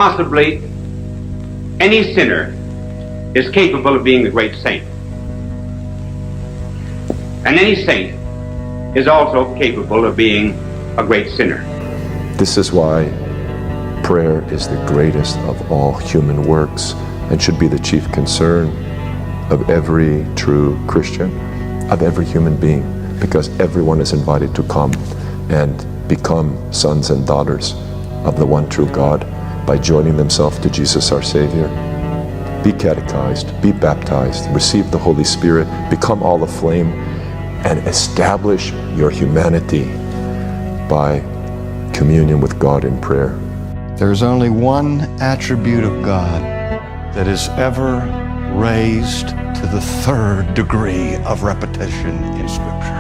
Possibly any sinner is capable of being a great saint. And any saint is also capable of being a great sinner. This is why prayer is the greatest of all human works and should be the chief concern of every true Christian, of every human being, because everyone is invited to come and become sons and daughters of the one true God by joining themselves to Jesus our Savior. Be catechized, be baptized, receive the Holy Spirit, become all aflame, and establish your humanity by communion with God in prayer. There's only one attribute of God that is ever raised to the third degree of repetition in Scripture.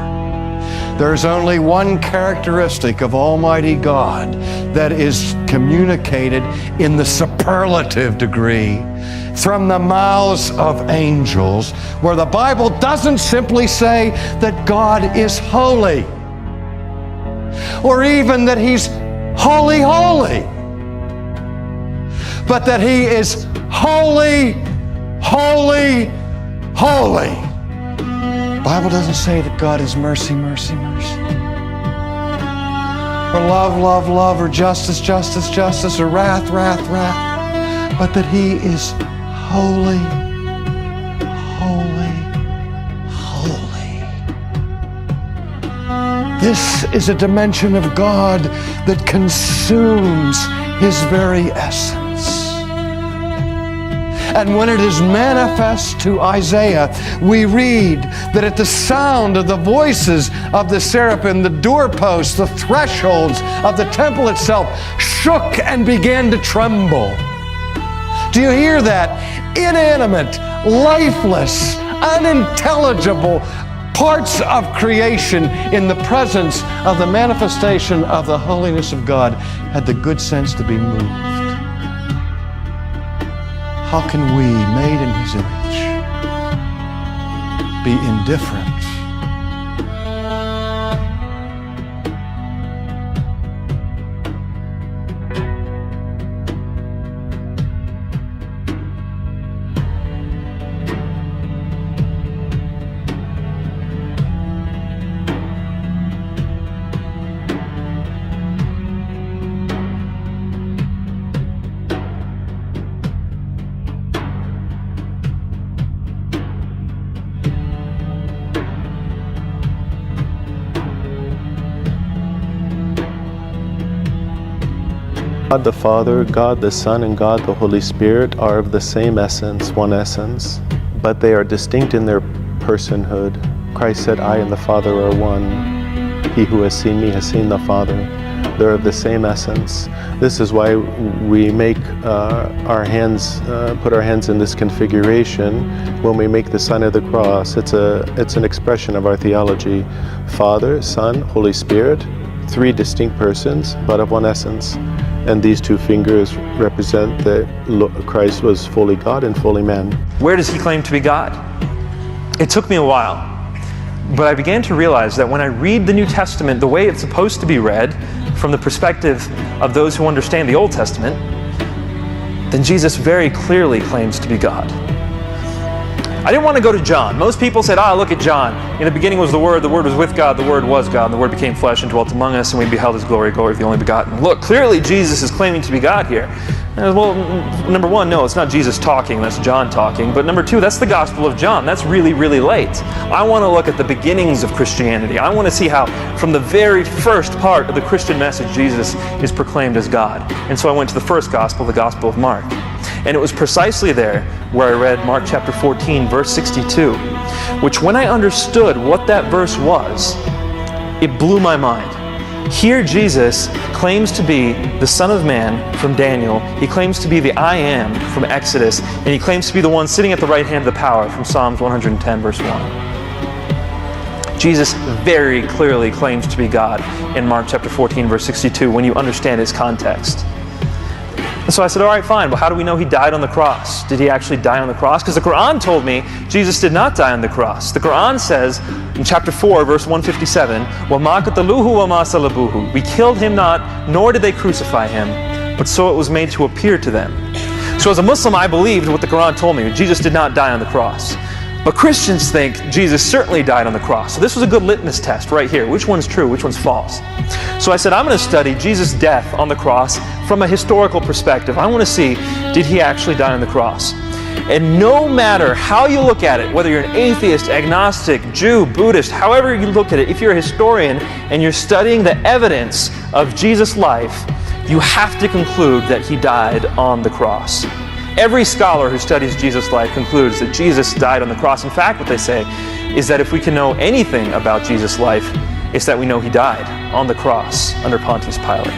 There's only one characteristic of Almighty God that is communicated in the superlative degree from the mouths of angels, where the Bible doesn't simply say that God is holy, or even that He's holy, holy, but that He is holy, holy, holy. The Bible doesn't say that God is mercy, mercy, mercy, or love, love, love, or justice, justice, justice, or wrath, wrath, wrath, but that He is holy, holy, holy. This is a dimension of God that consumes His very essence. And when it is manifest to Isaiah, we read that at the sound of the voices of the seraphim, the doorposts, the thresholds of the temple itself shook and began to tremble. Do you hear that? Inanimate, lifeless, unintelligible parts of creation in the presence of the manifestation of the holiness of God had the good sense to be moved. How can we, made in His image, be indifferent? God the Father, God the Son, and God the Holy Spirit are of the same essence, one essence, but they are distinct in their personhood. Christ said, I and the Father are one. He who has seen me has seen the Father. They're of the same essence. This is why we make our hands, put our hands in this configuration when we make the sign of the cross. It's an expression of our theology. Father, Son, Holy Spirit, three distinct persons, but of one essence. And these two fingers represent that Christ was fully God and fully man. Where does He claim to be God? It took me a while, but I began to realize that when I read the New Testament the way it's supposed to be read, from the perspective of those who understand the Old Testament, then Jesus very clearly claims to be God. I didn't want to go to John. Most people said, look at John. In the beginning was the Word was with God, the Word was God, and the Word became flesh and dwelt among us, and we beheld His glory, glory of the only begotten. Look, clearly Jesus is claiming to be God here. Well, number one, no, it's not Jesus talking, that's John talking. But number two, that's the Gospel of John. That's really, really late. I want to look at the beginnings of Christianity. I want to see how, from the very first part of the Christian message, Jesus is proclaimed as God. And so I went to the first Gospel, the Gospel of Mark. And it was precisely there where I read Mark chapter 14, verse 62, which when I understood what that verse was, it blew my mind. Here Jesus claims to be the Son of Man from Daniel. He claims to be the I Am from Exodus. And He claims to be the one sitting at the right hand of the power from Psalms 110, verse 1. Jesus very clearly claims to be God in Mark chapter 14, verse 62, when you understand His context. And so I said, all right, fine. Well, how do we know He died on the cross? Did He actually die on the cross? Because the Quran told me Jesus did not die on the cross. The Quran says in chapter 4, verse 157, وَمَا قَتَلُوهُ وَمَا صَلَبُوهُ. We killed Him not, nor did they crucify Him, but so it was made to appear to them. So as a Muslim, I believed what the Quran told me. Jesus did not die on the cross. But Christians think Jesus certainly died on the cross. So this was a good litmus test right here. Which one's true? Which one's false? So I said, I'm going to study Jesus' death on the cross from a historical perspective. I want to see, did he actually die on the cross? And no matter how you look at it, whether you're an atheist, agnostic, Jew, Buddhist, however you look at it, if you're a historian and you're studying the evidence of Jesus' life, you have to conclude that he died on the cross. Every scholar who studies Jesus' life concludes that Jesus died on the cross. In fact, what they say is that if we can know anything about Jesus' life, it's that we know he died on the cross under Pontius Pilate.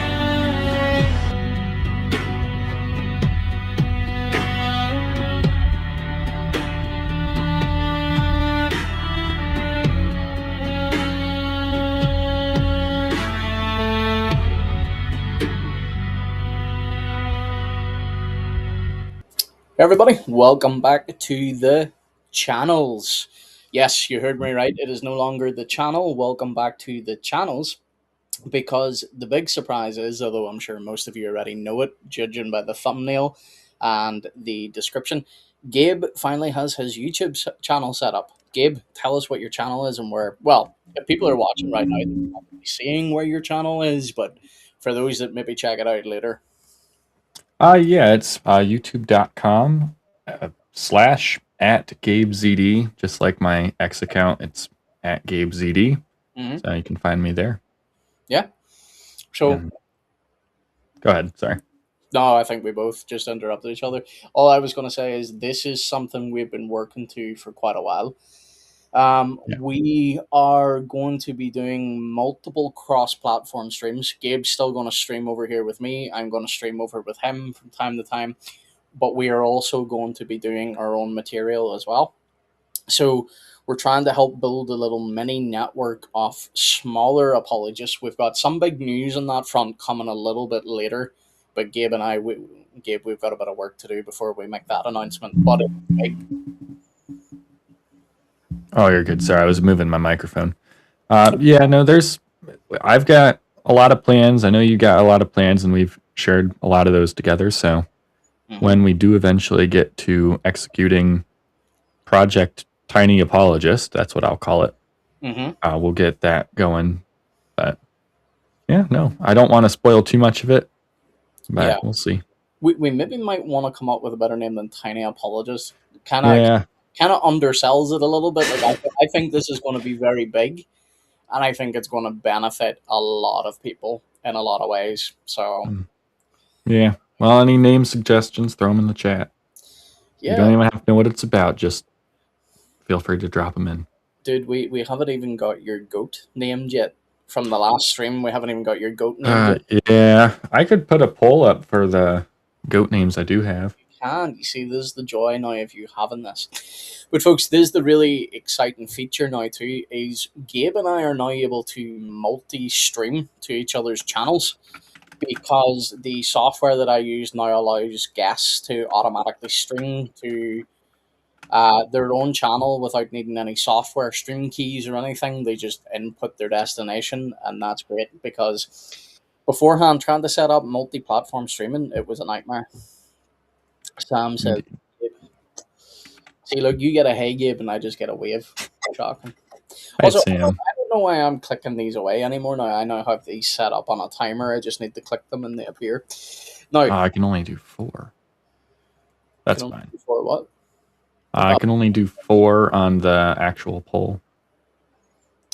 Hey everybody, welcome back to the channels. Yes, you heard me right. It is no longer the channel. Welcome back to the channels, because the big surprise is, although I'm sure most of you already know it, judging by the thumbnail and the description, Gabe finally has his YouTube channel set up. Gabe, tell us what your channel is and where, well, if people are watching right now, they're probably seeing where your channel is, but for those that maybe check it out later. Yeah, it's youtube.com / @GabeZD, just like my X account. It's @GabeZD, so you can find me there. Yeah. So, And go ahead. Sorry. no, I think we both just interrupted each other. All I was going to say is this is something we've been working to for quite a while. Yeah. We are going to be doing multiple cross-platform streams. Gabe's still going to stream over here with me. I'm going to stream over with him from time to time. But we are also going to be doing our own material as well. So we're trying to help build a little mini network of smaller apologists. We've got some big news on that front coming a little bit later. But Gabe and I, Gabe, we've got a bit of work to do before we make that announcement. But it's big. Oh, you're good. Sorry, I was moving my microphone. Yeah, no, I've got a lot of plans. I know you got a lot of plans, and we've shared a lot of those together. So when we do eventually get to executing Project Tiny Apologist, that's what I'll call it, we'll get that going. But yeah, no, I don't want to spoil too much of it, but we'll see. We maybe might want to come up with a better name than Tiny Apologist. Kind of undersells it a little bit. Like I think this is going to be very big, and I think it's going to benefit a lot of people in a lot of ways. So yeah, well, any name suggestions, throw them in the chat. You don't even have to know what it's about. Just feel free to drop them in. Dude, we haven't even got your goat named yet. From the last stream, we haven't even got your goat named yet. Yeah, I could put a poll up for the goat names I do have. You see, this is the joy now of you having this. But folks, this is the really exciting feature now too, is Gabe and I are now able to multi-stream to each other's channels, because the software that I use now allows guests to automatically stream to their own channel without needing any software stream keys or anything. They just input their destination, and that's great, because beforehand, trying to set up multi-platform streaming, it was a nightmare. Sam said, see, look, you get a hey Gabe and I just get a wave. Shocking. Also, I don't know why I'm clicking these away anymore now. I now have these set up on a timer. I just need to click them and they appear. Now, I can only do 4. That's fine. 4 what? I can only do 4 on the actual poll.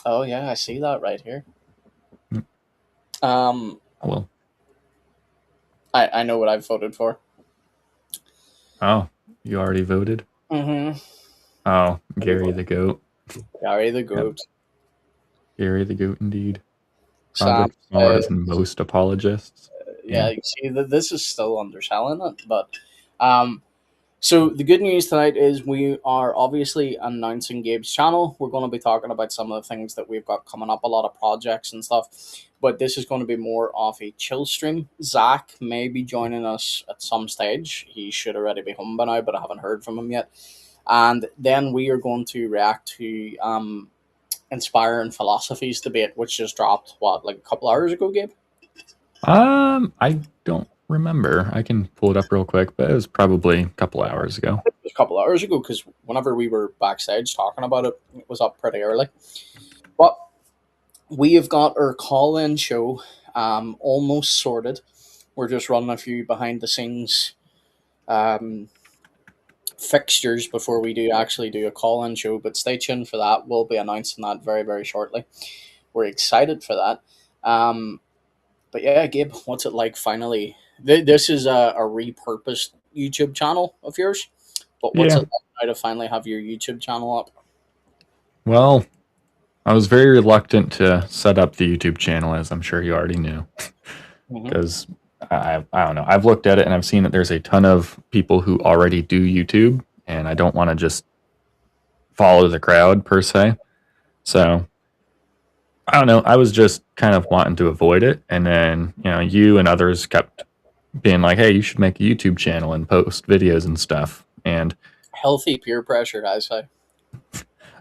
Oh yeah, I see that right here. Well, I know what I've voted for. Oh, you already voted? Mm-hmm. Oh, Gary the Goat. Gary the Goat. Yep. Gary the Goat, indeed. Sam, Smaller than most apologists. Yeah, you see, this is still underselling it, but so the good news tonight is we are obviously announcing Gabe's channel. We're going to be talking about some of the things that we've got coming up, a lot of projects and stuff, but this is going to be more of a chill stream. Zach may be joining us at some stage. He should already be home by now, but I haven't heard from him yet. And then we are going to react to Inspiring Philosophies debate, which just dropped, what, like a couple hours ago, Gabe? I don't remember. I can pull it up real quick, but it was probably a couple hours ago. It was a couple hours ago because whenever we were backstage talking about it, it was up pretty early. But we have got our call-in show almost sorted. We're just running a few behind the scenes um, fixtures before we do actually do a call-in show. But stay tuned for that. We'll be announcing that very, very shortly. We're excited for that. But yeah, Gabe, what's it like finally? This is a repurposed YouTube channel of yours. But what's Yeah. it like now to finally have your YouTube channel up? Well, I was very reluctant to set up the YouTube channel, as I'm sure you already knew, Mhm. because I don't know. I've looked at it and I've seen that there's a ton of people who already do YouTube, and I don't want to just follow the crowd per se. So I don't know. I was just kind of wanting to avoid it, and then you and others kept being like, "Hey, you should make a YouTube channel and post videos and stuff." Healthy peer pressure, I say.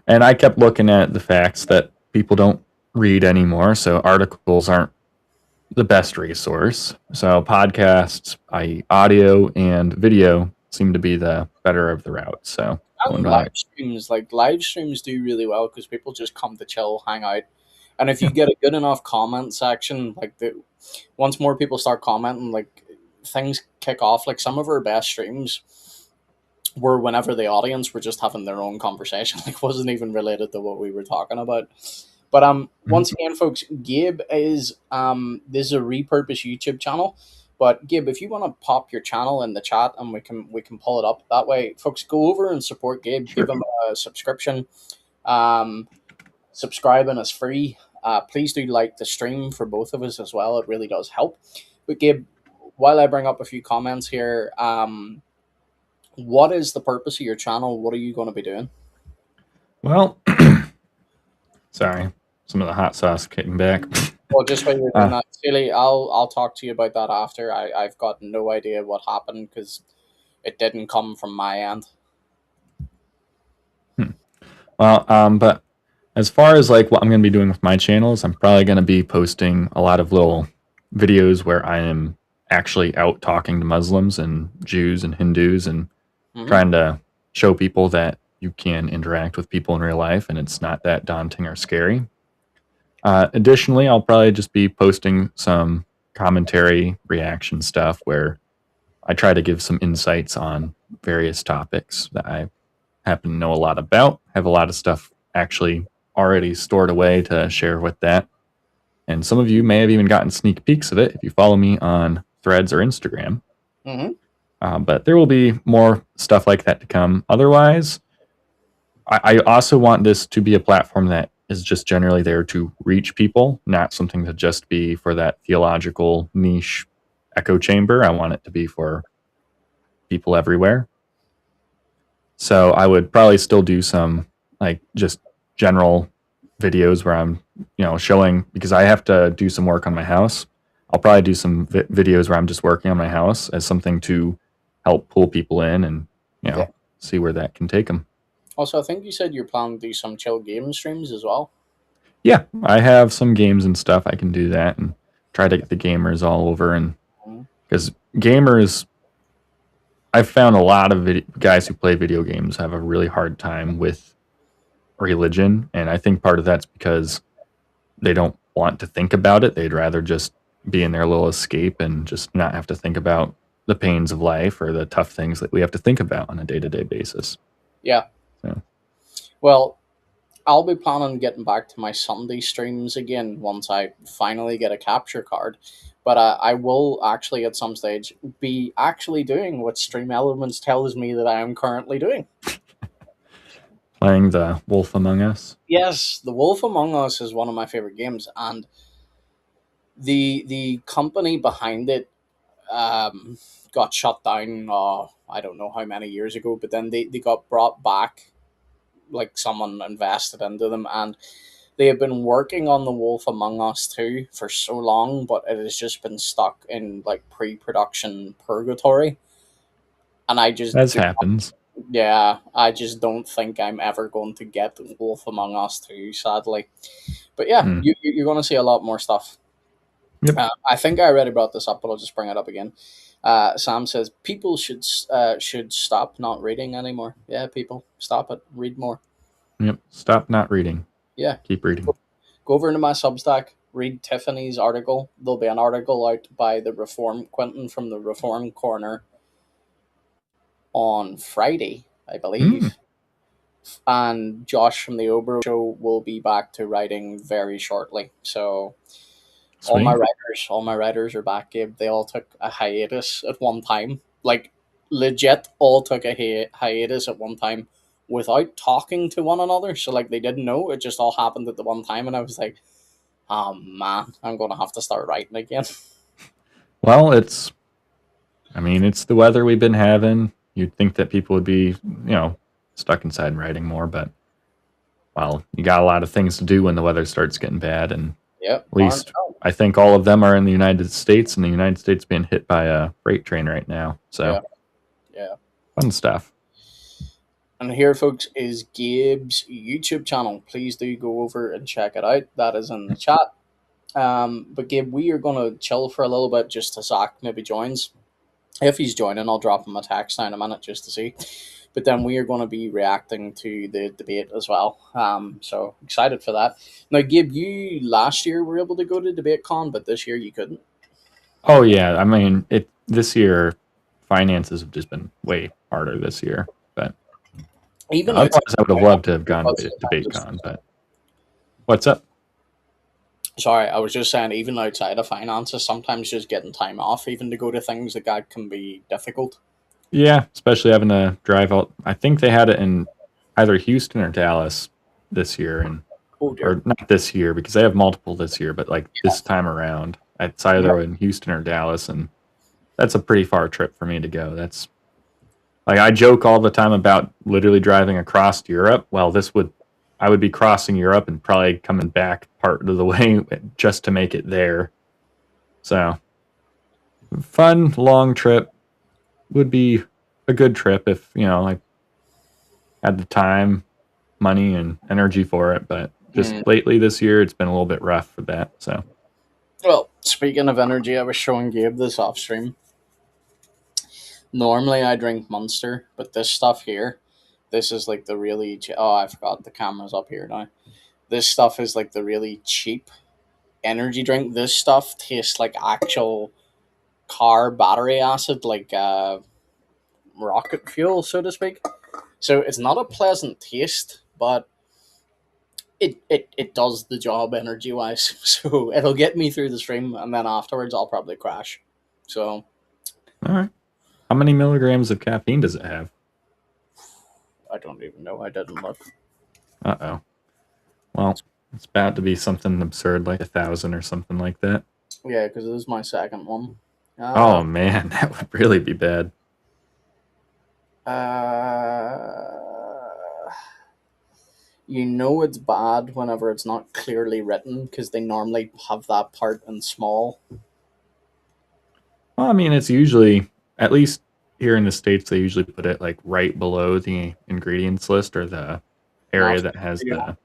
And I kept looking at the facts that people don't read anymore, so articles aren't the best resource. So podcasts, i.e., audio and video, seem to be the better of the route. So And live streams do really well because people just come to chill, hang out, and if you yeah, get a good enough comment section, once more people start commenting, like things kick off. Like some of our best streams were whenever the audience were just having their own conversation, like wasn't even related to what we were talking about. But mhm, once again, folks, Gabe is this is a repurposed YouTube channel. But Gabe, if you want to pop your channel in the chat and we can pull it up that way, folks, go over and support Gabe. Give sure. him a subscription. Um, Subscribing is free. Please do like the stream for both of us as well. It really does help. But Gabe, while I bring up a few comments here, what is the purpose of your channel? What are you going to be doing? Well, sorry, some of the hot sauce kicking back. Well, just while you're doing uh, that, Sealy, I'll talk to you about that after. I've got no idea what happened because it didn't come from my end. but as far as like what I'm going to be doing with my channels, I'm probably going to be posting a lot of little videos where I am actually out talking to Muslims and Jews and Hindus and Hmm. trying to show people that you can interact with people in real life and it's not that daunting or scary. Additionally, I'll probably just be posting some commentary reaction stuff where I try to give some insights on various topics that I happen to know a lot about, have a lot of stuff actually already stored away to share with that. And some of you may have even gotten sneak peeks of it if you follow me on Threads or Instagram. Hmm. But there will be more stuff like that to come. Otherwise, I also want this to be a platform that is just generally there to reach people, not something to just be for that theological niche echo chamber. I want it to be for people everywhere. So I would probably still do some like just general videos where I'm, showing because I have to do some work on my house. I'll probably do some videos where I'm just working on my house as something to help pull people in and, Yeah. see where that can take them. Also, I think you said you're planning to do some chill game streams as well. Yeah, I have some games and stuff. I can do that and try to get the gamers all over. And Mhm. because gamers, I've found a lot of guys who play video games have a really hard time with religion. And I think part of that's because they don't want to think about it. They'd rather just be in their little escape and just not have to think about the pains of life or the tough things that we have to think about on a day-to-day basis. Yeah. So, Well, I'll be planning on getting back to my Sunday streams again once I finally get a capture card. But I will actually at some stage be actually doing what Stream Elements tells me that I am currently doing. playing the Wolf Among Us. Yes, The Wolf Among Us is one of my favorite games, and the company behind it got shut down. I don't know how many years ago, but then they got brought back. Like someone invested into them, and they have been working on The Wolf Among Us 2 for so long, but it has just been stuck in like pre-production purgatory. And I just That happens. yeah, I just don't think I'm ever going to get Wolf Among Us 2, sadly. But yeah, Mm. you're going to see a lot more stuff. Yep. I think I already brought this up, but I'll just bring it up again. Sam says people should stop not reading anymore. Yeah, people, stop it. Read more. Yep. Stop not reading. Yeah, Keep reading. go over into my Substack. Read Tiffany's article. There'll be an article out by the Reform Quentin from the Reform Corner on Friday, I Mm, believe. And Josh from the Obro Show will be back to writing very shortly. So sweet. all my writers are back, Gabe. They all took a hiatus at one time. Like legit all took a hiatus at one time without talking to one another. So like they didn't know. It just all happened at the one time and I was like, oh man, I'm gonna have to start writing again. Well, it's the weather we've been having. You'd think that people would be, stuck inside and writing more, but well, you got a lot of things to do when the weather starts getting bad. And Yep. at least I think all of them are in the United States, and the United States being hit by a freight train right now. So Yeah. Yeah. fun stuff. And here, folks, is Gabe's YouTube channel. Please do go over and check it out. That is in the chat. But Gabe, we are going to chill for a little bit just to Zach maybe joins. If he's joining, I'll drop him a text now in a minute just to see. But then we are going to be reacting to the debate as well. So excited for that. Now, Gabe, you last year were able to go to DebateCon, but this year you couldn't. Oh yeah, I mean this year finances have just been way harder this year. But Even otherwise outside, I would have loved to have gone to DebateCon, but what's up? sorry, I was just saying, even outside of finances, sometimes just getting time off, even to go to things like that, can be difficult. Yeah, especially having to drive out. I think they had it in either Houston or Dallas this year, and Oh dear. or not this year because they have multiple this year, but like this time around, it's either in Houston or Dallas, and that's a pretty far trip for me to go. That's like I joke all the time about literally driving across Europe. Well, I would be crossing Europe and probably coming back part of the way just to make it there. So fun long trip. Would be a good trip if I had the time, money, and energy for it. But just lately this year, it's been a little bit rough for that. So, Well, speaking of energy, I was showing Gabe this off stream. Normally, I drink Monster, but this stuff here, this is like the really. Oh, I forgot the camera's up here now. This stuff is like the really cheap energy drink. This stuff tastes like actual car battery acid, like rocket fuel, so to speak. So it's not a pleasant taste, but it does the job energy wise. So it'll get me through the stream, and then afterwards I'll probably crash. So all right. How many milligrams of caffeine does it have? I don't even know. I didn't look. Uh-oh. Well, it's about to be something absurd like 1,000 or something like that. Yeah, because this is my second one. Oh, man, that would really be bad. You know it's bad whenever it's not clearly written because they normally have that part in small. Well, I mean, it's usually, at least here in the States, they usually put it like right below the ingredients list or the area that has the,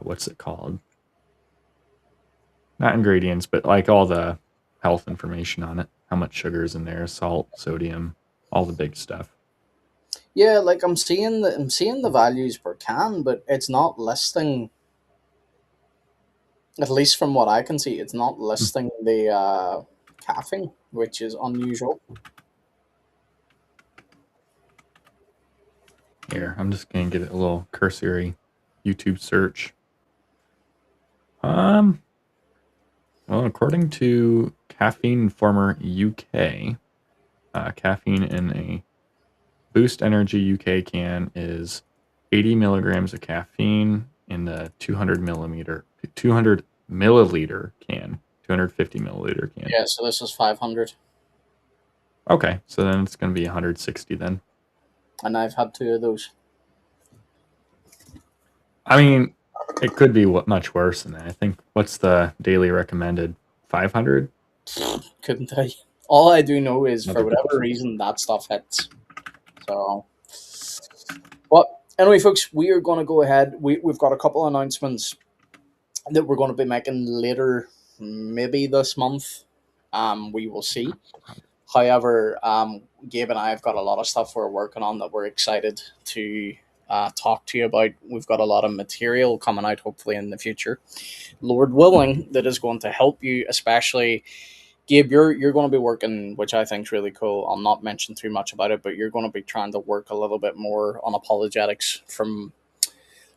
what's it called? Not ingredients, but like all the health information on it. How much sugar is in there, salt, sodium, all the big stuff. Yeah, like I'm seeing the values per can, but it's not listing. At least from what I can see, it's not listing the caffeine, which is unusual. Here, I'm just gonna give it a little cursory YouTube search. Well, according to Caffeine Informer UK, caffeine in a Boost Energy UK can is 80 milligrams of caffeine in the 200 milliliter can, 250 milliliter can. Yeah, so this is 500. Okay, so then it's going to be 160 then. And I've had 2 of those. I mean, it could be much worse than that. I think, what's the daily recommended? 500? Couldn't tell you. All I do know is for whatever reason that stuff hits. So, but anyway, folks, we are going to go ahead. We've got a couple of announcements that we're going to be making later maybe this month. We will see. However, Gabe and I have got a lot of stuff we're working on that we're excited to talk to you about. We've got a lot of material coming out, hopefully, in the future, Lord willing, that is going to help you, especially. Gabe, you're going to be working, which I think is really cool. I'll not mention too much about it, but you're going to be trying to work a little bit more on apologetics from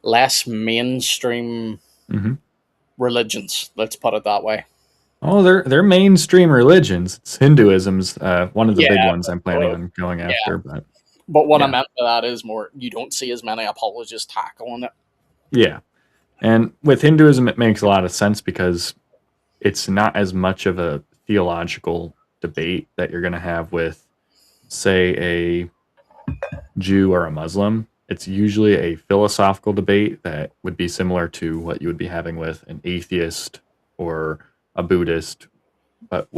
less mainstream Hmm. religions. Let's put it that way. Oh, they're mainstream religions. It's Hinduism's one of the big Yeah, ones I'm planning on going after. But but what I yeah, meant by that is more you don't see as many apologists tackling it. yeah. And with Hinduism, it makes a lot of sense because it's not as much of a theological debate that you're going to have with, say, a Jew or a Muslim. It's usually a philosophical debate that would be similar to what you would be having with an atheist or a Buddhist, but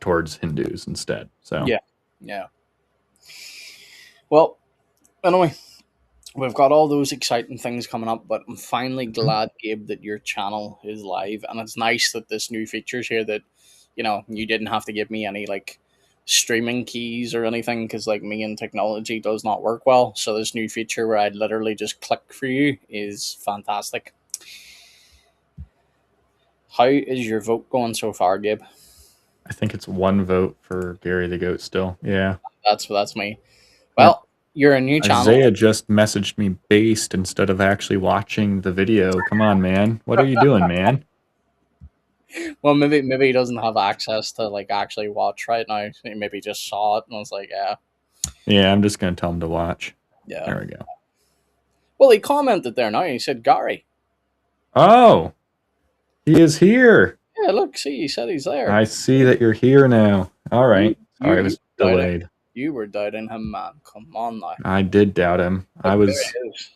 towards Hindus instead. So Yeah, yeah. Well, anyway, we've got all those exciting things coming up, but I'm finally glad, Gabe, that your channel is live, and it's nice that this new features here that you didn't have to give me any like streaming keys or anything because like me and technology does not work well. So this new feature where I literally just click for you is fantastic. How is your vote going so far, Gabe? I think it's one vote for Gary the Goat still. Yeah. That's me. Yep. Well, you're a new channel. Isaiah just messaged me based instead of actually watching the video. Come on, man. What are you doing, man? Well, maybe he doesn't have access to like actually watch right now. He maybe just saw it and was like, yeah, Yeah, I'm just going to tell him to watch. yeah. There we go. Well, he commented there now. He said, Gary. Oh, he is here. Yeah, look, see, he said he's there. I see that you're here now. All right. Sorry, it was delayed. You were doubting him, man. Come on now. I did doubt him. I Look, was. there it is.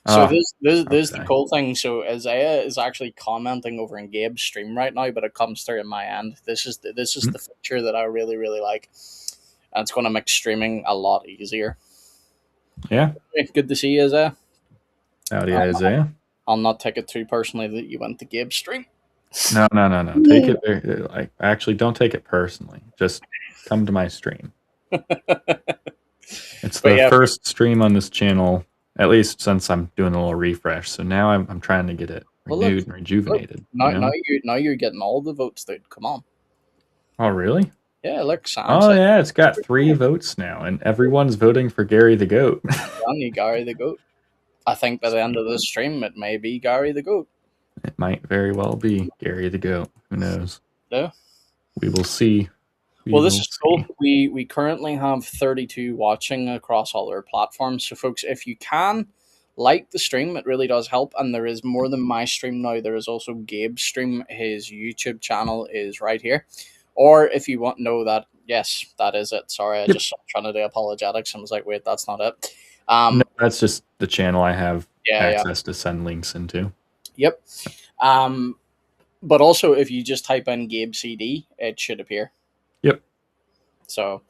So this is the okay. cool thing. So Isaiah is actually commenting over in Gabe's stream right now, but it comes through in my end. This is the feature that I really really like, and it's going to make streaming a lot easier. Yeah. Good to see you, Isaiah. Howdy, Isaiah. I'll not take it too personally that you went to Gabe's stream. No. Take it. Like, actually, don't take it personally. Just come to my stream. It's the first stream on this channel, at least since I'm doing a little refresh. So now I'm trying to get it renewed and rejuvenated. Now you're getting all the votes, dude. Come on. Oh, really? Yeah, look, Sam. Oh, yeah, it's got 3 votes now, and everyone's voting for Gary the Goat. Gary the Goat. I think by the end of this stream, it may be Gary the Goat. It might very well be Gary the Goat. Who knows? Yeah. We will see. Well, this is cool. We currently have 32 watching across all our platforms. So, folks, if you can like the stream, it really does help. And there is more than my stream now. There is also Gabe's stream. His YouTube channel is right here. Or if you want to know that, yes, that is it. Sorry, I just started trying to do apologetics and was like, wait, that's not it. No, that's just the channel I have access to send links into. Yep. But also, if you just type in Gabe CD, it should appear. Yep. So,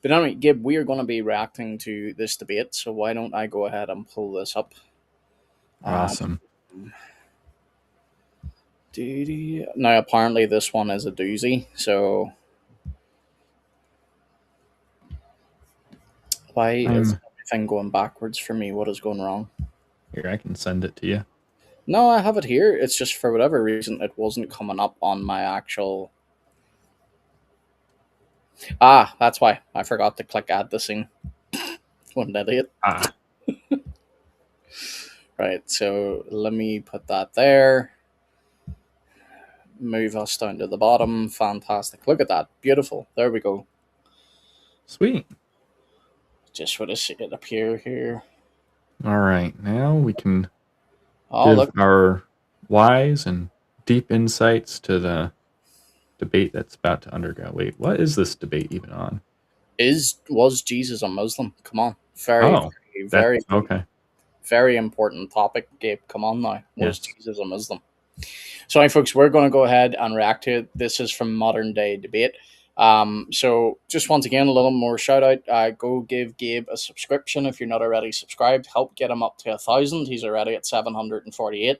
but anyway, Gabe, we are going to be reacting to this debate. So why don't I go ahead and pull this up? Awesome. Now, apparently, this one is a doozy. So, why is everything going backwards for me? What is going wrong? Here, I can send it to you. No, I have it here. It's just for whatever reason, it wasn't coming up on my actual. That's why I forgot to click add the scene. What an idiot. Right, so let me put that there. Move us down to the bottom. Fantastic. Look at that. Beautiful. There we go. Sweet. Just want to see it appear here. All right. Now we can give our wise and deep insights to the debate that's about to undergo. Wait, what is this debate even on? Was Jesus a Muslim? Come on. Very okay. Very important topic, Gabe. Come on now. Was Jesus a Muslim? So, hey, folks, we're going to go ahead and react to it. This is from Modern Day Debate. So, just once again, a little more shout out. Go give Gabe a subscription if you're not already subscribed. Help get him up to 1,000. He's already at 748.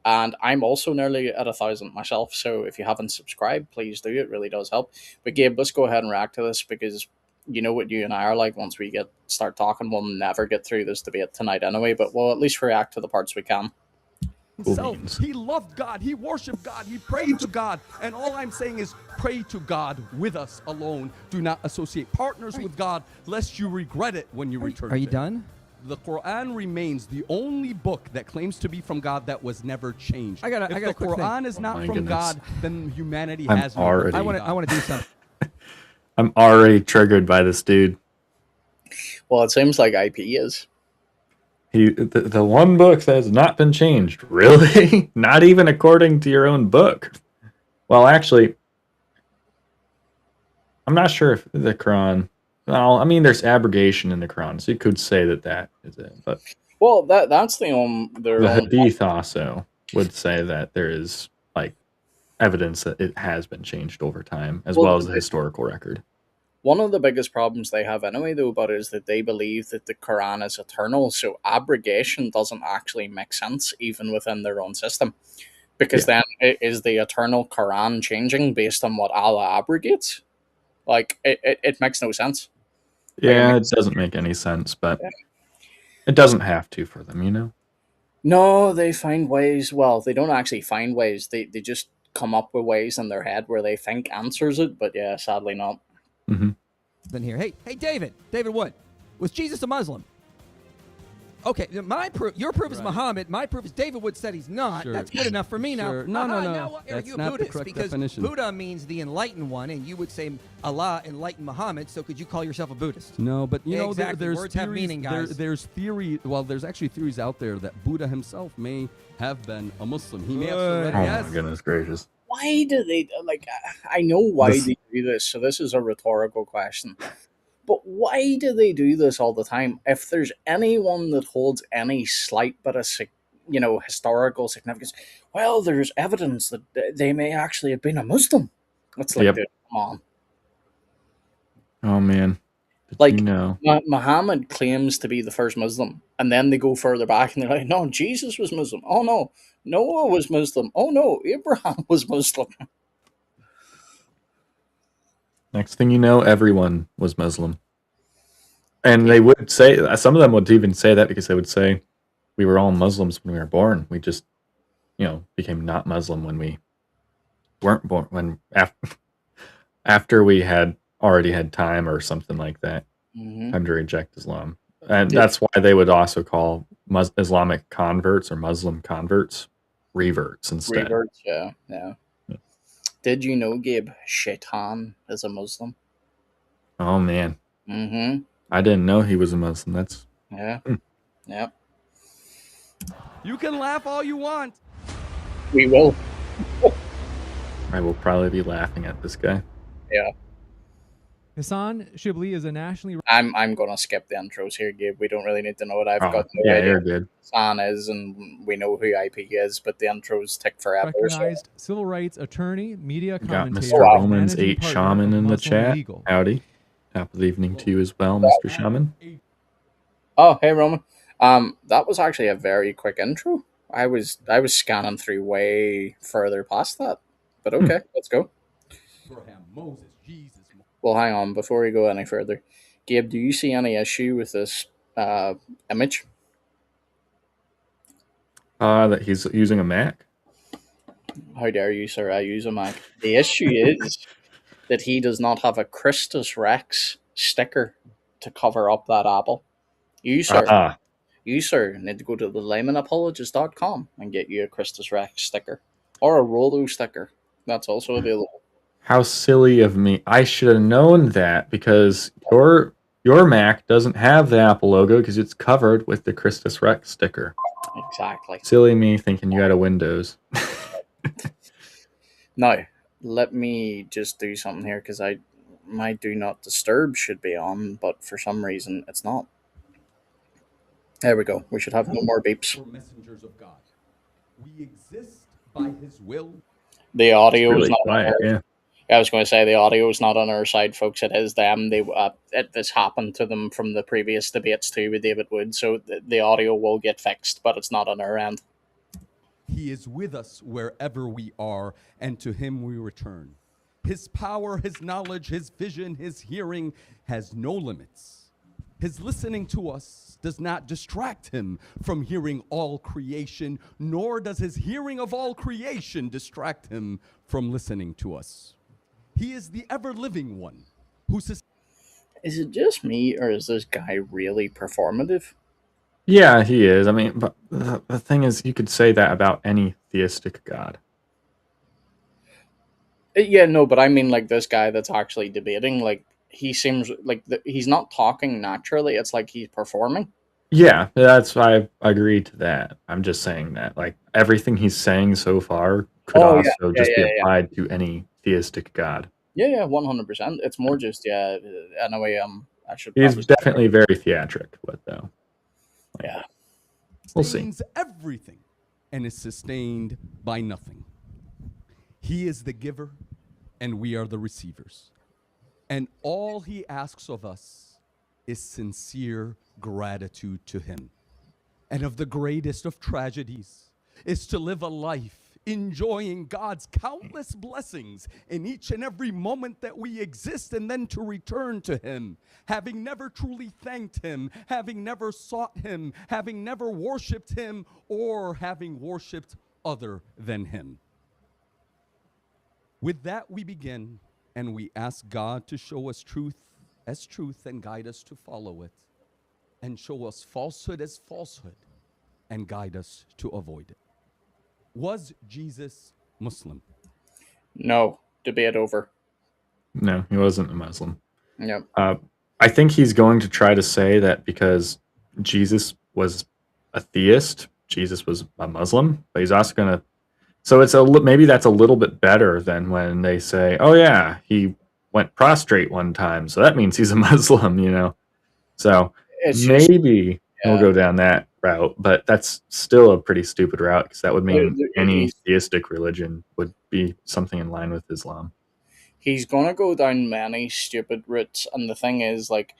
And I'm also nearly at 1,000 myself. So if you haven't subscribed, please do. It really does help. But Gabe, let's go ahead and react to this, because you know what you and I are like. Once we start talking, we'll never get through this debate tonight anyway. But we'll at least react to the parts we can. Himself. He loved God. He worshiped God. He prayed to God. And all I'm saying is pray to God with us alone. Do not associate partners with God, lest you regret it when you return. Are you to Him. done? The Quran remains the only book that claims to be from God that was never changed. I got a If the quick thing. Quran is not my from goodness. God, then humanity I'm has no already- God. I want to do something. I'm already triggered by this dude. Well, it seems like IP is. The one book that has not been changed. Really? Not even according to your own book. Well, actually, I'm not sure if the Quran. Well, I mean, there's abrogation in the Quran, so you could say that is it. But Well, that's their the own. Hadith also would say that there is like evidence that it has been changed over time, as well as the historical record. One of the biggest problems they have anyway, though, about it is that they believe that the Quran is eternal, so abrogation doesn't actually make sense even within their own system. Because then, is the eternal Quran changing based on what Allah abrogates? Like, it makes no sense. Yeah, it doesn't make any sense, but it doesn't have to for them, you know? No, they find ways. Well, they don't actually find ways. They just come up with ways in their head where they think answers it, but yeah, sadly not. Mm-hmm. Then here, hey, David Wood, was Jesus a Muslim? Okay, my proof, your proof is Muhammad. My proof is David Wood said he's not. Sure. That's good enough for me Sure. now. No. Now, are That's you a not the Buddhist? correct Because definition. Buddha means the enlightened one, and you would say Allah enlightened Muhammad. So could you call yourself a Buddhist? No, but you Yeah, know, exactly. there's Words theories, have meaning, guys. there's theory. Well, there's actually theories out there that Buddha himself may have been a Muslim. He may have surrendered. Oh Yes. my goodness gracious. Why do they, like, I know why This- they do this, so this is a rhetorical question. But why do they do this all the time? If there's anyone that holds any slight bit of, historical significance, well, there's evidence that they may actually have been a Muslim. It's like, Yep. dude, come on. Oh man. Did Like, you know? Muhammad claims to be the first Muslim, and then they go further back and they're like, no, Jesus was Muslim. Oh no, Noah was Muslim. Oh no, Abraham was Muslim. Next thing you know, everyone was Muslim. And they would say, some of them would even say that because they would say, we were all Muslims when we were born. We just, became not Muslim when we weren't born, after we had already had time or something like that, time to reject Islam. And that's why they would also call Islamic converts or Muslim converts reverts instead. Reverts, yeah. Did you know, Gabe, Shaitan is a Muslim? Oh man. Mm-hmm. I didn't know he was a Muslim. That's Yeah. Yeah. You can laugh all you want. We will. I will probably be laughing at this guy. Yeah. Hassan Shibli is a nationally I'm gonna skip the intros here, Gabe. We don't really need to know what I've got. No yeah, idea you're who good. Hassan is, and we know who IP is, but the intros take forever. So. recognized civil rights attorney, media We got commentator, Mr. Wow. Romans managing 8 partner Shaman of in the Muslim chat. Legal. Howdy. Top of the evening to you as well, Mr. Shaman. Oh, hey Roman. That was actually a very quick intro. I was scanning through way further past that, but okay, let's go. Abraham, Moses, Jesus. Well, hang on before we go any further. Gabe, do you see any issue with this image? That he's using a Mac. How dare you, sir? I use a Mac. The issue is that he does not have a Christus Rex sticker to cover up that apple. You, sir, need to go to the laymanapologist.com and get you a Christus Rex sticker or a Rolo sticker. That's also available. How silly of me. I should have known that because your Mac doesn't have the Apple logo because it's covered with the Christus Rex sticker. Exactly. Silly me thinking you had a Windows. Now, let me just do something here because my do not disturb should be on, but for some reason it's not. There we go. We should have no more beeps. We're messengers of God. We exist by His will. The audio is Really not quiet, on yeah. I was going to say the audio is not on our side, folks. It is them. This happened to them from the previous debates too with David Wood, so the audio will get fixed, but it's not on our end. He is with us wherever we are, and to him we return. His power, his knowledge, his vision, his hearing has no limits. His listening to us does not distract him from hearing all creation, nor does his hearing of all creation distract him from listening to us. He is the ever-living one who sustains. Is it just me, or is this guy really performative? Yeah, he is. I mean, but the thing is, you could say that about any theistic god. Yeah, no, but I mean, like, this guy that's actually debating, like, he seems like he's not talking naturally. It's like he's performing. Yeah, that's why I agree to that. I'm just saying that, like, everything he's saying so far could Oh yeah, also yeah, just be yeah, yeah, applied to any theistic god. yeah, yeah, 100%. It's more just Anyway, I should He's probably definitely very theatric, but though, yeah. we'll see. Sustains everything and is sustained by nothing. He is the giver and we are the receivers. And all he asks of us is sincere gratitude to him. And of the greatest of tragedies is to live a life enjoying God's countless blessings in each and every moment that we exist, and then to return to him, having never truly thanked him, having never sought him, having never worshiped him, or having worshiped other than him. With that we begin, and we ask God to show us truth as truth and guide us to follow it, and show us falsehood as falsehood and guide us to avoid it. Was Jesus Muslim? No, debate over. No, he wasn't a Muslim. Yep. I think he's going to try to say that because Jesus was a theist, Jesus was a Muslim, but he's also going to. So maybe that's a little bit better than when they say, "Oh yeah, he went prostrate one time, so that means he's a Muslim," you know. So It's just maybe we'll yeah. go down that route, but that's still a pretty stupid route because that would mean any theistic religion would be something in line with Islam. He's gonna go down many stupid routes, and the thing is, like,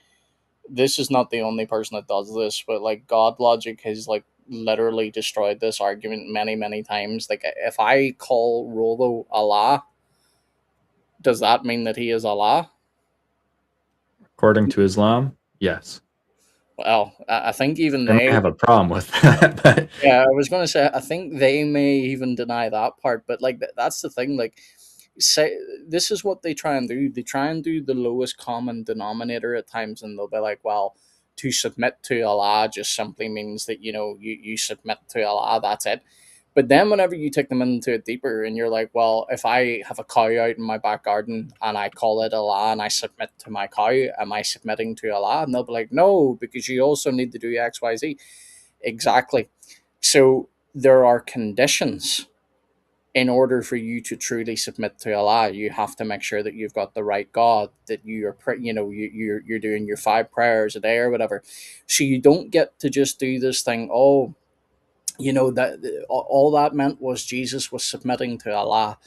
this is not the only person that does this, but like God logic has like literally destroyed this argument many, many times. Like, if I call Rollo Allah, does that mean that he is Allah? According to Islam, yes. Well, I think even They might they. have a problem with that, but Yeah, I was going to say, I think they may even deny that part, but like that's the thing. Like, say this is what they try and do. They try and do the lowest common denominator at times, and they'll be like, "Well, to submit to Allah just simply means that you submit to Allah. That's it." But then whenever you take them into it deeper, and you're like, "Well, if I have a cow out in my back garden and I call it Allah and I submit to my cow, am I submitting to Allah?" And they'll be like, "No, because you also need to do X, Y, Z." Exactly. So there are conditions in order for you to truly submit to Allah. You have to make sure that you've got the right God, that you're doing your 5 prayers a day or whatever. So you don't get to just do this thing. Oh, that all that meant was Jesus was submitting to Allah.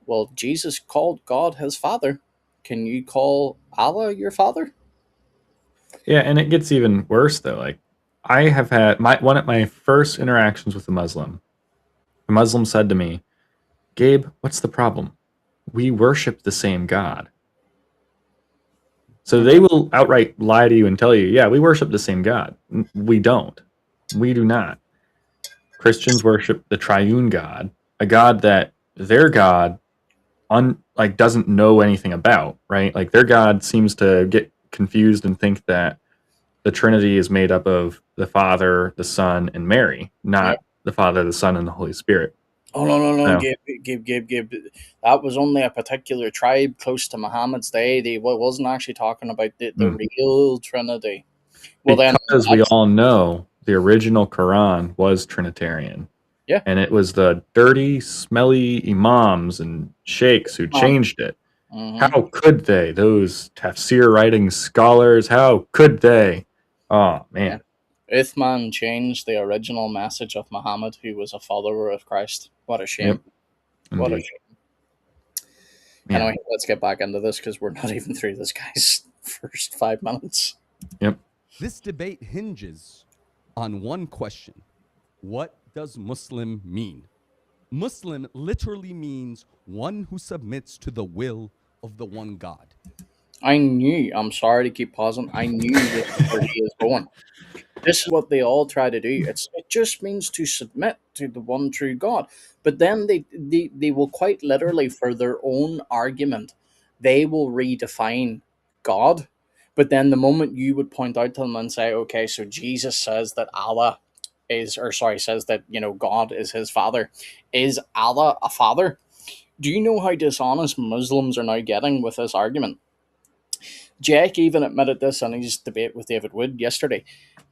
Well, Jesus called God his father. Can you call Allah your father? yeah, and it gets even worse though. Like I have had one of my first interactions with a Muslim. A Muslim said to me, "Gabe, what's the problem? We worship the same God." So they will outright lie to you and tell you, "Yeah, we worship the same God." We don't. We do not. Christians worship the triune God, a God that their God doesn't know anything about, right? Like their God seems to get confused and think that the Trinity is made up of the Father, the Son, and Mary, not the Father, the Son, and the Holy Spirit. Oh no, No. Gabe. That was only a particular tribe close to Muhammad's day. They wasn't actually talking about the real Trinity. Well, because we all know the original Quran was Trinitarian. Yeah. And it was the dirty, smelly imams and sheikhs who changed it. Mm-hmm. How could they? Those tafsir writing scholars, how could they? Oh, man. Yeah. Uthman changed the original message of Muhammad, who was a follower of Christ. What a shame. Yep. What a shame. Yeah. Anyway, let's get back into this because we're not even through this guy's first 5 minutes. Yep. This debate hinges on one question. What does Muslim mean? Muslim literally means one who submits to the will of the one God. I'm sorry to keep pausing. I knew this is where he is going. This is what they all try to do. It just means to submit to the one true God. But then they will quite literally, for their own argument, they will redefine God. But then the moment you would point out to them and say, okay, so Jesus says that Allah is, or sorry, says that, God is his father. Is Allah a father? Do you know how dishonest Muslims are now getting with this argument? Jack even admitted this in his debate with David Wood yesterday.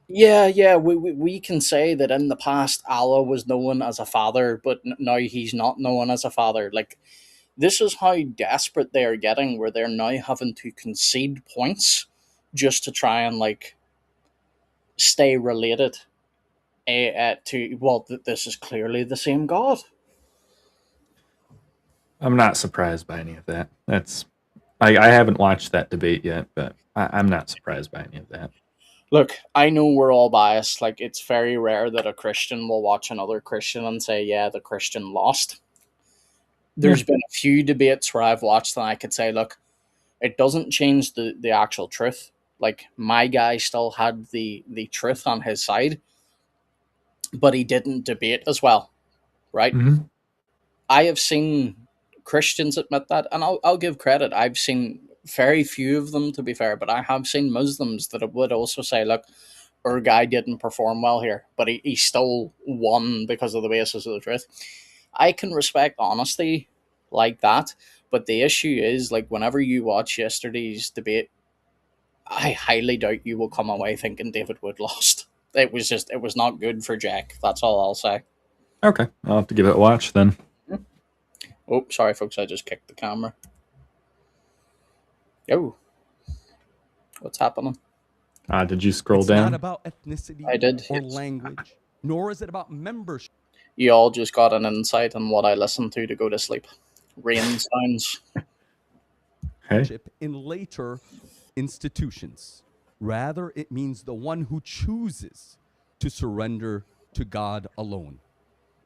Yeah, we can say that in the past Allah was known as a father, but now he's not known as a father. Like, this is how desperate they are getting, where they're now having to concede points just to try and, like, stay related to, well, this is clearly the same God. I'm not surprised by any of that. I haven't watched that debate yet, but I'm not surprised by any of that. Look, I know we're all biased. Like, it's very rare that a Christian will watch another Christian and say, yeah, the Christian lost. There's been a few debates where I've watched and I could say, look, it doesn't change the actual truth. Like, my guy still had the truth on his side, but he didn't debate as well, right? Mm-hmm. I have seen Christians admit that, and I'll give credit. I've seen very few of them, to be fair, but I have seen Muslims that would also say, look, our guy didn't perform well here, but he still won because of the basis of the truth. I can respect honesty like that, but the issue is, like, whenever you watch yesterday's debate, I highly doubt you will come away thinking David Wood lost. It was not good for Jack. That's all I'll say. Okay, I'll have to give it a watch then. Oh, sorry, folks. I just kicked the camera. Oh, what's happening? Did you scroll It's down? not about ethnicity I did. or language, nor is it about membership You all just got an insight on what I listen to go to sleep. Rain sounds. Hey. in later institutions. Rather, it means the one who chooses to surrender to God alone.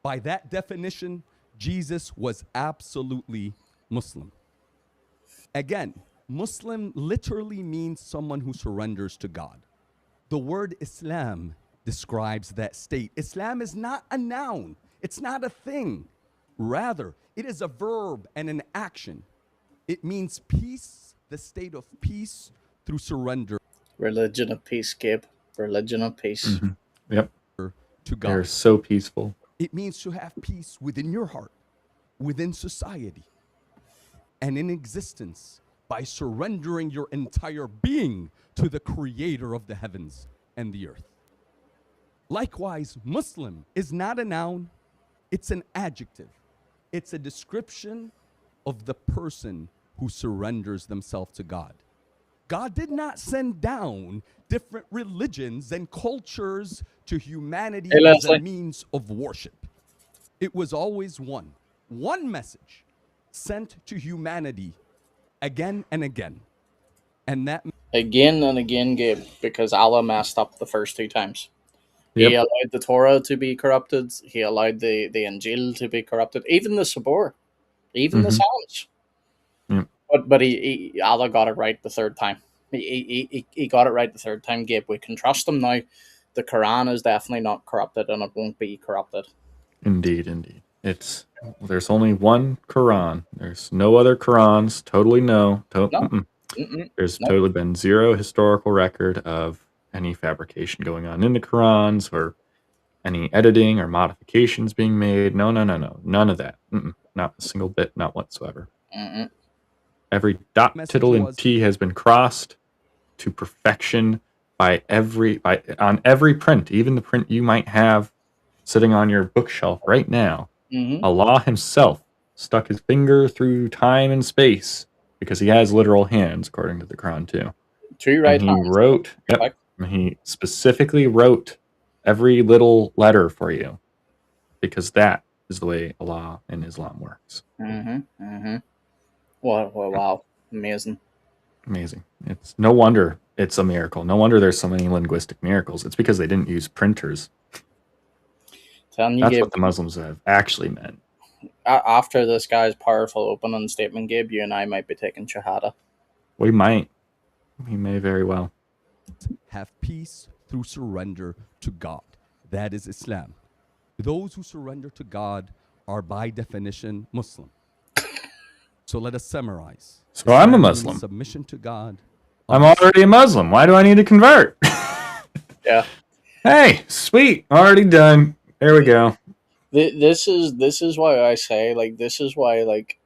By that definition, Jesus was absolutely Muslim. Again, Muslim literally means someone who surrenders to God. The word Islam describes that state. Islam is not a noun, it's not a thing. Rather, it is a verb and an action. It means peace, the state of peace through surrender. Religion of peace, Gabe. Religion of peace. Mm-hmm. Yep. To God. They're so peaceful. It means to have peace within your heart, within society, and in existence by surrendering your entire being to the creator of the heavens and the earth. Likewise, Muslim is not a noun, it's an adjective. It's a description of the person who surrenders themselves to God. God did not send down different religions and cultures to humanity as a means of worship. It was always one message sent to humanity again and again. And that again and again, Gabe, because Allah messed up the first two times. Yep. He allowed the Torah to be corrupted. He allowed the Injil to be corrupted. Even the Sabor. Even the Psalms. Yep. But Allah got it right the third time. He got it right the third time, Gabe. We can trust him now. The Quran is definitely not corrupted, and it won't be corrupted. Indeed. There's only one Quran. There's no other Qurans. Totally no. There's totally been zero historical record of any fabrication going on in the Qurans or any editing or modifications being made. No. None of that. Not a single bit, not whatsoever. Every dot, tittle, and T has been crossed to perfection on every print, even the print you might have sitting on your bookshelf right now. Allah himself stuck his finger through time and space because he has literal hands, according to the Quran too. Two right hands. He specifically wrote every little letter for you because that is the way Allah and Islam works. Wow. Amazing. It's no wonder it's a miracle. No wonder there's so many linguistic miracles. It's because they didn't use printers. That's what the Muslims have actually meant. After this guy's powerful opening statement, Gabe, you and I might be taking Shahada. We might. We may very well. Have peace through surrender to God. That is Islam. Those who surrender to God are by definition Muslim. So let us summarize. So I'm a Islam Muslim. means submission to God. I'm already a Muslim. Why do I need to convert? Yeah. Hey, sweet. Already done. There we go. This is why I say, like, this is why, like,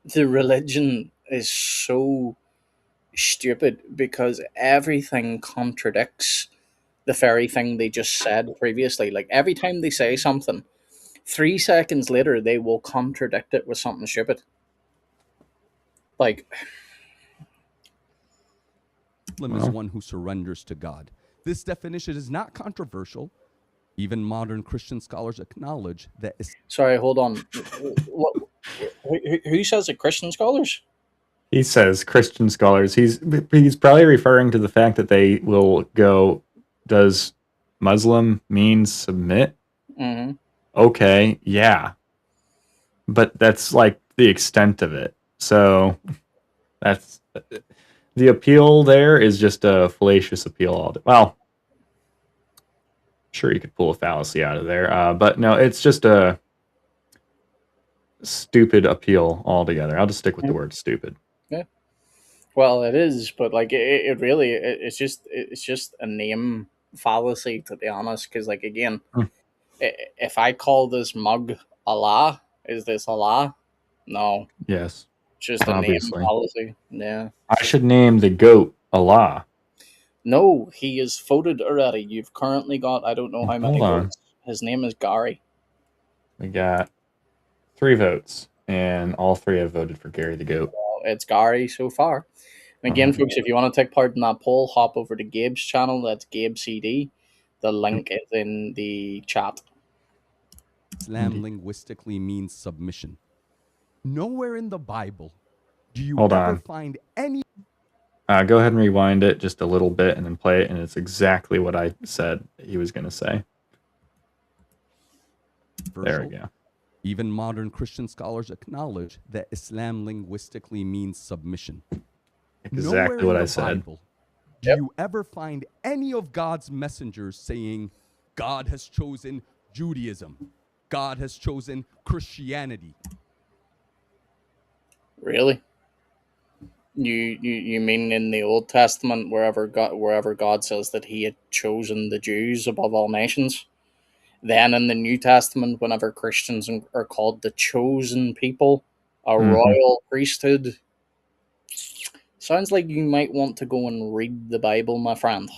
the religion is so stupid, because everything contradicts the very thing they just said previously. Like, every time they say something, 3 seconds later they will contradict it with something stupid. Like, Muslim is one who surrenders to God. This definition is not controversial. Even modern Christian scholars acknowledge that. Sorry, hold on. What, who says it? Christian scholars? He says Christian scholars. He's probably referring to the fact that they will go, does Muslim mean submit? Mm-hmm. Okay, yeah. But that's like the extent of it. So that's the appeal there is just a fallacious appeal. Well, sure, you could pull a fallacy out of there. But no, it's just a stupid appeal altogether. I'll just stick with the word stupid. Yeah. Well, it is, but like it really it's just a name fallacy, to be honest. Because, like, again, if I call this mug Allah, is this Allah? No. Yes. Just obviously. A name fallacy. Yeah. I should name the goat Allah. No, he is voted already. You've currently got, I don't know how many Hold on. votes. His name is Gary. We got 3 votes, and all 3 have voted for Gary the goat. Well, it's Gary so far. And again, folks, if you want to take part in that poll, hop over to Gabe's channel. That's Gabe CD. The link is in the chat. Islam linguistically means submission. Nowhere in the Bible do you Hold ever on. find any. Go ahead and rewind it just a little bit and then play it, and it's exactly what I said he was going to say. There we go. Even modern Christian scholars acknowledge that Islam linguistically means submission. Exactly Nowhere what in I the said. Bible do you ever find any of God's messengers saying God has chosen Judaism, God has chosen Christianity. Really? You mean in the Old Testament, wherever God says that He had chosen the Jews above all nations? Then in the New Testament, whenever Christians are called the chosen people, a royal priesthood, sounds like you might want to go and read the Bible, my friend.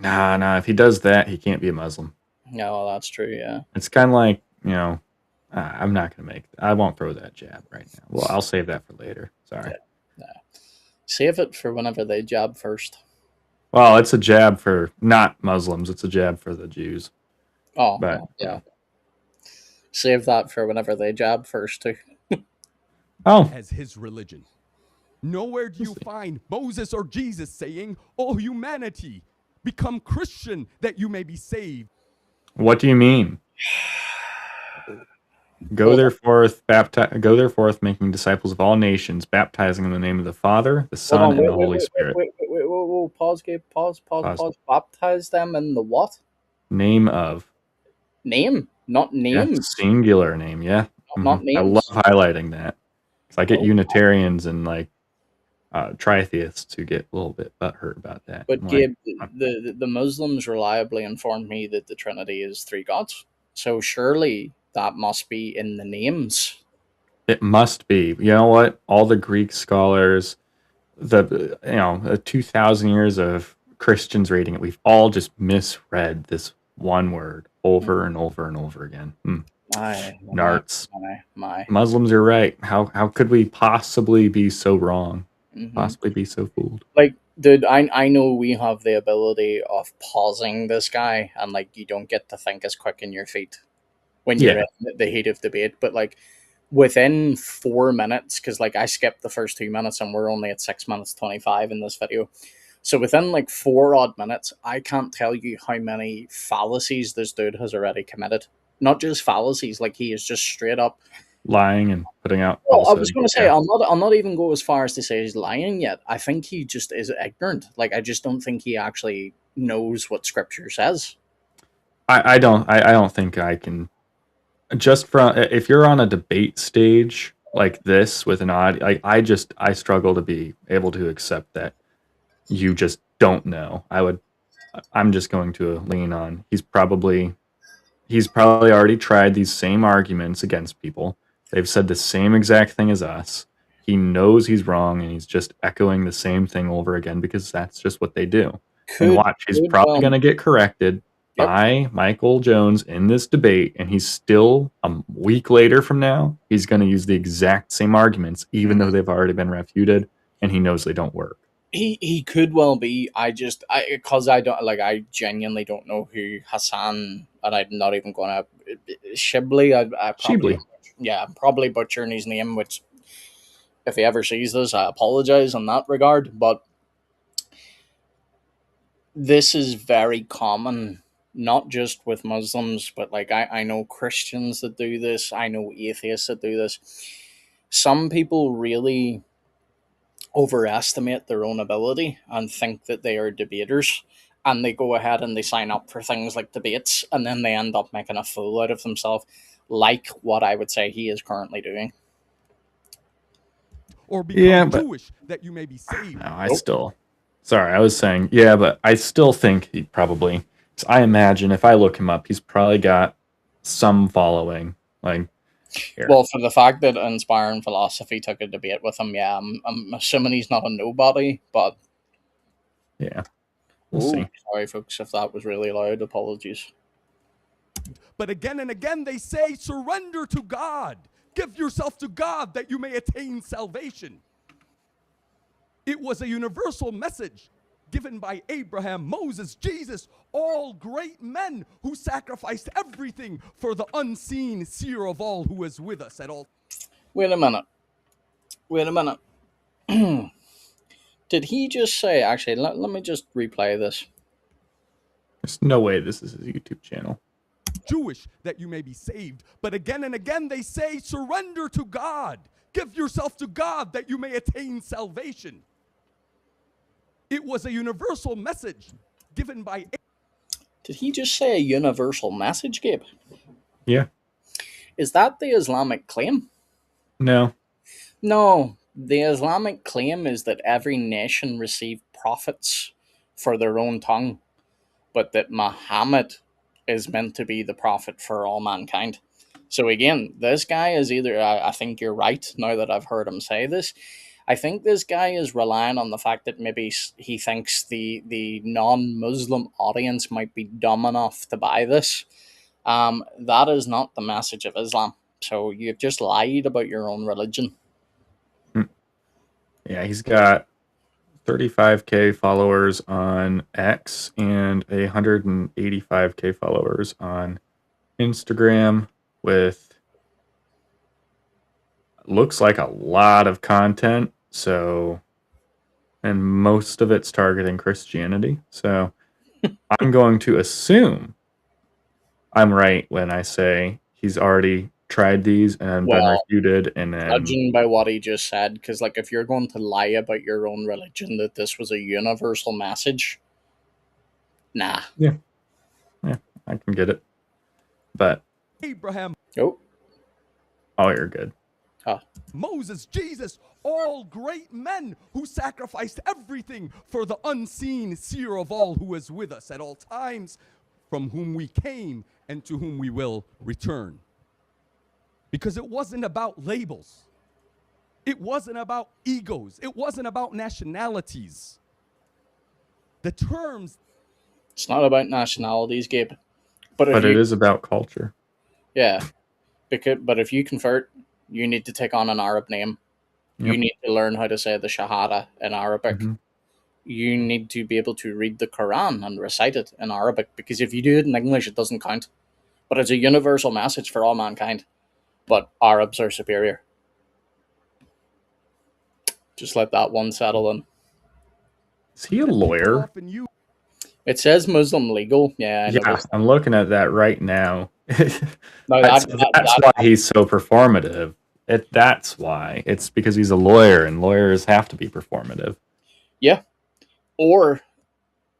Nah. If he does that, he can't be a Muslim. No, well, that's true. Yeah. It's kind of like, I'm not going to I won't throw that jab right now. Well, I'll save that for later. Sorry. Yeah. Save it for whenever they jab first. Well, it's a jab for not Muslims. It's a jab for the Jews. Oh, but, well, yeah. Save that for whenever they jab first, too. As his religion. Nowhere do you find Moses or Jesus saying, "Oh, humanity, become Christian that you may be saved." What do you mean? Go therefore, making disciples of all nations, baptizing in the name of the Father, the Son, and the Holy Spirit. Wait, pause, Gabe, pause. Baptize them in the what? Name of. Name, not names. Yeah, singular name, yeah. Not names. I love highlighting that. If I get Unitarians and tritheists who get a little bit butthurt about that. But Gabe, the Muslims reliably informed me that the Trinity is 3 gods. So surely that must be in the names. It must be. You know what? All the Greek scholars, the 2,000 years of Christians reading it, we've all just misread this one word over and over and over again. Narts. My. Muslims are right. How could we possibly be so wrong? Possibly be so fooled? Like, dude, I know we have the ability of pausing this guy, and like you don't get to think as quick in your feet when you're in the heat of debate, but like within 4 minutes, because like I skipped the first 2 minutes and we're only at 6 minutes 25 in this video. So within like 4 odd minutes, I can't tell you how many fallacies this dude has already committed. not just fallacies. Like he is just straight up lying and putting out Well, I falsehood. was going to say, Yeah. I'll not even go as far as to say he's lying yet. I think he just is ignorant. Like, I just don't think he actually knows what Scripture says. I don't think I can, just from, if you're on a debate stage like this with an odd, I struggle to be able to accept that you just don't know. I'm just going to lean on he's probably already tried these same arguments against people. They've said the same exact thing as us. He knows he's wrong and he's just echoing the same thing over again because that's just what they do. And watch, he's probably going to get corrected by Michael Jones in this debate, and he's still, a week later from now, he's going to use the exact same arguments, even though they've already been refuted, and he knows they don't work. He could well be. Because I don't like. I genuinely don't know who Hassan, and I'm not even going to Shibli. I probably, Shibli. yeah, I'm probably butchering his name. Which, if he ever sees this, I apologize in that regard. But this is very common, not just with Muslims, but like I know Christians that do this. I know atheists that do this. Some people really overestimate their own ability and think that they are debaters, and they go ahead and they sign up for things like debates, and then they end up making a fool out of themselves, like what I would say he is currently doing. Or become Jewish that you may be saved. No, I was saying, yeah, but I still think he probably, I imagine if I look him up, he's probably got some following. Like, here. Well, for the fact that Inspiring Philosophy took a debate with him, yeah, I'm assuming he's not a nobody, but yeah, we'll see. Sorry, folks, if that was really loud. Apologies. But again and again they say, surrender to God. Give yourself to God that you may attain salvation. It was a universal message given by Abraham, Moses, Jesus, all great men who sacrificed everything for the unseen seer of all who is with us at all. Wait a minute. Did he just say, actually, let me just replay this. There's no way this is his YouTube channel. Jewish that you may be saved. But again and again they say, surrender to God. Give yourself to God that you may attain salvation. It was a universal message given by... Did he just say a universal message, Gabe? Yeah. Is that the Islamic claim? No. No. The Islamic claim is that every nation received prophets for their own tongue, but that Muhammad is meant to be the prophet for all mankind. So again, this guy is either, I think you're right now that I've heard him say this, I think this guy is relying on the fact that maybe he thinks the non-Muslim audience might be dumb enough to buy this. That is not the message of Islam. So you've just lied about your own religion. Yeah, he's got 35K followers on X and 185K followers on Instagram, with looks like a lot of content. So, and most of it's targeting Christianity. So I'm going to assume I'm right when I say he's already tried these and been refuted, and then judging by what he just said, because like if you're going to lie about your own religion that this was a universal message, nah. Yeah, I can get it, but Abraham. Oh, you're good. Moses, Jesus, all great men who sacrificed everything for the unseen seer of all who is with us at all times, from whom we came and to whom we will return. Because it wasn't about labels. It wasn't about egos. It wasn't about nationalities. The terms... It's not about nationalities, Gabe. But it is about culture. Yeah. But if you convert, you need to take on an Arab name. Yep. You need to learn how to say the Shahada in Arabic. Mm-hmm. You need to be able to read the Quran and recite it in Arabic, because if you do it in English, it doesn't count. But it's a universal message for all mankind. But Arabs are superior. Just let that one settle in. Is he a lawyer? It says Muslim legal. Yeah, I Yeah, noticed. I'm looking at that right now. No, that's why he's so performative. That's why. It's because he's a lawyer, and lawyers have to be performative. yeah. Or,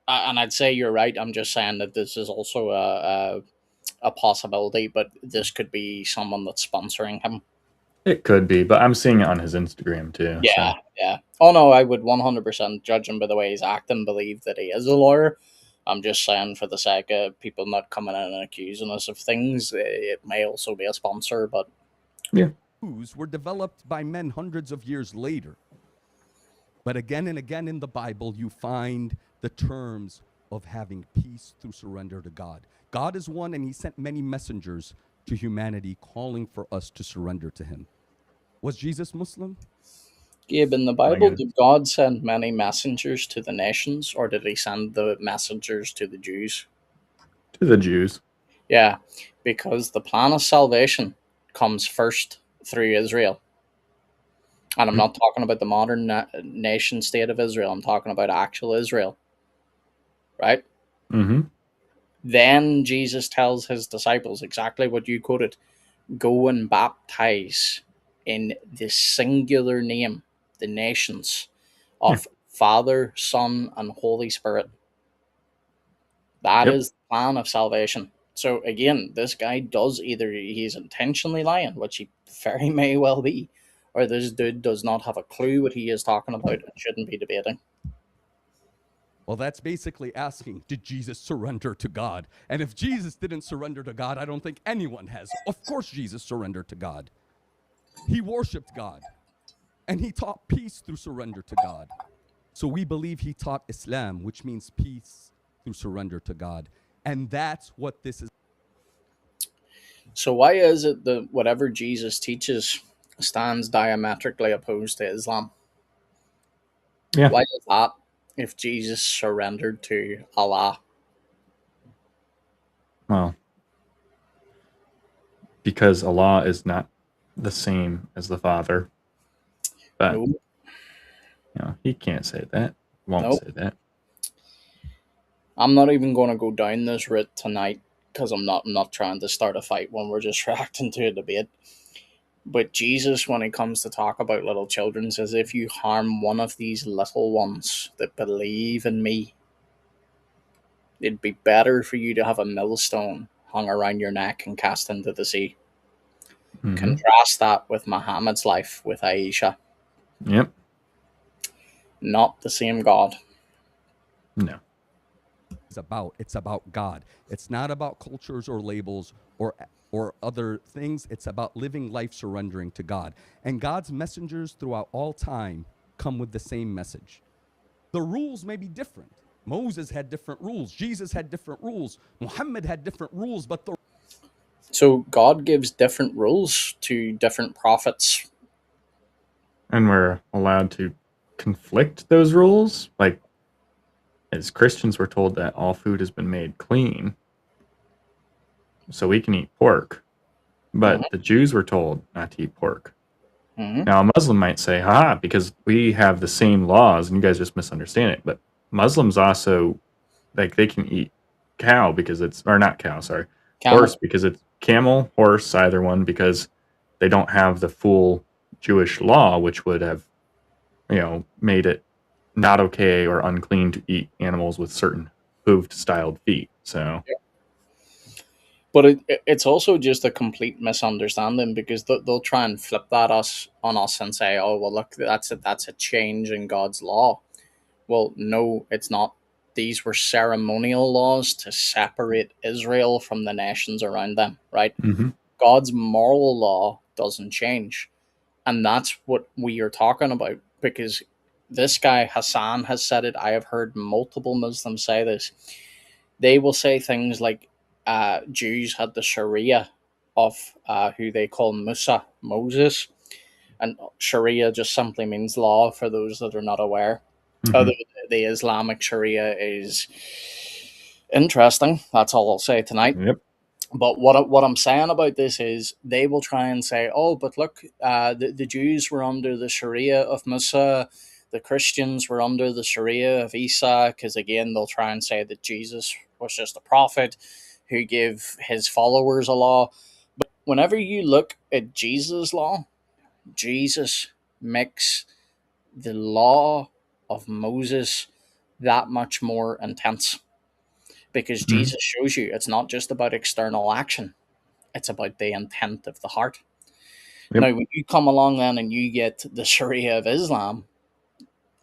and I'd say you're right. I'm just saying that this is also a possibility, but this could be someone that's sponsoring him. It could be, but I'm seeing it on his Instagram too. Yeah, So. yeah. Oh no, I would 100% judge him by the way he's acting, believe that he is a lawyer. I'm just saying, for the sake of people not coming in and accusing us of things, it may also be a sponsor, but yeah. Were developed by men hundreds of years later. But again and again in the Bible, you find the terms of having peace through surrender to God. God is one, and he sent many messengers to humanity calling for us to surrender to him. Was Jesus Muslim? Gabe, in the Bible, did God send many messengers to the nations, or did he send the messengers to the Jews? To the Jews. Yeah, because the plan of salvation comes first through Israel. And I'm not talking about the modern nation state of Israel. I'm talking about actual Israel. Right? Mm-hmm. Then Jesus tells his disciples exactly what you quoted. Go and baptize in the singular name, the nations of Father, Son, and Holy Spirit. That is the plan of salvation. So again, this guy does either he's intentionally lying, which he very may well be, or this dude does not have a clue what he is talking about and shouldn't be debating. Well, that's basically asking, did Jesus surrender to God? And if Jesus didn't surrender to God, I don't think anyone has. Of course, Jesus surrendered to God. He worshiped God, and he taught peace through surrender to God. So we believe he taught Islam, which means peace through surrender to God. And that's what this is. So why is it that whatever Jesus teaches stands diametrically opposed to Islam? Yeah. Why is that if Jesus surrendered to Allah? Well, because Allah is not the same as the Father. But Nope. you know, he can't say that. Won't Nope. say that. I'm not even going to go down this route tonight because I'm not trying to start a fight when we're just reacting to a debate. But Jesus, when he comes to talk about little children, says, if you harm one of these little ones that believe in me, it'd be better for you to have a millstone hung around your neck and cast into the sea. Mm-hmm. Contrast that with Muhammad's life with Aisha. Yep. Not the same God. No. It's about God. It's not about cultures or labels or other things. It's about living life surrendering to God. And God's messengers throughout all time come with the same message. The rules may be different. Moses had different rules. Jesus had different rules. Muhammad had different rules, but So God gives different rules to different prophets. And we're allowed to conflict those rules. Like, as Christians, we're told that all food has been made clean, so we can eat pork. But the Jews were told not to eat pork. Mm-hmm. Now, a Muslim might say, haha, because we have the same laws and you guys just misunderstand it. But Muslims also, like, they can eat cow because it's, or not cow, sorry, Camel. horse because it's camel, horse, either one, because they don't have the full Jewish law, which would have, you know, made it not okay or unclean to eat animals with certain hooved styled feet. So, But it's also just a complete misunderstanding because they'll try and flip that on us and say, oh, well, look, that's a change in God's law. Well, no, it's not. These were ceremonial laws to separate Israel from the nations around them, right? mm-hmm. God's moral law doesn't change. And that's what we are talking about because this guy, Hassan, has said it. I have heard multiple Muslims say this. They will say things like Jews had the Sharia of who they call Musa, Moses. And Sharia just simply means law for those that are not aware. Mm-hmm. The Islamic Sharia is interesting. That's all I'll say tonight. Yep. But what I'm saying about this is they will try and say, oh, but look, the Jews were under the Sharia of Musa. The Christians were under the Sharia of Isa because, again, they'll try and say that Jesus was just a prophet who gave his followers a law. But whenever you look at Jesus' law, Jesus makes the law of Moses that much more intense because Mhm. Jesus shows you it's not just about external action, it's about the intent of the heart. Yep. Now, when you come along then and you get the Sharia of Islam,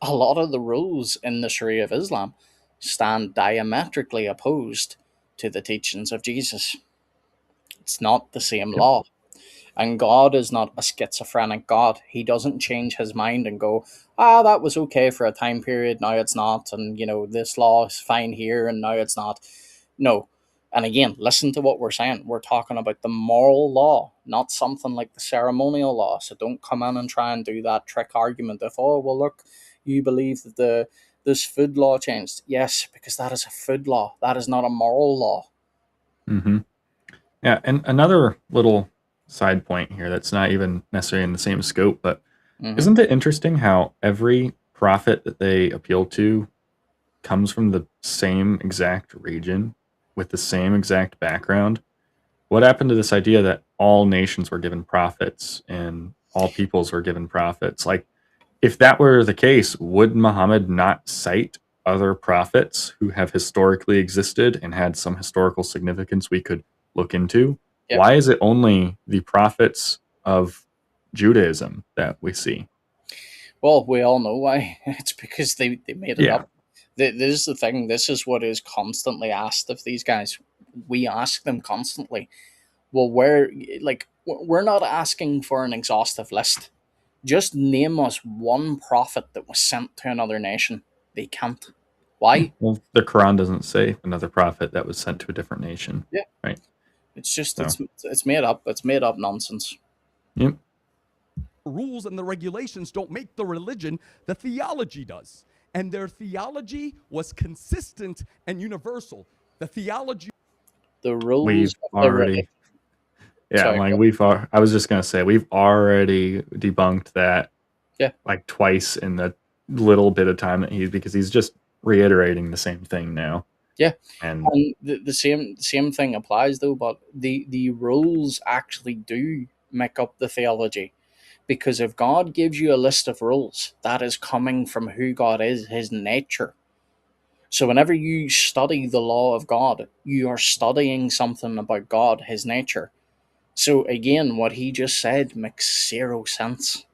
a lot of the rules in the Sharia of Islam stand diametrically opposed to the teachings of Jesus. It's not the same Yep. law. And God is not a schizophrenic God. He doesn't change his mind and go, that was okay for a time period, now it's not. And, this law is fine here and now it's not. No. And again, listen to what we're saying. We're talking about the moral law, not something like the ceremonial law. So don't come in and try and do that trick argument of, well, look, you believe that this food law changed. Yes, because that is a food law. That is not a moral law. Hmm. Yeah, and another little side point here that's not even necessarily in the same scope, but Mm-hmm. isn't it interesting how every prophet that they appeal to comes from the same exact region with the same exact background? What happened to this idea that all nations were given prophets and all peoples were given prophets? Like, if that were the case, would Muhammad not cite other prophets who have historically existed and had some historical significance we could look into? Yep. Why is it only the prophets of Judaism that we see? Well, we all know why. It's because they made it Yeah. up. This is the thing. This is what is constantly asked of these guys. We ask them constantly. Well, we're not asking for an exhaustive list. Just name us one prophet that was sent to another nation. They can't. Why? Well, the Quran doesn't say another prophet that was sent to a different nation, Yeah, right? it's just So, it's made up. It's made up nonsense. yep. Rules and the regulations don't make the religion, the theology does. And their theology was consistent and universal. The theology. The rules We've of the already, yeah, sorry. like I was just gonna say, we've already debunked that Yeah. like twice in the little bit of time that because he's just reiterating the same thing now. Yeah, And and the same thing applies though. But the rules actually do make up the theology. Because if God gives you a list of rules, that is coming from who God is, his nature. So whenever you study the law of God, you are studying something about God, his nature. So again, what he just said makes zero sense.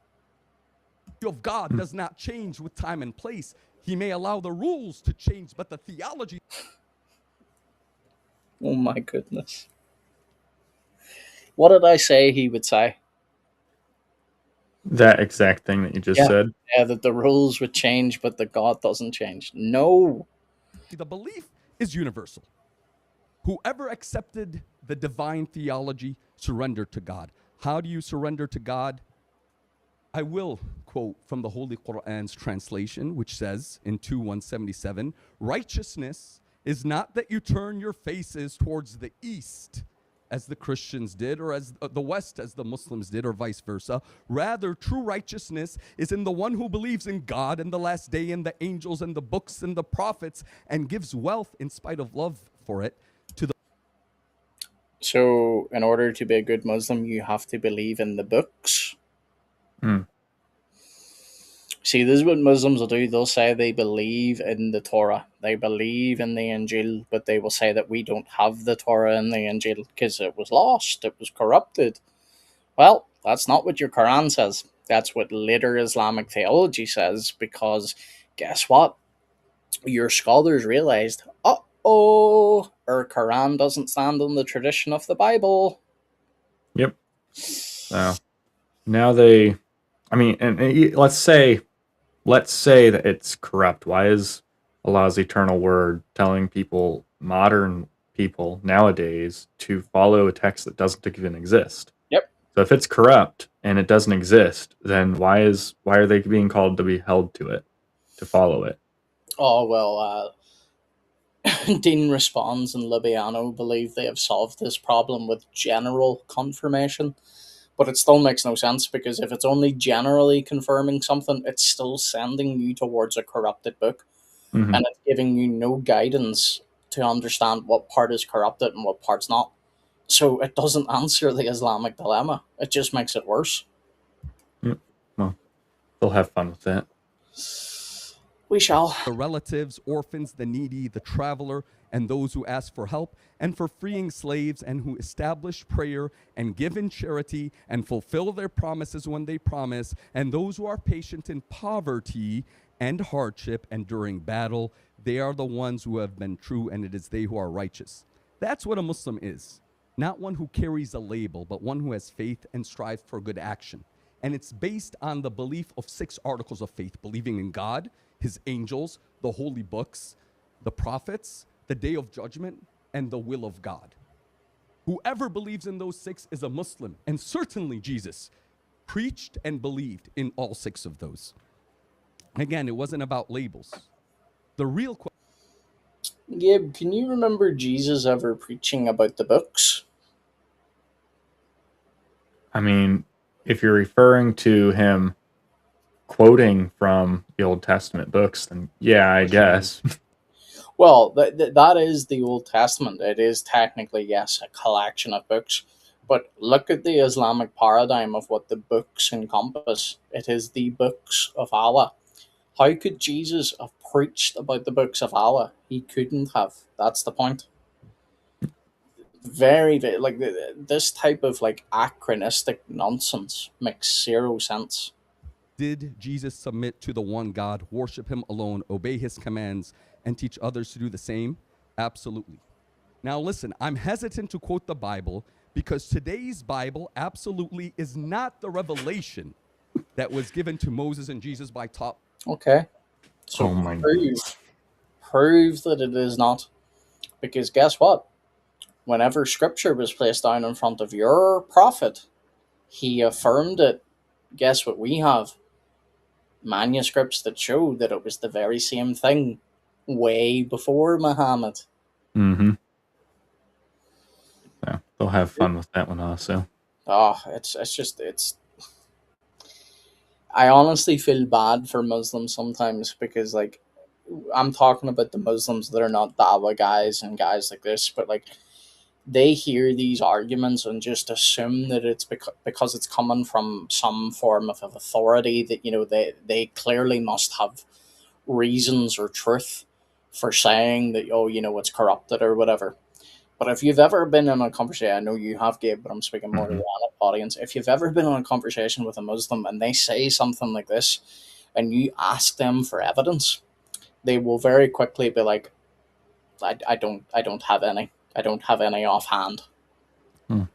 Of God does not change with time and place. He may allow the rules to change, but the theology. Oh my goodness. What did I say he would say? that exact thing that you just Yeah. said. Yeah, that the rules would change, but the God doesn't change. No. The belief is universal. Whoever accepted the divine theology surrendered to God. How do you surrender to God? I will quote from the Holy Quran's translation, which says in 2:177, righteousness is not that you turn your faces towards the east, as the Christians did, or as the West, as the Muslims did, or vice versa. Rather, true righteousness is in the one who believes in God and the last day and the angels and the books and the prophets and gives wealth in spite of love for it to the. So, in order to be a good Muslim, you have to believe in the books. Mm. See, this is what Muslims will do. They'll say they believe in the Torah, they believe in the Injil, but they will say that we don't have the Torah and the Injil because it was lost, it was corrupted. Well, that's not what your Quran says. That's what later Islamic theology says, because guess what? Your scholars realized, our Quran doesn't stand on the tradition of the Bible. Yep. So now they, I mean, and let's say that it's corrupt. Why is Allah's eternal word telling people, modern people nowadays, to follow a text that doesn't even exist? Yep. So if it's corrupt and it doesn't exist, then why are they being called to be held to it, to follow it? Oh, well, Dean Responds and Libiano believe they have solved this problem with general confirmation. But it still makes no sense, because if it's only generally confirming something, it's still sending you towards a corrupted book, Hmm. and it's giving you no guidance to understand what part is corrupted and what part's not. So it doesn't answer the Islamic dilemma. It just makes it worse. Yep. Well, they'll have fun with that. We shall. The relatives, orphans, the needy, the traveler, and those who ask for help, and for freeing slaves, and who establish prayer and give in charity and fulfill their promises when they promise, and those who are patient in poverty and hardship and during battle. They are the ones who have been true, and it is they who are righteous. That's what a Muslim is. Not one who carries a label, but one who has faith and strives for good action. And it's based on the belief of 6 articles of faith: believing in God, his angels, the holy books, the prophets, the day of judgment, and the will of God. Whoever believes in those 6 is a Muslim, and certainly Jesus preached and believed in all 6 of those. Again, it wasn't about labels. The real question. Gabe, can you remember Jesus ever preaching about the books? I mean, if you're referring to him quoting from the Old Testament books, then yeah, I guess. Well, that is the Old Testament. It is technically, yes, a collection of books. But look at the Islamic paradigm of what the books encompass. It is the books of Allah. How could Jesus have preached about the books of Allah? He couldn't have. That's the point. Like this type of like anachronistic nonsense makes zero sense. Did Jesus submit to the one God, worship him alone, obey his commands, and teach others to do the same? Absolutely. Now listen, I'm hesitant to quote the Bible because today's Bible absolutely is not the revelation that was given to Moses and Jesus by top. Okay. So Oh my goodness. prove that it is not. Because guess what? Whenever scripture was placed down in front of your prophet, he affirmed it. Guess what we have? Manuscripts that show that it was the very same thing way before Muhammad. Mm-hmm. Yeah, they'll have fun with that one also. Oh, it's I honestly feel bad for Muslims sometimes, because like I'm talking about the Muslims that are not Dawa guys and guys like this, but like they hear these arguments and just assume that it's because it's coming from some form of authority that, you know, they clearly must have reasons or truth for saying that, oh, you know, it's corrupted or whatever. But if you've ever been in a conversation, I know you have, Gabe, but I'm speaking more to Mhm. the audience. If you've ever been in a conversation with a Muslim and they say something like this, and you ask them for evidence, they will very quickly be like, I don't have any. I don't have any offhand.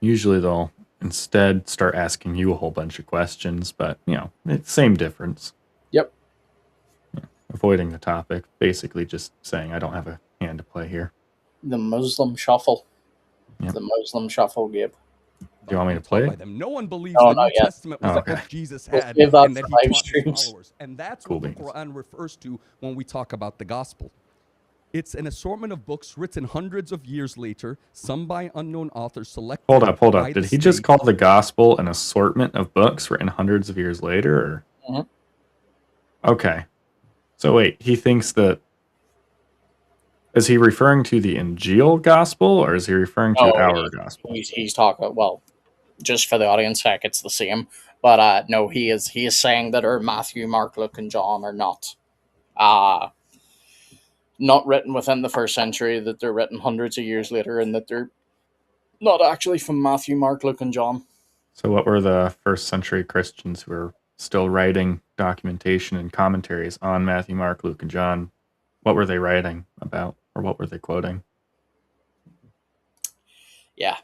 Usually they'll instead start asking you a whole bunch of questions, but you know, it's same difference. Yep. Avoiding the topic, basically just saying I don't have a hand to play here. The Muslim shuffle. Yep. The Muslim shuffle, Gabe. Do you want me to play By it? them. No one believes No, the not New yet. Testament was Oh, the okay. book Jesus We'll had give that and that for he live taught his streams. followers. And that's Cool what the beans. Quran refers to when we talk about the gospel. It's an assortment of books written hundreds of years later, some by unknown authors selected. Hold up. by Did the he just state. call the gospel an assortment of books written hundreds of years later? Or? Mhm. Okay. So wait, he thinks that. Is he referring to the Injil gospel or is he referring to No, our gospel? he's talking, well, just for the audience sake, it's the same. But no, he is saying that our Matthew, Mark, Luke, and John are not written within the first century, that they're written hundreds of years later, and that they're not actually from Matthew, Mark, Luke, and John. So what were the first century Christians who were still writing documentation and commentaries on Matthew, Mark, Luke, and John? What were they writing about, or what were they quoting? Yeah.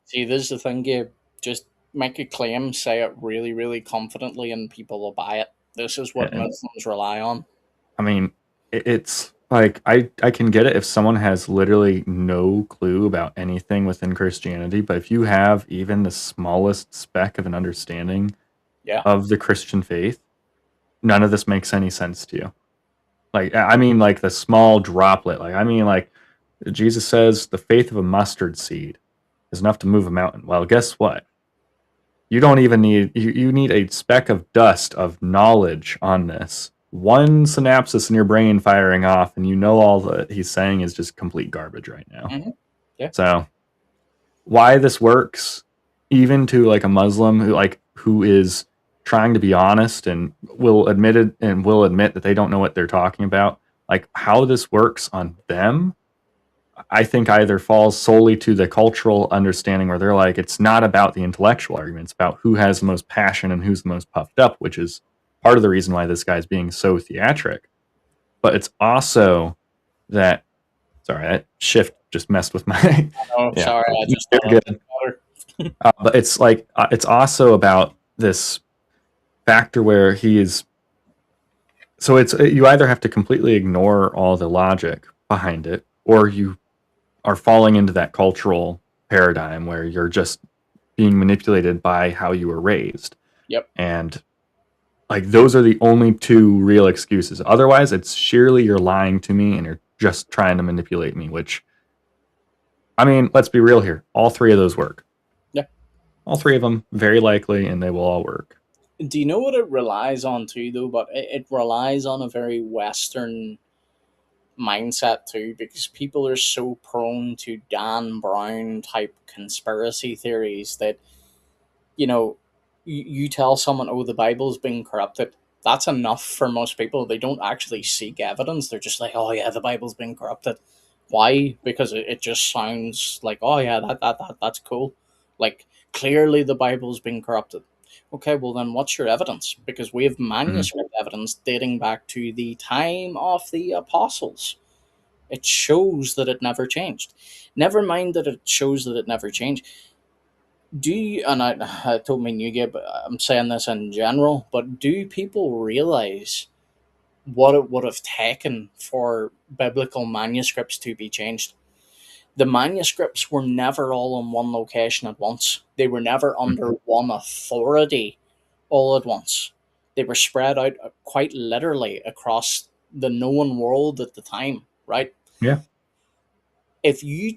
See, this is the thing, Gabe. Just make a claim, say it really, really confidently, and people will buy it. This is what And Muslims rely on. I mean, it's like I can get it if someone has literally no clue about anything within Christianity, but if you have even the smallest speck of an understanding Yeah. of the Christian faith, none of this makes any sense to you. Like, I mean, like the small droplet. Like, I mean, like Jesus says, the faith of a mustard seed is enough to move a mountain. Well, guess what? You don't even need you need a speck of dust of knowledge on this. One synapsis in your brain firing off, and you know all that he's saying is just complete garbage right now. Yeah. So why this works, even to like a Muslim who is trying to be honest and will admit that they don't know what they're talking about, like how this works on them, I think either falls solely to the cultural understanding where they're like, it's not about the intellectual argument, it's about who has the most passion and who's the most puffed up, which is part of the reason why this guy's being so theatric. But it's also that, sorry, that shift just messed with my. Oh, Yeah, sorry, I just you're good. But it's like it's also about this factor where he is. So it's you either have to completely ignore all the logic behind it, or you are falling into that cultural paradigm where you're just being manipulated by how you were raised. Yep. And like those are the only two real excuses. Otherwise, it's sheerly you're lying to me and you're just trying to manipulate me, which I mean, let's be real here. All three of those work. Yeah. All three of them, very likely, and they will all work. Do you know what it relies on too, though? But it relies on a very Western mindset too, because people are so prone to Dan Brown type conspiracy theories that, you know, you tell someone, oh, the Bible's been corrupted. That's enough for most people. They don't actually seek evidence. They're just like, oh yeah, the Bible's been corrupted. Why? Because it just sounds like, oh yeah, that's cool. Like clearly the Bible's been corrupted. Okay, well then what's your evidence? Because we have manuscript evidence dating back to the time of the apostles. It shows that it never changed. Never mind that it shows that it never changed. Do you, and I told me you, Gabe, I'm saying this in general, but do people realize what it would have taken for biblical manuscripts to be changed? The manuscripts were never all in one location at once. They were never under one authority all at once. They were spread out quite literally across the known world at the time, right? Yeah. If you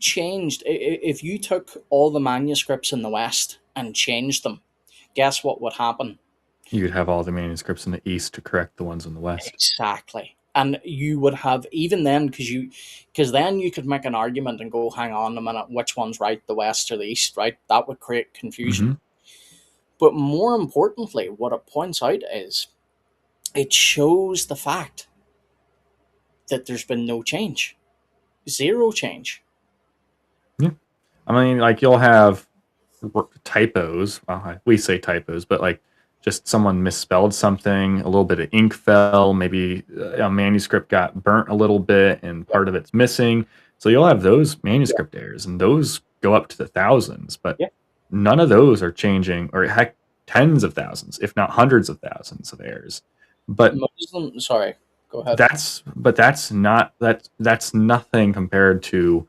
took all the manuscripts in the West and changed them, guess what would happen? You'd have all the manuscripts in the East to correct the ones in the West. Exactly. And you would have, even then, because then you could make an argument and go, hang on a minute, which one's right, the West or the East, right? That would create confusion. But more importantly, what it points out is it shows the fact that there's been no change. Zero change. Yeah. I mean, like you'll have typos. Well, we say typos, but like just someone misspelled something, a little bit of ink fell, maybe a manuscript got burnt a little bit and part of it's missing. So you'll have those manuscript errors, and those go up to the thousands, but none of those are changing, or heck, tens of thousands, if not hundreds of thousands of errors. But sorry, go ahead. That's nothing compared to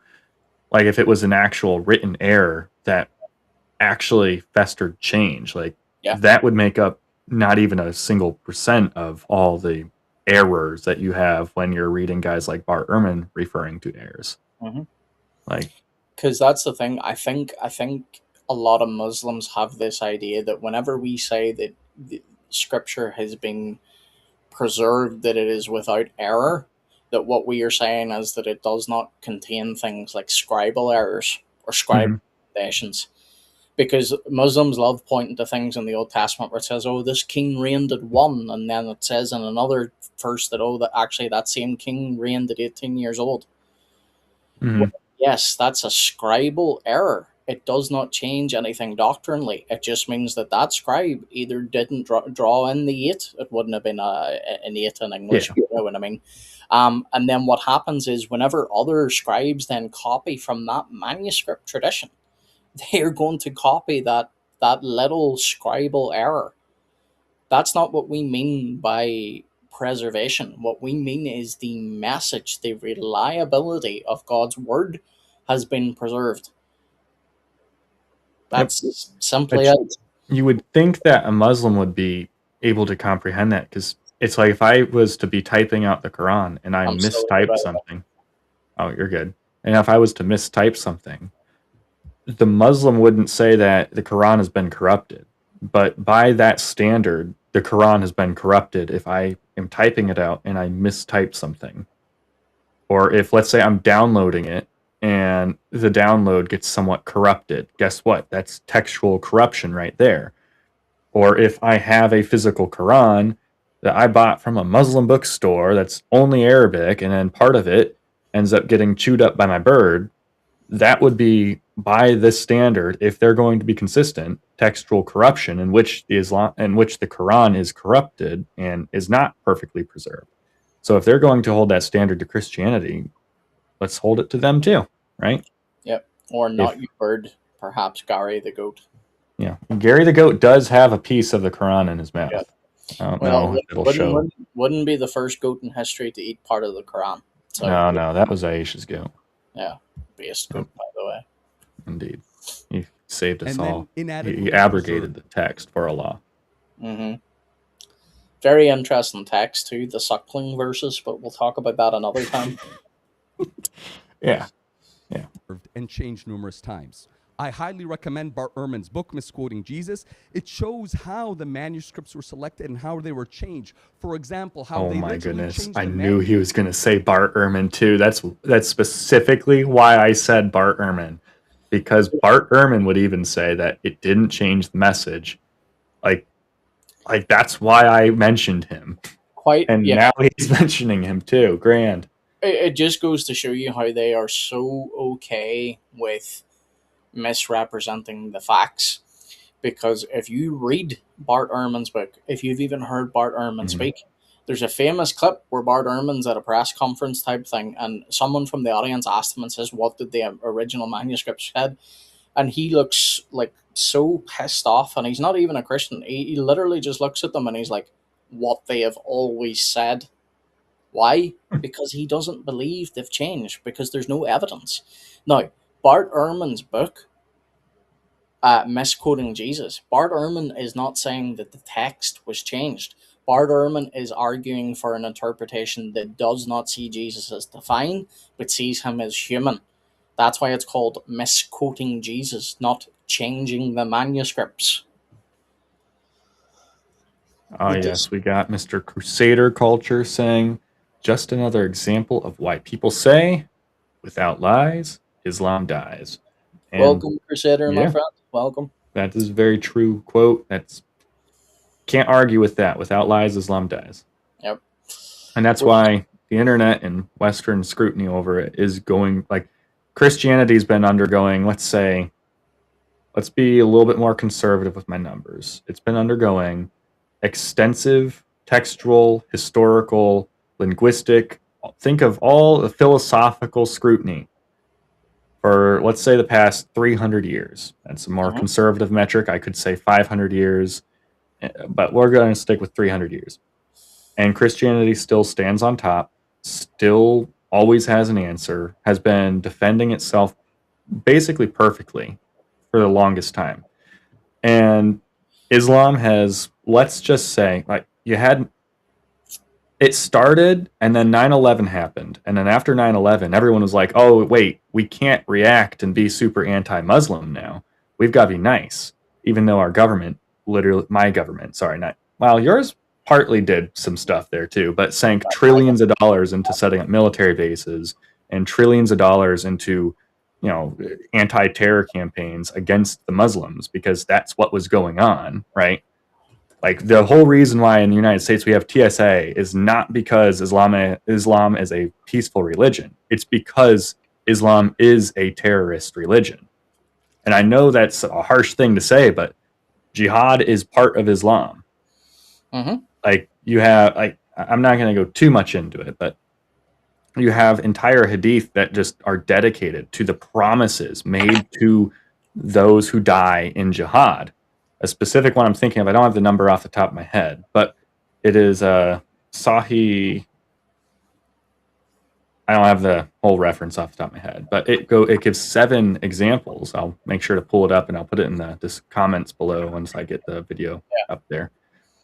like if it was an actual written error that actually festered change. Like that would make up not even a single % of all the errors that you have when you're reading guys like Bart Ehrman referring to errors. Like, because that's the thing. I think a lot of Muslims have this idea that whenever we say that the scripture has been preserved, that it is without error, that what we are saying is that it does not contain things like scribal errors or scribe recommendations. Because Muslims love pointing to things in the Old Testament where it says, oh, this king reigned at 1, and then it says in another verse that, oh, that actually that same king reigned at 18 years old. Well, yes, that's a scribal error. It does not change anything doctrinally. It just means that that scribe either didn't draw in the 8. It wouldn't have been an 8 in English, you know what I mean? And then what happens is whenever other scribes then copy from that manuscript tradition, they are going to copy that little scribal error. That's not what we mean by preservation. What we mean is the message, the reliability of God's word has been preserved. That's simply it. You would think that a Muslim would be able to comprehend that, because it's like if I was to be typing out the Quran and I mistyped something. Oh, you're good. And if I was to mistype something, the Muslim wouldn't say that the Quran has been corrupted. But by that standard, the Quran has been corrupted if I am typing it out and I mistype something. Or if, let's say, I'm downloading it and the download gets somewhat corrupted. Guess what? That's textual corruption right there. Or if I have a physical Quran that I bought from a Muslim bookstore that's only Arabic and then part of it ends up getting chewed up by my bird, that would be, by this standard, if they're going to be consistent, textual corruption in which the Quran is corrupted and is not perfectly preserved. So if they're going to hold that standard to Christianity, let's hold it to them too, right? Yep. Or not you bird, perhaps Gary the goat. Yeah, Gary the goat does have a piece of the Quran in his mouth. Yep. I don't know if it'll show. Wouldn't be the first goat in history to eat part of the Quran. So, No, that was Aisha's goat. Yeah, based goat, by the way. Indeed, he saved us And all. then He abrogated the text for Allah. Mm-hmm. Very interesting text too, the suckling verses, but we'll talk about that another time. Yeah. And changed numerous times. I highly recommend Bart Ehrman's book, Misquoting Jesus. It shows how the manuscripts were selected and how they were changed. For example, how Oh they my literally goodness! changed I the knew he was going to say Bart Ehrman too. That's specifically why I said Bart Ehrman, because Bart Ehrman would even say that it didn't change the message. Like that's why I mentioned him. Now he's mentioning him too. Grand. It just goes to show you how they are so okay with misrepresenting the facts. Because if you read Bart Ehrman's book, if you've even heard Bart Ehrman speak, there's a famous clip where Bart Ehrman's at a press conference type thing, and someone from the audience asked him and says, "What did the original manuscript said?" And he looks like so pissed off, and he's not even a Christian. He literally just looks at them and he's like, "What they have always said." Why? Because he doesn't believe they've changed, because there's no evidence. Now, Bart Ehrman's book, Misquoting Jesus, Bart Ehrman is not saying that the text was changed. Bart Ehrman is arguing for an interpretation that does not see Jesus as divine, but sees him as human. That's why it's called Misquoting Jesus, not changing the manuscripts. Oh, yes, we got Mr. Crusader Culture saying, just another example of why people say, without lies, Islam dies. And welcome, Crusader, my friend. Welcome. That is a very true quote. Can't argue with that. Without lies, Islam dies. Yep. And that's why the internet and Western scrutiny over it is going, like, Christianity's been undergoing, let's be a little bit more conservative with my numbers. It's been undergoing extensive textual, historical, linguistic, think of all the philosophical scrutiny for, let's say, the past 300 years. That's a more conservative metric. I could say 500 years, but we're going to stick with 300 years. And Christianity still stands on top, still always has an answer, has been defending itself basically perfectly for the longest time. And Islam has, let's just say, like, it started and then 9/11 happened. And then after 9/11, everyone was like, oh, wait, we can't react and be super anti-Muslim now. We've got to be nice. Even though our government, my government, yours partly did some stuff there too, but sank trillions of dollars into setting up military bases and trillions of dollars into, anti-terror campaigns against the Muslims, because that's what was going on, right? Like, the whole reason why in the United States we have TSA is not because Islam is a peaceful religion. It's because Islam is a terrorist religion. And I know that's a harsh thing to say, but jihad is part of Islam. Like, you have, I'm not going to go too much into it, but you have entire hadith that just are dedicated to the promises made to those who die in jihad. A specific one I'm thinking of, I don't have the number off the top of my head, but it is Sahih. I don't have the whole reference off the top of my head, but it gives 7 examples. I'll make sure to pull it up and I'll put it in the comments below once I get the video up there.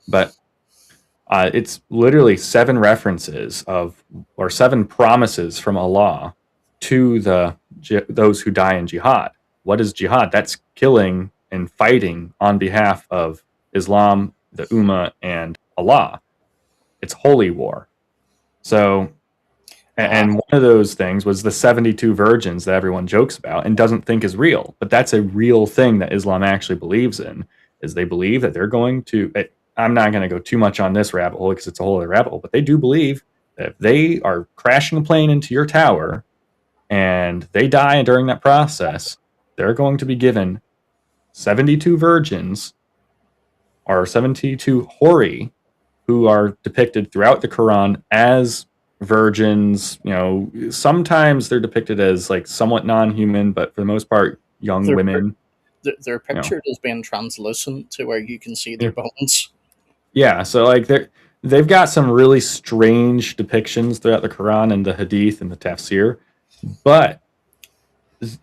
But it's literally 7 references or 7 promises from Allah to those who die in jihad. What is jihad? That's killing and fighting on behalf of Islam, the Ummah, and Allah. It's holy war. So, and one of those things was the 72 virgins that everyone jokes about and doesn't think is real. But that's a real thing that Islam actually believes in, is they believe that they're going to, I'm not going to go too much on this rabbit hole because it's a whole other rabbit hole, but they do believe that if they are crashing a plane into your tower and they die during that process, they're going to be given 72 virgins or 72 hori who are depicted throughout the Quran as virgins. You know, sometimes they're depicted as like somewhat non-human, but for the most part, young women. They're pictured as being translucent to where you can see their bones. Yeah, so like they've got some really strange depictions throughout the Quran and the Hadith and the Tafsir, but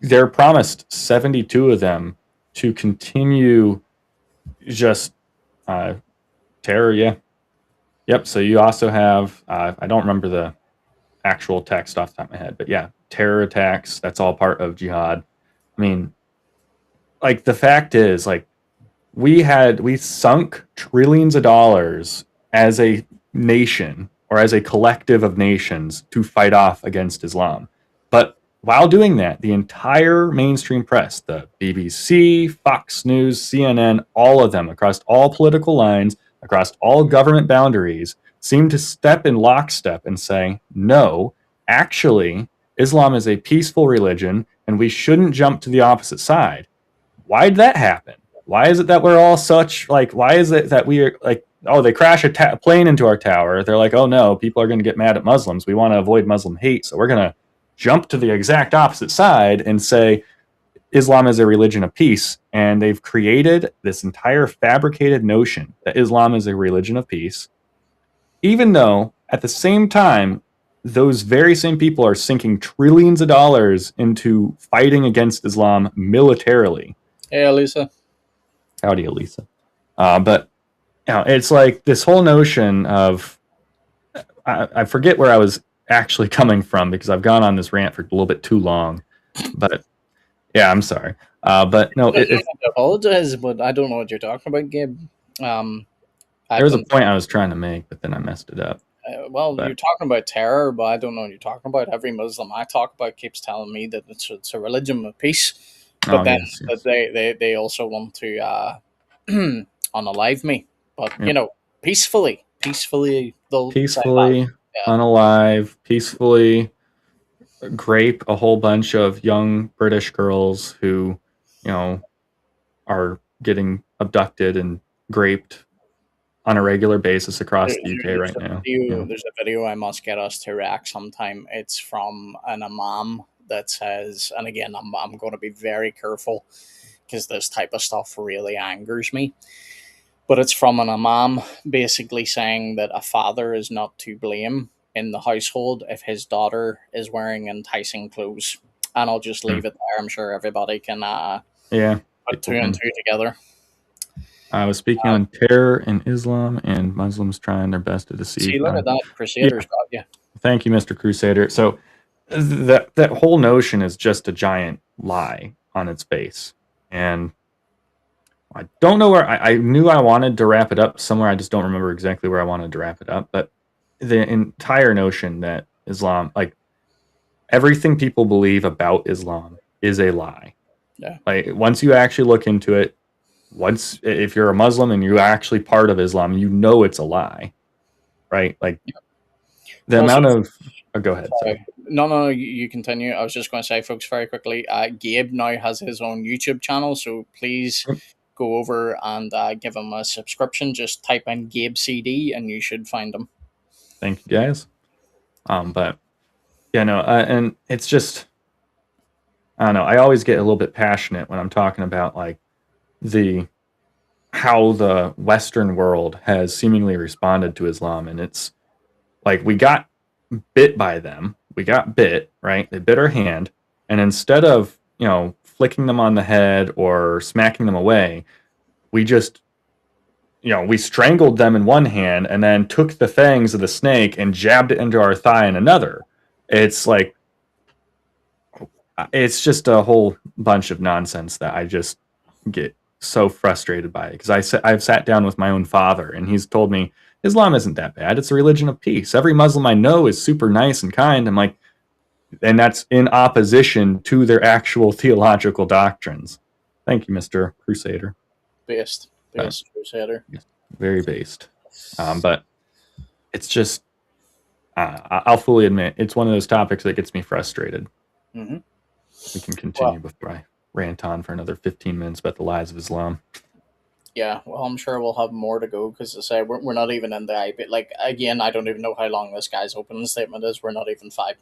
they're promised 72 of them to continue just terror. Yeah. Yep. So you also have, I don't remember the actual text off the top of my head, but yeah, terror attacks. That's all part of jihad. I mean, like the fact is, like we sunk trillions of dollars as a nation or as a collective of nations to fight off against Islam. But while doing that, the entire mainstream press, the BBC, Fox News, CNN, all of them across all political lines, across all government boundaries, seem to step in lockstep and say, no, actually, Islam is a peaceful religion and we shouldn't jump to the opposite side. Why did that happen? Why is it that we're all such, like, why is it that we are, like, oh, they crash a plane into our tower. They're like, oh, no, people are going to get mad at Muslims. We want to avoid Muslim hate, so we're going to jump to the exact opposite side and say Islam is a religion of peace. And they've created this entire fabricated notion that Islam is a religion of peace, even though at the same time, those very same people are sinking trillions of dollars into fighting against Islam militarily. Hey, Elisa. Howdy, Elisa. But you know, it's like this whole notion of I forget where I was actually coming from because I've gone on this rant for a little bit too long. But yeah, I'm sorry. But no, I apologize, but I don't know what you're talking about, Gabe. There was a point I was trying to make, but then I messed it up. You're talking about terror, but I don't know what you're talking about. Every Muslim I talk about keeps telling me that it's a religion of peace, but but they also want to unalive me. But you know, peacefully they'll unalive, peacefully grape a whole bunch of young British girls who, you know, are getting abducted and raped on a regular basis across the UK right now. There's a video I must get us to react sometime. It's from an imam that says, and again, I'm going to be very careful because this type of stuff really angers me. But it's from an imam basically saying that a father is not to blame in the household if his daughter is wearing enticing clothes. And I'll just leave it there. I'm sure everybody can put two and two together. I was speaking on terror in Islam and Muslims trying their best to deceive. See, look at that. Crusaders got you. Thank you, Mr. Crusader. So that whole notion is just a giant lie on its base. And I don't know where I knew I wanted to wrap it up somewhere. I just don't remember exactly where I wanted to wrap it up. But the entire notion that Islam, like everything people believe about Islam is a lie. Yeah. Like once you actually look into it, if you're a Muslim and you're actually part of Islam, you know it's a lie, right? Like the amount of... Oh, go ahead. Sorry. No, you continue. I was just going to say, folks, very quickly, Gabe now has his own YouTube channel, so please go over and give him a subscription. Just type in Gabe CD and you should find him. Thank you, guys. But yeah, no, and it's just, I don't know. I always get a little bit passionate when I'm talking about like how the Western world has seemingly responded to Islam, and it's like we got bit by them. We got bit, right? They bit our hand, and instead of, you know, flicking them on the head or smacking them away, we just, you know, we strangled them in one hand and then took the fangs of the snake and jabbed it into our thigh in another. It's like, it's just a whole bunch of nonsense that I just get so frustrated by it because I've sat down with my own father and he's told me Islam isn't that bad. It's a religion of peace. Every Muslim I know is super nice and kind. I'm like, and that's in opposition to their actual theological doctrines. Thank you, Mr. Crusader. Based Crusader. Very based. But it's just, I'll fully admit, it's one of those topics that gets me frustrated. Mm-hmm. We can continue before I rant on for another 15 minutes about the lies of Islam. Yeah, well, I'm sure we'll have more to go because, as I say, we're not even in the IP. Like, again, I don't even know how long this guy's opening statement is. We're not even 5-10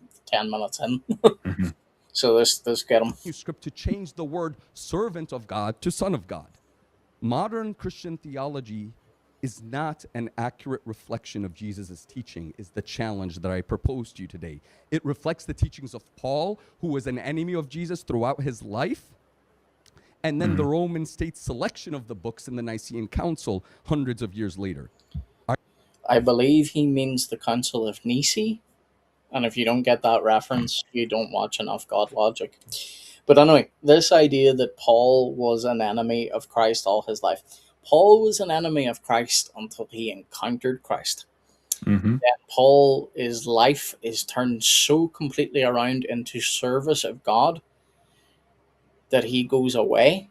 minutes in. Mm-hmm. So this get him. Manuscript to change the word servant of God to son of God. Modern Christian theology is not an accurate reflection of Jesus' teaching, is the challenge that I propose to you today. It reflects the teachings of Paul, who was an enemy of Jesus throughout his life, and then the Roman state's selection of the books in the Nicene Council hundreds of years later. I believe he means the Council of Nicaea, and if you don't get that reference, you don't watch enough God Logic. But anyway, this idea that Paul was an enemy of Christ all his life. Paul was an enemy of Christ until he encountered Christ. Mm-hmm. Then Paul, his life is turned so completely around into service of God that he goes away.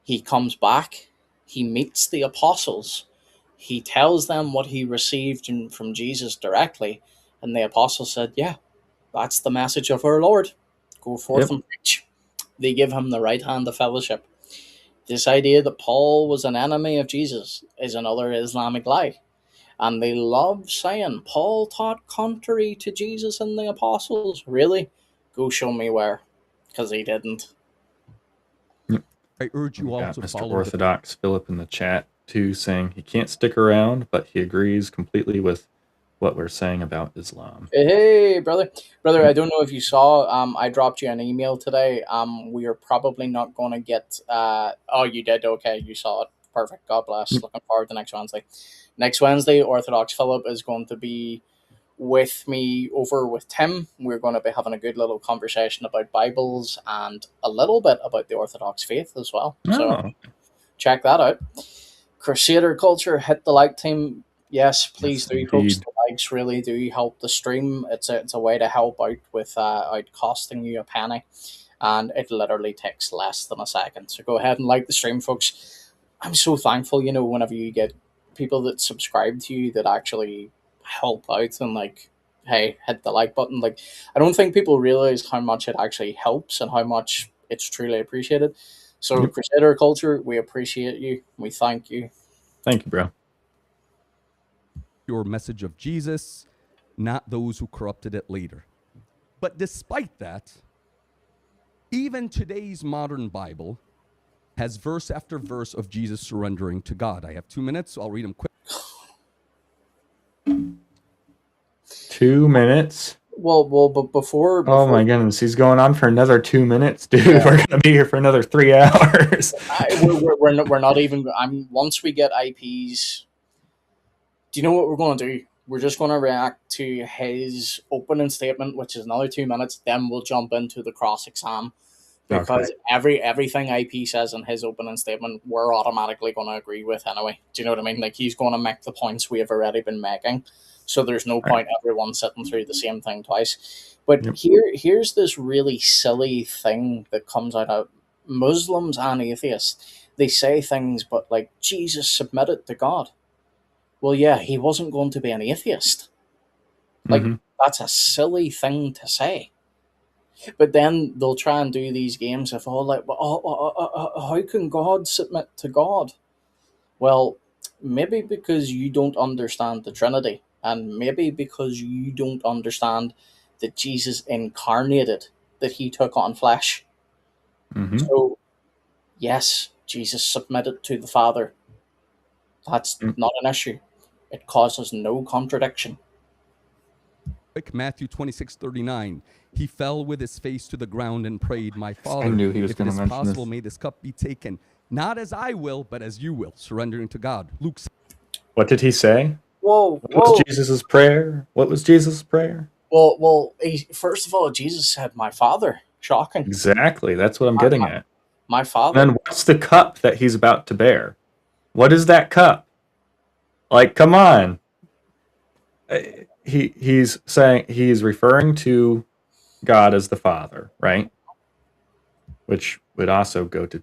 He comes back. He meets the apostles. He tells them what he received from Jesus directly. And the apostles said, yeah, that's the message of our Lord. Go forth and preach. They give him the right hand of fellowship. This idea that Paul was an enemy of Jesus is another Islamic lie. And they love saying, Paul taught contrary to Jesus and the apostles. Really? Go show me where. Because he didn't. I urge you all to Mr. follow Orthodox Philip in the chat too, saying he can't stick around, but he agrees completely with what we're saying about Islam. Hey, brother, I don't know if you saw. I dropped you an email today. We are probably not going to get. Oh, you did. Okay, you saw it. Perfect. God bless. Looking forward to next Wednesday. Next Wednesday, Orthodox Philip is going to be with me over with Tim. We're going to be having a good little conversation about Bibles and a little bit about the Orthodox faith as well. So check that out. Crusader culture, hit the like team. Yes, please do, folks. The likes really do help the stream. It's a way to help out without costing you a penny, and it literally takes less than a second. So go ahead and like the stream, folks. I'm so thankful, whenever you get people that subscribe to you that actually help out and hey, hit the like button. I don't think people realize how much it actually helps and how much it's truly appreciated. So Crusader culture, we appreciate you. We thank you. Thank you, bro. your message of Jesus, not those who corrupted it later. But despite that, even today's modern Bible has verse after verse of Jesus surrendering to God. I have 2 minutes, so I'll read them quick. 2 minutes? But before oh my goodness, he's going on for another 2 minutes, dude. Yeah. We're gonna be here for another 3 hours. we're not even. Once we get IPs, do you know what we're going to do? We're just going to react to his opening statement, which is another 2 minutes. Then we'll jump into the cross exam, because everything IP says in his opening statement, we're automatically going to agree with anyway. Do you know what I mean? He's going to make the points we have already been making. So there's no point everyone sitting through the same thing twice. But here's this really silly thing that comes out of Muslims and atheists. They say things, but Jesus submitted to God. Well, yeah, he wasn't going to be an atheist. That's a silly thing to say. But then they'll try and do these games of, how can God submit to God? Well, maybe because you don't understand the Trinity. And maybe because you don't understand that Jesus incarnated, that he took on flesh. So, yes, Jesus submitted to the Father. That's not an issue. It causes no contradiction. Matthew 26:39. He fell with his face to the ground and prayed, "My Father, I knew he was if it is possible, this. may this cup be taken, not as I will, but as you will," surrendering to God. Luke. What did he say? Whoa. What was Jesus' prayer? What was Jesus' prayer? Well, first of all, Jesus said, "My Father." Shocking. Exactly. That's what I'm getting at. My And Father. then what's the cup that he's about to bear? What is that cup? Like, come on. He's saying he's referring to God as the Father, right? Which would also go to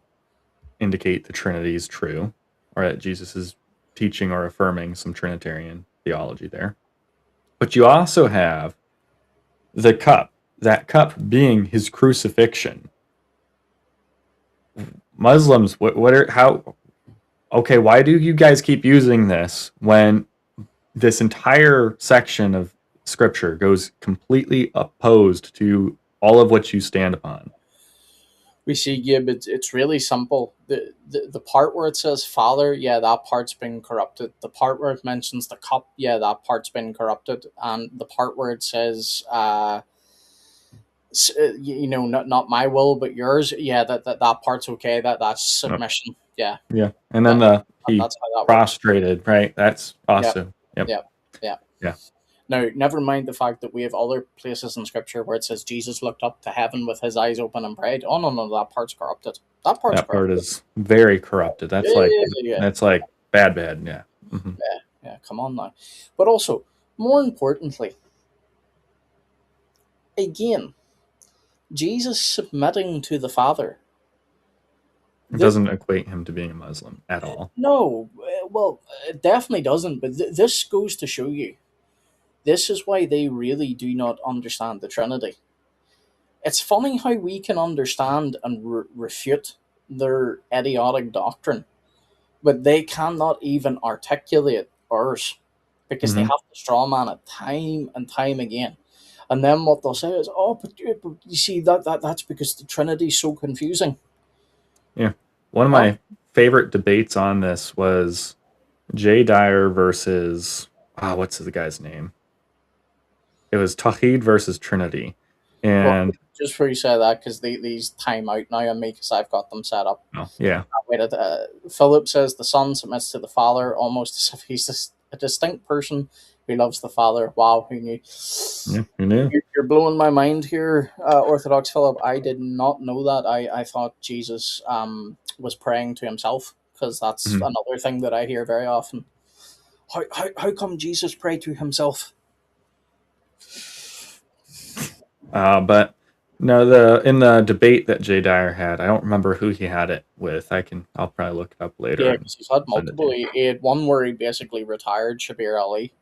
indicate the Trinity is true, or that Jesus is teaching or affirming some Trinitarian theology there. But you also have the cup, that cup being his crucifixion. Muslims, okay, why do you guys keep using this when this entire section of scripture goes completely opposed to all of what you stand upon? We see, Gabe, it's really simple. The part where it says Father, yeah, that part's been corrupted. The part where it mentions the cup, yeah, that part's been corrupted. And the part where it says, not my will but yours, yeah, that part's okay. That's submission. Yeah, Yeah. And then he that's how that works. prostrated, right? That's awesome. Yep. Yeah. Yeah. Now, never mind the fact that we have other places in Scripture where it says Jesus looked up to heaven with his eyes open and prayed. Oh no, that part's corrupted. That part's That part corrupted. is very corrupted. That's that's like bad. Yeah. Mm-hmm. Yeah. Come on now. But also, more importantly, again, Jesus submitting to the Father. It doesn't equate him to being a Muslim at all. No, well, it definitely doesn't. But this goes to show you. This is why they really do not understand the Trinity. It's funny how we can understand and refute their idiotic doctrine, but they cannot even articulate ours because they have to strawman it time and time again. And then what they'll say is, "Oh, but you see that's because the Trinity is so confusing." Yeah, one of my favorite debates on this was Jay Dyer versus what's the guy's name? It was Tawhid versus Trinity, and just for you say that because these time out now on me because I've got them set up. Oh, yeah. Philip says the Son submits to the Father almost as if he's a distinct person who loves the Father. Wow, who knew? Yeah, who knew? You're blowing my mind here, Orthodox Philip. I did not know that. I thought Jesus was praying to himself because that's another thing that I hear very often. How come Jesus prayed to himself? But no, in the debate that Jay Dyer had, I don't remember who he had it with. I'll probably look it up later. Yeah, because he's had multiple. He had one where he basically retired Shabir Ali.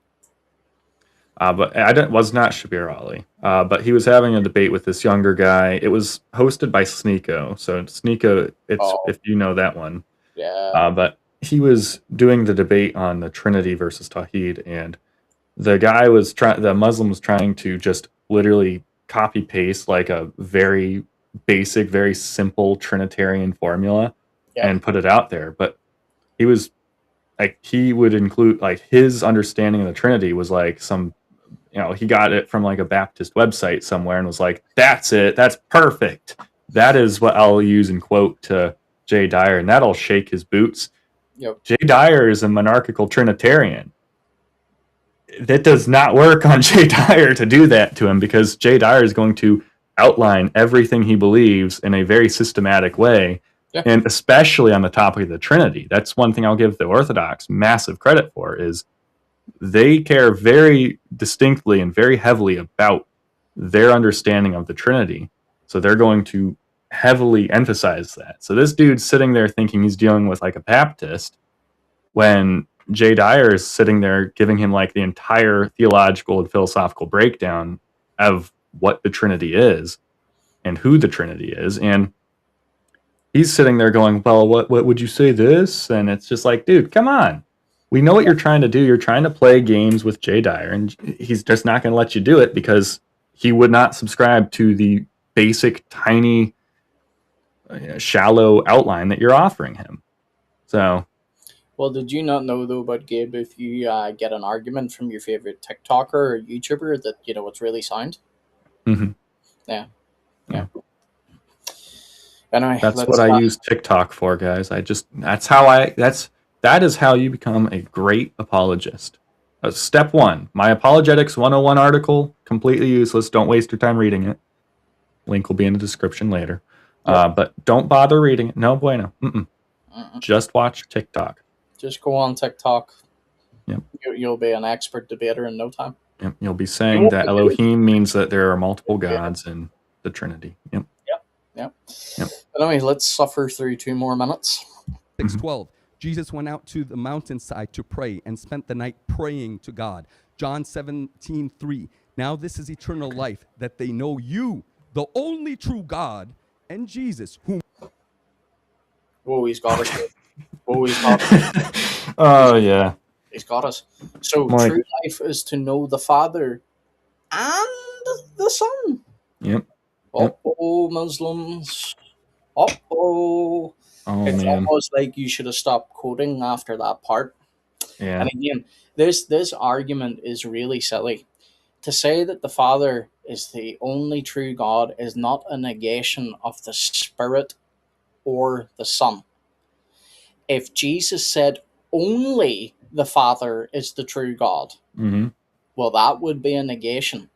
But was not Shabir Ali. But he was having a debate with this younger guy. It was hosted by Sneeko. So Sneeko, if you know that one. Yeah. But he was doing the debate on the Trinity versus Tawhid, and the Muslim was trying to just literally copy paste like a very basic, very simple Trinitarian formula and put it out there. But he would include like his understanding of the Trinity was like some, he got it from like a Baptist website somewhere and was like, that's it. That's perfect. That is what I'll use and quote to Jay Dyer, and that'll shake his boots. Yep. Jay Dyer is a monarchical Trinitarian. That does not work on Jay Dyer to do that to him, because Jay Dyer is going to outline everything he believes in a very systematic way, and especially on the topic of the Trinity. That's one thing I'll give the Orthodox massive credit for, is they care very distinctly and very heavily about their understanding of the Trinity. So they're going to heavily emphasize that. So this dude's sitting there thinking he's dealing with like a Baptist, when Jay Dyer is sitting there giving him like the entire theological and philosophical breakdown of what the Trinity is and who the Trinity is. And he's sitting there going, well, what would you say this? And it's just like, dude, come on. We know what you're trying to do. You're trying to play games with Jay Dyer, and he's just not going to let you do it because he would not subscribe to the basic, tiny, shallow outline that you're offering him. So... Well, did you not know, though, about Gabe, if you get an argument from your favorite TikToker or YouTuber that, it's really sound? Mm-hmm. Yeah. Anyway, that's what I use TikTok for, guys. That is how you become a great apologist. Step 1, my Apologetics 101 article, completely useless. Don't waste your time reading it. Link will be in the description later. But don't bother reading it. No bueno. Just watch TikTok. Just go on TikTok. Yep. You'll be an expert debater in no time. Yep. You'll be saying that Elohim means that there are multiple gods in the Trinity. Yep. Yep. But anyway, let's suffer through 2 more minutes. 6:12. Jesus went out to the mountainside to pray and spent the night praying to God. John 17:3. Now this is eternal life, that they know you, the only true God, and Jesus, whom. Whoa, he's got us. Whoa, he's got us. Oh yeah. He's got us. So Mike. true life is to know the Father and the Son. Yep. Uh-oh, Muslims. Uh-oh. It's man. almost like you should have stopped quoting after that part. Yeah. And again, this argument is really silly. To say that the Father is the only true God is not a negation of the Spirit or the Son. If Jesus said only the Father is the true God, well, that would be a negation,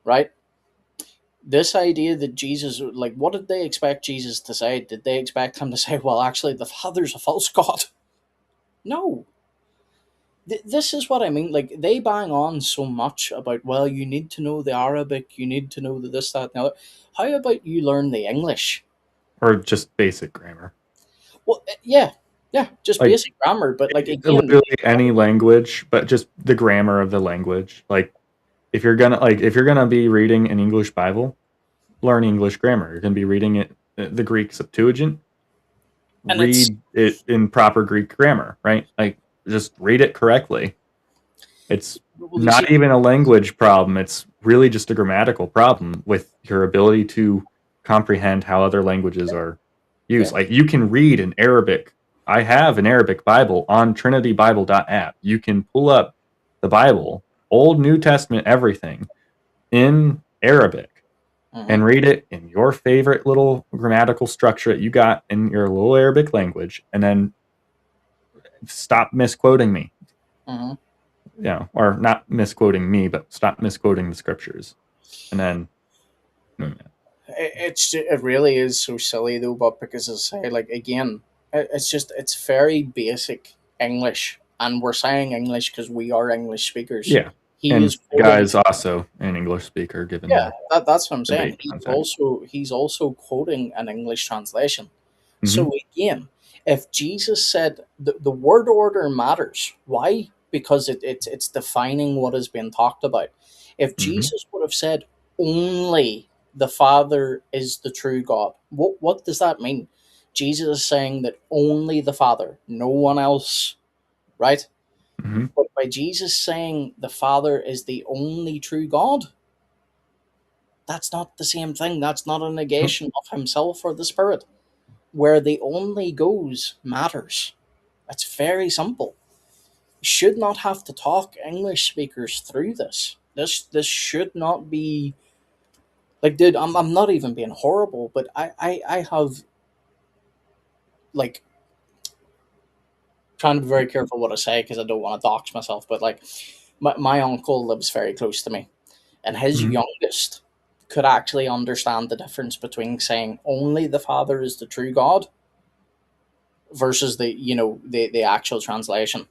right? This idea that Jesus, like, what did they expect Jesus to say? Did they expect him to say, well, actually, the Father's a false God? No. This is what I mean. Like, they bang on so much about, well, you need to know the Arabic, you need to know the this, that, and the other. How about you learn the English? Or just basic grammar. Well, yeah, just Like, basic grammar. But like again, literally any language, but just the grammar of the language. Like, if you're gonna be reading an English Bible, learn English grammar. You're gonna be reading it, the Greek Septuagint. And read it in proper Greek grammar, right? Like, just read it correctly. It's not even a language problem. It's really just a grammatical problem with your ability to comprehend how other languages are used. Like, you can read an Arabic. I have an Arabic Bible on trinitybible.app. You can pull up the Bible, Old, New Testament, everything, in Arabic and read it in your favorite little grammatical structure that you got in your little Arabic language, and then stop misquoting me. Or not misquoting me, but stop misquoting the scriptures. And then it really is so silly though, but because as I say, like, again, it's very basic English, and we're saying English because we are English speakers. Yeah. The guy is also an English speaker, given that's what I'm saying. context. He's also quoting an English translation. So again, if Jesus said the word order matters, why? Because it's defining what is being talked about. If Jesus would have said only the Father is the true God, what does that mean? Jesus is saying that only the Father, no one else, right? But by Jesus saying the Father is the only true God, that's not the same thing. That's not a negation of himself or the Spirit. Where the only goes matters. It's very simple. You should not have to talk English speakers through this. This should not be like, dude, I'm not even being horrible, but I have, like, trying to be very careful what I say because I don't want to dox myself, but like, my uncle lives very close to me, and his youngest could actually understand the difference between saying only the Father is the true God versus the actual translation.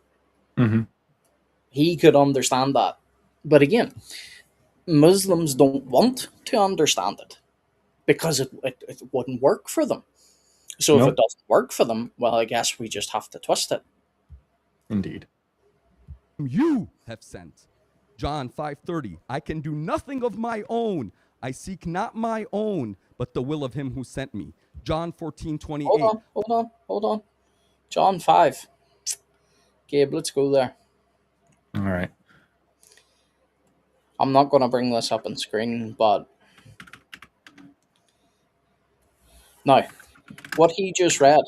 He could understand that, but again, Muslims don't want to understand it because it wouldn't work for them. So if it doesn't work for them, well, I guess we just have to twist it. Indeed. You have sent. John 5:30. I can do nothing of my own. I seek not my own, but the will of him who sent me. John 14:28. Hold on. John 5. Gabe, let's go there. All right. I'm not going to bring this up on screen, but now, what he just read,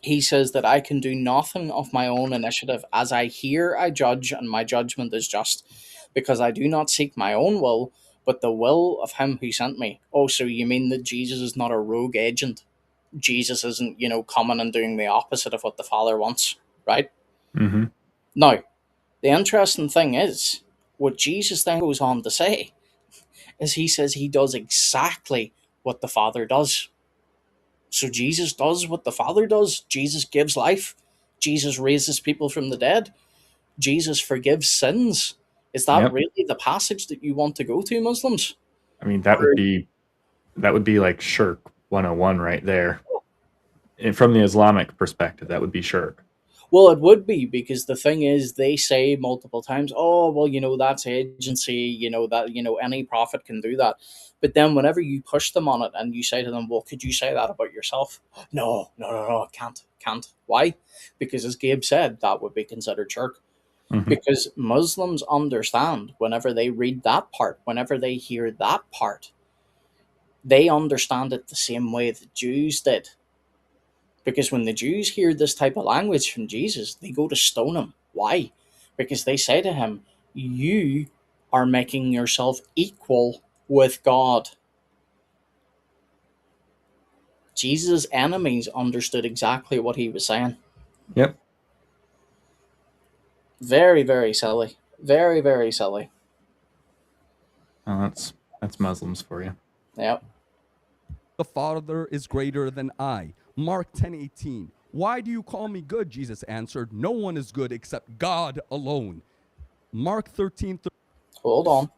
he says that I can do nothing of my own initiative. As I hear, I judge, and my judgment is just, because I do not seek my own will, but the will of him who sent me. Oh, so you mean that Jesus is not a rogue agent? Jesus isn't, coming and doing the opposite of what the Father wants, right? Now, the interesting thing is, what Jesus then goes on to say is he says he does exactly what what the Father does. So Jesus does what the Father does. Jesus gives life. Jesus raises people from the dead. Jesus forgives sins. Is that Yep. really the passage that you want to go to, Muslims? I mean, that would be like shirk 101 right there. And from the Islamic perspective, that would be shirk. Well, it would be, because the thing is, they say multiple times, oh, well, that's agency, any prophet can do that. But then whenever you push them on it and you say to them, well, could you say that about yourself? No, can't. Why? Because as Gabe said, that would be considered shirk. Mhm. Because Muslims understand, whenever they read that part, whenever they hear that part, they understand it the same way the Jews did. Because when the Jews hear this type of language from Jesus, they go to stone him. Why? Because they say to him, you are making yourself equal with God. Jesus' enemies understood exactly what he was saying. Yep. Very, very silly. Very, very silly. Oh, that's Muslims for you. Yep. The Father is greater than I. Mark 10:18. Why do you call me good? Jesus answered, no one is good except God alone. Mark 13:13. Hold on.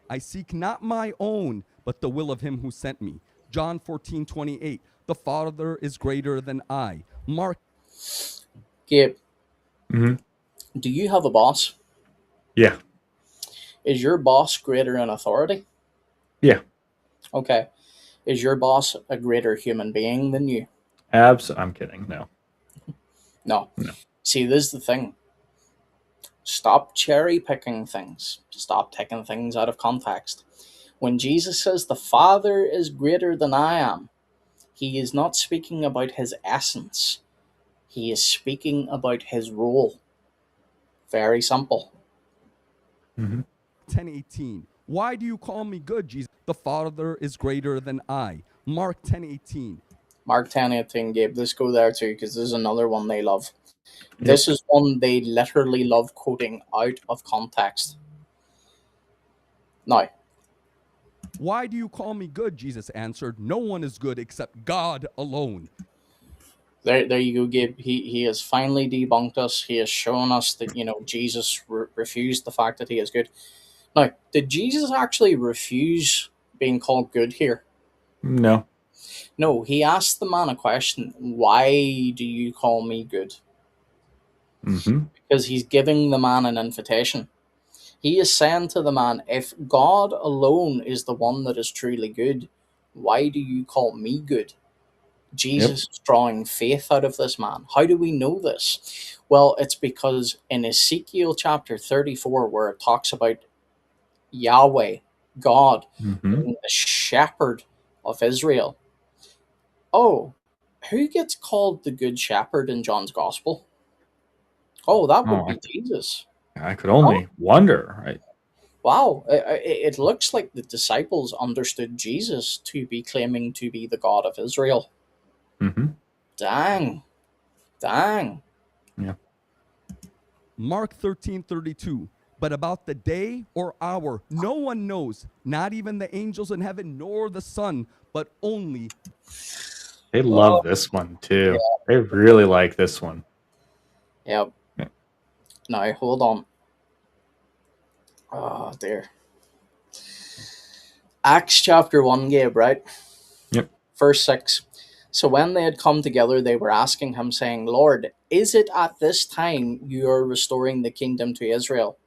I seek not my own, but the will of him who sent me. John 14:28. The Father is greater than I. Mark. Gabe, Hmm. do you have a boss? Yeah. Is your boss greater in authority? Yeah. Okay. Is your boss a greater human being than you? I'm kidding. No. No. No. See, this is the thing. Stop cherry picking things. Stop taking things out of context. When Jesus says the Father is greater than I am, he is not speaking about his essence. He is speaking about his role. Very simple. Hmm. 10:18. Why do you call me good, Jesus? The Father is greater than I. Mark 10:18. Mark 10:18, Gabe. Let's go there too, because this is another one they love. Yep. This is one they literally love quoting out of context. Now, Why do you call me good? Jesus answered, no one is good except God alone. there you go, Gabe. He has finally debunked us. He has shown us that, Jesus refused the fact that he is good. Now, did Jesus actually refuse being called good here? No. No, he asked the man a question. Why do you call me good? Hmm. Because he's giving the man an invitation. He is saying to the man, if God alone is the one that is truly good, why do you call me good? Jesus is drawing faith out of this man. How do we know this? Well, it's because in Ezekiel chapter 34, where it talks about Yahweh, God, Hmm. being the shepherd of Israel. Oh, who gets called the good shepherd in John's gospel? Oh, that would Oh, be Jesus. I could only wonder. Right. Wow, it looks like the disciples understood Jesus to be claiming to be the God of Israel. Hmm. Dang. Yeah. Mark 13:32. But about the day or hour, no one knows, not even the angels in heaven nor the Son, but only. They Oh, love this one too. yeah. They really like this one. Yep. Yeah. Now, hold on. Oh, dear. Acts chapter 1, Gabe, right? Yep. Verse 6. So when they had come together, they were asking him, saying, Lord, is it at this time you are restoring the kingdom to Israel?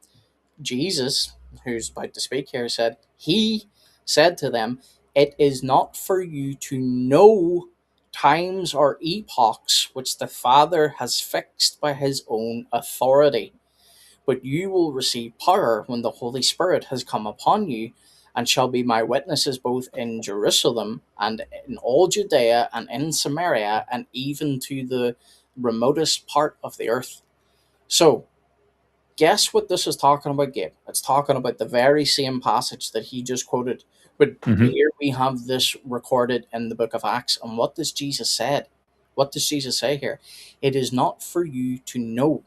Jesus, who's about to speak here, said, He said to them, it is not for you to know times or epochs which the Father has fixed by his own authority, but you will receive power when the Holy Spirit has come upon you, and shall be my witnesses both in Jerusalem and in all Judea and in Samaria and even to the remotest part of the earth. So, guess what this is talking about, Gabe? It's talking about the very same passage that he just quoted. But Hmm. here we have this recorded in the book of Acts. And what does Jesus said? What does Jesus say here? It is not for you to know.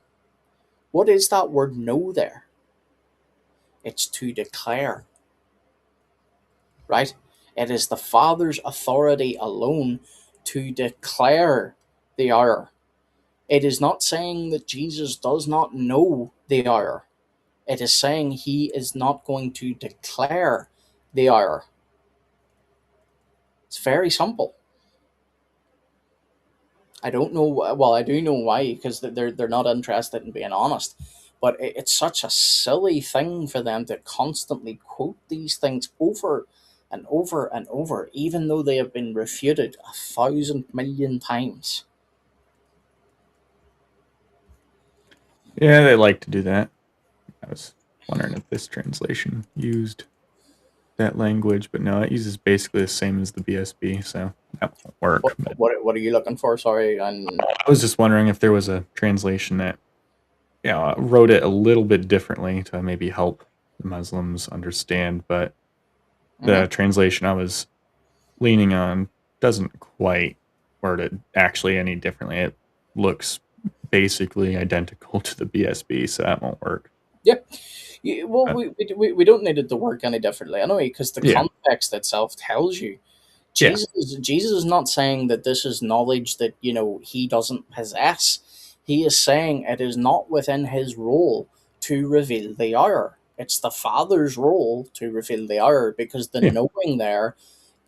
What is that word know there? It's to declare. right? It is the Father's authority alone to declare the hour. It is not saying that Jesus does not know the hour. It is saying he is not going to declare the hour. It's very simple. I don't know. Well, I do know why, because they're not interested in being honest. But it's such a silly thing for them to constantly quote these things over and over and over, even though they have been refuted 1,000,000,000 times. Yeah, they like to do that. I was wondering if this translation used that language, but no, it uses basically the same as the BSB, so that won't work. But What are you looking for? Sorry, and I was just wondering if there was a translation that wrote it a little bit differently to maybe help the Muslims understand, but the translation I was leaning on doesn't quite word it actually any differently. It looks basically identical to the BSB, so that won't work. yeah. Well, we don't need it to work any differently anyway, because the Yeah. context itself tells you. Yeah. Jesus is not saying that this is knowledge that he doesn't possess. He is saying it is not within his role to reveal the hour. It's the Father's role to reveal the hour, because the Yeah. knowing there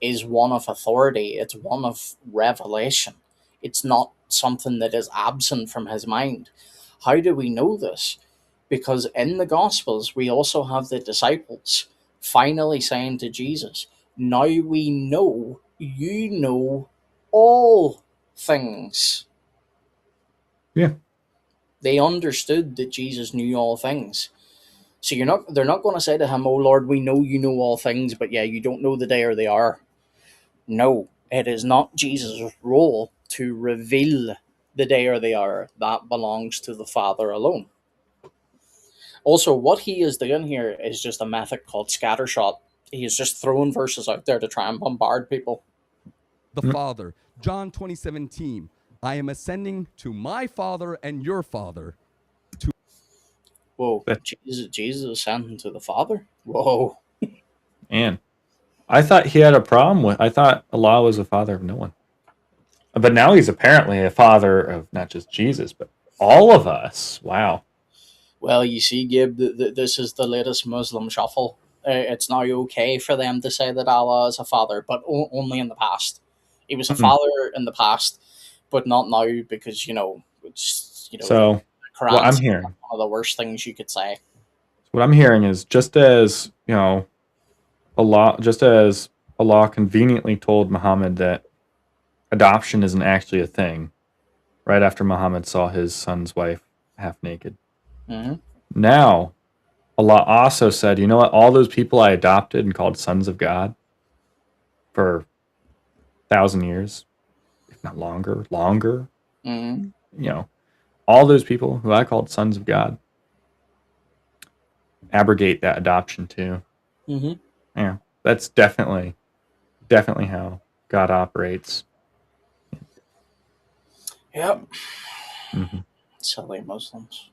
is one of authority. It's one of revelation. It's not something that is absent from his mind. How do we know this? Because in the Gospels, we also have the disciples finally saying to Jesus, "Now we know you know all things." Yeah. They understood that Jesus knew all things. So they're not going to say to him, "Oh Lord, we know you know all things, but yeah, you don't know the day or the hour." No, it is not Jesus' role to reveal the day or the hour. That belongs to the Father alone. Also, what he is doing here is just a method called scattershot. He is just throwing verses out there to try and bombard people. The Father. John 20:17. I am ascending to my Father and your Father. Whoa, Jesus ascending to the Father? Whoa. And I thought he had a problem with. I thought Allah was a father of no one, but now he's apparently a father of not just Jesus, but all of us. Wow. Well, you see, Gabe, this is the latest Muslim shuffle. It's now okay for them to say that Allah is a father, but only in the past. He was a father in the past, but not now, because So the Quran what I'm says hearing, one of the worst things you could say. what I'm hearing is just as Allah conveniently told Muhammad that adoption isn't actually a thing, right after Muhammad saw his son's wife half naked. Mm-hmm. Now, Allah also said, you know what? All those people I adopted and called sons of God for 1,000 years, if not longer, Mm-hmm. all those people who I called sons of God, abrogate that adoption too. Mm-hmm. Yeah, that's definitely how God operates. Yep. Mm-hmm. Silly Muslims.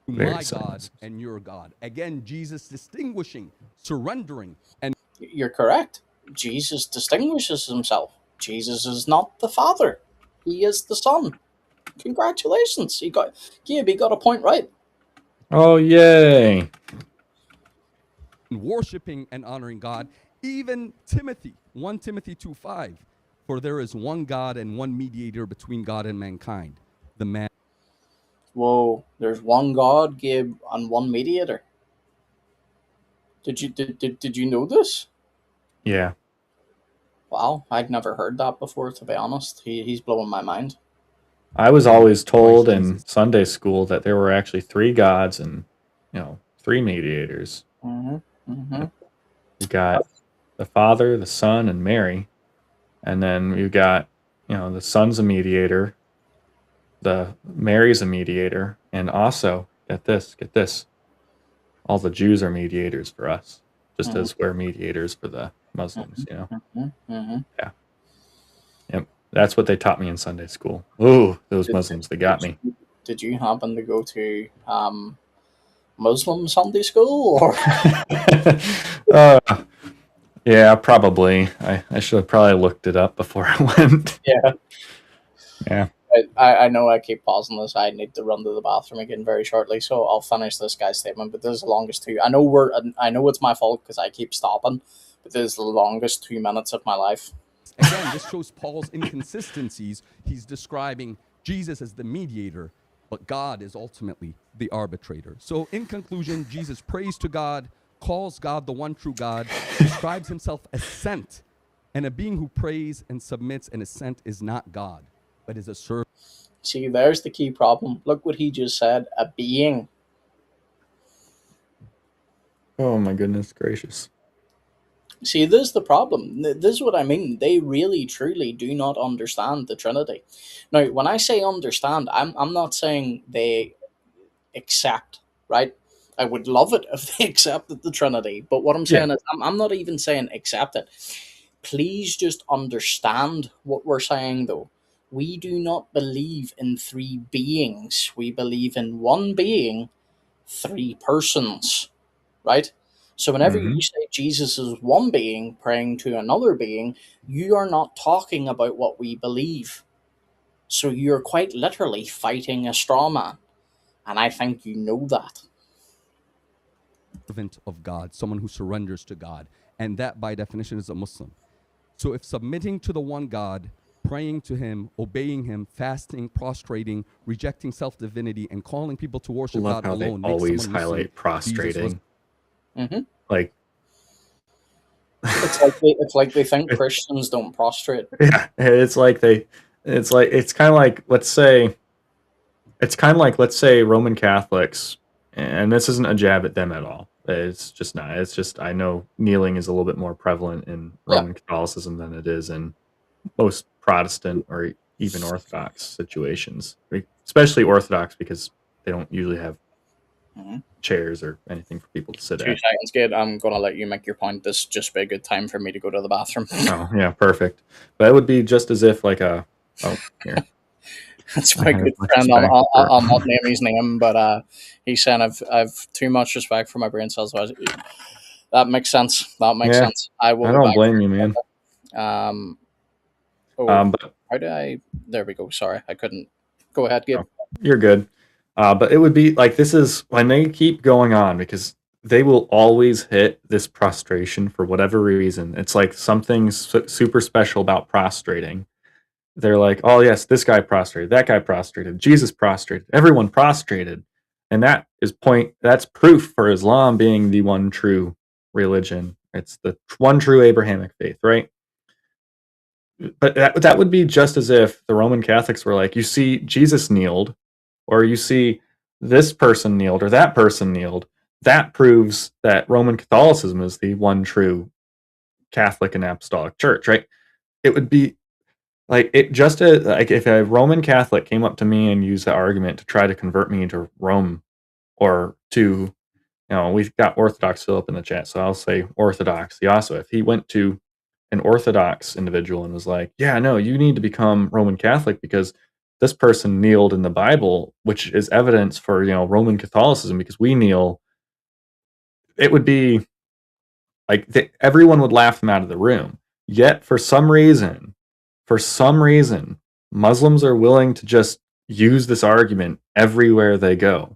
Very My silly God Muslims. and your God. Again, Jesus distinguishing, surrendering, and You're correct. Jesus distinguishes himself. Jesus is not the Father. He is the Son. Congratulations. Gabe, he got a point right. Oh, yay. worshiping and honoring God. Even Timothy, 1 Timothy 2:5. For there is one God and one mediator between God and mankind, the man. Whoa, there's one God, Gabe, and one mediator. Did you know this? Yeah. Wow, I'd never heard that before, to be honest. He's blowing my mind. I was always told Christ in Jesus. Sunday school that there were actually three gods and, three mediators. Mm-hmm. Mm-hmm. You got the Father, the Son, and Mary. And then you got, the Son's a mediator, the Mary's a mediator, and also, get this, all the Jews are mediators for us, just Mm-hmm. as we're mediators for the Muslims, Mm-hmm. Mm-hmm. Yeah. Yep. That's what they taught me in Sunday school. Ooh, those Muslims, they got me. Did you happen to go to Muslim Sunday school? Or uh, Yeah, probably. I should have probably looked it up before I went. Yeah. Yeah. I know I keep pausing this. I need to run to the bathroom again very shortly, so I'll finish this guy's statement. But this is the longest two. I know it's my fault because I keep stopping, but this is the longest 2 minutes of my life. Again, this shows Paul's inconsistencies. He's describing Jesus as the mediator, but God is ultimately the arbitrator. So, in conclusion, Jesus prays to God, calls God the one true God, describes himself as sent, and a being who prays and submits and is sent is not God, but is a servant. See, there's the key problem. Look what he just said. A being. Oh my goodness gracious. See, this is the problem. This is what I mean. They really, truly do not understand the Trinity. Now, when I say understand, I'm not saying they accept, right? I would love it if they accepted the Trinity. But what I'm saying is, I'm not even saying accept it. Please just understand what we're saying, though. We do not believe in three beings. We believe in one being, three persons, right? So whenever you Mm-hmm. say Jesus is one being praying to another being, you are not talking about what we believe. So you're quite literally fighting a straw man. And I think you know that. Servant of God, someone who surrenders to God. And that, by definition, is a Muslim. So if submitting to the one God, praying to him, obeying him, fasting, prostrating, rejecting self-divinity, and calling people to worship Love God how they alone makes always someone Muslim, highlight prostrating. Mm-hmm. Like, It's like they think Christians don't prostrate. yeah, it's kind of like let's say Roman Catholics, and this isn't a jab at them at all. It's just not. It's just I know kneeling is a little bit more prevalent in Yeah. Roman Catholicism than it is in most Protestant or even Orthodox situations, especially Orthodox because they don't usually have chairs or anything for people to sit 2 at. seconds, Gabe. I'm gonna let you make your point. This is just be a good time for me to go to the bathroom. Oh yeah, perfect. But it would be just as if like a here. That's I my have good friend. respect for I'll not name his name, but he's saying I've too much respect for my brain cells. That makes sense. That makes yeah. sense. I will I be don't back. blame you, man. Um. But How do I? There we go. Sorry, I couldn't. Go ahead, Gabe. you're good. But it would be like this is when they keep going on because they will always hit this prostration for whatever reason. It's like something super special about prostrating. They're like, oh yes, this guy prostrated, that guy prostrated, Jesus prostrated, everyone prostrated, and that's proof for Islam being the one true religion. It's the one true Abrahamic faith, right? But that would be just as if the Roman Catholics were like, you see, Jesus kneeled, or you see this person kneeled, or that person kneeled. That proves that Roman Catholicism is the one true Catholic and Apostolic Church, right? It would be like it just like if a Roman Catholic came up to me and used the argument to try to convert me to Rome or to we've got Orthodox Philip in the chat, so I'll say Orthodox. Also, if he went to an Orthodox individual and was like, "Yeah, no, you need to become Roman Catholic because this person kneeled in the Bible, which is evidence for Roman Catholicism because we kneel," it would be like everyone would laugh them out of the room. Yet, for some reason, Muslims are willing to just use this argument everywhere they go.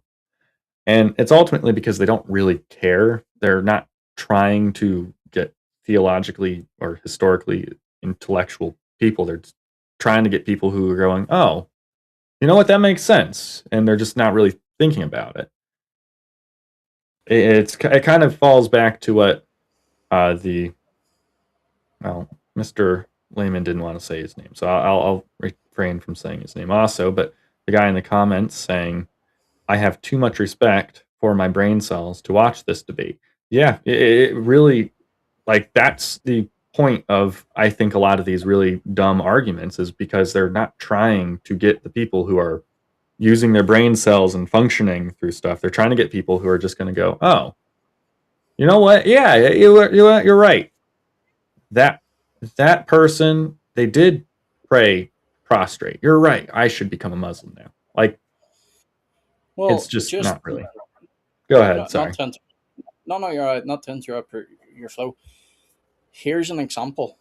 And it's ultimately because they don't really care. They're not trying to get theologically or historically intellectual people. They're trying to get people who are going, oh, you know what, that makes sense. And they're just not really thinking about it. It kind of falls back to what Mr. Lehman didn't want to say his name, so I'll refrain from saying his name also. But the guy in the comments saying, I have too much respect for my brain cells to watch this debate. Yeah, it really, like, that's the point of, I think, a lot of these really dumb arguments is because they're not trying to get the people who are using their brain cells and functioning through stuff. They're trying to get people who are just going to go, oh, you know what? Yeah, you're right. That person, they did pray prostrate. You're right. I should become a Muslim now. Like, it's Well, just just not really. Go ahead. not Sorry. to no, you're right. Not to interrupt your flow. Here's an example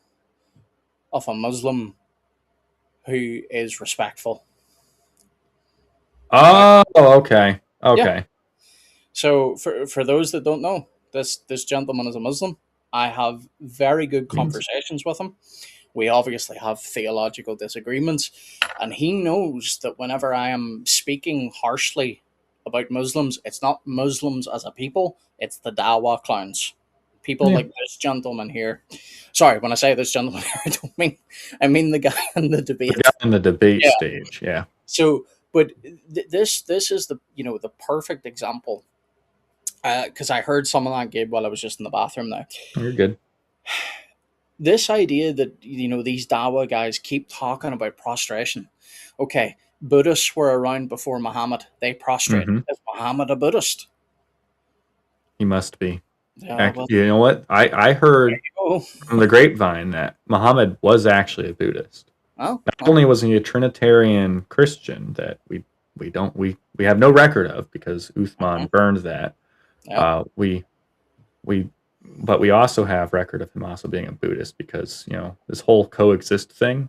of a Muslim who is respectful. Oh, okay. Yeah. Okay. So for those that don't know, this gentleman is a Muslim. I have very good conversations with him. We obviously have theological disagreements, and he knows that whenever I am speaking harshly about Muslims, it's not Muslims as a people, it's the Dawa clowns. People Yeah. like this gentleman here. Sorry, when I say this gentleman here, I mean the guy in the debate. We got in the debate Yeah. stage, yeah. So, but this is the the perfect example, because I heard some of that, Gabe, while I was just in the bathroom now. You're good. This idea that these Dawa guys keep talking about prostration. Okay, Buddhists were around before Muhammad. They prostrate. Mhm. Is Muhammad a Buddhist? He must be. Yeah, well, You know what? I heard oh, from the grapevine that Muhammad was actually a Buddhist. well, Not only was he a Trinitarian Christian that we have no record of because Uthman burned that. yeah. But we also have record of him also being a Buddhist because this whole coexist thing.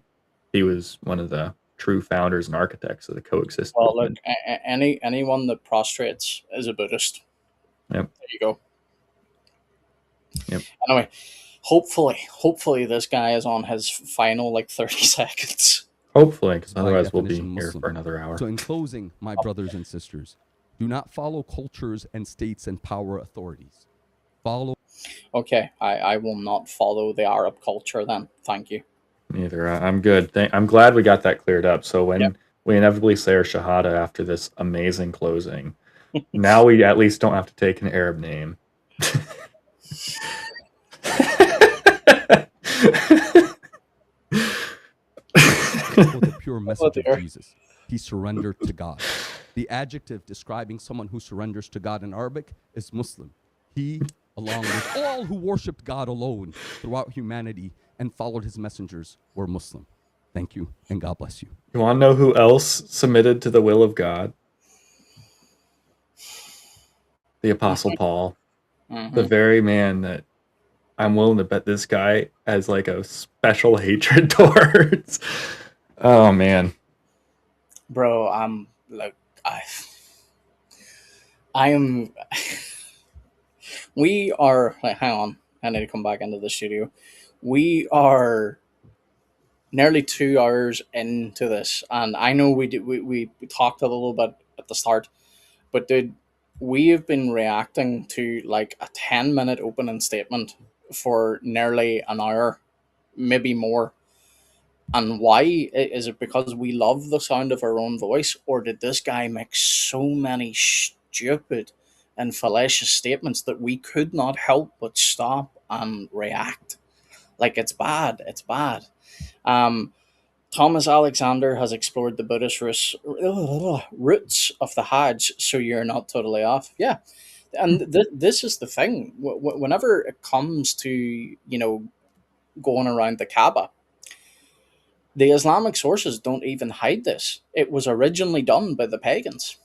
He was one of the true founders and architects of the coexist Well, look, movement. anyone that prostrates is a Buddhist. Yep. There you go. Yep. Anyway, hopefully this guy is on his final 30 seconds. Hopefully, because By otherwise we'll be definition, here Muslim. for another hour. So, in closing, my brothers and sisters, do not follow cultures and states and power authorities. Follow. Okay, I will not follow the Arab culture then. Thank you. Neither. I'm good. I'm glad we got that cleared up. So when Yep. we inevitably say our Shahada after this amazing closing, now we at least don't have to take an Arab name. With the pure message dear. of Jesus. He surrendered to God. The adjective describing someone who surrenders to God in Arabic is Muslim. He, along with all who worshiped God alone throughout humanity and followed his messengers, were Muslim. Thank you, and God bless you. You want to know who else submitted to the will of God? The Apostle Paul. The very man that I'm willing to bet this guy has a special hatred towards. Oh, man. Bro, I'm I am. We are. Hang on, I need to come back into the studio. We are nearly 2 hours into this, and I know we talked a little bit at the start, but dude, we have been reacting to a 10-minute opening statement for nearly an hour, maybe more. And why? Is it because we love the sound of our own voice, or did this guy make so many stupid and fallacious statements that we could not help but stop and react? It's bad. It's bad. Thomas Alexander has explored the Buddhist roots of the Hajj, so you're not totally off. Yeah. And this is the thing. Whenever it comes to, going around the Kaaba, the Islamic sources don't even hide this. It was originally done by the pagans.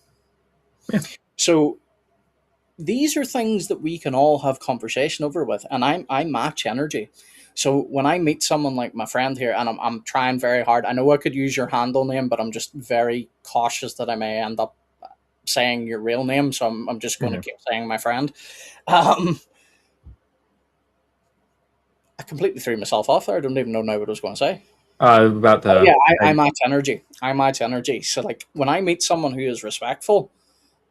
Yeah. So these are things that we can all have conversation over with, and I match energy. So when I meet someone like my friend here, and I'm trying very hard, I know I could use your handle name, but I'm just very cautious that I may end up saying your real name, so I'm just going to keep saying my friend. I completely threw myself off there. I don't even know now what I was going to say. About the I match energy. I match energy. So when I meet someone who is respectful,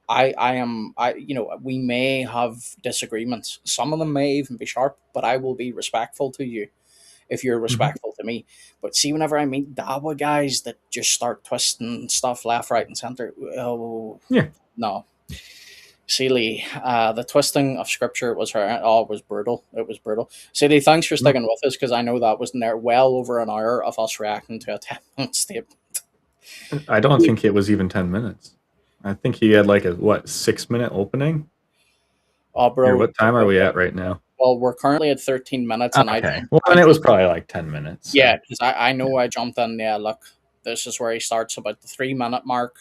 we may have disagreements. Some of them may even be sharp, but I will be respectful to you if you're respectful to me. But see, whenever I meet Dawa guys that just start twisting stuff left, right, and center, no. Seeley, the twisting of scripture was was brutal. It was brutal. Seeley, thanks for sticking with us, because I know that was well over an hour of us reacting to a 10-minute statement. I don't think it was even 10 minutes. I think he had a 6-minute opening? Oh, bro. Here, what time are we at right now? Well, we're currently at 13 minutes. And then it was probably 10 minutes. So. Yeah, because I know I jumped in. Yeah, look, this is where he starts about the 3-minute mark,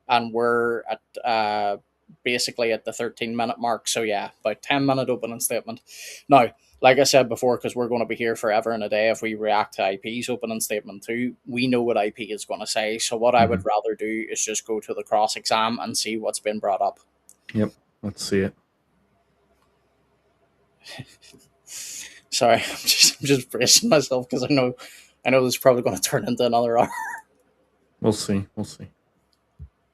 and we're at basically at the 13-minute mark. So yeah, about 10-minute opening statement. Now, like I said before, because we're going to be here forever and a day if we react to IP's opening statement too, we know what IP is going to say. So what I would rather do is just go to the cross exam and see what's been brought up. Yep. Let's see it. Sorry, I'm just bracing myself because I know this is probably going to turn into another hour. We'll see. We'll see.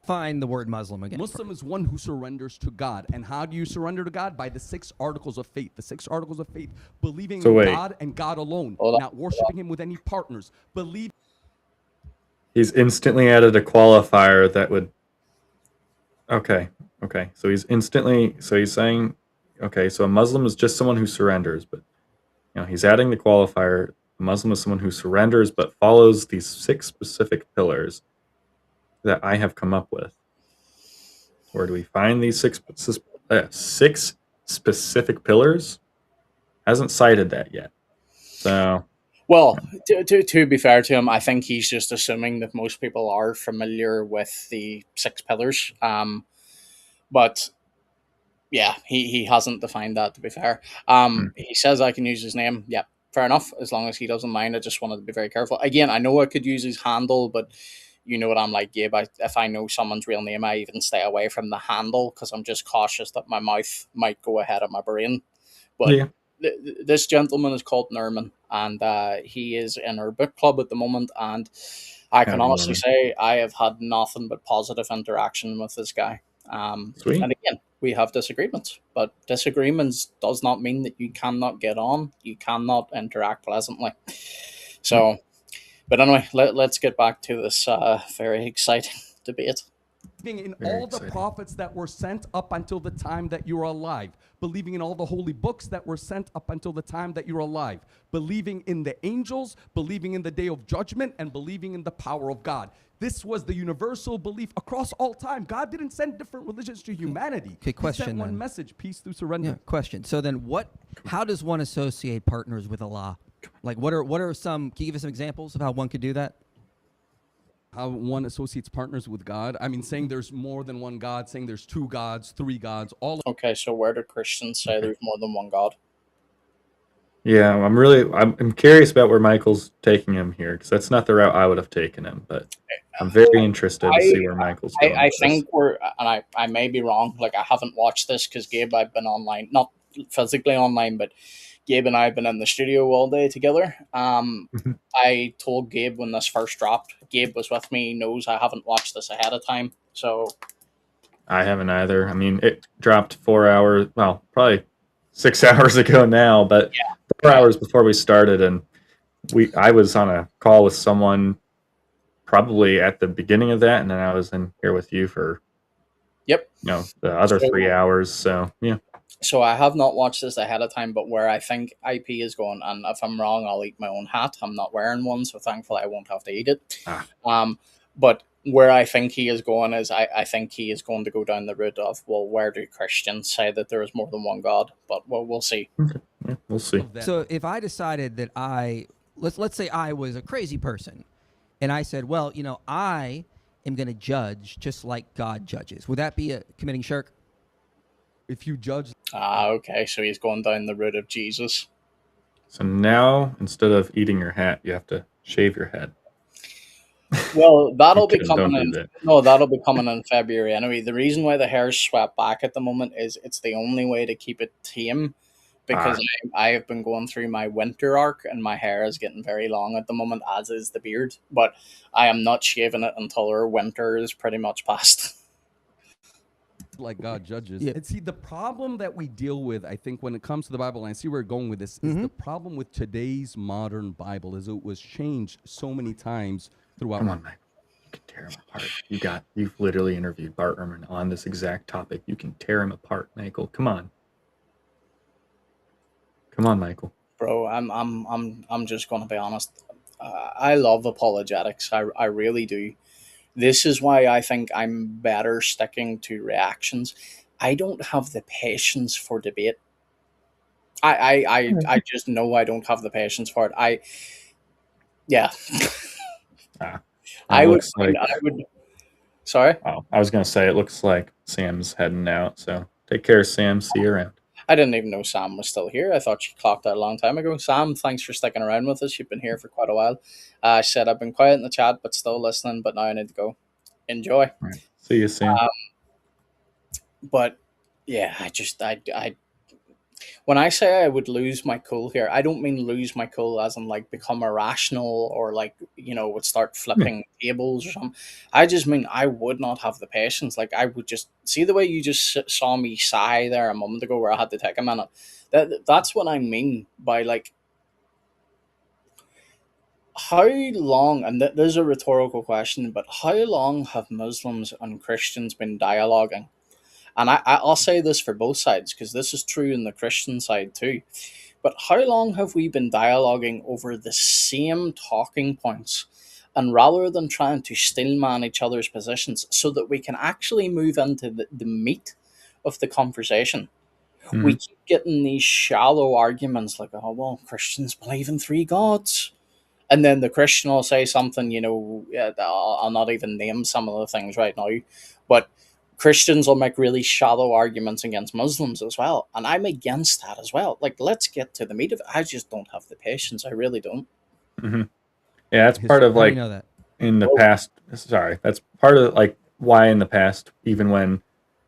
Find the word Muslim again. Muslim is one who surrenders to God. And how do you surrender to God? By the 6 articles of faith. The 6 articles of faith, believing in God and God alone, not worshiping him with any partners. He's instantly added a qualifier that would... Okay. So he's saying, okay, so a Muslim is just someone who surrenders, but he's adding the qualifier. A Muslim is someone who surrenders but follows these 6 specific pillars that I have come up with. Where do we find these 6 specific pillars? Hasn't cited that yet. So, well, to be fair to him, I think he's just assuming that most people are familiar with the 6 pillars. But yeah, he hasn't defined that, to be fair. He says I can use his name. Yeah, fair enough, as long as he doesn't mind. I just wanted to be very careful. Again, I know I could use his handle, but you know what I'm like, Gabe. If I know someone's real name, I even stay away from the handle because I'm just cautious that my mouth might go ahead of my brain. But this gentleman is called Nerman, and he is in our book club at the moment. And I can honestly say I have had nothing but positive interaction with this guy. And again, we have disagreements, but disagreements does not mean that you cannot get on. You cannot interact pleasantly. So... But anyway, let's get back to this very exciting debate. Believing in all the prophets that were sent up until the time that you were alive. Believing in all the holy books that were sent up until the time that you're alive. Believing in the angels, believing in the day of judgment, and believing in the power of God. This was the universal belief across all time. God didn't send different religions to humanity. Okay, question. He sent one message, peace through surrender. Yeah, question. So then how does one associate partners with Allah? Like, what are some, can you give us some examples of how one could do that? How one associates partners with God? I mean, saying there's more than one God, saying there's 2 gods, 3 gods, all. Okay, so where do Christians say there's more than one God? Yeah, I'm curious about where Michael's taking him here, because that's not the route I would have taken him, but I'm very interested to see where Michael's going. I think I may be wrong, like I haven't watched this because Gabe, I've been online, not physically online, but Gabe and I have been in the studio all day together. I told Gabe when this first dropped. Gabe was with me. He knows I haven't watched this ahead of time. So I haven't either. I mean, it dropped 4 hours, well, probably 6 hours ago now, but 4 hours before we started, and I was on a call with someone probably at the beginning of that, and then I was in here with you for the other 3 hours. So yeah. So I have not watched this ahead of time, but where I think IP is going, and if I'm wrong, I'll eat my own hat. I'm not wearing one, so thankfully I won't have to eat it. But where I think he is going is I think he is going to go down the route of, well, where do Christians say that there is more than one God? But we'll see. Okay. Yeah, we'll see. So if I decided that let's say I was a crazy person, and I said, well, I am going to judge just like God judges. Would that be committing shirk? If you judge... okay, so he's going down the route of Jesus. So now, instead of eating your hat, you have to shave your head. Well, that'll be coming in. No, that'll be coming in February anyway. The reason why the hair's swept back at the moment is it's the only way to keep it tame, because I have been going through my winter arc and my hair is getting very long at the moment, as is the beard. But I am not shaving it until our winter is pretty much past. Like God judges. Yeah. And see, the problem that we deal with, I think, when it comes to the Bible, and I see where we're going with this, is the problem with today's modern Bible is it was changed so many times throughout. Come on, Mike. You can tear him apart. You've literally interviewed Bart Ehrman on this exact topic. You can tear him apart, Michael. Come on. Come on, Michael. Bro, I'm just gonna be honest. I love apologetics. I really do. This is why I think I'm better sticking to reactions. I don't have the patience for debate. I just know I don't have the patience for it. I would. Sorry? Oh, I was going to say, it looks like Sam's heading out. So take care, Sam. See you around. I didn't even know Sam was still here. I thought she clocked out a long time ago. Sam, thanks for sticking around with us. You've been here for quite a while. I said I've been quiet in the chat, but still listening. But now I need to go. Enjoy. Right. See you soon. But yeah, I when I say I would lose my cool here, I don't mean lose my cool as in like become irrational or like, would start flipping tables or something. I just mean I would not have the patience. Like I would just see the way you just saw me sigh there a moment ago where I had to take a minute. That's what I mean by like how long, and there's a rhetorical question, but how long have Muslims and Christians been dialoguing? And I'll say this for both sides because this is true in the Christian side too. But how long have we been dialoguing over the same talking points? And rather than trying to stillman each other's positions so that we can actually move into the meat of the conversation, we keep getting these shallow arguments like, oh, well, Christians believe in three gods. And then the Christian will say something, I'll not even name some of the things right now, but Christians will make really shallow arguments against Muslims as well. And I'm against that as well. Like, let's get to the meat of it. I just don't have the patience. I really don't. Yeah, that's part of How do you like know that? in the past. Sorry, that's part of like why in the past, even when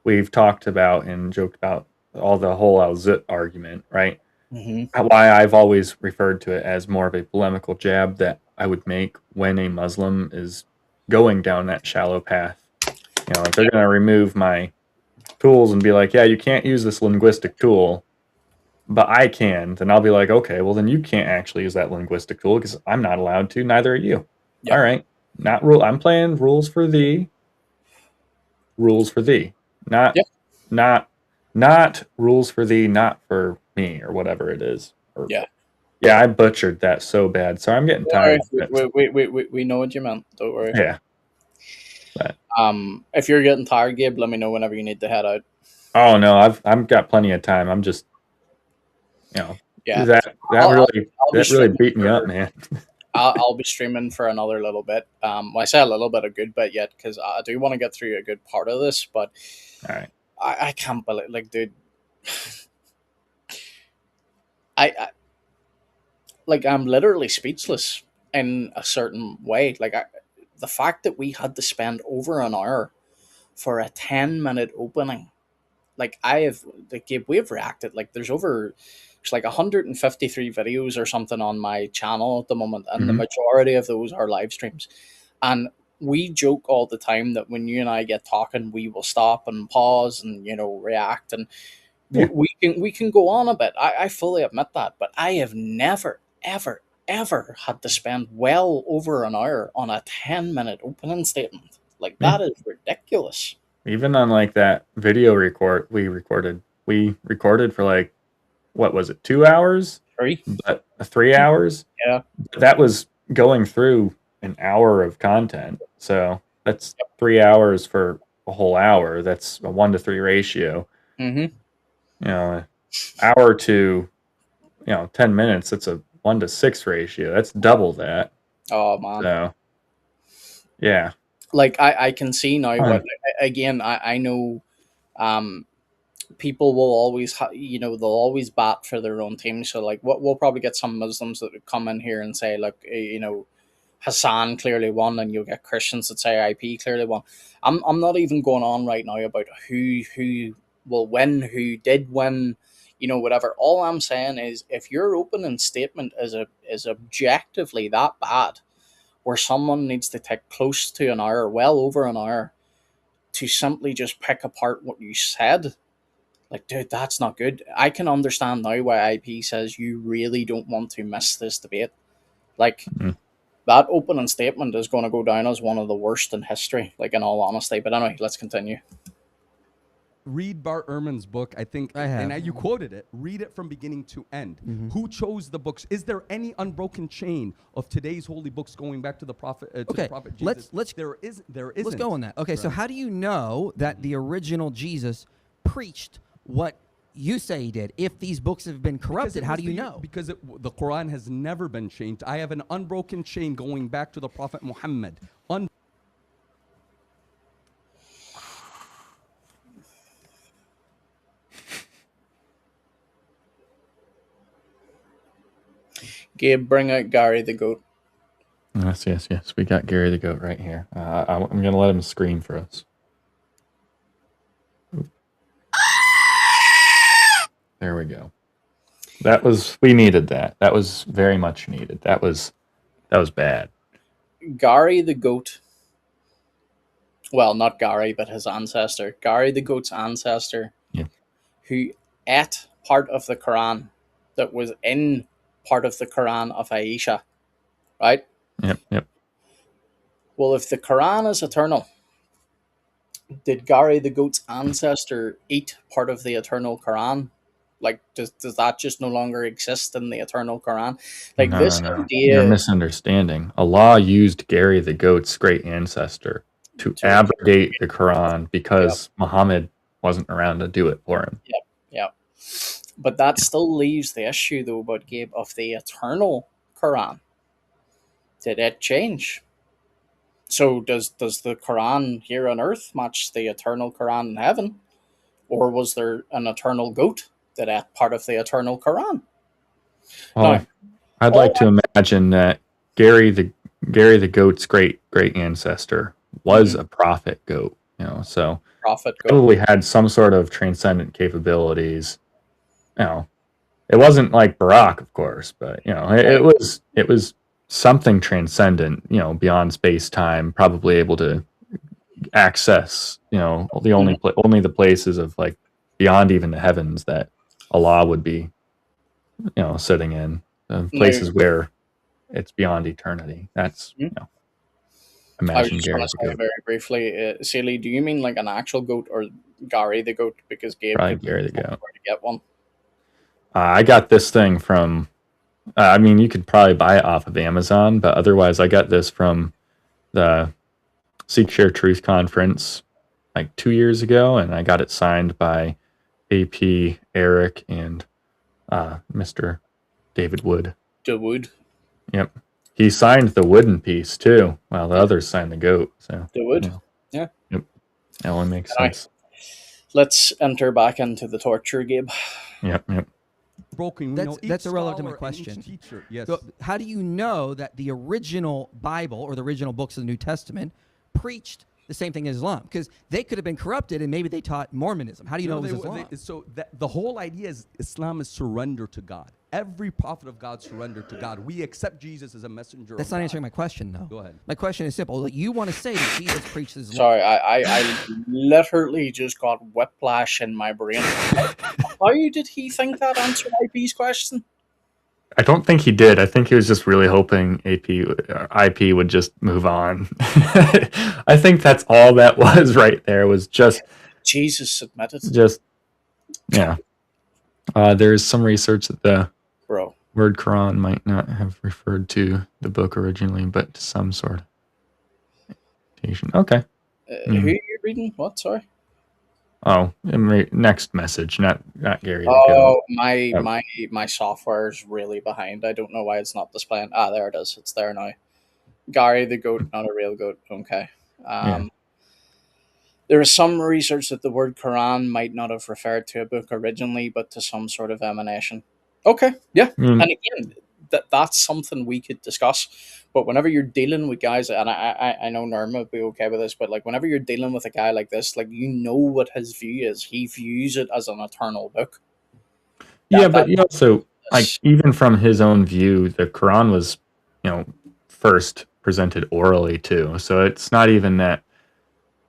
we've talked about and joked about all the whole al zit argument, right? Why I've always referred to it as more of a polemical jab that I would make when a Muslim is going down that shallow path. If they're going to remove my tools and be like, yeah, you can't use this linguistic tool, but I can, then I'll be like, okay, well, then you can't actually use that linguistic tool because I'm not allowed to, neither are you. Yeah. All right. Not rule. I'm playing rules for thee, rules for thee. Not, Yep. not rules for thee, not for me, or whatever it is. Or, Yeah. yeah, I butchered that so bad. So I'm getting tired of it. We know what you meant. Don't worry. Yeah. But, if you're getting tired, Gabe, let me know whenever you need to head out. oh no, I've got plenty of time. I'm just, Yeah. that I'll be really beat me streaming up, man. I'll be streaming for another little bit. Well, I say a little bit, a good bit yet, because I do want to get through a good part of this, but All right. I can't believe, like, dude, I like I'm literally speechless in a certain way. Like the fact that we had to spend over an hour for a 10-minute opening. Like we've reacted. Like there's like 153 videos or something on my channel at the moment, and the majority of those are live streams. And we joke all the time that when you and I get talking, we will stop and pause and react, and we can go on a bit. I fully admit that, but I have never ever had to spend well over an hour on a 10-minute opening statement. Like that is ridiculous. Even on like that video we recorded for like, what was it, 2 hours? 3. But 3 hours? Yeah. That was going through an hour of content. So that's 3 hours for a whole hour. That's a 1-to-3 ratio. Hour to 10 minutes, that's a 1-to-6 ratio. That's double that. Oh man. So yeah. Like I can see now, but again, I know people will always they'll always bat for their own team. So like we'll probably get some Muslims that would come in here and say, look, Hassan clearly won, and you'll get Christians that say IP clearly won. I'm not even going on right now about who will win, who did win, whatever. All I'm saying is if your opening statement is objectively that bad, where someone needs to take close to an hour, well over an hour, to simply just pick apart what you said, like, dude, that's not good. I can understand now why IP says you really don't want to miss this debate. Like, that opening statement is going to go down as one of the worst in history, like, in all honesty. But anyway, let's continue. Read Bart Ehrman's book. I think I have. and you quoted it. Read it from beginning to end. Who chose the books? Is there any unbroken chain of today's holy books going back to the prophet? To the prophet Jesus? There isn't. Let's go on that. Okay, so how do you know that the original Jesus preached what you say he did? If these books have been corrupted, how do you know? Because the Quran has never been changed. I have an unbroken chain going back to the Prophet Muhammad. Gabe, bring out Gary the goat. Yes, yes, yes. We got Gary the goat right here. I'm going to let him scream for us. There we go. We needed that. That was very much needed. That was bad. Gary the goat. Well, not Gary, but his ancestor. Gary the goat's ancestor, Yeah. who ate part of the Quran that was in part of the Quran of Aisha, right? Yep, yep. Well, if the Quran is eternal, did Gary the goat's ancestor eat part of the eternal Quran? Like, does that just no longer exist in the eternal Quran? Like, No, this no, no. You're idea misunderstanding. Allah used Gary the goat's great ancestor to to abrogate the Quran Yep, because Muhammad wasn't around to do it for him. yep, yep. But that still leaves the issue, though, about Gabe, of the eternal Quran. Did it change? So does the Quran here on earth match the eternal Quran in heaven, or was there an eternal goat that ate part of the eternal Quran? Well, Now, I'd all like to imagine that Gary the goat's great ancestor was a prophet goat, so prophet goat. probably had some sort of transcendent capabilities. It wasn't like Barack, of course, but it was something transcendent, beyond space time, probably able to access, the only the places of like beyond even the heavens that Allah would be, sitting in, places where it's beyond eternity. That's I was imagine just Gary going to the say goat, very briefly, Sealy, do you mean like an actual goat or Gary the goat? Because Gabe probably could Gary the goat. where to get one. I got this thing from. I mean, you could probably buy it off of Amazon, but otherwise, I got this from the Seek Share Truth conference like 2 years ago, and I got it signed by AP, Eric, and Mr. David Wood. The wood. Yep. He signed the wooden piece too, while the others signed the goat. So The wood. Yeah. Yep. That one makes Anyway, sense. let's enter back into the torture, Gabe. Yep. Broken. That's irrelevant to my question. Yes. So how do you know that the original Bible or the original books of the New Testament preached the same thing as Islam? Because they could have been corrupted and maybe they taught Mormonism. How do you know it was Islam? The whole idea is Islam is surrender to God. Every prophet of God surrendered to God. We accept Jesus as a messenger. That's not answering my question, though. Go ahead. My question is simple. You want to say that Jesus preached Islam? Sorry, I literally just got whiplash in my brain. How did he think that answered IP's question? I don't think he did. I think he was just really hoping IP would just move on. I think that's all that was right there. Was just Jesus submitted. Just yeah. There's some research that the word Quran might not have referred to the book originally, but to some sort of citation. Okay. Who are you reading? What? Sorry. Oh, next message, not Gary. Oh, my software is really behind. I don't know why it's not displaying. There it is. It's there now. Gary the goat, not a real goat. Okay. There is some research that the word Quran might not have referred to a book originally, but to some sort of emanation. Okay, yeah. And again, that's something we could discuss. But whenever you're dealing with guys, and I know Norma would be okay with this, but like whenever you're dealing with a guy like this, like you know what his view is. He views it as an eternal book. But you also like even from his own view, the Quran was, first presented orally too. So it's not even that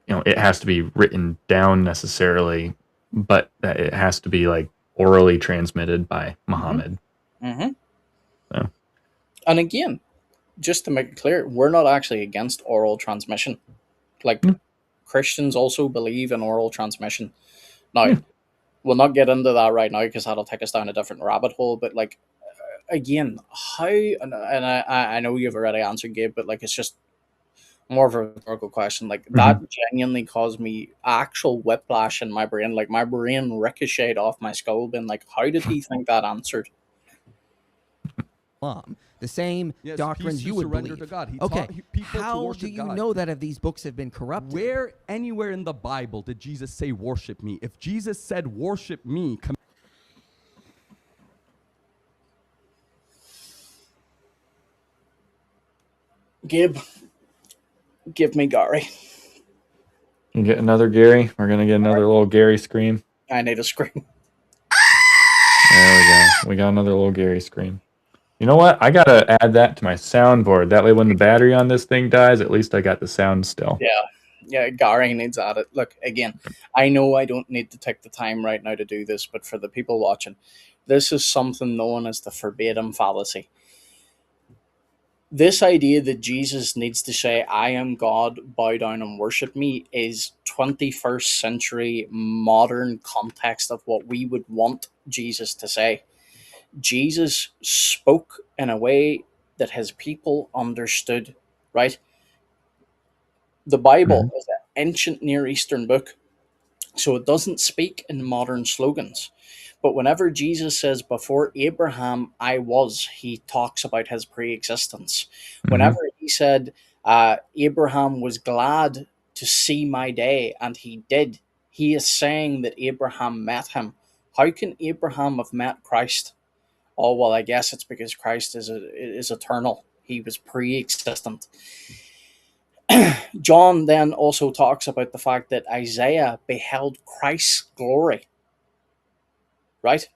it has to be written down necessarily, but that it has to be like orally transmitted by Muhammad. Mm-hmm. So. And again, just to make it clear, we're not actually against oral transmission. Like Christians also believe in oral transmission. Now, we'll not get into that right now because that'll take us down a different rabbit hole. But like, again, how and I know you've already answered, Gabe, but like it's just more of a rhetorical question. Like that genuinely caused me actual whiplash in my brain. Like my brain ricocheted off my skull, being like, how did he think that answered? The same doctrines you would believe. To God. He okay, taught people how to worship do you God. know that if these books have been corrupted? Where anywhere in the Bible did Jesus say worship me? If Jesus said worship me, Gabe, give me Gary. You get another Gary. We're gonna get another little Gary scream. I need a scream. There we go. We got another little Gary scream. You know what? I gotta add that to my soundboard. That way, when the battery on this thing dies, at least I got the sound still. Yeah, Gary needs at it. Look, again, I know I don't need to take the time right now to do this, but for the people watching, this is something known as the verbatim fallacy. This idea that Jesus needs to say, I am God, bow down and worship me, is 21st century modern context of what we would want Jesus to say. Jesus spoke in a way that his people understood, right? The Bible is an ancient Near Eastern book, so it doesn't speak in modern slogans. But whenever Jesus says, before Abraham, I was, he talks about his pre existence. Whenever he said, Abraham was glad to see my day, and he did, he is saying that Abraham met him. How can Abraham have met Christ? Oh, well, I guess it's because Christ is eternal. He was pre existent. John then also talks about the fact that Isaiah beheld Christ's glory. Right?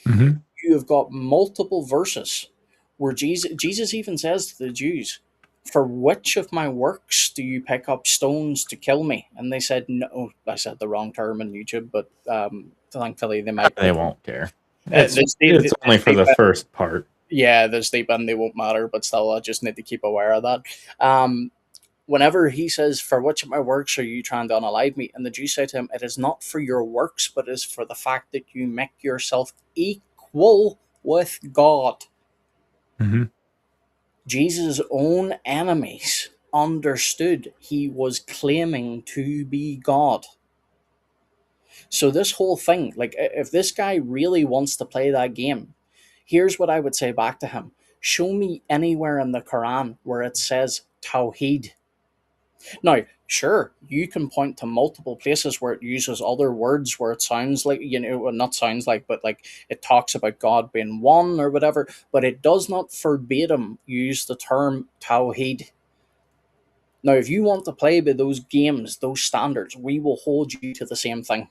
You have got multiple verses where Jesus even says to the Jews, for which of my works do you pick up stones to kill me? And they said, no. I said the wrong term on YouTube, but thankfully they might. They won't care. It's only for the first part. Yeah, the deep end, they won't matter, but still, I just need to keep aware of that. Whenever he says, for which of my works are you trying to unalive me? And the Jews say to him, it is not for your works, but is for the fact that you make yourself equal with God. Jesus' own enemies understood he was claiming to be God. So this whole thing, like, if this guy really wants to play that game, here's what I would say back to him. Show me anywhere in the Quran where it says Tawheed. Now, sure, you can point to multiple places where it uses other words where it sounds like, well, not sounds like, but like it talks about God being one or whatever, but it does not verbatim use the term Tawheed. Now, if you want to play by those games, those standards, we will hold you to the same thing.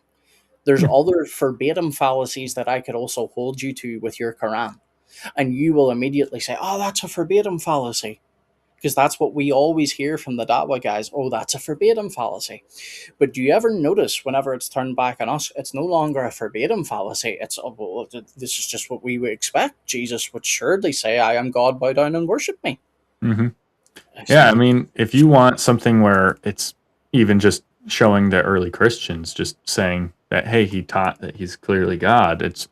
There's other verbatim fallacies that I could also hold you to with your Quran. And you will immediately say, oh, that's a verbatim fallacy. Because that's what we always hear from the Dawa guys. Oh, that's a verbatim fallacy. But do you ever notice whenever it's turned back on us, it's no longer a verbatim fallacy. It's, oh, well, this is just what we would expect. Jesus would surely say, I am God, bow down and worship me. Yeah, I mean, if you want something where it's even just showing the early Christians just saying that, hey, he taught that he's clearly God. It's,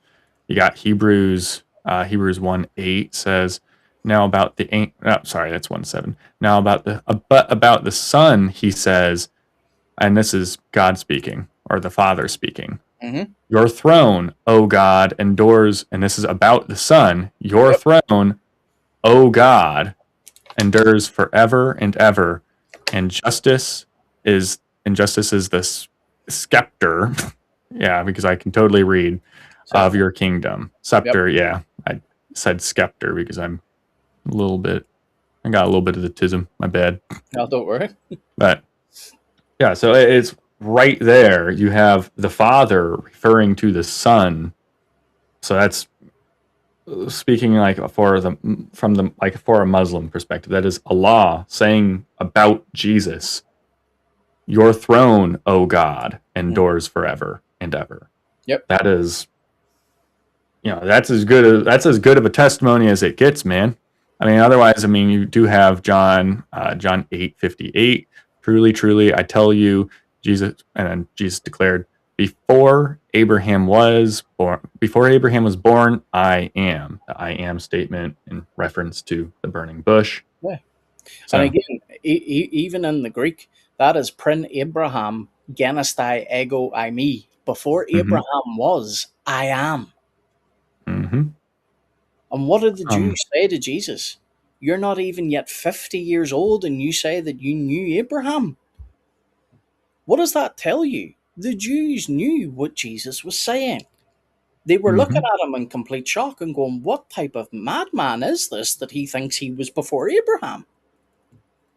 you got Hebrews 1:8 says, now about the that's 1:7. Now about the Son, he says, and this is God speaking, or the Father speaking. Your throne, O God, endures, and this is about the Son. Your throne, O God, endures forever and ever, and justice is the scepter. Yeah, because I can totally read of your kingdom. Scepter, yeah. I said scepter because I got a little bit of the tism. My bad. No, don't worry. But yeah, so it's right there. You have the Father referring to the Son. So that's speaking like for a Muslim perspective. That is Allah saying about Jesus, your throne, O God, endures forever and ever. Yep. That is, that's as good of a testimony as it gets, man. I mean, otherwise, you do have John 8:58. Truly, truly, I tell you, Jesus, and then Jesus declared, before Abraham was born, I am. The I am statement in reference to the burning bush. Yeah. So, and again, even in the Greek, that is prin Abraham genestai ego I me. Before Abraham was, I am. And what did the Jews say to Jesus? You're not even yet 50 years old and you say that you knew Abraham. What does that tell you? The Jews knew what Jesus was saying. They were looking at him in complete shock and going, what type of madman is this that he thinks he was before Abraham?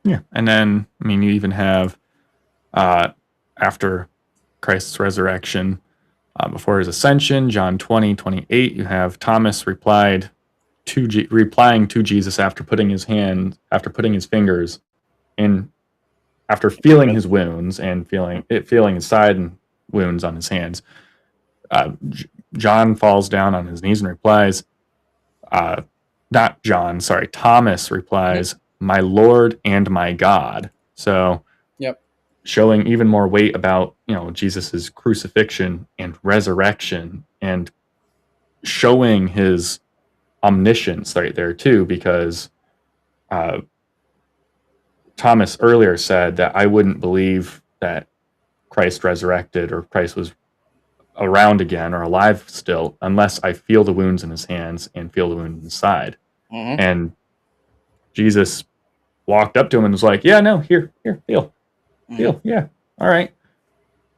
Yeah. And then, I mean, you even have after Christ's resurrection, before his ascension, John 20:28, you have Thomas replying to Jesus after putting his fingers in, after feeling his wounds and feeling his side and wounds on his hands. John falls down on his knees and replies, not John, sorry, Thomas replies, "My Lord and my God." So, Yep. showing even more weight about, Jesus's crucifixion and resurrection, and showing his omniscience right there too, because Thomas earlier said that I wouldn't believe that Christ resurrected or Christ was around again or alive still unless I feel the wounds in his hands and feel the wound in his side. Mm-hmm. And Jesus walked up to him and was like, "Yeah, no, here, feel, yeah, all right,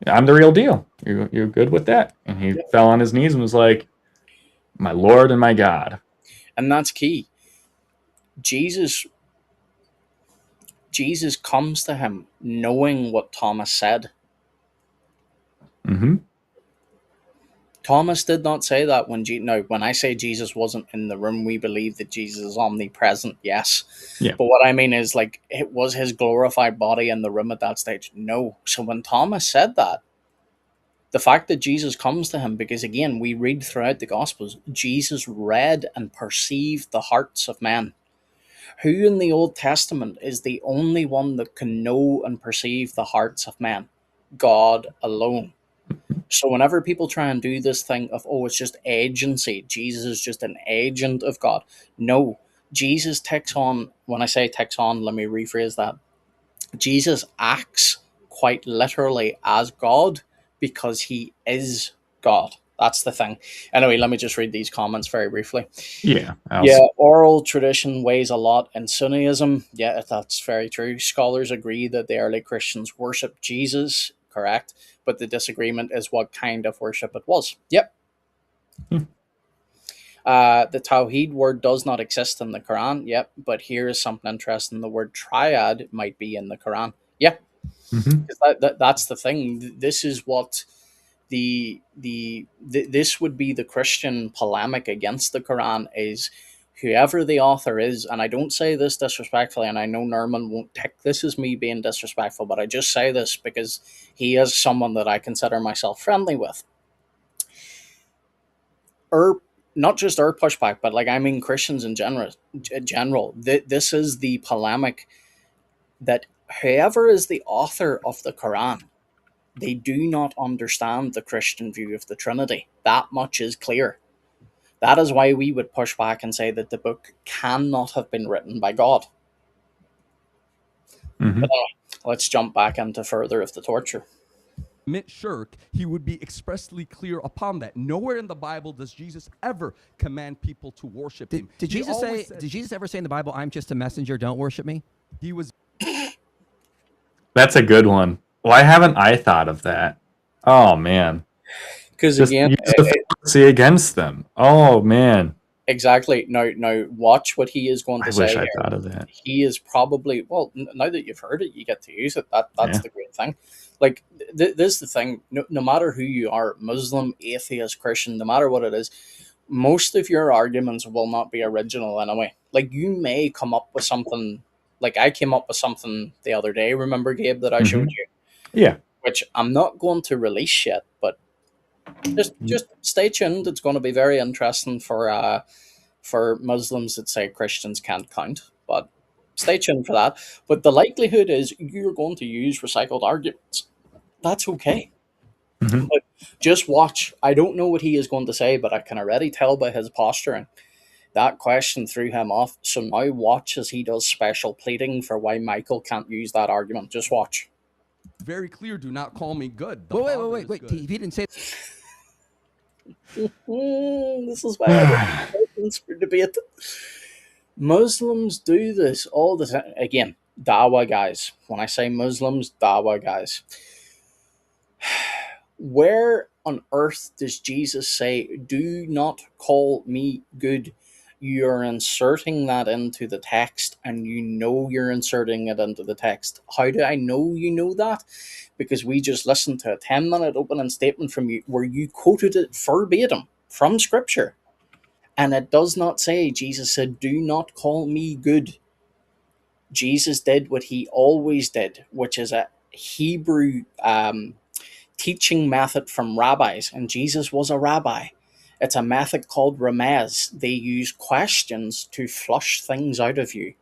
I'm the real deal. You're good with that?" And he fell on his knees and was like, "My Lord and my God." And that's key. Jesus comes to him knowing what Thomas said. Mm-hmm. Thomas did not say that when I say Jesus wasn't in the room, we believe that Jesus is omnipresent, yes. Yeah. But what I mean is, like, it was his glorified body in the room at that stage. No. So when Thomas said that, the fact that Jesus comes to him, because again, we read throughout the Gospels, Jesus read and perceived the hearts of men. Who in the Old Testament is the only one that can know and perceive the hearts of men? God alone. So whenever people try and do this thing of, oh, it's just agency, Jesus is just an agent of God. No, Jesus takes on, when I say takes on, let me rephrase that. Jesus acts quite literally as God because he is God. That's the thing. Anyway, let me just read these comments very briefly. Yeah. Yeah, oral tradition weighs a lot in Sunniism. Yeah, that's very true. Scholars agree that the early Christians worshipped Jesus, correct, but the disagreement is what kind of worship it was. Yep. The Tawheed word does not exist in the Quran. Yep, but here is something interesting. The word triad might be in the Quran. Yeah, that's the thing. This is what this would be the Christian polemic against the Quran is whoever the author is, and I don't say this disrespectfully, and I know Norman won't take this as me being disrespectful, but I just say this because he is someone that I consider myself friendly with. Not just our pushback, but like I mean Christians in general. This is the polemic that whoever is the author of the Quran, they do not understand the Christian view of the Trinity. That much is clear. That is why we would push back and say that the book cannot have been written by God. But anyway, let's jump back into further of the torture. Shirk, he would be expressly clear upon that. Nowhere in the Bible does Jesus ever command people to worship him. Did Jesus ever say in the Bible, "I'm just a messenger, don't worship me"? He was. That's a good one. Why haven't I thought of that? Oh man. Because again, use the fallacy against them. Oh man. Exactly. Now, watch what he is going to say. I wish I thought of that. He is probably, well, now that you've heard it, you get to use it. That's the great thing. Like, this is the thing. No matter who you are, Muslim, atheist, Christian, no matter what it is, most of your arguments will not be original anyway. Like, you may come up with something. Like, I came up with something the other day. Remember, Gabe, that I showed you? Yeah. Which I'm not going to release yet, but just stay tuned. It's going to be very interesting for Muslims that say Christians can't count, but stay tuned for that. But the likelihood is you're going to use recycled arguments. That's okay. But just watch. I don't know what he is going to say, but I can already tell by his posturing. That question threw him off. So now watch as he does special pleading for why Michael can't use that argument. Just watch. Very clear. Do not call me good. Wait. He didn't say. This is why I don't for debate. Muslims do this all the time. Again, Dawa guys. When I say Muslims, Dawa guys. Where on earth does Jesus say, "Do not call me good"? you're inserting that into the text, and you know you're inserting it into the text. How do I know you know that? Because we just listened to a 10-minute opening statement from you where you quoted it verbatim from Scripture. And it does not say, Jesus said, do not call me good. Jesus did what he always did, which is a Hebrew teaching method from rabbis, and Jesus was a rabbi. It's a method called remez. They use questions to flush things out of you.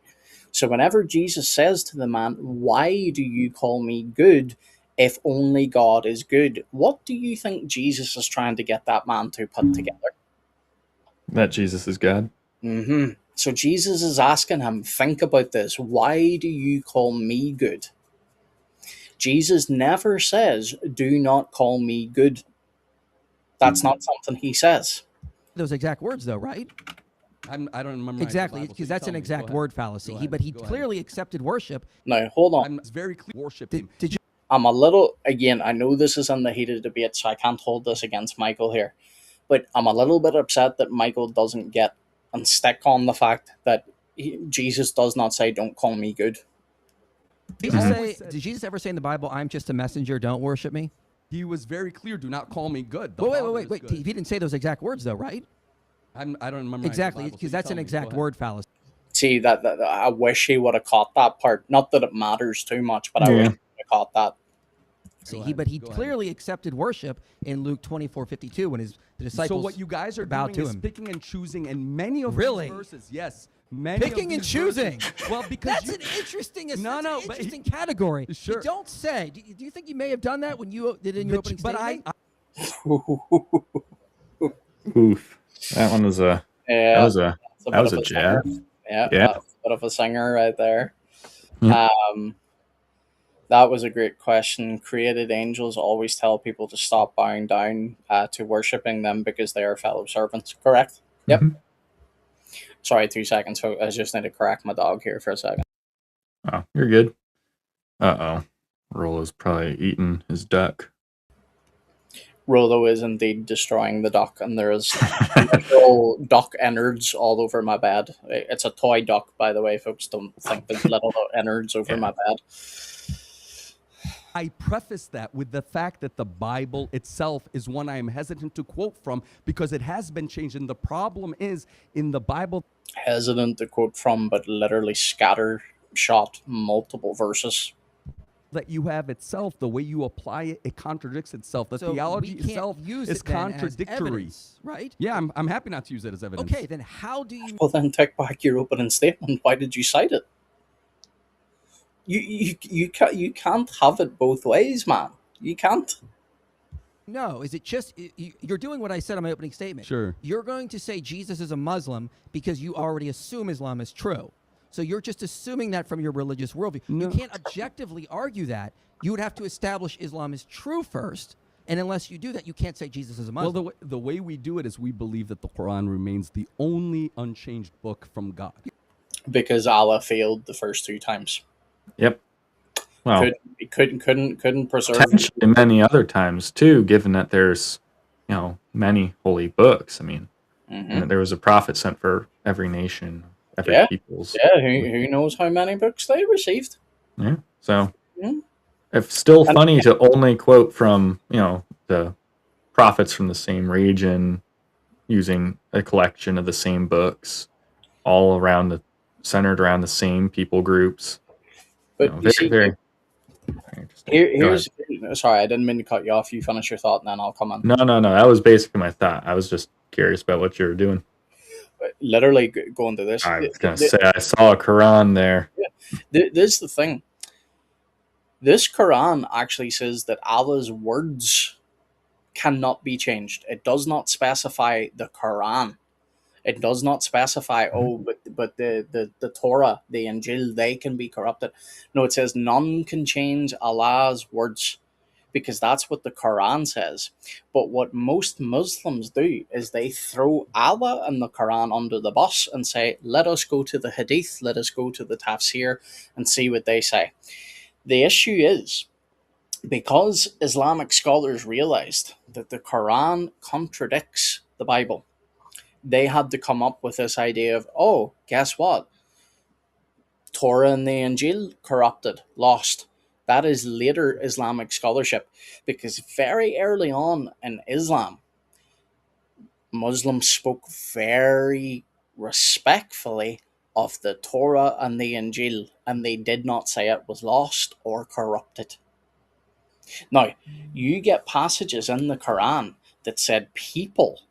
So whenever Jesus says to the man, why do you call me good if only God is good? What do you think Jesus is trying to get that man to put together? That Jesus is God. So Jesus is asking him, think about this. Why do you call me good? Jesus never says, do not call me good. That's not something he says. Those exact words, though, right? I don't remember Exactly, because that's an exact word fallacy. But he clearly accepted worship. Now, hold on. It's very clear worship. Did you? I'm a little, again, I know this is in the heated debate, so I can't hold this against Michael here. But I'm a little bit upset that Michael doesn't get and stick on the fact that Jesus does not say, don't call me good. Did Jesus ever say in the Bible, I'm just a messenger, don't worship me? He was very clear, do not call me good. Wait. He didn't say those exact words, though, right? I don't remember. Exactly, because that's an exact word fallacy. See, that I wish he would have caught that part. Not that it matters too much, but I wish he would have caught that. But he clearly accepted worship in Luke 24:52 when the disciples. So what you guys are bowed doing to is him. picking and choosing, and many of Really? these verses, yes, many Picking of and these choosing. Verses, well, because That's an interesting, but interesting category. Sure. You don't say. Do you think you may have done that when you did in your opening statement? Oof. That one was a. Yeah, that was a jab. Yeah, that's a bit of a singer right there. Yeah. That was a great question. Created angels always tell people to stop bowing down to worshipping them because they are fellow servants. Correct? Yep. Mhm. Sorry, 2 seconds. I just need to correct my dog here for a second. Oh, you're good. Uh-oh. Rollo's probably eating his duck. Rollo is indeed destroying the duck, and there is literal duck innards all over my bed. It's a toy duck, by the way, folks. Don't think there's little innards over my bed. I preface that with the fact that the Bible itself is one I am hesitant to quote from because it has been changed. And the problem is in the Bible. Hesitant to quote from, but literally scattershot multiple verses. That you have itself, the way you apply it, it contradicts itself. The theology itself is contradictory. Evidence, right? Yeah, I'm happy not to use it as evidence. Okay, then how do you? Well, then take back your opening statement. Why did you cite it? You can't have it both ways, man. You can't. No, is it just you're doing what I said in my opening statement? Sure. You're going to say Jesus is a Muslim because you already assume Islam is true. So you're just assuming that from your religious worldview. No. You can't objectively argue that. You would have to establish Islam is true first. And unless you do that, you can't say Jesus is a Muslim. Well, the way we do it is we believe that the Quran remains the only unchanged book from God. Because Allah failed the first 2 times. Yep. Well, couldn't preserve potentially many other times too, given that there's, many holy books. I mean, there was a prophet sent for every nation, every peoples. Yeah, who knows how many books they received? Yeah. So, it's still funny to only quote from, the prophets from the same region, using a collection of the same books, all centered around the same people groups. But very. Here's sorry, I didn't mean to cut you off. You finish your thought, and then I'll come on. No. That was basically my thought. I was just curious about what you were doing. Literally going to this. I was going to say I saw a Quran there. Yeah. This is the thing. This Quran actually says that Allah's words cannot be changed. It does not specify the Quran. It does not specify, but the Torah, the Injil, they can be corrupted. No, it says none can change Allah's words, because that's what the Quran says. But what most Muslims do is they throw Allah and the Quran under the bus and say, let us go to the Hadith, let us go to the Tafsir and see what they say. The issue is, because Islamic scholars realized that the Quran contradicts the Bible, they had to come up with this idea of, oh, guess what? Torah and the Injil corrupted, lost. That is later Islamic scholarship, because very early on in Islam, Muslims spoke very respectfully of the Torah and the Injil, and they did not say it was lost or corrupted. Now, you get passages in the Quran that said people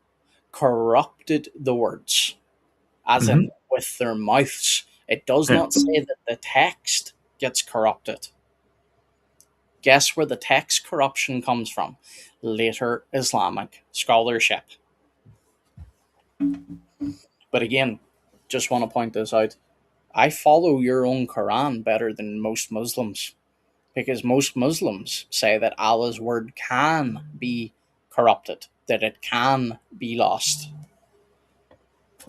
corrupted the words, as in with their mouths. It does not say that the text gets corrupted. Guess where the text corruption comes from? Later Islamic scholarship. But again, just want to point this out. I follow your own Quran better than most Muslims, because most Muslims say that Allah's word can be corrupted, that it can be lost.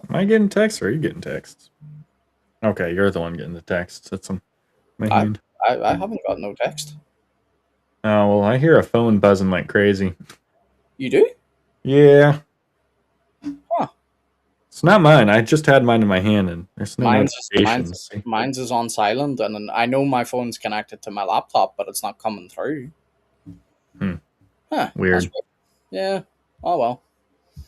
Am I getting texts or are you getting texts? Okay, you're the one getting the texts. That's on my I, hand. I haven't got no text. Oh, well, I hear a phone buzzing like crazy. You do? Yeah. Huh. It's not mine. I just had mine in my hand and there's no notifications. Mine's is on silent, and I know my phone's connected to my laptop, but it's not coming through. Huh. Weird. Yeah. Oh, well.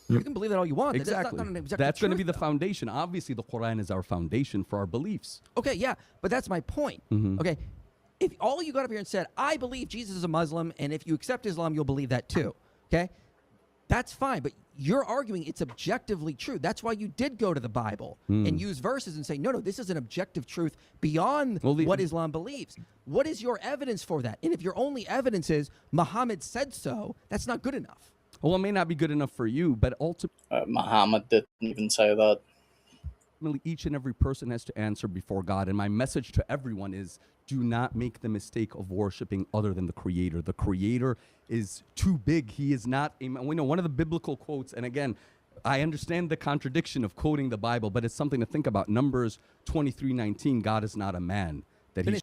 You can believe that all you want. Exactly. That's going to be the foundation. Obviously, the Quran is our foundation for our beliefs. Okay, yeah, but that's my point. Okay, if all you got up here and said, I believe Jesus is a Muslim, and if you accept Islam, you'll believe that too, okay? That's fine, but you're arguing it's objectively true. That's why you did go to the Bible and use verses and say, no, this is an objective truth beyond what Islam believes. What is your evidence for that? And if your only evidence is Muhammad said so, that's not good enough. Well, it may not be good enough for you, but ultimately, Muhammad didn't even say that. Each and every person has to answer before God. And my message to everyone is, do not make the mistake of worshiping other than the Creator. The Creator is too big. He is not, we know one of the biblical quotes, and again, I understand the contradiction of quoting the Bible, but it's something to think about. Numbers 23:19, God is not a man that he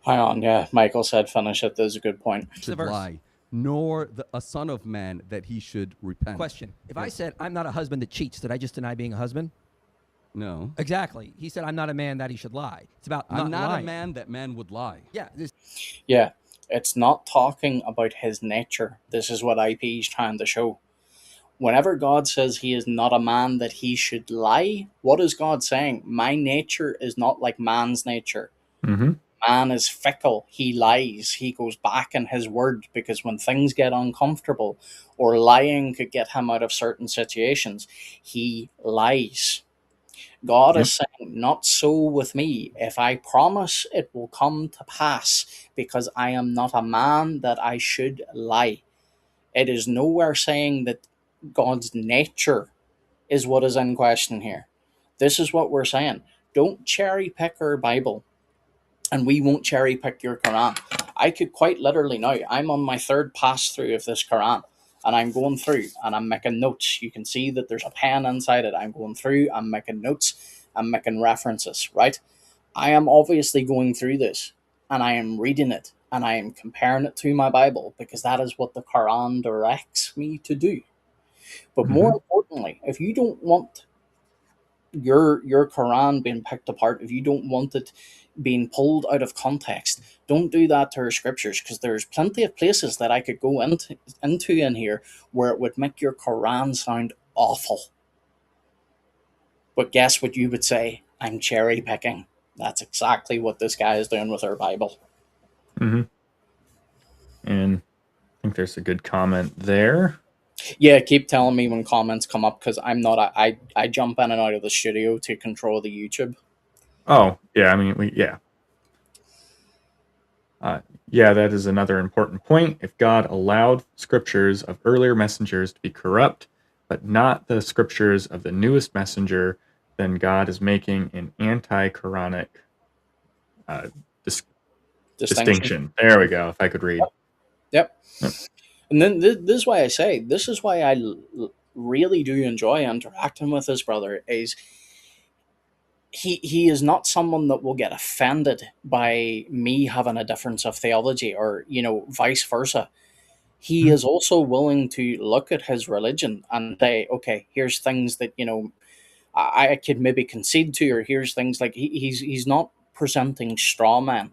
Hang on, yeah. Michael said finish it. That's a good point. should lie, nor a son of man that he should repent. Question. If I said I'm not a husband that cheats, did I just deny being a husband? No. Exactly. He said I'm not a man that he should lie. It's about I'm not lying. a man that man would lie. Yeah. Yeah. It's not talking about his nature. This is what IP is trying to show. Whenever God says he is not a man that he should lie, what is God saying? My nature is not like man's nature. Man is fickle. He lies. He goes back in his word, because when things get uncomfortable or lying could get him out of certain situations, he lies. God is saying, not so with me. If I promise, it will come to pass, because I am not a man that I should lie. It is nowhere saying that God's nature is what is in question here. This is what we're saying. Don't cherry pick our Bible, and we won't cherry pick your Quran. I could quite literally now, I'm on my third pass through of this Quran, and I'm going through and I'm making notes. You can see that there's a pen inside it. I'm going through, I'm making notes, I'm making references, right? I am obviously going through this, and I am reading it, and I am comparing it to my Bible, because that is what the Quran directs me to do. But more importantly, if you don't want your Quran being picked apart, if you don't want it being pulled out of context, don't do that to our scriptures, because there's plenty of places that I could go into in here where it would make your Quran sound awful. But guess what you would say? I'm cherry picking. That's exactly what this guy is doing with our Bible. And I think there's a good comment there. Yeah, keep telling me when comments come up, because I'm not. I jump in and out of the studio to control the YouTube. Oh, yeah. I mean, yeah, that is another important point. If God allowed scriptures of earlier messengers to be corrupt, but not the scriptures of the newest messenger, then God is making an anti-Quranic distinction. There we go. If I could read. Yep. And then this is why I say, this is why I really do enjoy interacting with this brother, is he is not someone that will get offended by me having a difference of theology, or, vice versa. he is also willing to look at his religion and say, okay, here's things that, I could maybe concede to, or here's things like he's not presenting straw man.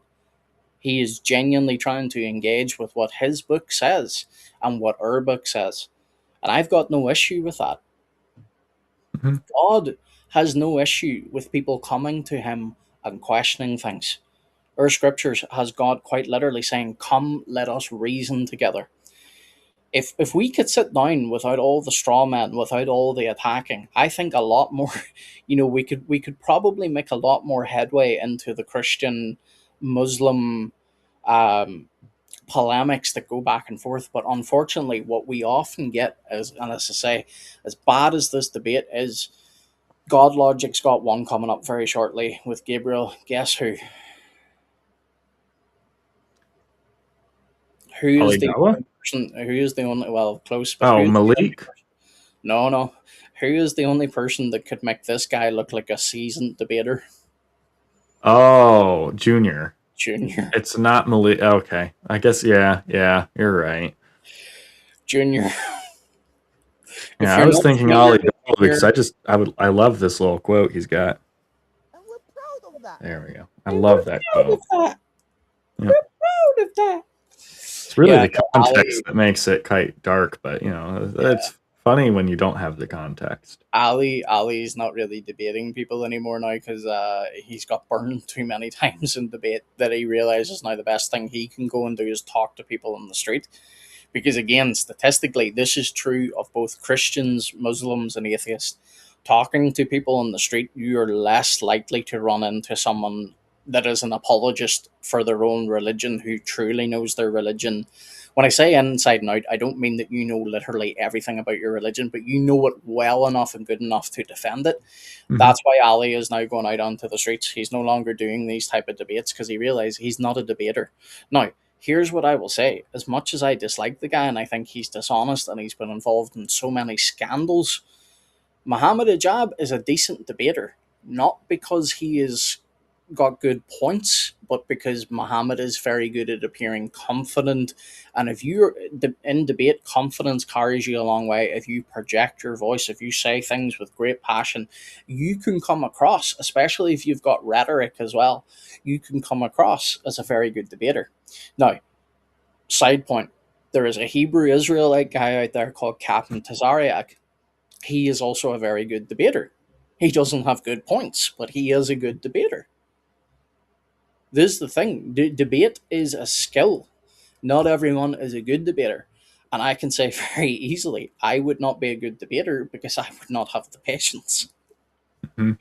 He is genuinely trying to engage with what his book says and what our book says. And I've got no issue with that. Mhm. God has no issue with people coming to him and questioning things. Our scriptures has God quite literally saying, come, let us reason together. If we could sit down without all the straw men, without all the attacking, I think a lot more, we could probably make a lot more headway into the Christian Muslim um, polemics that go back and forth. But unfortunately, what we often get is, and as I say, as bad as this debate is, God Logic's got one coming up very shortly with Gabriel. Guess who? Who is the Aligawa? only person? Who is the only? Well, close, but Oh, who's the only Malik? person? No, no. Who is the only person that could make this guy look like a seasoned debater? Oh, Junior. Junior. It's not Malik. Okay. I guess, yeah, you're right. Junior. If Yeah, I you're was not thinking familiar with Aligawa because Junior, I love this little quote he's got. There we go. I love that proud of quote. that. Yeah. We're proud of that. It's really Yeah, the no, context that makes it quite dark, but yeah. it's funny when you don't have the context. Ali's not really debating people anymore now because he's got burned too many times in debate that he realizes now the best thing he can go and do is talk to people on the street. Because again, statistically, this is true of both Christians, Muslims, and atheists. Talking to people on the street, you are less likely to run into someone that is an apologist for their own religion who truly knows their religion. When I say inside and out, I don't mean that you know literally everything about your religion, but you know it well enough and good enough to defend it. Mhm. That's why Ali is now going out onto the streets. He's no longer doing these type of debates because he realized he's not a debater. Now, here's what I will say. As much as I dislike the guy and I think he's dishonest and he's been involved in so many scandals, Muhammad Ajab is a decent debater. Not because he is got good points, but because Muhammad is very good at appearing confident. And if you're in debate, confidence carries you a long way. If you project your voice, if you say things with great passion, you can come across, especially if you've got rhetoric as well, you can come across as a very good debater. Now, side point, there is a Hebrew Israelite guy out there called Captain Tazariak. He is also a very good debater. He doesn't have good points, but he is a good debater. This is the thing. Debate is a skill. Not everyone is a good debater. And I can say very easily, I would not be a good debater because I would not have the patience. Mhm.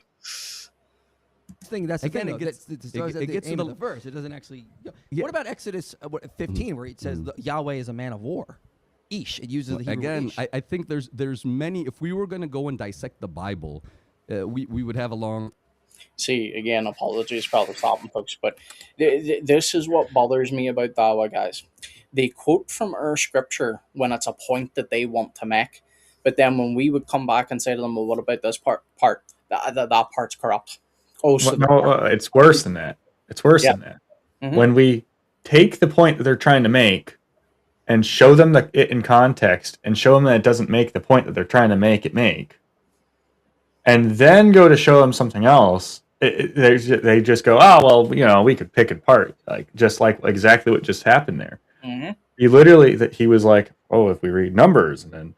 That's the Again, thing. it Though. gets- That's it- the it gets to aim of the- the verse. It doesn't actually. Yeah. What about Exodus 15, where it says Yahweh is a man of war? Ish. It uses the Hebrew Again, ish. I think there's many. If we were going to go and dissect the Bible, we would have a long. See, again, apologies for all the stopping folks, but this is what bothers me about Dawa, guys. They quote from our scripture when it's a point that they want to make, but then when we would come back and say to them, well, what about this part? That part's corrupt. Oh, so Well, the no, part, it's worse than that. It's worse yeah. than that. Mhm. When we take the point that they're trying to make and show them it in context and show them that it doesn't make the point that they're trying to make it make, and then go to show them something else, they just go, oh, well, we could pick it apart, just like exactly what just happened there. Mhm. He was like, oh, if we read Numbers, and then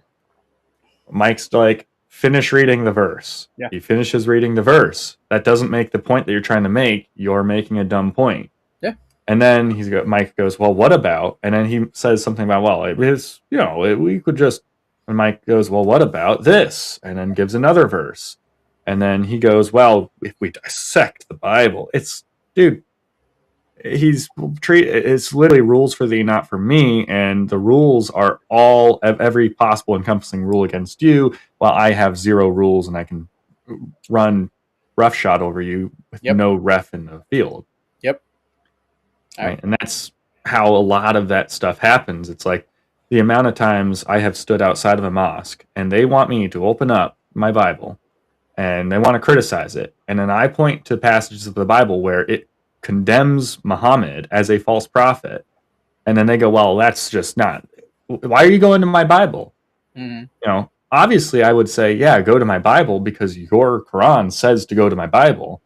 Mike's like, finish reading the verse. Yeah. He finishes reading the verse. That doesn't make the point that you're trying to make. You're making a dumb point. Yeah. And then Mike goes, well, what about? And then he says something about, well, we could just. And Mike goes, well, what about this? And then gives another verse. And then he goes, well, if we dissect the Bible, dude, it's literally rules for thee, not for me. And the rules are all of every possible encompassing rule against you, while I have zero rules and I can run roughshod over you with Yep. no ref in the field. Yep. Right. And that's how a lot of that stuff happens. It's like the amount of times I have stood outside of a mosque and they want me to open up my Bible and they want to criticize it. And then I point to passages of the Bible where it condemns Muhammad as a false prophet. And then they go, well, that's just not, why are you going to my Bible? Mm-hmm. You know, obviously I would say, yeah, go to my Bible because your Quran says to go to my Bible.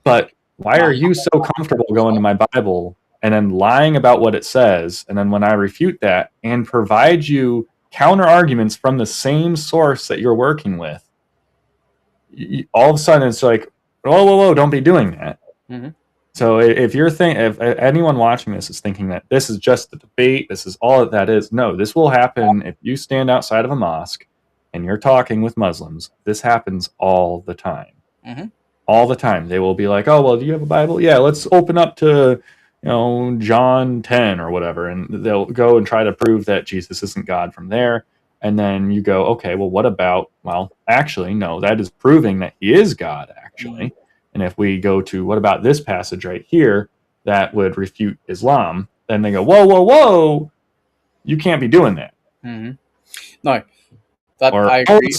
But why are you so comfortable going to my Bible and then lying about what it says? And then when I refute that and provide you counter arguments from the same source that you're working with, all of a sudden it's like, whoa, don't be doing that. Mm-hmm. So if anyone watching this is thinking that this is just a debate, this is all that is, no, this will happen if you stand outside of a mosque and you're talking with Muslims. This happens all the time. Mm-hmm. All the time. They will be like, oh, well, do you have a Bible? Yeah, let's open up to, John 10 or whatever. And they'll go and try to prove that Jesus isn't God from there. And then you go, okay, well, what about, well, actually, no, that is proving that he is God, actually. Mm-hmm. And if we go to, what about this passage right here that would refute Islam? Then they go, whoa, you can't be doing that. Mm-hmm. No, that Or I agree.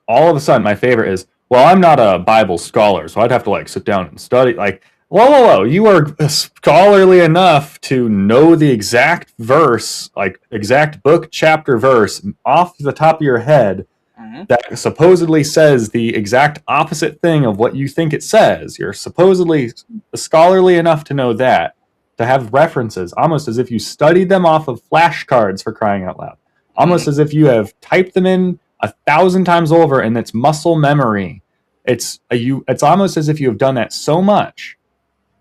all of a sudden, my favorite is, well, I'm not a Bible scholar, so I'd have to sit down and study. Like, whoa, you are scholarly enough to know the exact verse, exact book, chapter, verse off the top of your head Mm-hmm. that supposedly says the exact opposite thing of what you think it says. You're supposedly scholarly enough to know that, to have references, almost as if you studied them off of flashcards, for crying out loud. Almost as if you have typed them in 1,000 times over and it's muscle memory. It's almost as if you have done that so much.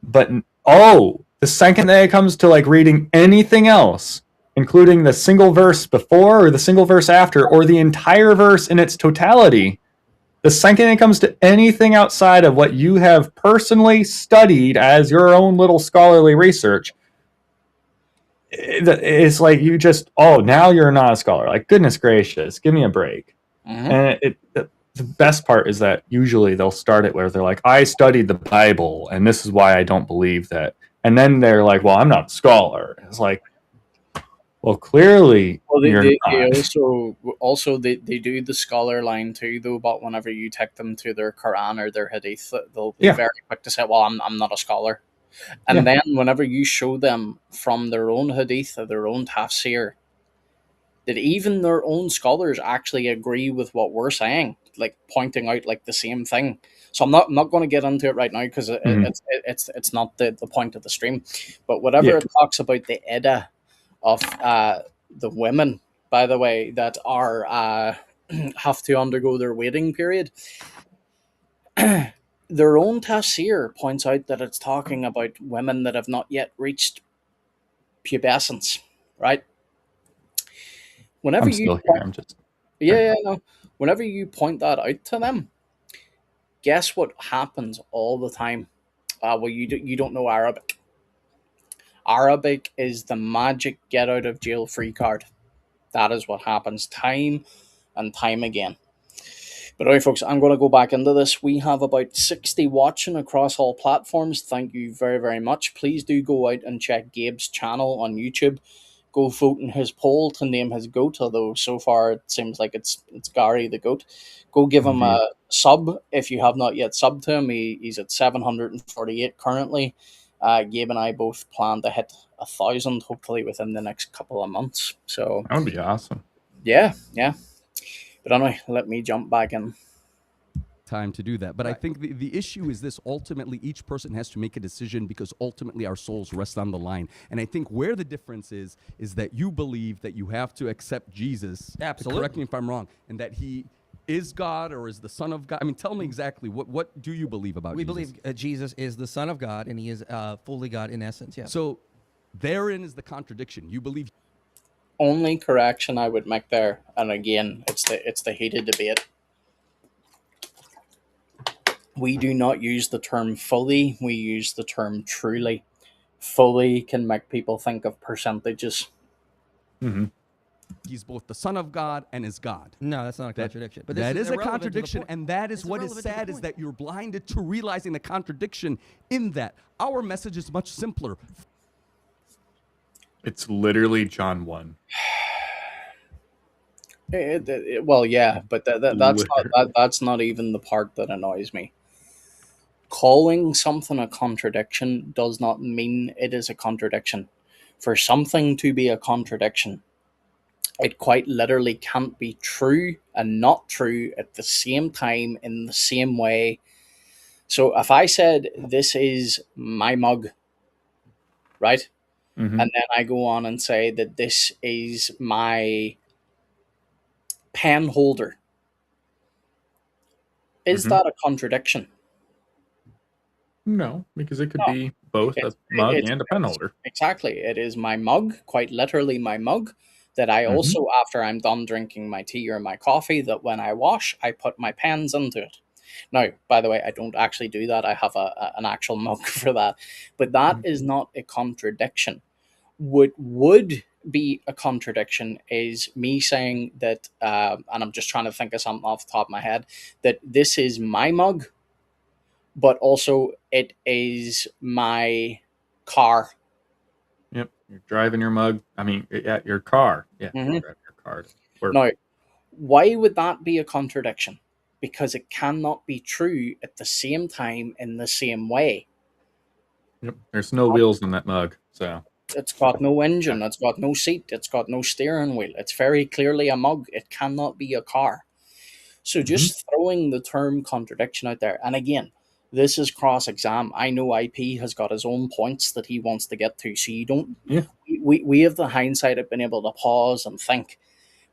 But the second that it comes to reading anything else, including the single verse before or the single verse after or the entire verse in its totality, the second it comes to anything outside of what you have personally studied as your own little scholarly research, it's like you just, now you're not a scholar. Like, goodness gracious, give me a break. Mm-hmm. And the best part is that usually they'll start it where they're like, I studied the Bible, and this is why I don't believe that. And then they're like, well, I'm not a scholar. It's like, well, clearly you're They not. also they do the scholar line too, though. But whenever you take them to their Quran or their Hadith, they'll be Yeah. very quick to say, "Well, I'm not a scholar." And then whenever you show them from their own Hadith or their own tafsir, that even their own scholars actually agree with what we're saying, like pointing out the same thing. So I'm not going to get into it right now because it's not the point of the stream. But whatever it talks about the Edda of the women, by the way, that are have to undergo their waiting period. Their own tafsir points out that it's talking about women that have not yet reached pubescence, right? Whenever I'm you still here. I'm just. no. Whenever you point that out to them, guess what happens all the time? Well, you don't know Arabic. Arabic is the magic get out of jail free card. That is what happens time and time again. But anyway, folks, I'm going to go back into this. We have about 60 watching across all platforms. Thank you very, very much. Please do go out and check Gabe's channel on YouTube. Go vote in his poll to name his goat, although so far it seems like it's Gary the goat. Go give him a sub if you have not yet subbed to him. He's at 748 currently. Gabe and I both plan to hit 1,000 hopefully within the next couple of months. So That would be awesome. yeah. But anyway, let me jump back in. Time to do that. But I think the issue is this: ultimately, each person has to make a decision because ultimately our souls rest on the line. And I think where the difference is that you believe that you have to accept Jesus. Absolutely. Correct me if I'm wrong. And that he is God or is the Son of God. I mean, tell me exactly what do you believe about We Jesus? believe Jesus is the Son of God, and he is fully God in essence. Yeah. So therein is the contradiction. You believe. Only correction I would make there, and again, it's the heated debate. We do not use the term fully, we use the term truly. Fully can make people think of percentages. Mm-hmm. He's both the Son of God and is God. No, that's not a contradiction. But That this is a irrelevant to the contradiction, point. and that is It's what is irrelevant to the sad, is point. that you're blinded to realizing the contradiction in that. Our message is much simpler. It's literally John 1. Well, yeah, but that's not even the part that annoys me. Calling something a contradiction does not mean it is a contradiction. For something to be a contradiction, it quite literally can't be true and not true at the same time in the same way. So if I said, this is my mug, right? Mm-hmm. And then I go on and say that this is my pen holder, is Mm-hmm. that a contradiction? No, because it could No. be both a It's, mug it's, and a pen it's holder. exactly. It is my mug, quite literally my mug, that I Mm-hmm. also, after I'm done drinking my tea or my coffee, that when I wash, I put my pens into it. Now, by the way, I don't actually do that. I have an actual mug for that. But that is not a contradiction. What would be a contradiction is me saying that, and I'm just trying to think of something off the top of my head, that this is my mug, but also it is my car. Yep. You're driving your mug. I mean, at your car. Yeah. Hmm. Drive your car to work. Now, why would that be a contradiction? Because it cannot be true at the same time in the same way. Yep. There's no wheels in that mug. So, It's got no yeah. engine, it's got no seat, it's got no steering wheel. It's very clearly a mug. It cannot be a car. So Mm-hmm. just throwing the term contradiction out there, and again, this is cross exam. I know IP has got his own points that he wants to get to. So you don't, Yeah. we have the hindsight of being able to pause and think.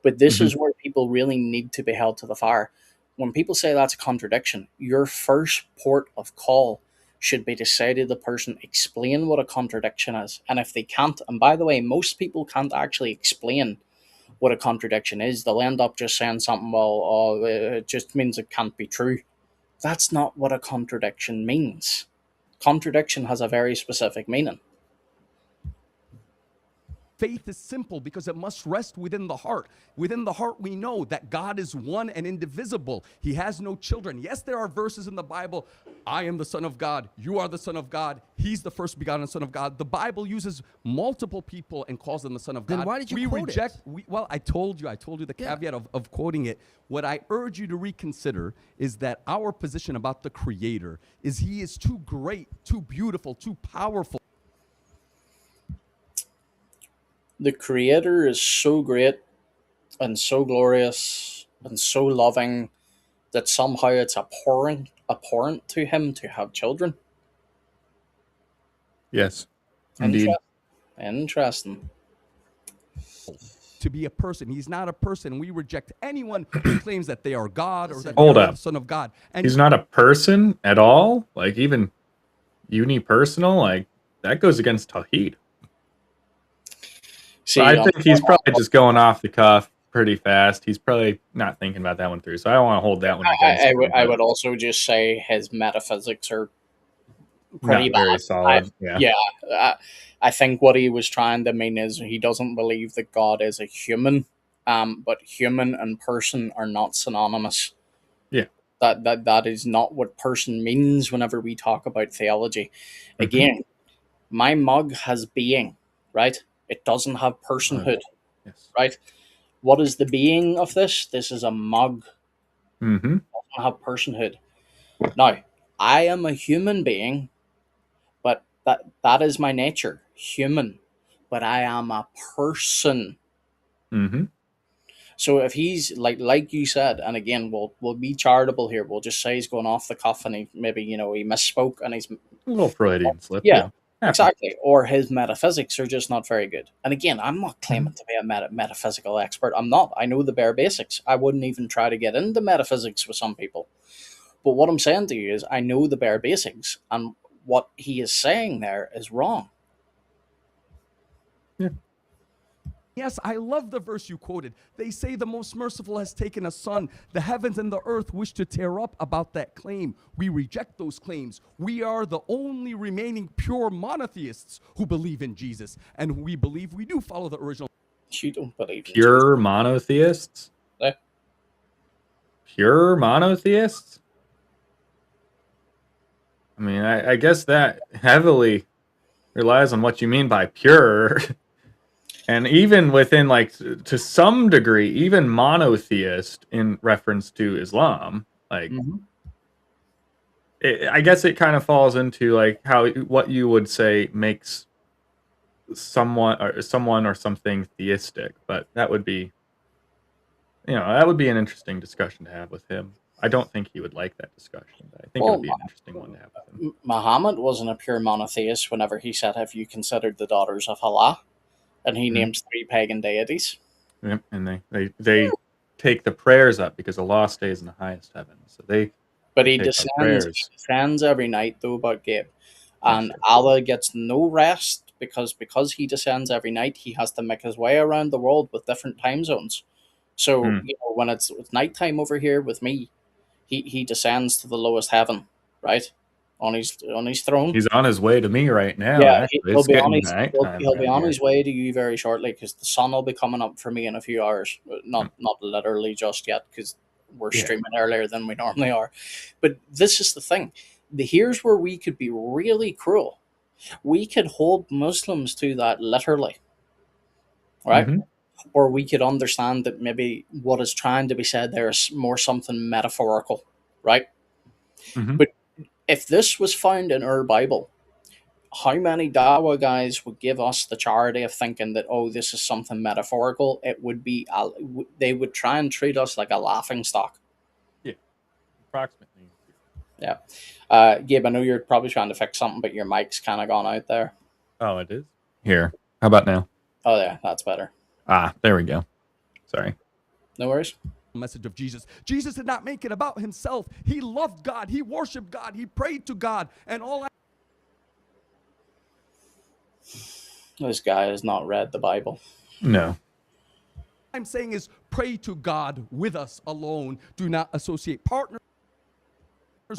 But this Mm-hmm. is where people really need to be held to the fire. When people say that's a contradiction, your first port of call should be to say to the person, explain what a contradiction is. And if they can't, and by the way, most people can't actually explain what a contradiction is, they'll end up just saying something, well, oh, it just means it can't be true. That's not what a contradiction means. Contradiction has a very specific meaning. Faith is simple because it must rest within the heart. Within the heart, we know that God is one and indivisible. He has no children. Yes, there are verses in the Bible. I am the Son of God. You are the Son of God. He's the first begotten Son of God. The Bible uses multiple people and calls them the Son of God. Then why did you we quote reject, it? Well, I told you the caveat of quoting it. What I urge you to reconsider is that our position about the Creator is He is too great, too beautiful, too powerful. The Creator is so great and so glorious and so loving that somehow it's abhorrent to him to have children. Yes. Indeed. Interesting. To be a person. He's not a person. We reject anyone who claims that they are God or that they Hold are up. the Son of God. And He's not a person at all? Like, even unipersonal? Like, that goes against Tawheed. See, I think he's probably just going off the cuff pretty fast. He's probably not thinking about that one through. So I don't want to hold that one against him. I would also just say his metaphysics are pretty Not very bad. solid. Yeah. I think what he was trying to mean is he doesn't believe that God is a human, but human and person are not synonymous. Yeah. That is not what person means whenever we talk about theology. Again, my mug has being, right? It doesn't have personhood, Yes. right? What is the being of this? This is a mug. Mm-hmm. It doesn't have personhood. Now, I am a human being, but that is my nature, human. But I am a person. Mm-hmm. So if he's like you said, and again, we'll be charitable here. We'll just say he's going off the cuff, and he maybe he misspoke, and he's A little Freudian slip. yeah. Happens. Exactly. Or his metaphysics are just not very good. And again, I'm not claiming to be a metaphysical expert. I'm not. I know the bare basics. I wouldn't even try to get into metaphysics with some people. But what I'm saying to you is I know the bare basics, and what he is saying there is wrong. Yeah. yes, I love the verse you quoted. They say the most merciful has taken a son. The heavens and the earth wish to tear up about that claim. We reject those claims. We are the only remaining pure monotheists who believe in Jesus. And we believe we do follow the original. You don't believe in Pure monotheists? Eh? Pure monotheists? I mean, I guess that heavily relies on what you mean by pure. And even within, like, to some degree, even monotheist in reference to Islam, like, I guess it kind of falls into, like, what you would say makes someone or something theistic, but that would be that would be an interesting discussion to have with him. I don't think he would like that discussion, but I think it Well, would be an interesting one to have with him. Muhammad wasn't a pure monotheist whenever he said, "Have you considered the daughters of Allah?" And he Mhm. names 3 pagan deities. Yep, and they take the prayers up because Allah stays in the highest heaven. So But they he take our descends, prayers. every night, though, about Gabe. Yes, And sir. Allah gets no rest because he descends every night. He has to make his way around the world with different time zones. So Hmm. when it's nighttime over here with me, he descends to the lowest heaven, right, on his throne. He's on his way to me right now. Yeah, Actually, he'll it's be on getting his nighttime he'll be around on here. his way to you very shortly because the sun will be coming up for me in a few hours. Not literally just yet because we're Yeah. streaming earlier than we normally are. But this is the thing. Here's where we could be really cruel. We could hold Muslims to that literally, right? Hmm. Or we could understand that maybe what is trying to be said there is more something metaphorical, right? Hmm. But if this was found in our Bible, how many Dawa guys would give us the charity of thinking that, oh, this is something metaphorical? It would be, they would try and treat us like a laughing stock. Yeah, approximately. Yeah. Gabe, I know you're probably trying to fix something, but your mic's kind of gone out there. Oh, it is. Here. How about now? Oh, yeah, that's better. There we go. Sorry. No worries. Message of Jesus. Jesus did not make it about himself. He loved God. He worshiped God. He prayed to God. And all This guy has not read the Bible. No. I'm saying is pray to God with us alone. Do not associate partners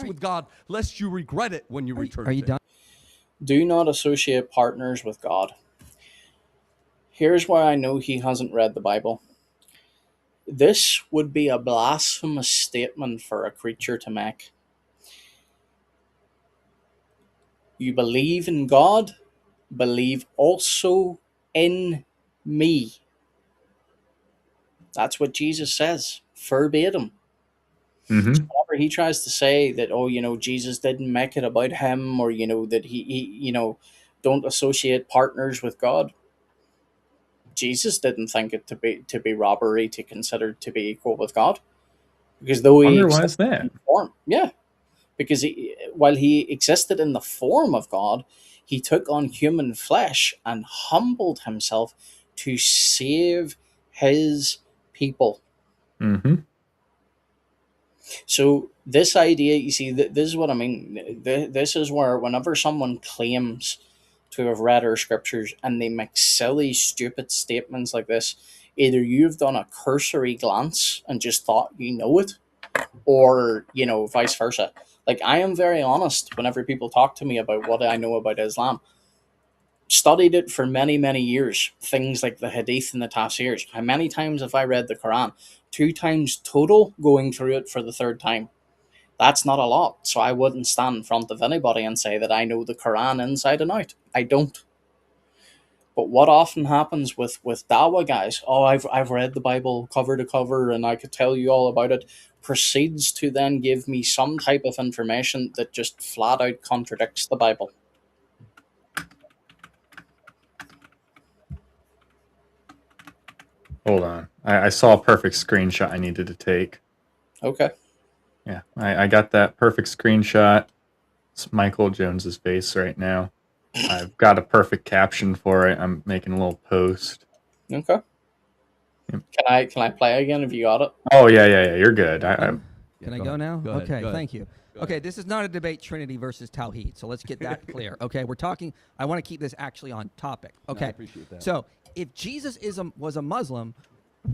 with God, lest you regret it when you return. Are you to done? Do not associate partners with God. Here's why I know he hasn't read the Bible. This would be a blasphemous statement for a creature to make. You believe in God, believe also in me. That's what Jesus says, verbatim. Hmm. Whenever he tries to say that, oh, Jesus didn't make it about him, or, that he don't associate partners with God. Jesus didn't think it to be robbery to consider to be equal with God. Because though he Wonder why is existed that? in form, yeah, because while he existed in the form of God, he took on human flesh and humbled himself to save his people. Hmm. So this idea, you see, this is what I mean. This is where whenever someone claims to have read our scriptures and they make silly, stupid statements like this, either you've done a cursory glance and just thought you know it, or vice versa. Like, I am very honest whenever people talk to me about what I know about Islam. Studied it for many, many years. Things like the Hadith and the Tafsirs. How many times have I read the Quran? 2 times total, going through it for the 3rd time. That's not a lot, so I wouldn't stand in front of anybody and say that I know the Quran inside and out. I don't. But what often happens with Dawa guys, oh, I've read the Bible cover to cover and I could tell you all about it, proceeds to then give me some type of information that just flat out contradicts the Bible. Hold on. I saw a perfect screenshot I needed to take. Okay. Yeah, I got that perfect screenshot. It's Michael Jones's face right now. I've got a perfect caption for it. I'm making a little post. Okay. Yep. Can I play again if you got it? Oh yeah. You're good. Can I go now? Go ahead, Okay, go ahead. thank you. Okay, this is not a debate Trinity versus Tawhid, so let's get that clear. Okay, we're talking. I want to keep this actually on topic. Okay, I appreciate that. So if Jesus was a Muslim,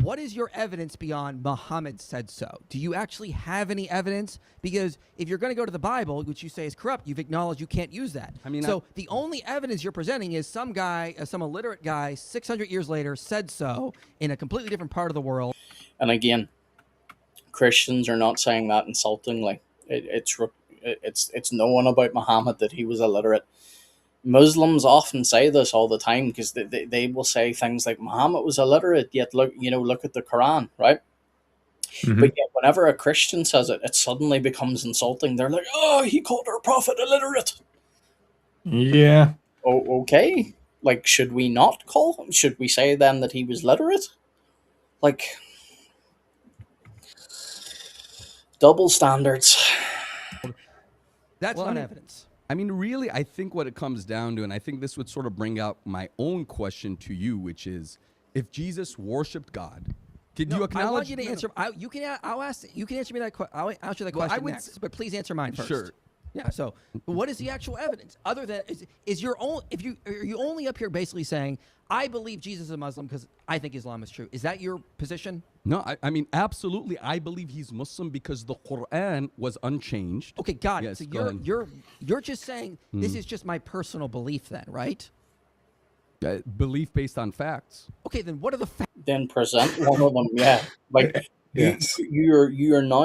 what is your evidence beyond Muhammad said so? Do you actually have any evidence? Because if you're going to go to the Bible, which you say is corrupt, you've acknowledged you can't use that. I mean, so the only evidence you're presenting is some guy, some illiterate guy, 600 years later said so in a completely different part of the world. And again, Christians are not saying that insultingly. It's known about Muhammad that he was illiterate. Muslims often say this all the time because they will say things like Muhammad was illiterate, yet look at the Quran, right? Mhm. But yet whenever a Christian says it, it suddenly becomes insulting. They're like, oh, he called our prophet illiterate. Yeah. Oh, okay. Like, should we not call him? Should we say then that he was literate? Like, Double standards. That's Well, I not mean- evidence. I mean, really, I think what it comes down to, and I think this would sort of bring out my own question to you, which is, if Jesus worshipped God, could you acknowledge? I want you to no, no. answer. You can. I'll ask. You can answer me that. I'll answer that Well, I question would next. s- But please answer mine first. Sure. Yeah. So, what is the actual evidence other than is your own? If you are you only up here basically saying I believe Jesus is a Muslim because I think Islam is true. Is that your position? No, I mean, absolutely. I believe he's Muslim because the Quran was unchanged. Okay, got Yes, it. So go ahead. you're just saying this is just my personal belief, then, right? Belief based on facts. Okay, then what are the facts? Then present one of them. Yeah, like Yes. you're now.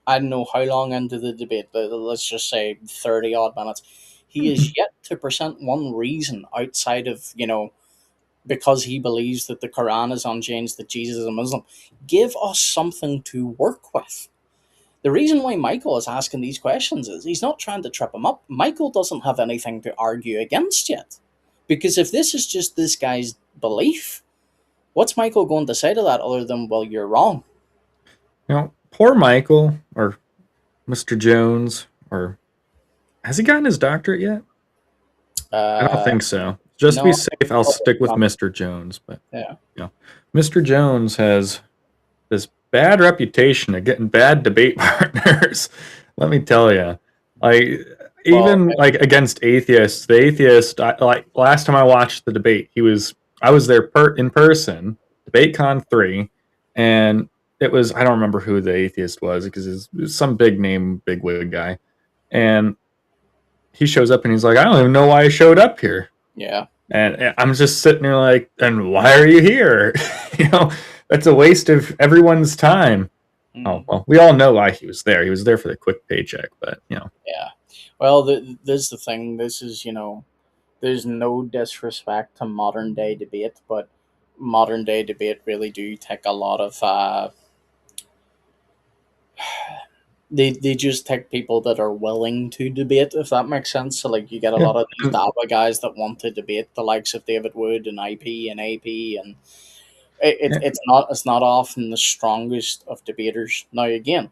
I don't know how long into the debate, but let's just say 30 odd minutes. He is yet to present one reason outside of, because he believes that the Quran is unchanged, that Jesus is a Muslim. Give us something to work with. The reason why Michael is asking these questions is he's not trying to trip him up. Michael doesn't have anything to argue against yet. Because if this is just this guy's belief, what's Michael going to say to that other than, well, you're wrong? Poor Michael, or Mr. Jones, or has he gotten his doctorate yet? I don't think so. Just to be no, safe, I'll stick with Mr. Jones. But Yeah. Mr. Jones has this bad reputation of getting bad debate partners. Let me tell you, even against atheists. The atheist, last time I watched the debate, I was there in person, DebateCon 3, and it was, I don't remember who the atheist was because it was some big name, big wig guy, and he shows up and he's like, I don't even know why I showed up here. Yeah. And I'm just sitting there like, and why are you here? That's a waste of everyone's time. Oh, well, we all know why he was there. He was there for the quick paycheck, but, Yeah. Well, this is the thing. This is, there's no disrespect to modern day debate, but modern day debate really do take a lot of, they just take people that are willing to debate, if that makes sense. So, like, you get a lot of these Dawa guys that want to debate, the likes of David Wood and IP and AP, and it's not often the strongest of debaters. Now, again,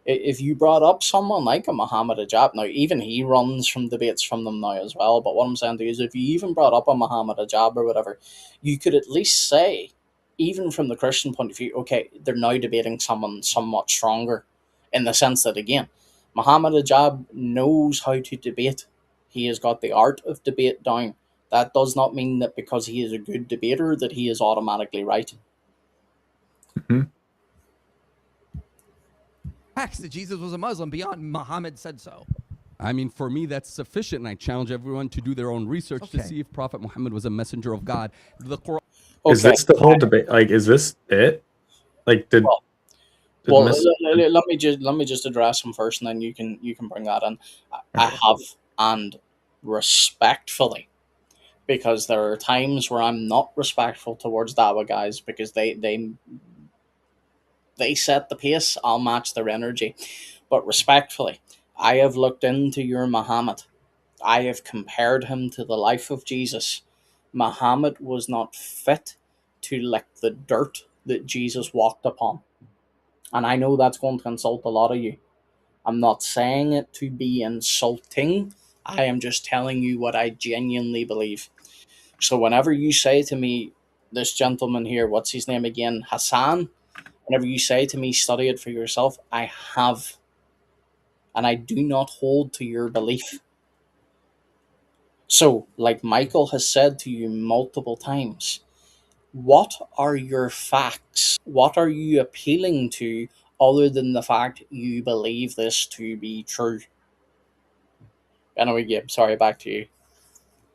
if you brought up someone like a Muhammad Ajab, now even he runs from debates from them now as well, but what I'm saying to you is if you even brought up a Muhammad Ajab or whatever, you could at least say, even from the Christian point of view, okay, they're now debating someone somewhat stronger, in the sense that, again, Muhammad Ajab knows how to debate. He has got the art of debate down. That does not mean that because he is a good debater that he is automatically right. Facts that Jesus was a Muslim beyond Muhammad said so. I mean, for me, that's sufficient, and I challenge everyone to do their own research to see if Prophet Muhammad was a messenger of God. The Quran. is this the whole debate? Like, is this it? Like, let me just address him first, and then you can bring that in. I have, and respectfully, because there are times where I'm not respectful towards Dawa guys because they set the pace. I'll match their energy, but respectfully, I have looked into your Muhammad. I have compared him to the life of Jesus. Muhammad was not fit to lick the dirt that Jesus walked upon. And I know that's going to insult a lot of you. I'm not saying it to be insulting. I am just telling you what I genuinely believe. So whenever you say to me, this gentleman here, what's his name again? Hassan. Whenever you say to me, study it for yourself, I have. And I do not hold to your belief. So, like Michael has said to you multiple times, what are your facts? What are you appealing to other than the fact you believe this to be true? Anyway, Gabe, sorry, back to you.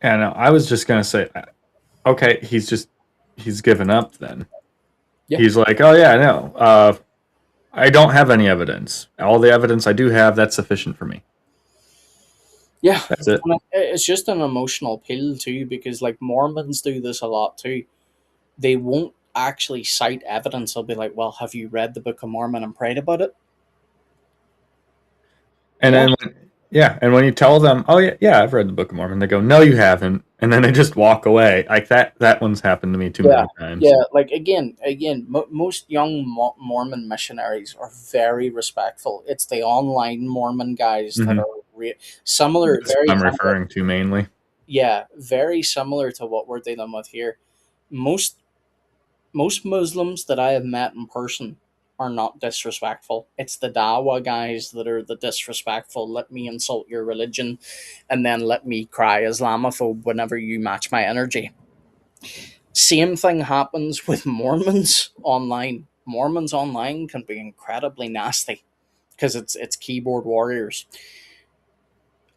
Yeah, no, I was just gonna say, okay, he's given up then. Yeah. He's like, oh yeah, no, I don't have any evidence. All the evidence I do have, that's sufficient for me. Yeah, That's it. and it's just an emotional appeal too, because like Mormons do this a lot too. They won't actually cite evidence. They'll be like, "Well, have you read the Book of Mormon and prayed about it?" And then, and when you tell them, oh yeah, I've read the Book of Mormon, they go, no, you haven't. and then they just walk away. Like that one's happened to me too Yeah, many times. yeah. Like again, most young Mormon missionaries are very respectful. It's the online Mormon guys that Mhm. are similar, That's very what I'm similar. referring to mainly. Yeah, very similar to what we're dealing with here. Most most Muslims that I have met in person are not disrespectful. It's the Dawa guys that are the disrespectful. Let me insult your religion, and then let me cry Islamophobe whenever you match my energy. Same thing happens with Mormons online. Mormons online can be incredibly nasty because it's keyboard warriors.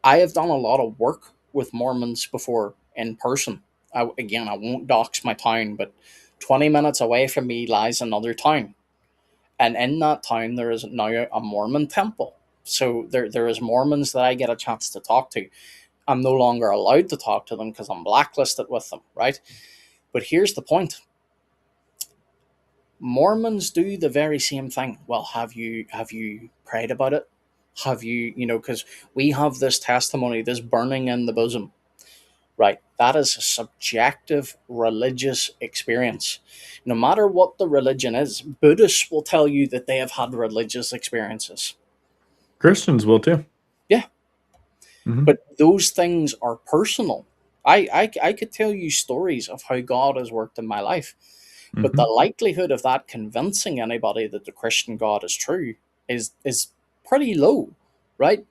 I have done a lot of work with Mormons before in person. Again, I won't dox my town, but 20 minutes away from me lies another town. And in that town, there is now a Mormon temple. So there is Mormons that I get a chance to talk to. I'm no longer allowed to talk to them because I'm blacklisted with them, right? But here's the point. Mormons do the very same thing. Well, have you prayed about it? Have you because we have this testimony, this burning in the bosom, right? That is a subjective religious experience. No matter what the religion is, Buddhists will tell you that they have had religious experiences. Christians will too. Yeah, Mhm. but those things are personal. I could tell you stories of how God has worked in my life. But the Mhm. likelihood of that convincing anybody that the Christian God is true is pretty low, right?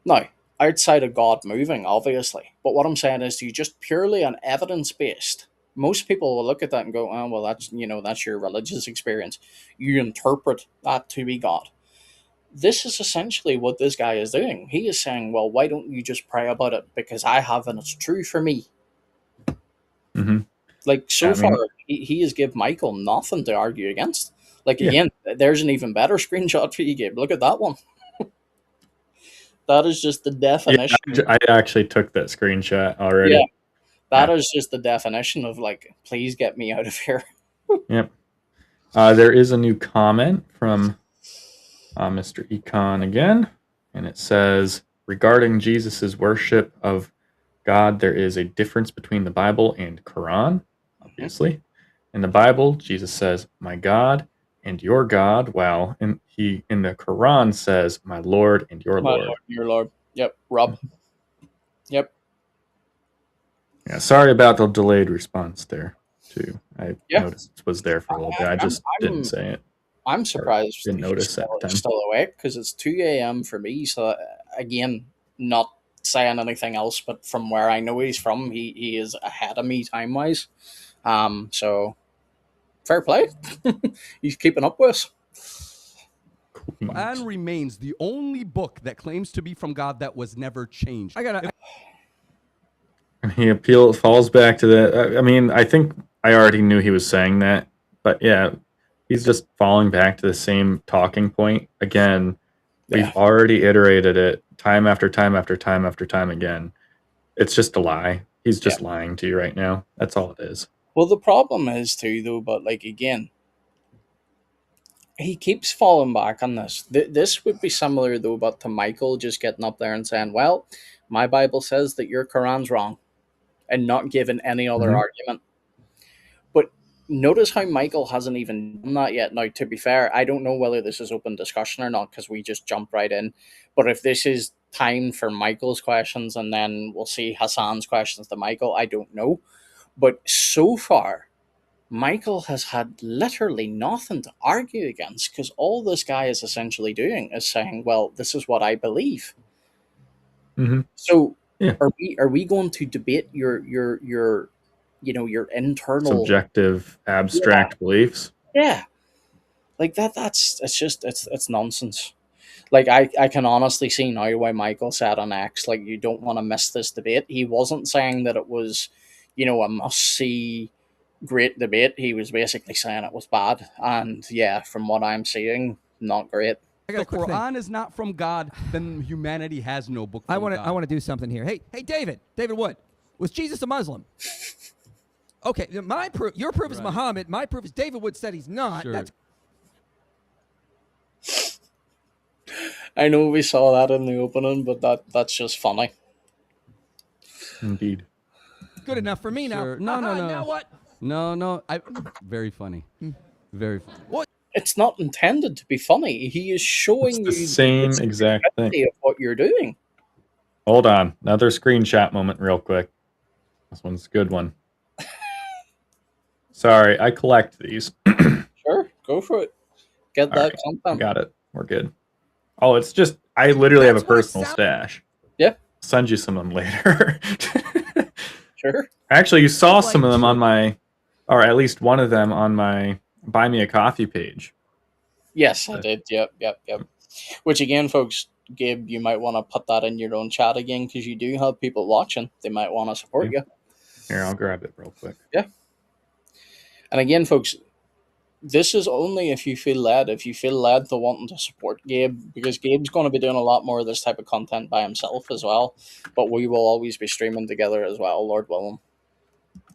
Now, outside of God moving, obviously. But what I'm saying is, you just purely on evidence based. Most people will look at that and go, "Oh, well, that's your religious experience. You interpret that to be God." This is essentially what this guy is doing. He is saying, "Well, why don't you just pray about it because I have and it's true for me." Mhm. Like Yeah, so I far, mean, he has give Michael nothing to argue against. Like yeah. again, there's an even better screenshot for you, Gabe. Look at that one. That is just the Yeah, definition. I actually took that screenshot Yeah, already. that Yeah. is just the definition of like, please get me out of here. Yep. There is a new comment from Mr. Econ again, and it says regarding Jesus' worship of God, there is a difference between the Bible and Quran, Mhm. obviously. In the Bible, Jesus says, "My God and your God," while in the Quran says, "My Lord and your My Lord." Lord, your Lord. Yep, Rob. Mhm. Yep. Yeah, sorry about the delayed response there, too. I Yeah. noticed it was there for a little bit. I I'm just didn't say it I'm or surprised didn't he's notice at the time. still awake because it's 2 a.m. for me. So again, not saying anything else, but from where I know he's from, he is ahead of me time wise. So fair play. He's keeping up with us. And remains the only book that claims to be from God that was never changed. I gotta. He falls back to that. I mean, I think I already knew he was saying that, but yeah, he's just falling back to the same talking point again. Yeah, We've already iterated it time after time after time after time again. It's just a lie. He's yeah. just lying to you right now. That's all it is. Well, the problem is too, though. But like again, he keeps falling back on this. This would be similar though, but to Michael just getting up there and saying, "Well, my Bible says that your Quran's wrong," and not giving any other Mhm. argument. But notice how Michael hasn't even done that yet. Now, to be fair, I don't know whether this is open discussion or not because we just jumped right in. But if this is time for Michael's questions and then we'll see Hassan's questions to Michael, I don't know. But so far, Michael has had literally nothing to argue against because all this guy is essentially doing is saying, "Well, this is what I believe." Mhm. So, Yeah. are we going to debate your internal? Subjective, Yeah, abstract beliefs. yeah, like that. That's it's nonsense. Like I can honestly see now why Michael said on X, like, you don't want to miss this debate. He wasn't saying that it was, a must see great debate. He was basically saying it was bad. And yeah, from what I'm seeing, not great. I If got a the quick thing. Quran is not from God, then humanity has no book from I want to. God. I want to do something here. Hey, David Wood, was Jesus a Muslim? Okay, my proof. Your proof is Right. Muhammad. My proof is David Wood said he's not. Sure. That's I know we saw that in the opening, but that's just funny. Indeed. good enough for me Sure. now. No. Now what? No. Very funny. Very funny. What? It's not intended to be funny. He is It's showing the you same the exact thing. stupidity of what you're doing. Hold on. Another screenshot moment real quick. This one's a good one. Sorry, I collect these. Sure, go for it. Get All that right, I content. got it. We're good. Oh, it's just I literally have a That's what it personal sound- stash. Yeah, Send you some of them later. sure. Actually, you saw Like, some of them on my, or at least one of them on my Buy Me a Coffee page. Yes, I did. Yep. Which again, folks, Gabe, you might want to put that in your own chat again because you do have people watching. They might want to support you. Here, I'll grab it real quick. Yeah. And again, folks, this is only if you feel led. If you feel led to wanting to support Gabe, because Gabe's going to be doing a lot more of this type of content by himself as well. But we will always be streaming together as well, Lord willing.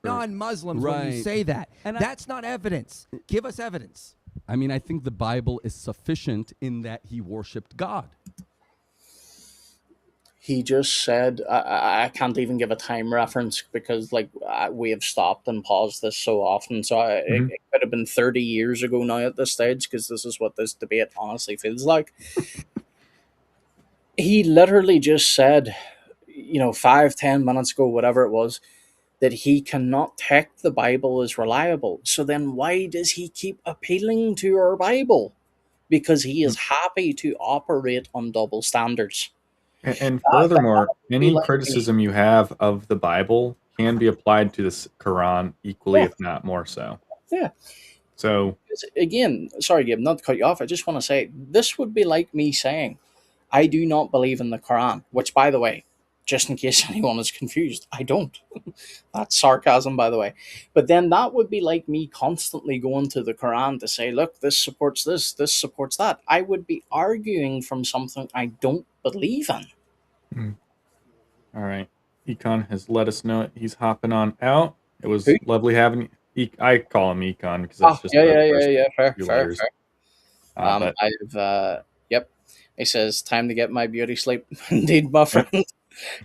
Non-Muslims when you Right. say that. And That's not evidence. Give us evidence. I mean, I think the Bible is sufficient in that he worshipped God. He just said, I can't even give a time reference because we have stopped and paused this so often. So it could have been 30 years ago now at this stage because this is what this debate honestly feels like. He literally just said, 5-10 minutes ago, whatever it was, that he cannot take the Bible as reliable. So then why does he keep appealing to our Bible? Because he is happy to operate on double standards. And furthermore, any like criticism you have of the Bible can be applied to the Quran equally, Yeah. if not more so. Yeah. So, Again, sorry, Gabe, not to cut you off. I just want to say this would be like me saying, I do not believe in the Quran, which, by the way, just in case anyone is confused, I don't. That's sarcasm, by the way. But then that would be like me constantly going to the Quran to say, look, this supports this supports that. I would be arguing from something I don't believe in. all right. Econ has let us know he's hopping on out. It was Who? lovely having you. I call him Econ because that's just the first few letters. Fair. But Yep. He says, time to get my beauty sleep. Indeed, my friend.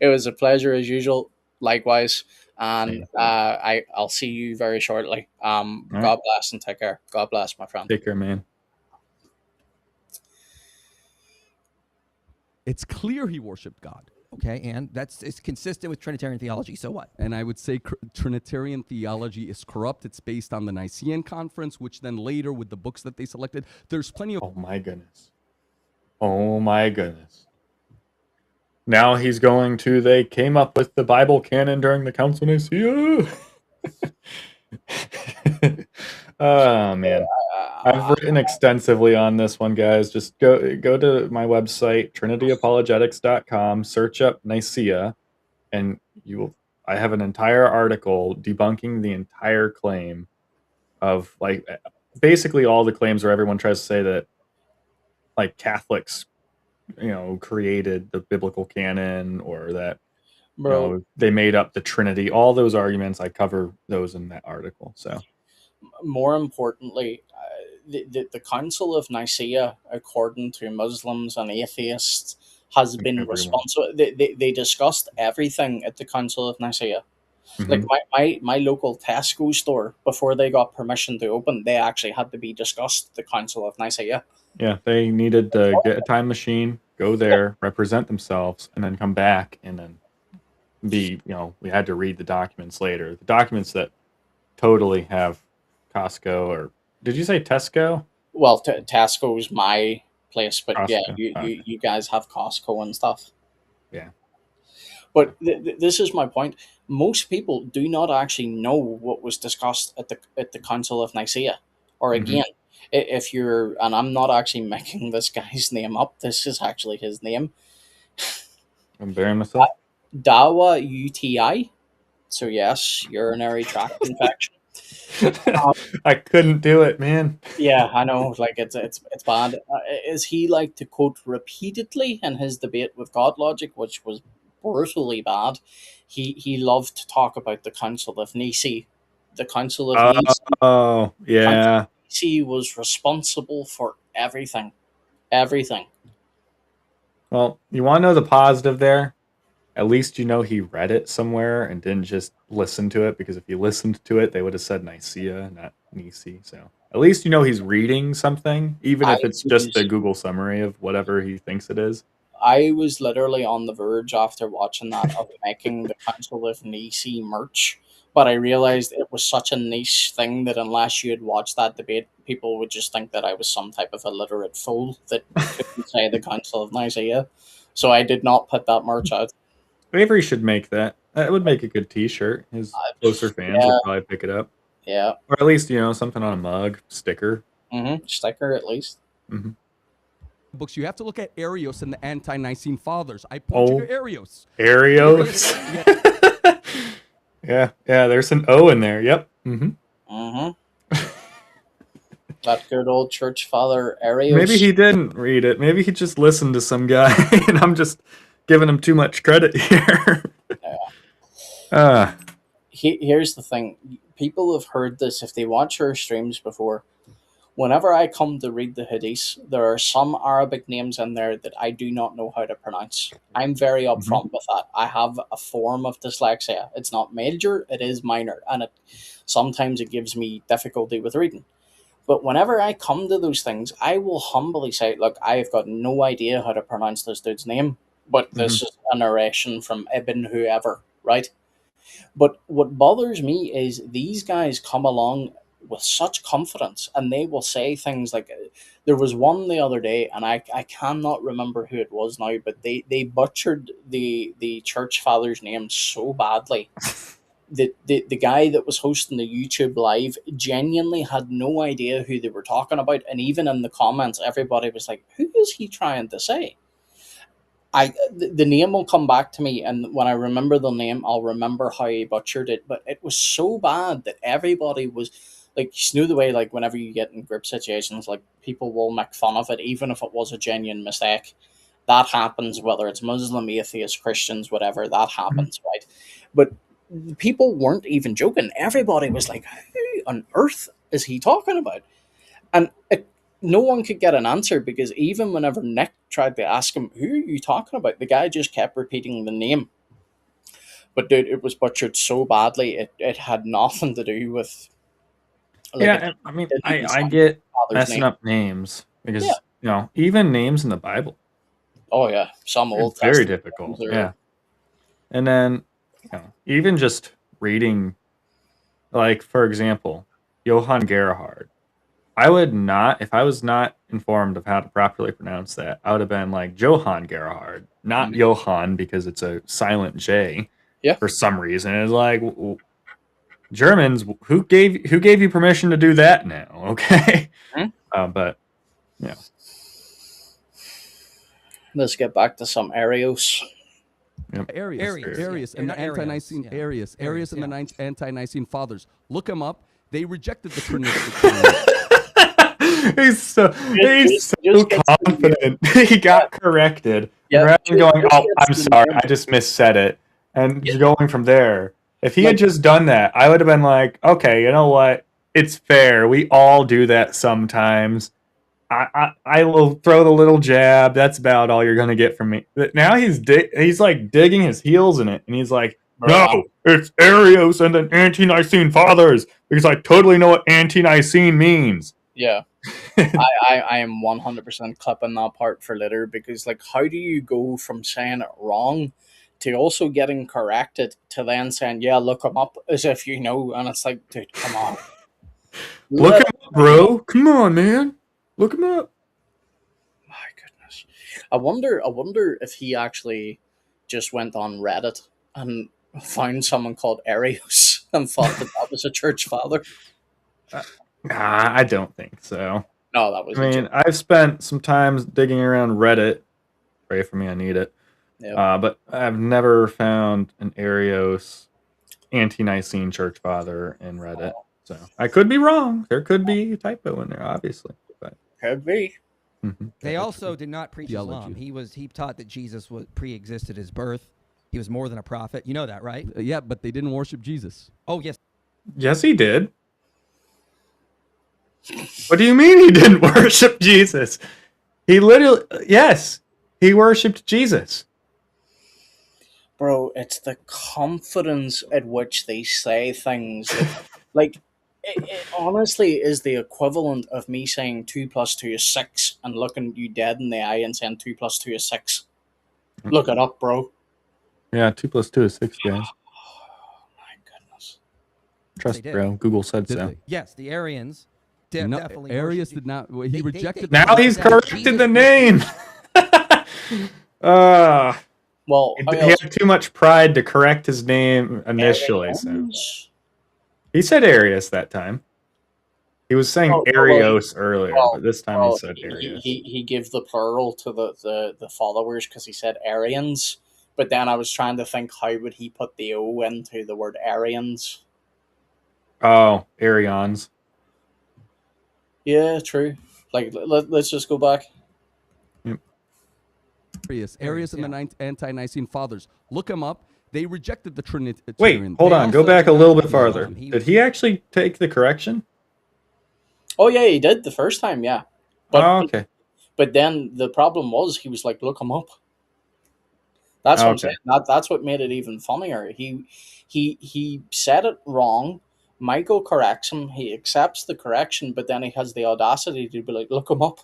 It was a pleasure as usual. Likewise. And I'll see you very shortly. right. God bless and take care. God bless, my friend. Take care, man. It's clear he worshipped God. Okay, and it's consistent with Trinitarian theology. So what? And I would say Trinitarian theology is corrupt. It's based on the Nicene Conference, which then later, with the books that they selected, there's plenty of... Oh, my goodness. Oh, my goodness. Now he's going to, they came up with the Bible canon during the Council of Nicaea. Oh, man. I've written extensively on this one, guys. Just go to my website, trinityapologetics.com, search up Nicaea, and I have an entire article debunking the entire claim of basically all the claims where everyone tries to say that Catholics, created the biblical canon or that they made up the Trinity. All those arguments, I cover those in that article. So more importantly, the Council of Nicaea, according to Muslims and atheists, has been responsible. They discussed everything at the Council of Nicaea. Like my local Tesco store, before they got permission to open, they actually had to be discussed at the Council of Nicaea. Yeah, they needed to get a time machine, go there, represent themselves, and then come back and then we had to read the documents later. The documents that totally have Costco, or did you say Tesco? Well, Tesco's my place, but Costco. yeah, you guys have Costco and stuff. Yeah. But this is my point. Most people do not actually know what was discussed at the Council of Nicaea. Or again, if you're, and I'm not actually making this guy's name up, this is actually his name. I'm burying myself. Dawa UTI. So yes, urinary tract infection. I couldn't do it, man. Yeah, I know. It's bad. Is he to quote repeatedly in his debate with God Logic, which was brutally bad? He loved to talk about the Council of Nicaea. The Council of Nicaea. Oh, yeah. Nicaea was responsible for everything. Everything. Well, you want to know the positive there? at least you know he read it somewhere and didn't just listen to it, because if he listened to it, they would have said Nicaea, not Nisi. So at least you know he's reading something, even I if it's just the was Google summary of whatever he thinks it is. I was literally on the verge after watching that of making the Council of Nicaea merch, but I realized it was such a niche thing that unless you had watched that debate, people would just think that I was some type of illiterate fool that couldn't say the Council of Nicaea. So I did not put that merch out. Avery should make that. That would make a good T-shirt. His closer fans Yeah, would probably pick it up, yeah. or at least something on a mug, sticker. Sticker at least. Hmm. Books, you have to look at Arius and the Ante-Nicene Fathers. I point you Oh, to Arius. Arios. Yeah. Yeah. There's an O in there. Yep. That good old church father Arius. Maybe he didn't read it. Maybe he just listened to some guy, and I'm just giving him too much credit here. Here's the thing. People have heard this if they watch our streams before. Whenever I come to read the Hadith, there are some Arabic names in there that I do not know how to pronounce. I'm very upfront with that. I have a form of dyslexia. It's not major, it is minor, and sometimes it gives me difficulty with reading. But whenever I come to those things, I will humbly say, look, I have got no idea how to pronounce this dude's name, but this is a narration from Ibn whoever, right? But what bothers me is these guys come along with such confidence, and they will say things like, there was one the other day, and I cannot remember who it was now, but they butchered the church father's name so badly that the guy that was hosting the YouTube live genuinely had no idea who they were talking about, and even in the comments, everybody was like, who is he trying to say? The name will come back to me, and when I remember the name, I'll remember how he butchered it. But it was so bad that everybody was like, you know, the way like whenever you get in group situations, like people will make fun of it, even if it was a genuine mistake. That happens, whether it's Muslim, atheist, Christians, whatever. That happens, right? But people weren't even joking. Everybody was like, "Who on earth is he talking about?" And no one could get an answer, because even whenever Nick tried to ask him, who are you talking about? The guy just kept repeating the name. But dude, it was butchered so badly, it had nothing to do with... I mean, I get messing up names, because, even names in the Bible. Oh, yeah. Some old It's very difficult. Yeah. And then, even just reading, like, for example, Johann Gerhard. I would not, if I was not informed of how to properly pronounce that, I would have been like Johann Gerhard, not Johann, because it's a silent J. Yeah. For some reason, it's like Germans. Who gave you permission to do that now? Okay. But yeah. Let's get back to some Arios. Yep. Arius, and the Ante-Nicene Arius and the Ante-Nicene Fathers. Look them up. They rejected the Trinity. He's so confident. He got corrected. Rather than going, I'm sorry, I just missaid it. And going from there. If he had just done that, I would have been like, okay, you know what? It's fair. We all do that sometimes. I will throw the little jab. That's about all you're going to get from me. But now he's like digging his heels in it. And he's like, no, it's Arios and the Ante-Nicene Fathers. Because I totally know what Ante-Nicene means. Yeah. I am 100% clipping that part for later, because like, how do you go from saying it wrong to also getting corrected to then saying, yeah, look him up, as if you know? And it's like, dude, come on. Look him up, bro. Come on, man. Look him up. My goodness. I wonder if he actually just went on Reddit and found someone called Arios and thought that was a church father. I don't think so. No, that was. I mean, I've spent some time digging around Reddit. Pray for me, I need it. Yep. But I've never found an Arios Ante-Nicene church father in Reddit. So I could be wrong. There could be a typo in there, obviously. But could be. Mm-hmm. They also did not preach Islam. He taught that Jesus was pre-existed his birth. He was more than a prophet. You know that, right? Yeah, but they didn't worship Jesus. Oh, yes. Yes, he did. What do you mean he didn't worship Jesus? He literally, yes, he worshipped Jesus. Bro, bro, it's the confidence at which they say things. Like, it honestly is the equivalent of me saying 2 plus 2 is 6 and looking you dead in the eye and saying 2 plus 2 is 6. Look it up, bro. Yeah, 2 plus 2 is 6, guys. Oh, my goodness. Trust, did. bro. Google said Did so. they? Yes, the Arians No, definitely. Arius worshiped- did not. Well, he They- rejected. Now they he's said corrected Jesus the was- name. uh, Well, how he else? had too much pride to correct his name initially. So Arians? he said Arius that time. He was saying Oh, Arios earlier, well, but this time he said he, Arius. he gave the plural to the followers because he said Aryans. But then I was trying to think, how would he put the O into the word Aryans? Oh, Arians. Yeah, true. Like, let's just go back. Arius and the anti-Nicene Fathers. Look him up. They rejected the Trinitarian. Wait, hold They on. Go also back a did little not bit believe farther. in him. Did he actually take the correction? Oh yeah, he did the first time, yeah. But Oh, okay. but then the problem was he was like, look him up. That's what I'm Okay. saying. That's what made it even funnier. He said it wrong. Michael corrects him. He accepts the correction, but then he has the audacity to be like, look him up.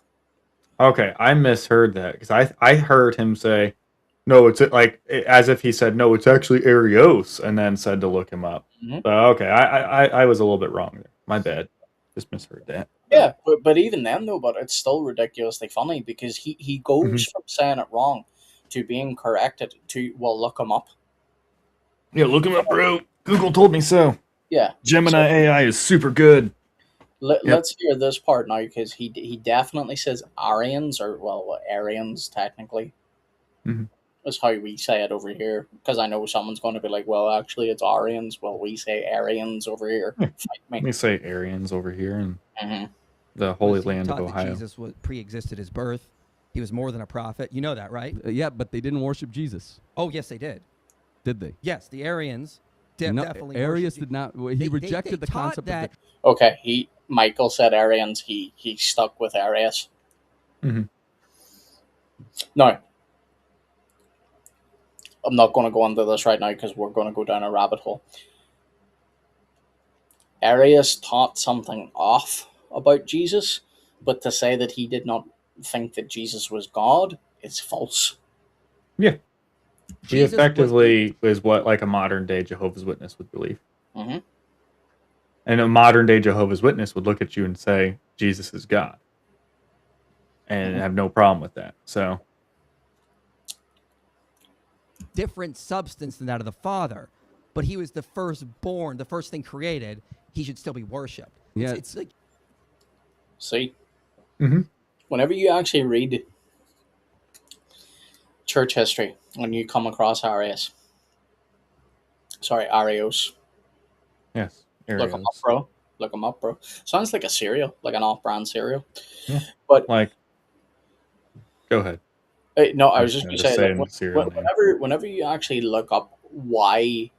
Okay, I misheard that because I heard him say, "No, it's like as if he said no, it's actually Arios," and then said to look him up. Mhm. So okay, I was a little bit wrong there. My bad. Just misheard that. Yeah, but even then though, but it's still ridiculously funny because he goes from saying it wrong to being corrected to, well, look him up. Yeah, look him up, bro. Google told me so. Yeah. Gemini So AI is super good. let's hear this part now because he definitely says Aryans, or well, Aryans technically. Mhm. Is how we say it over here, because I know someone's going to be like, well, actually it's Aryans. Well, we say Aryans over here. Yeah. Fight Let me. me say Aryans over here in Mhm. the Holy Was he Land of taught that Ohio. Jesus was pre-existed his birth. He was more than a prophet. You know that, right? Yeah, but they didn't worship Jesus, Oh, yes, they did. did they? Yes, the Aryans No, definitely. Arius worshiped- did not. Well, he They rejected the taught concept that. of Okay, Michael said Aryans. He stuck with Arius. Mhm. No, I'm not going to go into this right now because we're going to go down a rabbit hole. Arius taught something off about Jesus, but to say that he did not think that Jesus was God is false. Yeah, he Jesus was effectively is what like a modern day Jehovah's Witness would believe. Mhm. And a modern day Jehovah's Witness would look at you and say Jesus is God, and have no problem with that. So different substance than that of the Father, but he was the firstborn, the first thing created. He should still be worshipped. Yeah. It's like See, Mhm. whenever you actually read church history, when you come across Arius, Arios, yes, look him up, Arios. bro. Look him up, bro. Sounds like a cereal, like an off-brand cereal. Yeah. But Like, go ahead. no, I I'm was just going to just say, saying like, the cereal name. whenever you actually look up why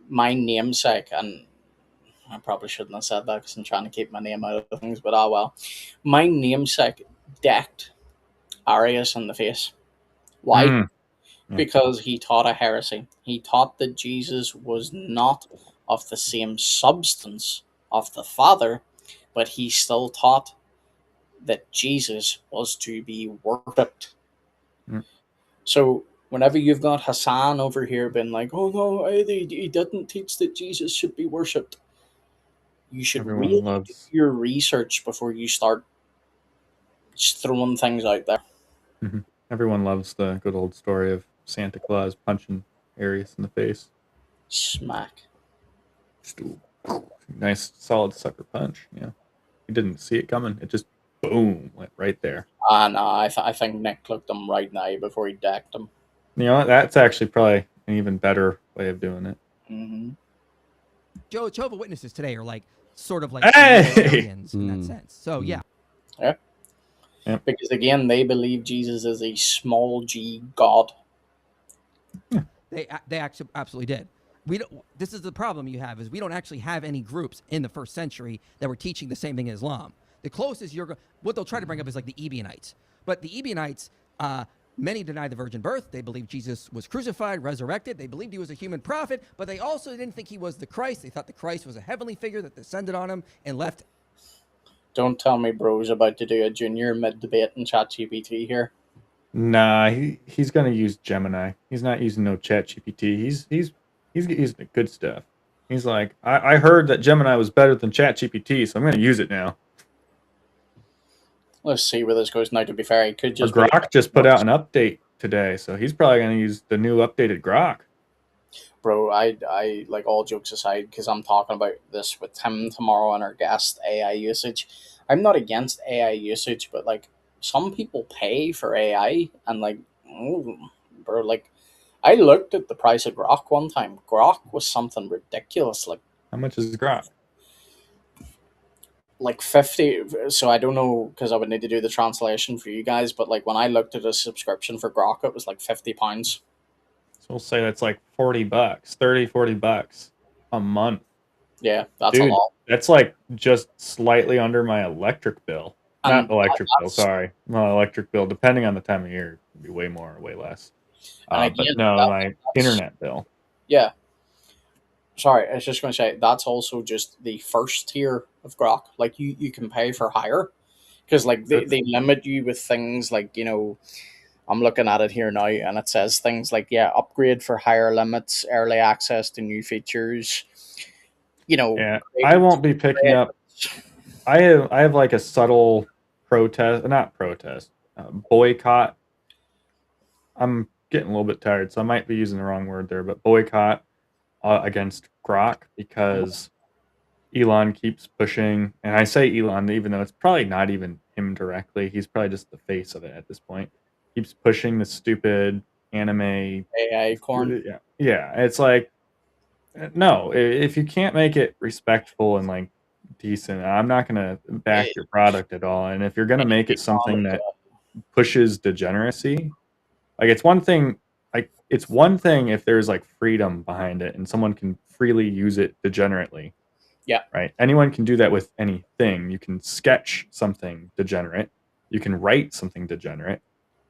my namesake, and I probably shouldn't have said that because I'm trying to keep my name out of things, but well, my namesake decked Arius in the face. Why? Mm. Yeah. Because he taught a heresy. He taught that Jesus was not of the same substance of the Father, but he still taught that Jesus was to be worshipped. Mm. So whenever you've got Hassan over here being like, oh no, he didn't teach that Jesus should be worshipped, you should Everyone really loves- do your research before you start just throwing things out there. Mhm. Everyone loves the good old story of Santa Claus punching Arius in the face. Smack. Just a nice, solid sucker punch. Yeah, he didn't see it coming. It just boom went right there. And I think Nick looked him right in the eye before he decked him. You know what? That's actually probably an even better way of doing it. Mm-hmm. Jehovah's Witnesses today are like sort of like Hey! Aryans in that sense. So yeah, Because again, they believe Jesus is a small g God. they actually absolutely did. We don't. This is the problem you have is we don't actually have any groups in the first century that were teaching the same thing as Islam. The closest what they'll try to bring up is like the Ebionites, but the Ebionites Many deny the virgin birth. They believe Jesus was crucified, resurrected. They believed he was a human prophet, but they also didn't think he was the Christ. They thought the Christ was a heavenly figure that descended on him and left. Don't tell me bro's about to do a junior mid debate in ChatGPT here. Nah, he's gonna use Gemini. He's not using no Chat GPT. He's using the good stuff. He's like, I heard that Gemini was better than Chat GPT, so I'm gonna use it now. Let's see where this goes now. To be fair, it could Or just Grok just put out an update today, so he's probably gonna use the new updated Grok. Bro, I like, all jokes aside, because I'm talking about this with Tim tomorrow and our guest AI usage. I'm not against AI usage, but like, some people pay for AI, and like, bro, like, I looked at the price of Grok one time. Grok was something ridiculous, How much is Grok? like 50. So I don't know, because I would need to do the translation for you guys, but like, when I looked at a subscription for Grok, it was like £50. So we'll say that's like $40, $30-$40 a month. Yeah, that's a Dude, lot. that's like just slightly under my electric bill. And Not electric bill, that's- sorry. No, electric bill, depending on the time of year, it could be way more or way less. And But again, no, my that's- internet bill. Yeah. Sorry, I was just going to say, that's also just the first tier of Grok. Like, you can pay for higher, because like they limit you with things like, I'm looking at it here now, and it says things like, yeah, upgrade for higher limits, early access to new features. Yeah, I won't be picking up. I have like a subtle boycott. I'm getting a little bit tired, so I might be using the wrong word there, but boycott against Grok, because Elon keeps pushing, and I say Elon even though it's probably not even him directly. He's probably just the face of it at this point. Keeps pushing the stupid anime AI corn. Yeah, it's like, no, if you can't make it respectful and like decent, I'm not gonna back your product at all. And if you're gonna make it something that pushes degeneracy, like it's one thing if there's like freedom behind it and someone can freely use it degenerately. Yeah. Right. Anyone can do that with anything. You can sketch something degenerate. You can write something degenerate.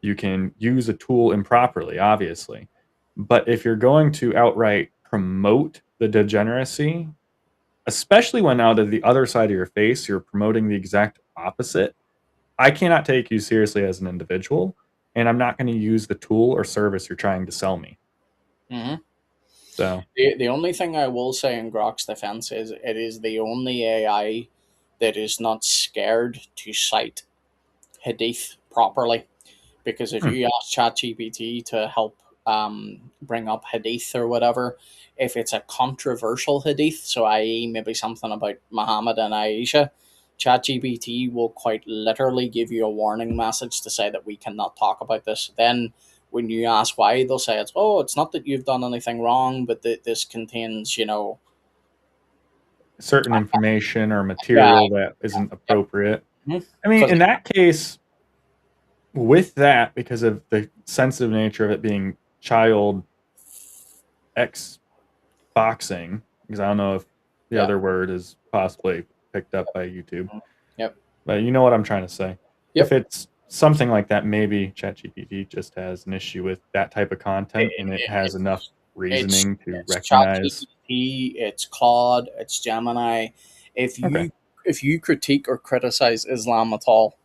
You can use a tool improperly, obviously. But if you're going to outright promote the degeneracy, especially when out of the other side of your face, you're promoting the exact opposite, I cannot take you seriously as an individual, and I'm not going to use the tool or service you're trying to sell me. Mm-hmm. So the only thing I will say in Grok's defense is it is the only AI that is not scared to cite Hadith properly. Because if you ask ChatGPT to help bring up Hadith or whatever, if it's a controversial Hadith, so i.e. maybe something about Muhammad and Aisha, ChatGPT will quite literally give you a warning message to say that we cannot talk about this. Then when you ask why, they'll say it's not that you've done anything wrong, but that this contains, certain information or material that isn't appropriate. Mhm. I mean, in that case, with that, because of the sensitive nature of it being child X boxing, because I don't know if the other word is possibly picked up by YouTube. Yep. But you know what I'm trying to say. Yep. If it's something like that, maybe ChatGPT just has an issue with that type of content, and it has enough reasoning to recognize. ChatGPT, it's Claude, it's Gemini. If you critique or criticize Islam at all,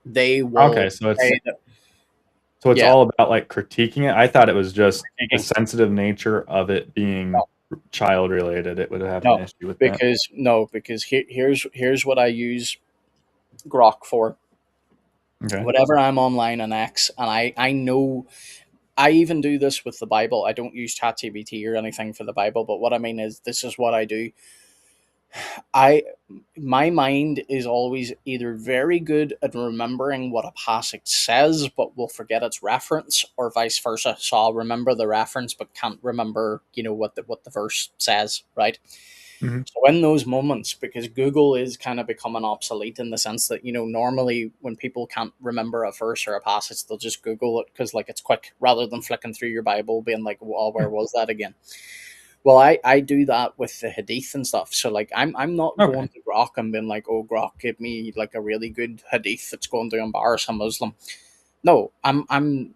they will. Okay, so it's all about like critiquing it. I thought it was just the sensitive nature of it being child related. It would have an issue with that. Because here's what I use Grok for. Okay. Whenever I'm online on X, and I know, I even do this with the Bible. I don't use ChatGPT or anything for the Bible, but what I mean is, this is what I do. My mind is always either very good at remembering what a passage says, but will forget its reference, or vice versa. So I'll remember the reference, but can't remember, what the verse says, right? Mm-hmm. So in those moments, because Google is kind of becoming obsolete in the sense that, normally when people can't remember a verse or a passage, they'll just Google it because like it's quick, rather than flicking through your Bible being like, well, where was that again? Well, I do that with the Hadith and stuff. So like I'm not going to Grok and being like, oh, Grok, give me like a really good Hadith that's going to embarrass a Muslim. No, I'm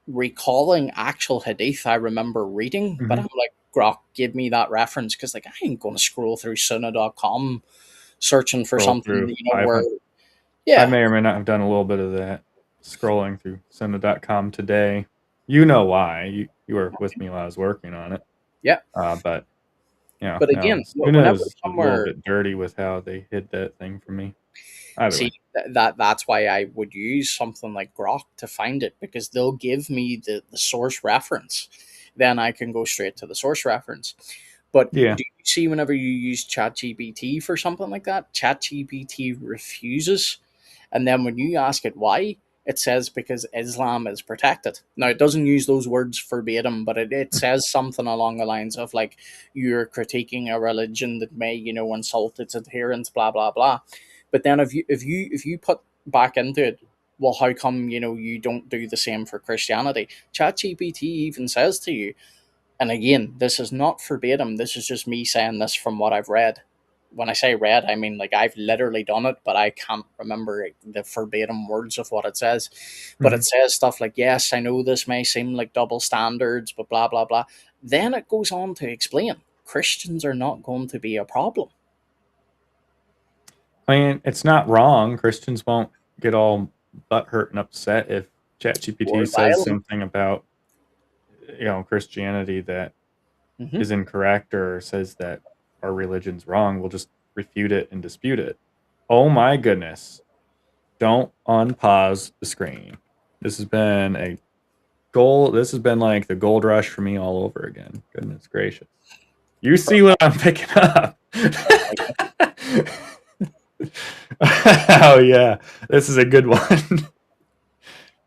recalling actual hadith I remember reading, but Mhm. I'm like, Grok, give me that reference because like I ain't gonna scroll through sunnah.com searching for Scroll something, through you know, where 500. I yeah. may or may not have done a little bit of that scrolling through Senda.com today. You know why. You were with me while I was working on it. Yeah. But But no, again, who whenever knows? It's a little somewhere bit dirty with how they hid that thing from me. Either see way. that's why I would use something like Grok to find it because they'll give me the source reference. Then I can go straight to the source reference. But Yeah. do you see whenever you use ChatGPT for something like that, ChatGPT refuses, and then when you ask it why, it says because Islam is protected. Now it doesn't use those words verbatim, but it says something along the lines of like you're critiquing a religion that may, you know, insult its adherents, blah blah blah. But then if you put back into it, well, how come, you know, you don't do the same for Christianity? ChatGPT even says to you, and again, this is not verbatim. This is just me saying this from what I've read. When I say read, I mean like I've literally done it, but I can't remember the verbatim words of what it says. But Mhm. it says stuff like, "Yes, I know this may seem like double standards, but blah blah blah." Then it goes on to explain Christians are not going to be a problem. I mean, it's not wrong. Christians won't get all butthurt and upset if Or ChatGPT says violent. something about Christianity that Hmm. is incorrect or says that our religion's wrong. We'll just refute it and dispute it. Oh my goodness. Don't unpause the screen. This has been a goal. This has been like the gold rush for me all over again. Goodness gracious. You see what I'm picking up. Oh yeah. This is a good one.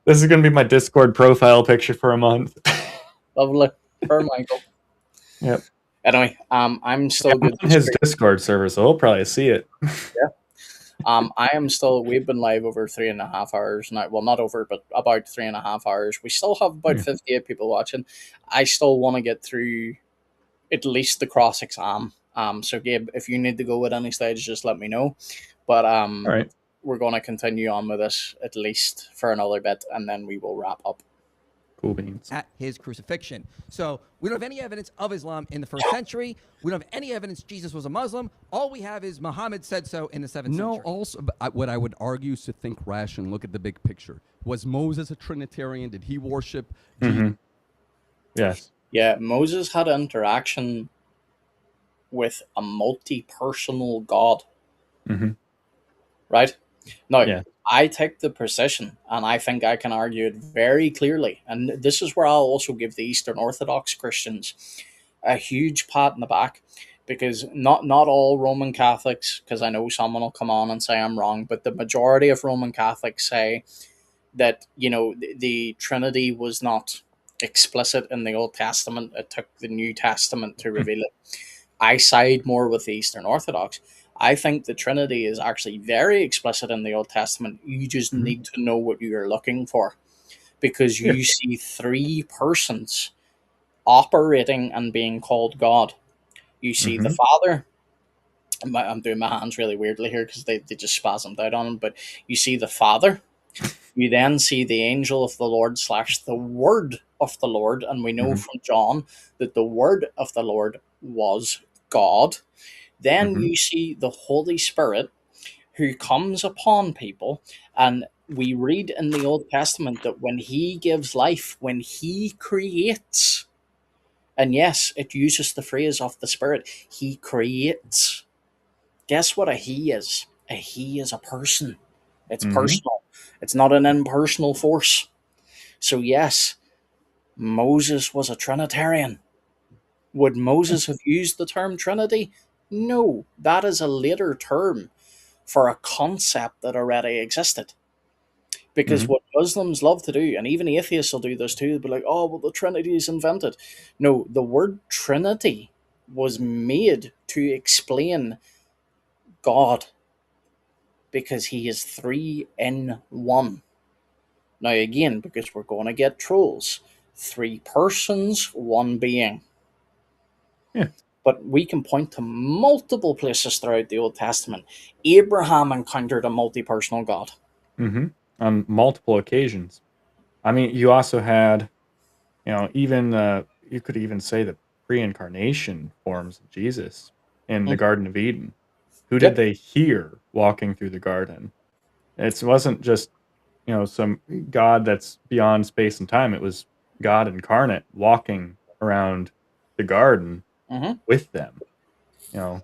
This is gonna be my Discord profile picture for a month. Lovely. Per Michael. Yep. Anyway, I'm Yeah, still I'm good on to his stream. Discord server, so he'll probably see it. Yeah. I am still. We've been live over 3.5 hours now. Well, not over, but about 3.5 hours. We still have about Yeah. 58 people watching. I still want to get through at least the cross exam. So Gabe, if you need to go at any stage, just let me know. But All right. we're going to continue on with this at least for another bit, and then we will wrap up. Cool beans. At his crucifixion. So we don't have any evidence of Islam in the first century. We don't have any evidence Jesus was a Muslim. All we have is Muhammad said so in the 7th No, century. also, what I would argue is to think rash and look at the big picture. Was Moses a Trinitarian? Did he worship Jesus? Mm-hmm. Yes. Yeah, Moses had an interaction with a multi-personal God, Mm-hmm. right? Now, Yeah. I take the position, and I think I can argue it very clearly. And this is where I'll also give the Eastern Orthodox Christians a huge pat in the back, because not all Roman Catholics, because I know someone will come on and say I'm wrong, but the majority of Roman Catholics say that, you know, the Trinity was not explicit in the Old Testament. It took the New Testament to reveal it. I side more with the Eastern Orthodox. I think the Trinity is actually very explicit in the Old Testament. You just Mm-hmm. need to know what you're looking for, because Yeah. you see three persons operating and being called God. You see the Mm-hmm. Father. I'm doing my hands really weirdly here because they just spasmed out on him. But you see the Father. You then see the angel of the Lord slash the word of the Lord. And we know Mm-hmm. from John that the word of the Lord was God. Then Mm-hmm. you see the Holy Spirit who comes upon people. And we read in the Old Testament that when he gives life, when he creates, and yes, it uses the phrase of the Spirit, he creates. Guess what a he is? A he is a person. It's Mm-hmm. personal. It's not an impersonal force. So yes, Moses was a Trinitarian. Would Moses have used the term Trinity? No, that is a later term for a concept that already existed. Because Mm-hmm. what Muslims love to do, and even atheists will do this too, they'll be like, oh, well, the Trinity is invented. No, the word Trinity was made to explain God because he is three in one. Now, again, because we're going to get trolls, three persons, one being. Yeah. But we can point to multiple places throughout the Old Testament. Abraham encountered a multi personal God. Mm-hmm. On multiple occasions. I mean, you also had, even you could even say the pre-incarnation forms of Jesus in the Mm. Garden of Eden. Who did Yep. they hear walking through the garden? It wasn't just, some God that's beyond space and time. It was God incarnate walking around the garden Hmm. with them. You know,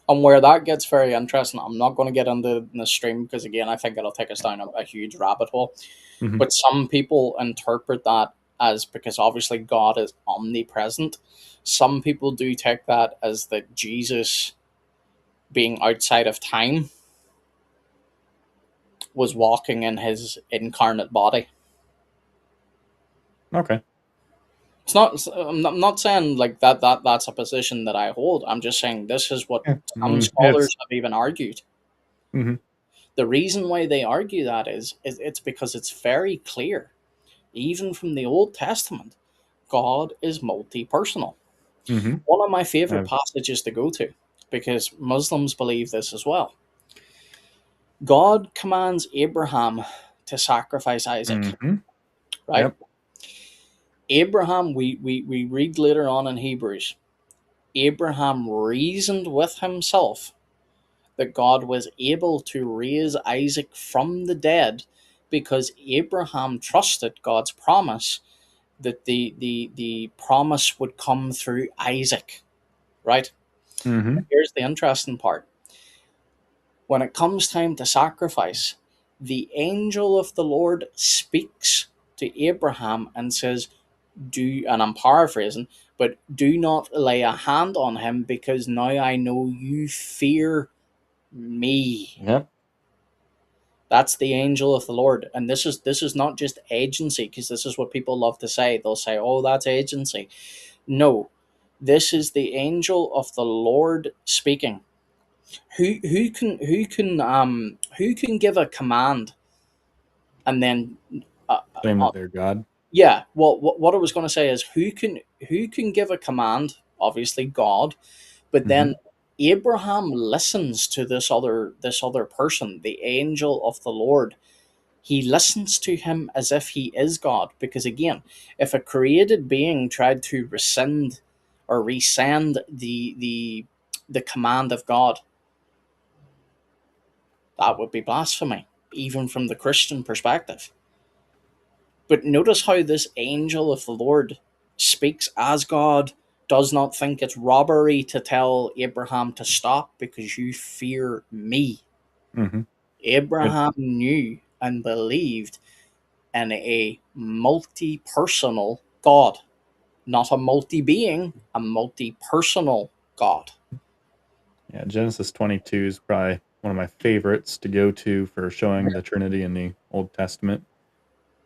And where that gets very interesting, I'm not going to get into the stream because, again, I think it'll take us down a huge rabbit hole. Mhm. But some people interpret that as, because obviously God is omnipresent, some people do take that as that Jesus, being outside of time, was walking in his incarnate body. Okay. It's not. I'm not saying like that's a position that I hold. I'm just saying this is what Yeah. I some mean, scholars have even argued. Mhm. The reason why they argue that is it's because it's very clear, even from the Old Testament, God is multi-personal. Mhm. One of my favorite I've passages to go to, because Muslims believe this as well. God commands Abraham to sacrifice Isaac, Mhm. right? Yep. Abraham, we read later on in Hebrews, Abraham reasoned with himself that God was able to raise Isaac from the dead because Abraham trusted God's promise that the promise would come through Isaac, right? Mhm. Here's the interesting part. When it comes time to sacrifice, the angel of the Lord speaks to Abraham and says, do, and I'm paraphrasing, but do not lay a hand on him because now I know you fear me. Yep. That's the angel of the Lord. And this is not just agency, because this is what people love to say. They'll say, oh, that's agency. No. This is the angel of the Lord speaking. Who can give a command and then Claim that they're God. yeah, well, what I was going to say is who can give a command, obviously God, but then Mhm. Abraham listens to this other person, the angel of the Lord. He listens to him as if he is God, because again, if a created being tried to rescind or resend the command of God, that would be blasphemy, even from the Christian perspective. But notice how this angel of the Lord speaks as God, does not think it's robbery to tell Abraham to stop because you fear me. Mhm. It Abraham knew and believed in a multi personal God, not a multi being, a multi personal God. Yeah, Genesis 22 is probably one of my favorites to go to for showing the Trinity in the Old Testament.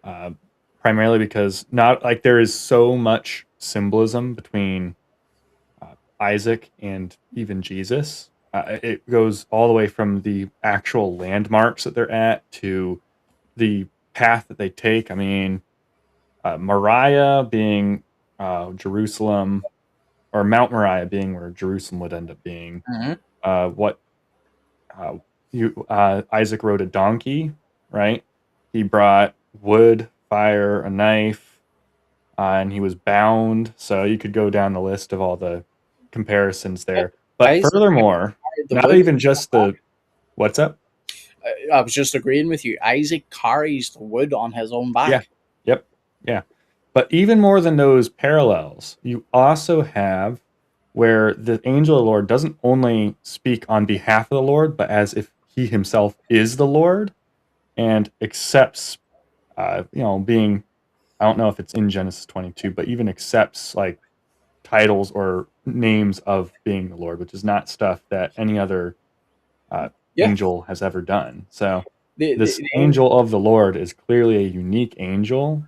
Uh, Primarily because not like there is so much symbolism between Isaac and even Jesus. It goes all the way from the actual landmarks that they're at to the path that they take. I mean, Moriah being Jerusalem, or Mount Moriah being where Jerusalem would end up being. Mhm. What you Isaac rode a donkey, right? He brought wood, fire, a knife, and he was bound. So you could go down the list of all the comparisons there. But Isaac furthermore, carried the not wood. even just the what's up? I was just agreeing with you. Isaac carries the wood on his own Yeah. back. Yep. Yeah. But even more than those parallels, you also have where the angel of the Lord doesn't only speak on behalf of the Lord, but as if he himself is the Lord and accepts, being, I don't know if it's in Genesis 22, but even accepts like titles or names of being the Lord, which is not stuff that any other Yeah. angel has ever done. So The, the, this the angel, angel of the Lord is clearly a unique angel.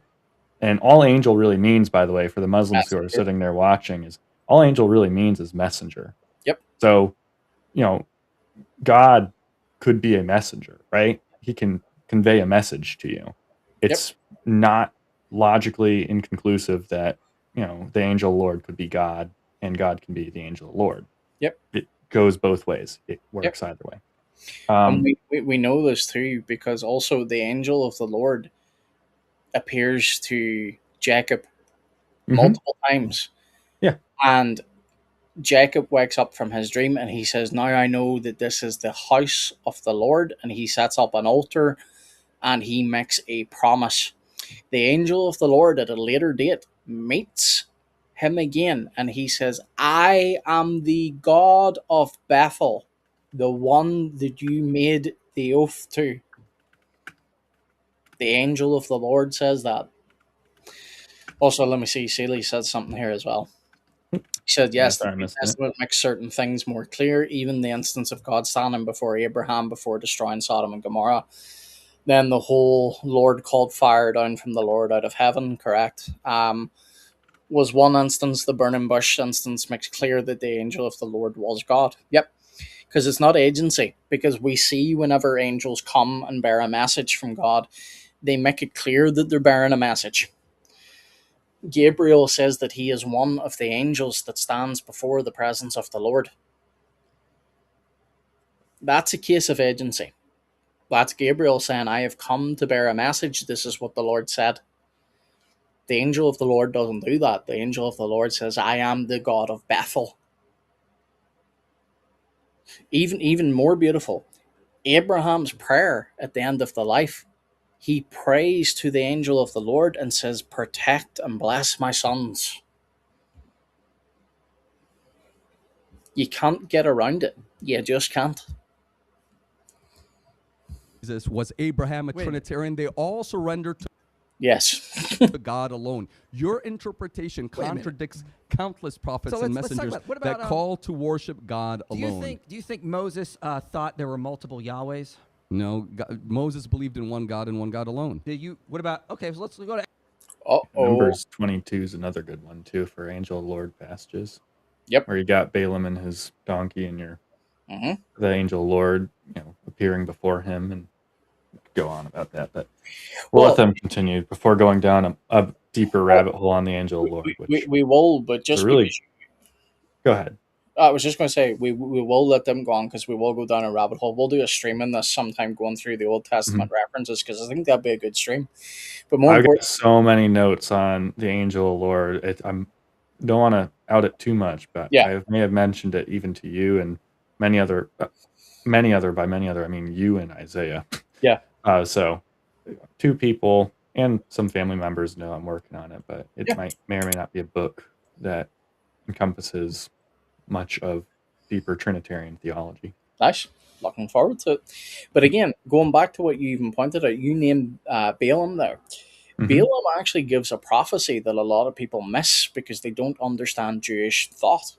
And all angel really means, by the way, for the Muslims who are messenger. sitting there watching, is all angel really means is messenger. Yep. So, you know, God could be a messenger, right? He can convey a message to you. Yep. It's not logically inconclusive that, the angel Lord could be God and God can be the angel Lord. Yep. It goes both ways. It Yep. works either way. And we know this too because also the angel of the Lord appears to Jacob Mhm. multiple times. Yeah. And Jacob wakes up from his dream and he says, "Now I know that this is the house of the Lord." And he sets up an altar and he makes a promise. The angel of the Lord at a later date meets him again and he says, "I am the God of Bethel, the one that you made the oath to." The angel of the Lord says that. Also, let me see, Seeley said something here as well. He said, Yeah, yes, the sorry, I New missed it. Testament makes certain things more clear, even the instance of God standing before Abraham before destroying Sodom and Gomorrah. Then the whole Lord called fire down from the Lord out of heaven, correct? Was one instance. The burning bush instance makes clear that the angel of the Lord was God. Yep, because it's not agency. Because we see whenever angels come and bear a message from God, they make it clear that they're bearing a message. Gabriel says that he is one of the angels that stands before the presence of the Lord. That's a case of agency. That's Gabriel saying, "I have come to bear a message. This is what the Lord said." The angel of the Lord doesn't do that. The angel of the Lord says, "I am the God of Bethel." Even more beautiful, Abraham's prayer at the end of the life, he prays to the angel of the Lord and says, "Protect and bless my sons." You can't get around it. You just can't. Jesus, was Abraham a Wait a minute. Trinitarian? They all surrendered Yes. to God alone. Your interpretation Wait a minute. contradicts countless prophets So and let's talk messengers about- what that about, call to worship God Do alone. you think Moses thought there were multiple Yahwehs? No, Moses believed in one God and one God alone. Did you? What about? Okay, so let's go to. Numbers 22 is another good one too for angel Lord passages. Yep. Where you got Balaam and his donkey and Mhm. the angel Lord, appearing before him, and go on about that. But we'll let them continue before going down a deeper rabbit hole on the angel Lord, which we will, but is a just really. because Go ahead. I was just going to say we will let them go on because we will go down a rabbit hole. We'll do a stream in this sometime going through the Old Testament references because I think that'd be a good stream. But more I've got important, so many notes on the angel Lord. I'm don't want to out it too much, but Yeah. I may have mentioned it even to you and many other. By many other, I mean you and Isaiah. Yeah. So 2 people and some family members know I'm working on it, but it may or may not be a book that encompasses much of deeper Trinitarian theology. nice. Looking forward to it. But again, going back to what you even pointed out, you named Balaam there. Balaam actually gives a prophecy that a lot of people miss because they don't understand Jewish thought.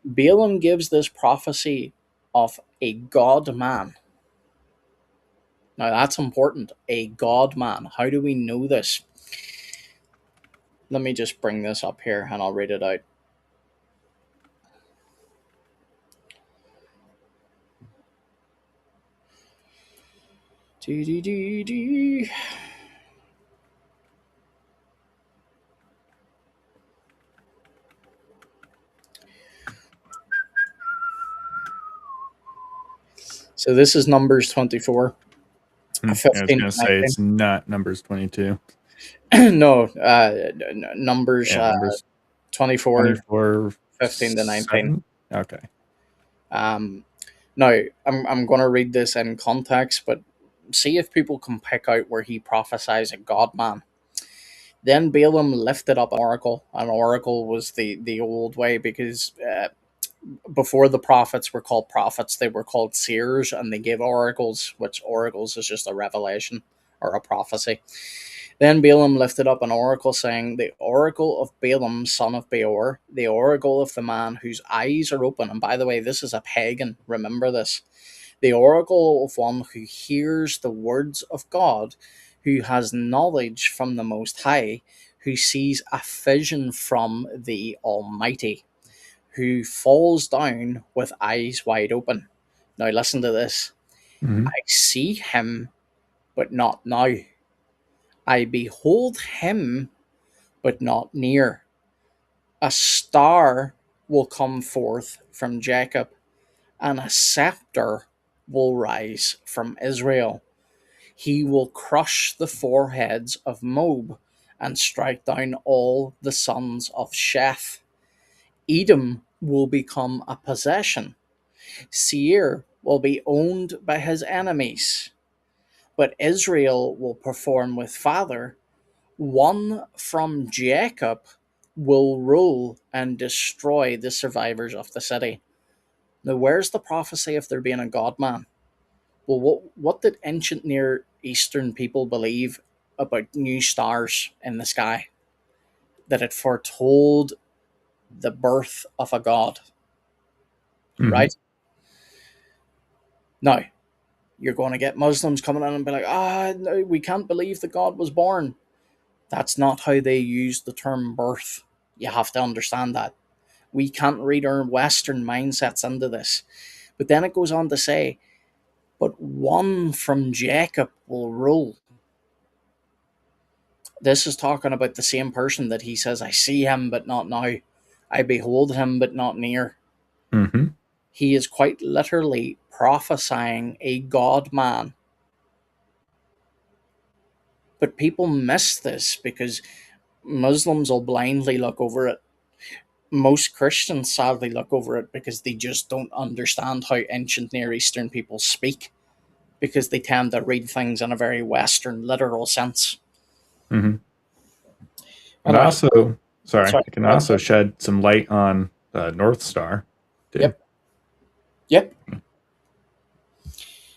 Balaam gives this prophecy of a God man. Now that's important. A God man. How do we know this? Let me just bring this up here and I'll read it out. Dee. So this is Numbers 24. I was 15 going to say it's not Numbers 22. no, Numbers, Numbers 24, 24, 15 to 19. 7? Okay. Now, I'm going to read this in context, but see if people can pick out where he prophesies a God man. Then Balaam lifted up an oracle. An oracle was the old way because before the prophets were called prophets, they were called seers, and they gave oracles, which oracles is just a revelation or a prophecy. Then Balaam lifted up an oracle, saying, "The oracle of Balaam, son of Beor, the oracle of the man whose eyes are open." And by the way, this is a pagan. Remember this. The oracle of one who hears the words of God, who has knowledge from the Most High, who sees a vision from the Almighty, who falls down with eyes wide open. Now listen to this. I see him, but not now. I behold him, but not near. A star will come forth from Jacob, and a scepter will rise from Israel. He will crush the foreheads of Moab and strike down all the sons of Sheth. Edom will become a possession. Seir will be owned by his enemies. But Israel will perform with father. One from Jacob will rule and destroy the survivors of the city. Now, where's the prophecy of there being a God man? Well, what did ancient Near Eastern people believe about new stars in the sky? That it foretold the birth of a god, right? Now, you're going to get Muslims coming in and be like, no, we can't believe that God was born. That's not how they use the term birth. You have to understand that. We can't read our Western mindsets into this. But then it goes on to say, but one from Jacob will rule. This is talking about the same person that he says, I see him, but not now. I behold him, but not near. Mm-hmm. He is quite literally prophesying a God man. But people miss this because Muslims will blindly look over it. Most Christians sadly look over it because they just don't understand how ancient Near Eastern people speak, because they tend to read things in a very Western literal sense. Mm-hmm. And Anyway, also, sorry, it can also shed some light on the North Star, too. Yep.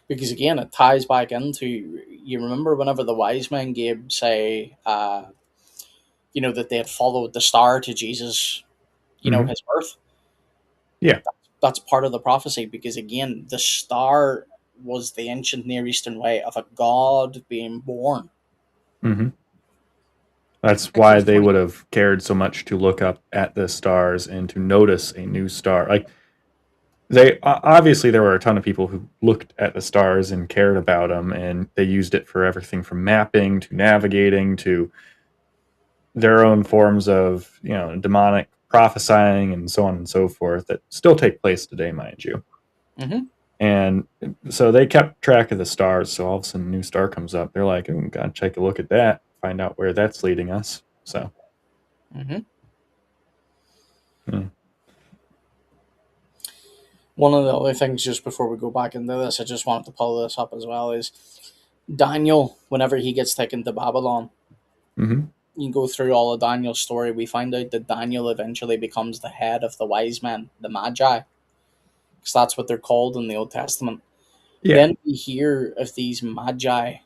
Because again, it ties back into, you remember whenever the wise men, Gabe, say, that they had followed the star to Jesus, his birth. Yeah. That's part of the prophecy, because again, the star was the ancient Near Eastern way of a god being born. Mm-hmm. That's why they would have cared so much to look up at the stars and to notice a new star. Like, they obviously, there were a ton of people who looked at the stars and cared about them, and they used it for everything from mapping to navigating to their own forms of, demonic prophesying and so on and so forth that still take place today, mind you. Mm-hmm. And so they kept track of the stars. So all of a sudden, a new star comes up. They're like, "Oh, gotta take a look at that, find out where that's leading us." So, Mm-hmm. yeah. One of the other things, just before we go back into this, I just wanted to pull this up as well, is Daniel, whenever he gets taken to Babylon, Mm-hmm. you go through all of Daniel's story, we find out that Daniel eventually becomes the head of the wise men, the Magi, because that's what they're called in the Old Testament. Yeah. Then we hear of these Magi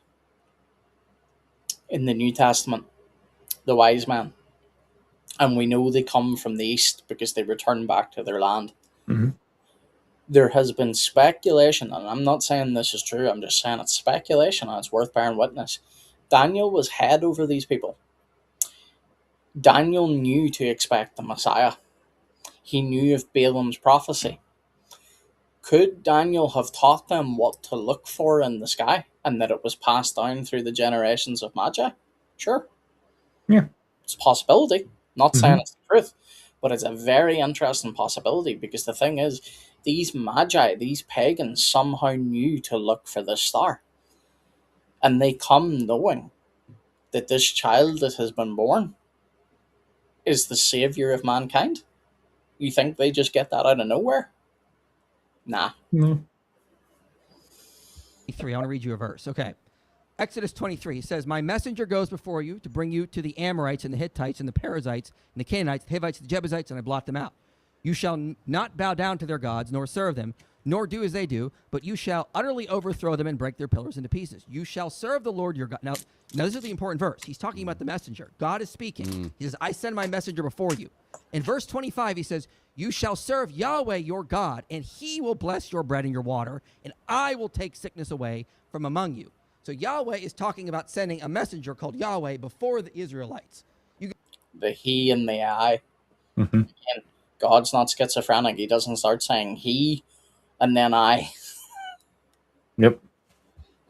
in the New Testament, the wise men, and we know they come from the east because they return back to their land. Mm-hmm. There has been speculation, and I'm not saying this is true, I'm just saying it's speculation and it's worth bearing witness. Daniel was head over these people. Daniel knew to expect the Messiah. He knew of Balaam's prophecy. Could Daniel have taught them what to look for in the sky, and that it was passed down through the generations of Magi? Sure. Yeah. It's a possibility. Not saying Mm-hmm. it's the truth, but it's a very interesting possibility, because the thing is, these Magi, these pagans, somehow knew to look for this star. And they come knowing that this child that has been born is the savior of mankind. You think they just get that out of nowhere? Nah. No. 23. I want to read you a verse. Okay. Exodus 23 says, "My messenger goes before you to bring you to the Amorites and the Hittites and the Perizzites and the Canaanites, the Hivites, the Jebusites, and I blot them out. You shall not bow down to their gods, nor serve them, nor do as they do, but you shall utterly overthrow them and break their pillars into pieces. You shall serve the Lord your God." Now this is the important verse. He's talking about the messenger. God is speaking. He says, "I send my messenger before you." In verse 25, he says, "You shall serve Yahweh your God, and he will bless your bread and your water, and I will take sickness away from among you." So Yahweh is talking about sending a messenger called Yahweh before the Israelites. The he and the I. Mm-hmm. And God's not schizophrenic. He doesn't start saying he and then I. Yep.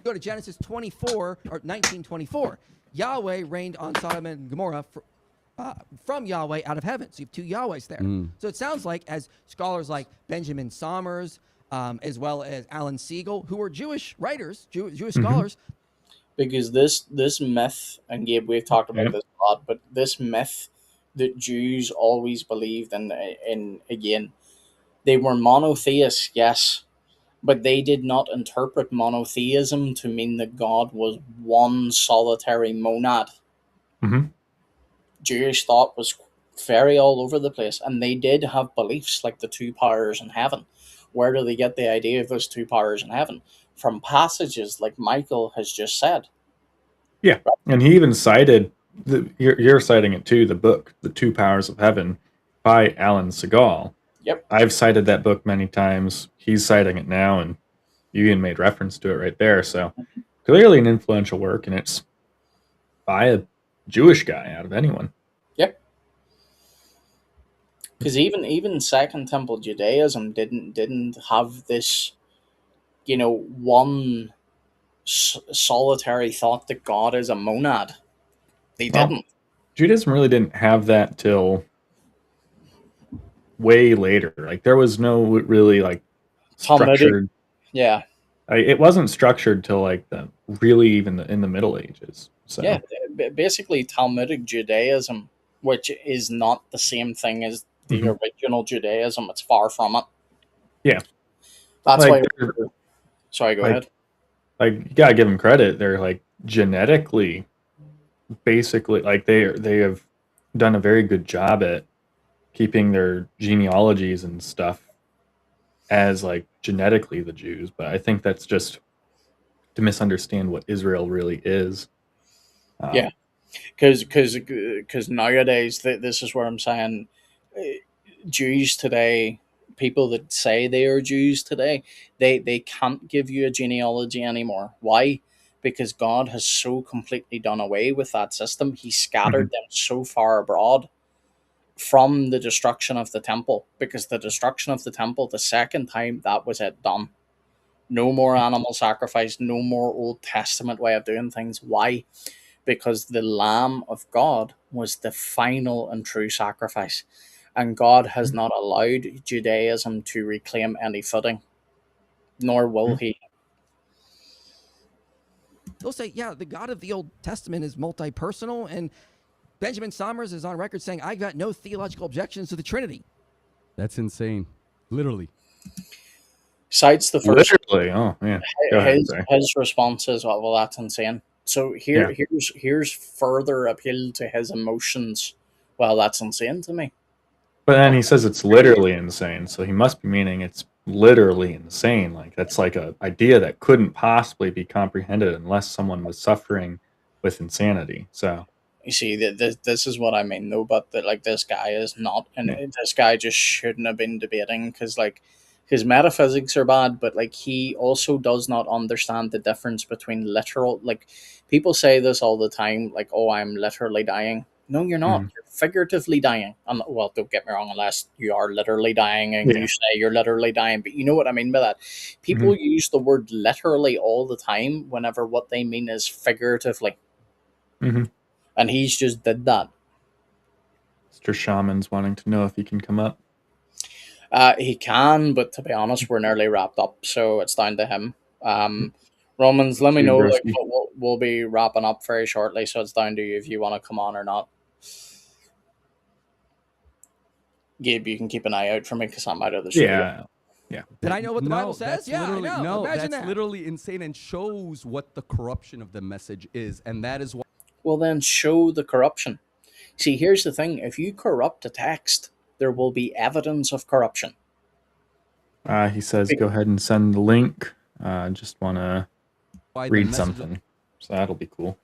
Go to Genesis 24 or 19:24. Yahweh reigned on Sodom and Gomorrah from Yahweh out of heaven. So you have two Yahwehs there. So it sounds like, as scholars like Benjamin Somers, as well as Alan Siegel, who were Jewish writers, Jewish scholars, Because this myth, and Gabe, we've talked about Yep. this a lot, but this myth that Jews always believed in again, they were monotheists, yes, but they did not interpret monotheism to mean that God was one solitary monad. Hmm. Jewish thought was very all over the place, and they did have beliefs like the two powers in heaven. Where do they get the idea of those two powers in heaven? From passages like Michael has just said. Yeah, and he even cited you're citing it too. The book, "The Two Powers of Heaven," by Alan Segal. Yep. I've cited that book many times. He's citing it now, and you even made reference to it right there. So clearly an influential work, and it's by a Jewish guy out of anyone. Yep. Because even Second Temple Judaism didn't have this, one solitary thought that God is a monad. They Well, didn't. Judaism really didn't have that till way later. Like there was no really like Talmudic, structured. yeah, It wasn't structured till like the really even in the Middle Ages. So yeah. Basically, Talmudic Judaism, which is not the same thing as the original Judaism. It's far from it. yeah, That's like why. Sorry, go like ahead. like you gotta give them credit. They're like genetically, basically, like they have done a very good job at keeping their genealogies and stuff as like genetically the Jews. But I think that's just to misunderstand what Israel really is. Yeah, because nowadays this is where I'm saying Jews today, people that say they are Jews today, they can't give you a genealogy anymore. Why? Because God has so completely done away with that system. He scattered them so far abroad from the destruction of the temple. Because the destruction of the temple, the second time, that was it, done. No more animal sacrifice, no more Old Testament way of doing things. Why? Because the Lamb of God was the final and true sacrifice. And God has not allowed Judaism to reclaim any footing, nor will He. They'll say, yeah, the God of the Old Testament is multi-personal, and Benjamin Somers is on record saying, I've got no theological objections to the Trinity. That's insane. Literally. Cites the first. Literally, oh man. Go ahead, His response is, well, that's insane. So here's further appeal to his emotions. Well, that's insane to me. But then he says it's literally insane, so he must be meaning it's literally insane. Like that's like a idea that couldn't possibly be comprehended unless someone was suffering with insanity. So you see that this is what I mean though, but that like this guy is not, and this guy just shouldn't have been debating because like his metaphysics are bad, but like he also does not understand the difference between literal. Like people say this all the time, like, "Oh, I'm literally dying." No, you're not. You're figuratively dying. Well, don't get me wrong, unless you are literally dying and you say you're literally dying. But you know what I mean by that. People use the word literally all the time whenever what they mean is figuratively. And he's just did that. Mr. Shaman's wanting to know if he can come up. He can, but to be honest, we're nearly wrapped up, so it's down to him. Romans, let me know. Like, we'll be wrapping up very shortly, so it's down to you if you want to come on or not. Gabe, you can keep an eye out for me because I'm out of the studio. Yeah. Did I know what the Bible says? Yeah, I know. No, Imagine that's that. literally insane and shows what the corruption of the message is, and that is why. Well, then show the corruption. See, here's the thing: if you corrupt a text, there will be evidence of corruption. He says, go ahead and send the link. Just want to read something. So that'll be cool.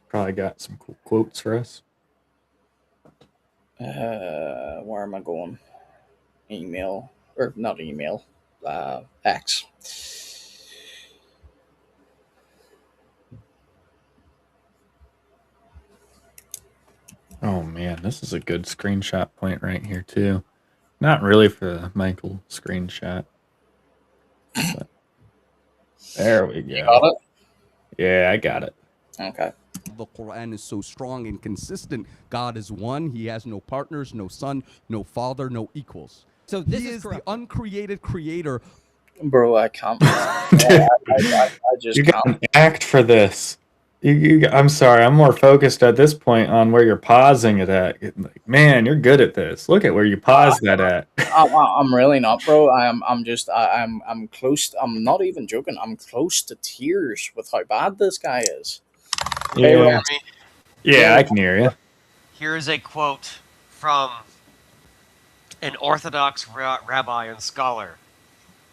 Probably got some cool quotes for us. Where am I going? Email. Or not email. X. Oh man, this is a good screenshot point right here too. Not really for the Michael screenshot. But there we go. You got it? Yeah, I got it. Okay. The Quran is so strong and consistent. God is one. He has no partners, no son, no father, no equals. So this He is the uncreated creator. Bro, I can't. I just You got can't. an act for this. I'm sorry. I'm more focused at this point on where you're pausing it at. Like, man, you're good at this. Look at where you paused that at. I'm really not, bro. I'm close. I'm not even joking. I'm close to tears with how bad this guy is. Hey, Ron. Yeah. Yeah, I can hear you. Here is a quote from an Orthodox rabbi and scholar,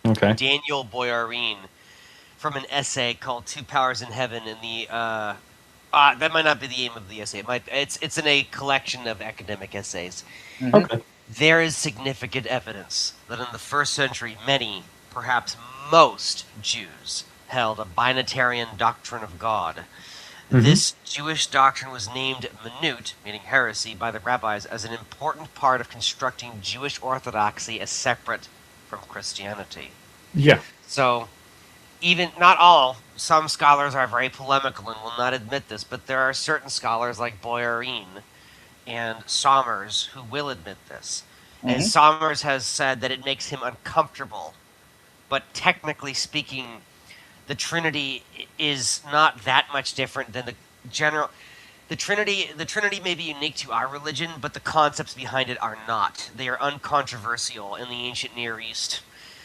Okay. Daniel Boyarin, from an essay called Two Powers in Heaven. In the that might not be the aim of the essay. It's in a collection of academic essays. Okay. There is significant evidence that in the first century, many, perhaps most, Jews held a binatarian doctrine of God. This Jewish doctrine was named minut, meaning heresy, by the rabbis as an important part of constructing Jewish orthodoxy as separate from Christianity. Yeah. So, even not all, some scholars are very polemical and will not admit this, but there are certain scholars like Boyarin and Somers who will admit this. And Somers has said that it makes him uncomfortable, but technically speaking, the Trinity is not that much different than the general. The Trinity may be unique to our religion, but the concepts behind it are not. They are uncontroversial in the ancient Near East.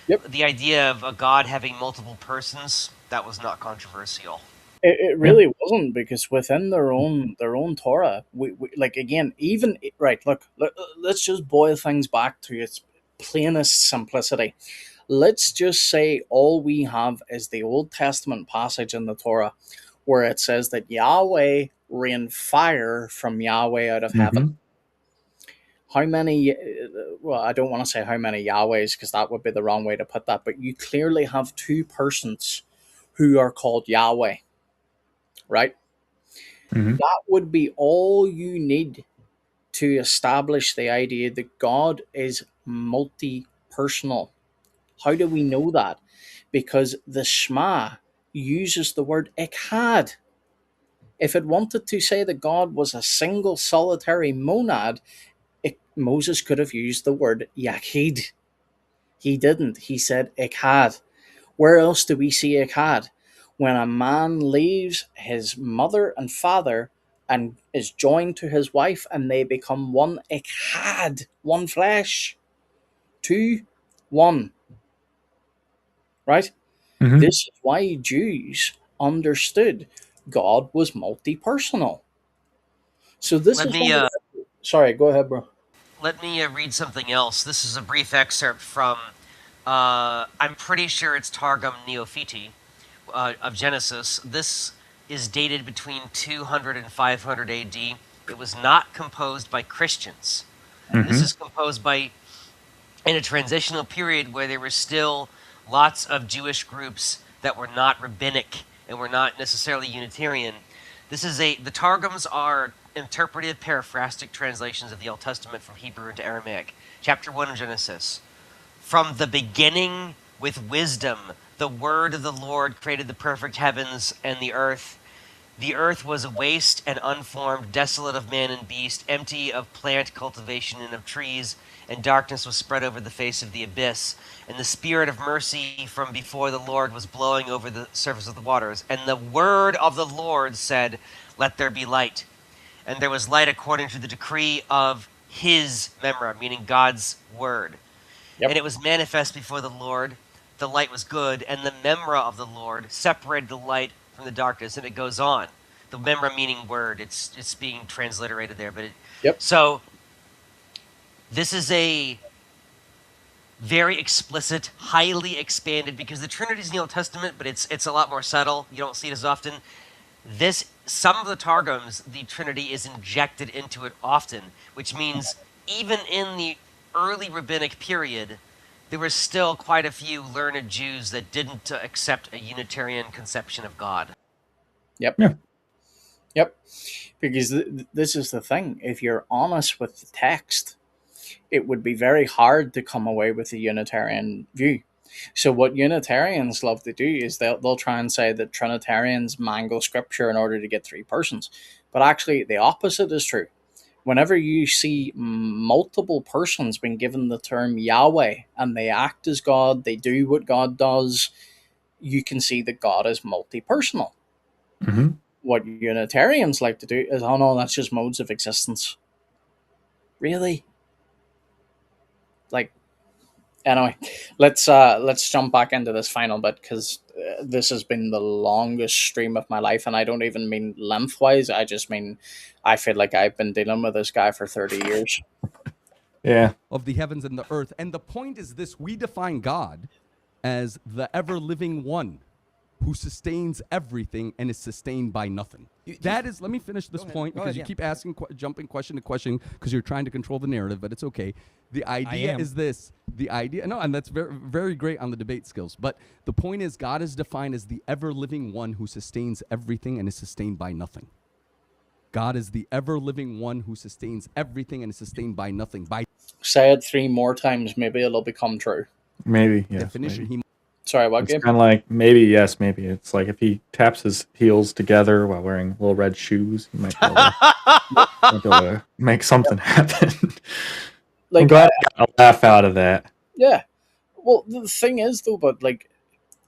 Yep. The idea of a God having multiple persons, that was not controversial. It really wasn't, because within their own Torah, we like, again, even right. Look, let's just boil things back to its plainest simplicity. Let's just say all we have is the Old Testament passage in the Torah where it says that Yahweh rained fire from Yahweh out of heaven. How many, well, I don't want to say how many Yahwehs, because that would be the wrong way to put that, but you clearly have two persons who are called Yahweh, right? That would be all you need to establish the idea that God is multi personal. How do we know that? Because the Shema uses the word echad. If it wanted to say that God was a single solitary monad, Moses could have used the word yachid. He didn't. He said echad. Where else do we see echad? When a man leaves his mother and father and is joined to his wife, and they become one echad, one flesh, two, one, right? This is why Jews understood God was multi-personal. So this Let is me one of the... Sorry, go ahead, bro. let me read something else. This is a brief excerpt from. I'm pretty sure it's Targum Neophiti of Genesis. This is dated between 200 and 500 A.D. It was not composed by Christians. This is composed by in a transitional period where there were still lots of Jewish groups that were not rabbinic and were not necessarily Unitarian. The Targums are interpretive paraphrastic translations of the Old Testament from Hebrew into Aramaic. Chapter 1 of Genesis. From the beginning with wisdom, the word of the Lord created the perfect heavens and the earth. The earth was waste and unformed, desolate of man and beast, empty of plant cultivation and of trees, and darkness was spread over the face of the abyss. And the spirit of mercy from before the Lord was blowing over the surface of the waters. And the word of the Lord said, "Let there be light." And there was light according to the decree of his memra, meaning God's word. And it was manifest before the Lord. The light was good, and the memra of the Lord separated the light from the darkness. And it goes on. The memra meaning word. It's being transliterated there, but so this is a very explicit, highly expanded, because the Trinity is in the Old Testament, but it's a lot more subtle. You don't see it as often. Some of the Targums, the Trinity is injected into it often, which means even in the early rabbinic period, there were still quite a few learned Jews that didn't accept a Unitarian conception of God. Yep. Yeah. Yep. Because this is the thing. If you're honest with the text, it would be very hard to come away with a Unitarian view. So what Unitarians love to do is they'll try and say that Trinitarians mangle scripture in order to get three persons. But actually, the opposite is true. Whenever you see multiple persons being given the term Yahweh and they act as God, they do what God does, you can see that God is multi-personal. Mm-hmm. What Unitarians like to do is, oh no, that's just modes of existence. Really? Like, anyway, let's jump back into this final bit, because this has been the longest stream of my life, and I don't even mean lengthwise. I just mean I feel like I've been dealing with this guy for 30 years. Yeah. Of the heavens and the earth. And the point is this: we define God as the ever-living one who sustains everything and is sustained by nothing. That is, let me finish this point, because you keep asking, jumping question to question, because you're trying to control the narrative, but it's okay. The idea is this. The idea, no, and that's very, very great on the debate skills. But the point is, God is defined as the ever-living one who sustains everything and is sustained by nothing. God is the ever-living one who sustains everything and is sustained by nothing. By Say it 3 more times, maybe it'll become true. Maybe, yes. definition, Maybe. Sorry, what, It's Gabe? kind of like, maybe yes, maybe. It's like if he taps his heels together while wearing little red shoes, he might be able to make something happen. Like, I'm glad I got a laugh out of that. yeah. Well, the thing is, though, but like,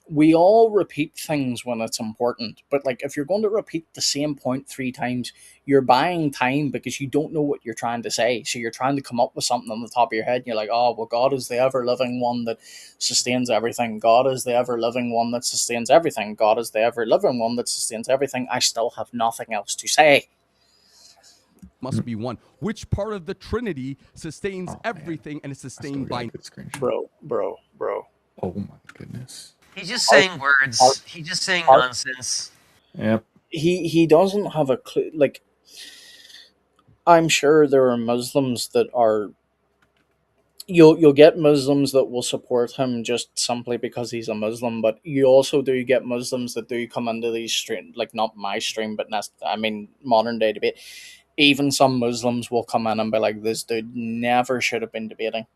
we all repeat things when it's important, but like, if you're going to repeat the same point 3 times, you're buying time, because you don't know what you're trying to say. So you're trying to come up with something on the top of your head, and you're like, oh, well, God is the ever-living one that sustains everything. God is the ever-living one that sustains everything. God is the ever-living one that sustains everything. I still have nothing else to say. must be one. Which part of the Trinity sustains everything and is Still sustained got by a good screenshot. bro. Oh my goodness. He's just saying words. He's just saying nonsense. Yep. He doesn't have a clue. Like, I'm sure there are Muslims that are. You'll get Muslims that will support him just simply because he's a Muslim, but you also do get Muslims that do come into these stream, like not my stream, but I mean modern day debate. Even some Muslims will come in and be like, "This dude never should have been debating."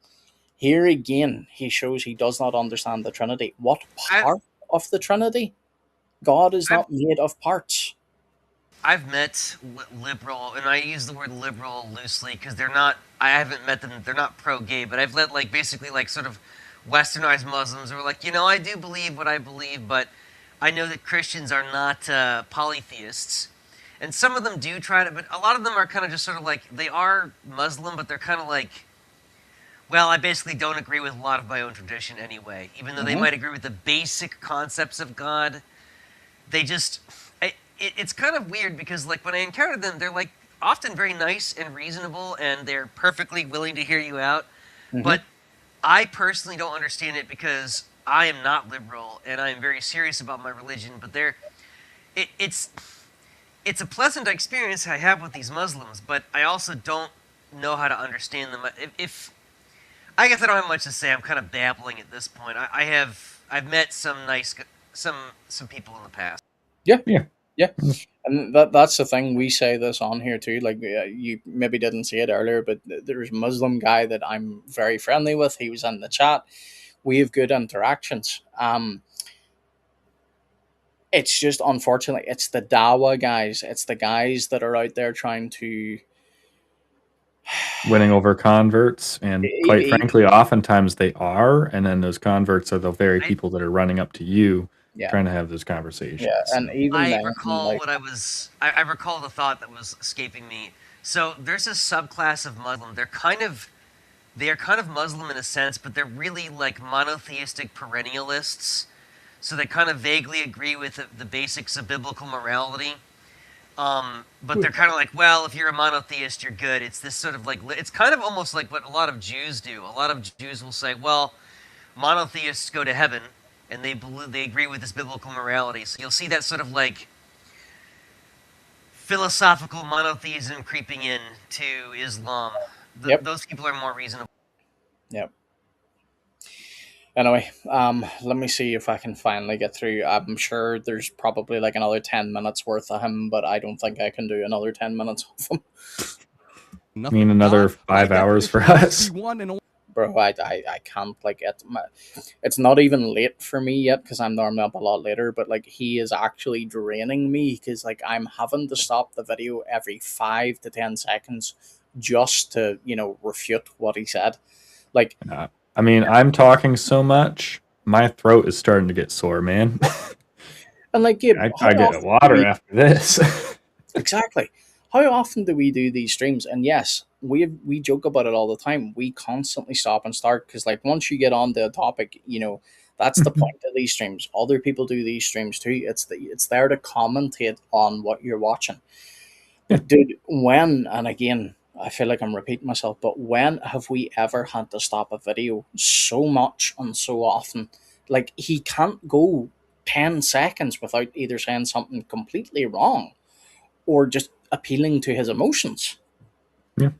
Here again, he shows he does not understand the Trinity. What part of the Trinity? God is not made of parts. I've met liberal, and I use the word liberal loosely because they're not. I haven't met them. They're not pro-gay, but I've met like basically like sort of westernized Muslims who are like, I do believe what I believe, but I know that Christians are not polytheists, and some of them do try to, but a lot of them are kind of just sort of like they are Muslim, but they're kind of like, well, I basically don't agree with a lot of my own tradition anyway, even though they might agree with the basic concepts of God. They just. It's kind of weird because, like, when I encounter them, they're, like, often very nice and reasonable, and they're perfectly willing to hear you out. But I personally don't understand it because I am not liberal, and I am very serious about my religion. But it's a pleasant experience I have with these Muslims, but I also don't know how to understand them. If I guess I don't have much to say. I'm kind of babbling at this point. I've met some some people in the past. Yeah, and that's the thing. We say this on here too. Like, you maybe didn't see it earlier, but there's a Muslim guy that I'm very friendly with. He was in the chat. We have good interactions. It's just, unfortunately, it's the Dawa guys. It's the guys that are out there trying to Winning over converts, and quite frankly, oftentimes they are, and then those converts are the very people that are running up to you, trying to have those conversations. Yeah, and even I then, recall like, what I recall the thought that was escaping me. So there's a subclass of Muslim. They are kind of Muslim in a sense, but they're really like monotheistic perennialists. So they kind of vaguely agree with the basics of biblical morality. But they're kind of like, well, if you're a monotheist, you're good. It's this sort of like, it's kind of almost like what a lot of Jews do. A lot of Jews will say, well, monotheists go to heaven, and they agree with this biblical morality. So you'll see that sort of like philosophical monotheism creeping in to Islam. Those people are more reasonable. Yep. Anyway, let me see if I can finally get through. I'm sure there's probably like another 10 minutes worth of him, but I don't think I can do another 10 minutes of him. I mean, another 5 hours for us. Bro, I can't, like, it's not even late for me yet, because I'm normally up a lot later, but like, he is actually draining me, because like, I'm having to stop the video every 5 to 10 seconds just to refute what he said. Like, I mean, I'm talking so much my throat is starting to get sore, man. And like, Gabe, I how get often do water we after this. exactly? How often do we do these streams? And yes, we joke about it all the time. We constantly stop and start because, like, once you get on the topic, that's the point of these streams. Other people do these streams too. It's there to commentate on what you're watching. But dude, when, and again, I feel like I'm repeating myself, but when have we ever had to stop a video so much and so often? Like, he can't go 10 seconds without either saying something completely wrong or just appealing to his emotions. Yeah.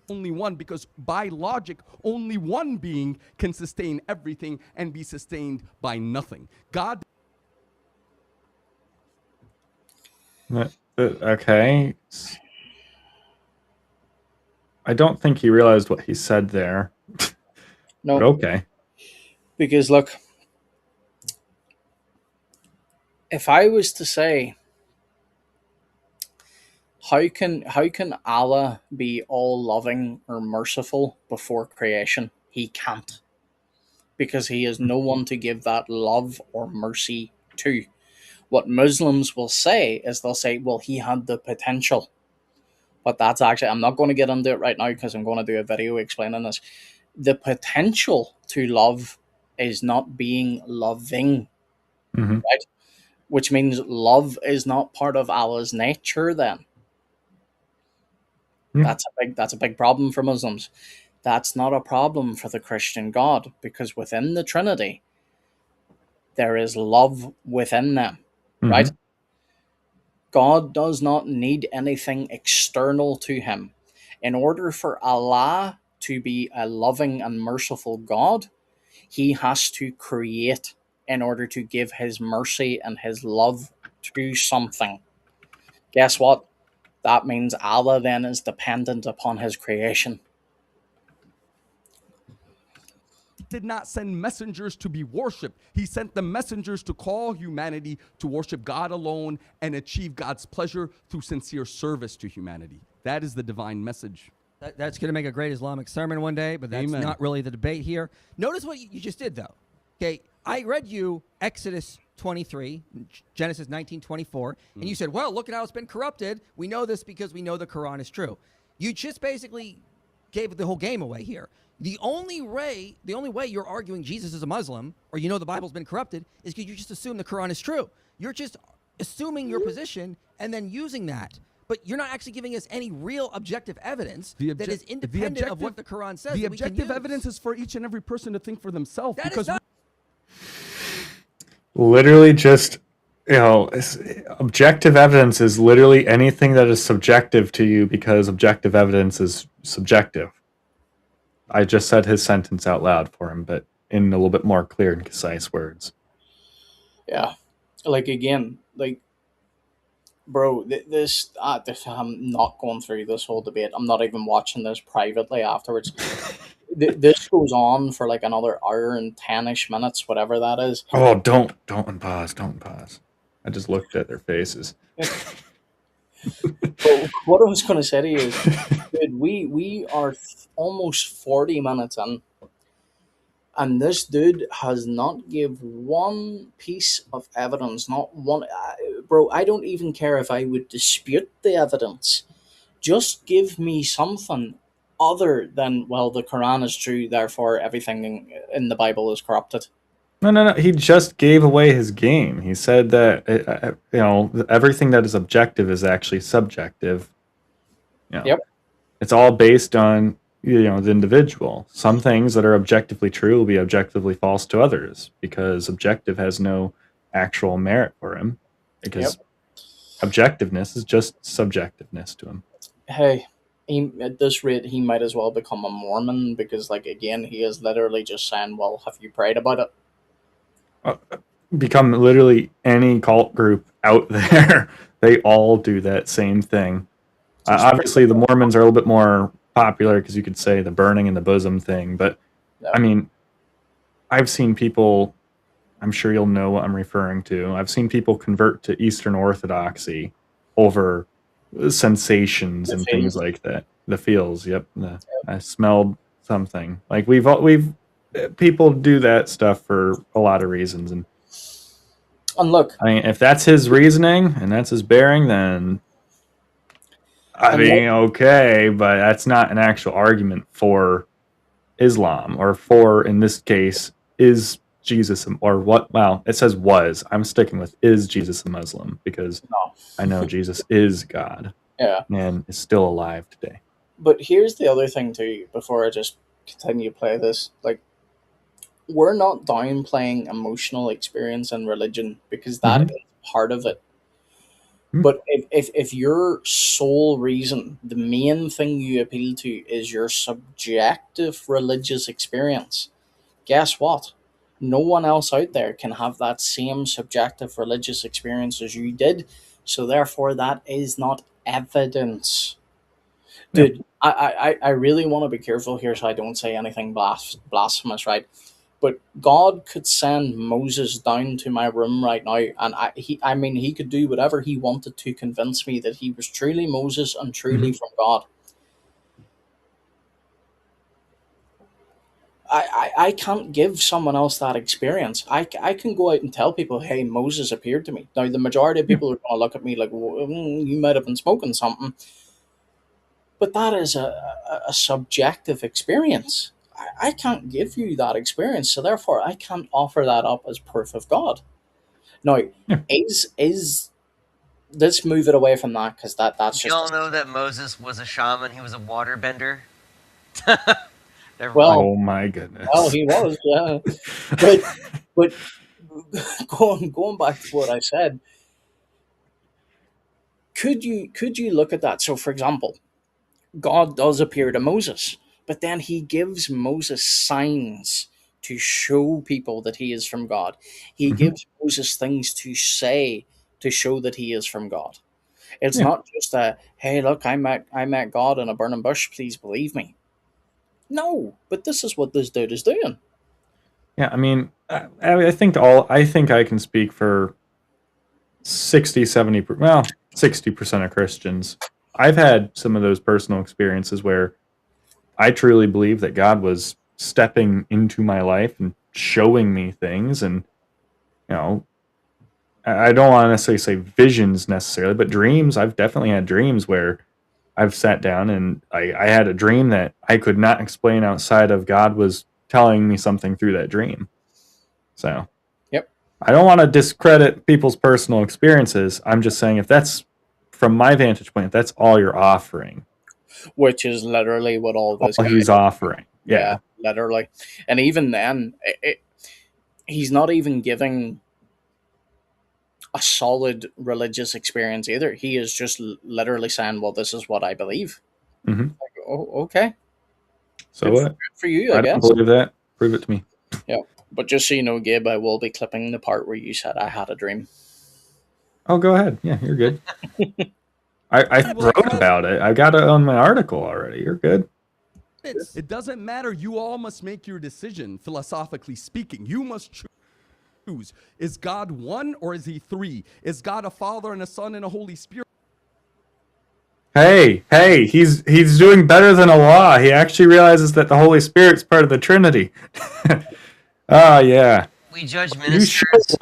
Only one, because by logic, only one being can sustain everything and be sustained by nothing. God. Okay. I don't think he realized what he said there. No. But okay. Because look, if I was to say, how can Allah be all loving or merciful before creation? He can't. Because he is no one to give that love or mercy to. What Muslims will say is they'll say, well, he had the potential. But that's actually, I'm not going to get into it right now because I'm going to do a video explaining this. The potential to love is not being loving, right? Which means love is not part of Allah's nature then. That's a big problem for Muslims. That's not a problem for the Christian God, because within the Trinity, there is love within them, right? God does not need anything external to him. In order for Allah to be a loving and merciful God, he has to create in order to give his mercy and his love to something. Guess what? That means Allah then is dependent upon his creation. Did not send messengers to be worshipped. He sent the messengers to call humanity to worship God alone and achieve God's pleasure through sincere service to humanity. That is the divine message. That's going to make a great Islamic sermon one day, but that's not really the debate here. Notice what you just did, though. Okay, I read you Exodus 23, Genesis 19:24, and you said, well, look at how it's been corrupted. We know this because we know the Quran is true. You just basically gave the whole game away here. The only way you're arguing Jesus is a Muslim, or you know the Bible's been corrupted, is because you just assume the Quran is true. You're just assuming your position and then using that. But you're not actually giving us any real objective evidence that is independent of what the Quran says. The objective evidence is for each and every person to think for themselves. That is not literally just, objective evidence is literally anything that is subjective to you, because objective evidence is subjective. I just said his sentence out loud for him, but in a little bit more clear and concise words. Yeah. Like, again, like, bro, this I'm not going through this whole debate. I'm not even watching this privately afterwards. This goes on for like another hour and 10-ish minutes, whatever that is. Oh, don't pause. I just looked at their faces. But what I was going to say to you is, dude, we are almost 40 minutes in, and this dude has not give one piece of evidence, not one. Bro, I don't even care if I would dispute the evidence. Just give me something other than, well, the Quran is true, therefore everything in the Bible is corrupted. No. He just gave away his game. He said that everything that is objective is actually subjective. Yep. It's all based on the individual. Some things that are objectively true will be objectively false to others, because objective has no actual merit for him. Because objectiveness is just subjectiveness to him. Hey, at this rate, he might as well become a Mormon, because, like, again, he is literally just saying, well, have you prayed about it? Become literally any cult group out there. They all do that same thing. Obviously, the Mormons are a little bit more popular because you could say the burning in the bosom thing. But, I mean, I've seen people, I'm sure you'll know what I'm referring to. I've seen people convert to Eastern Orthodoxy over sensations and things like that. The feels, I smelled something. Like we've people do that stuff for a lot of reasons, and look, I mean, if that's his reasoning and that's his bearing, then I mean, okay, but that's not an actual argument for Islam or for, in this case, is Jesus or what? Well, it says was. I'm sticking with is Jesus a Muslim because no. I know Jesus is God Yeah. and is still alive today. But here's the other thing too, before I just continue to play this. Like, we're not downplaying emotional experience in religion because that is part of it. But if your sole reason, the main thing you appeal to is your subjective religious experience, guess what? No one else out there can have that same subjective religious experience as you did. So therefore that is not evidence. Dude, I really want to be careful here so I don't say anything blasphemous, right? But God could send Moses down to my room right now, and I mean, he could do whatever he wanted to convince me that he was truly Moses and truly from God. I can't give someone else that experience. I can go out and tell people, hey, Moses appeared to me. Now, the majority of people are going to look at me like, well, you might have been smoking something. But that is a subjective experience. I can't give you that experience, so therefore I can't offer that up as proof of God. Now, is let's move it away from that because that's Do just y'all know that Moses was a shaman? He was a waterbender. Oh my goodness. Well, he was, yeah. but going back to what I said, could you look at that? So, for example, God does appear to Moses, but then he gives Moses signs to show people that he is from God. He gives Moses things to say to show that he is from God. It's not just a, hey, look, I met God in a burning bush, please believe me. No, but this is what this dude is doing. Yeah, I mean, I think I can speak for 60, 70, well, 60% of Christians. I've had some of those personal experiences where I truly believe that God was stepping into my life and showing me things. And, you know, I don't want to necessarily say visions necessarily, but dreams. I've definitely had dreams where I've sat down and I had a dream that I could not explain outside of God was telling me something through that dream. So, yep. I don't want to discredit people's personal experiences. I'm just saying if that's from my vantage point, if that's all you're offering, which is literally what all this all he's offering. Yeah. Literally. And even then, he's not even giving a solid religious experience either. He is just literally saying, well, this is what I believe. Like, oh, okay. So what? Good for you, I guess. Don't believe that. Prove it to me. Yeah. But just so you know, Gabe, I will be clipping the part where you said I had a dream. Oh, go ahead. Yeah, you're good. I wrote about it. I got it on my article already. You're good. It doesn't matter. You all must make your decision, philosophically speaking. You must choose. Is God one or is he three? Is God a Father and a Son and a Holy Spirit? Hey, he's doing better than Allah. He actually realizes that the Holy Spirit's part of the Trinity. Oh, yeah. We judge ministers.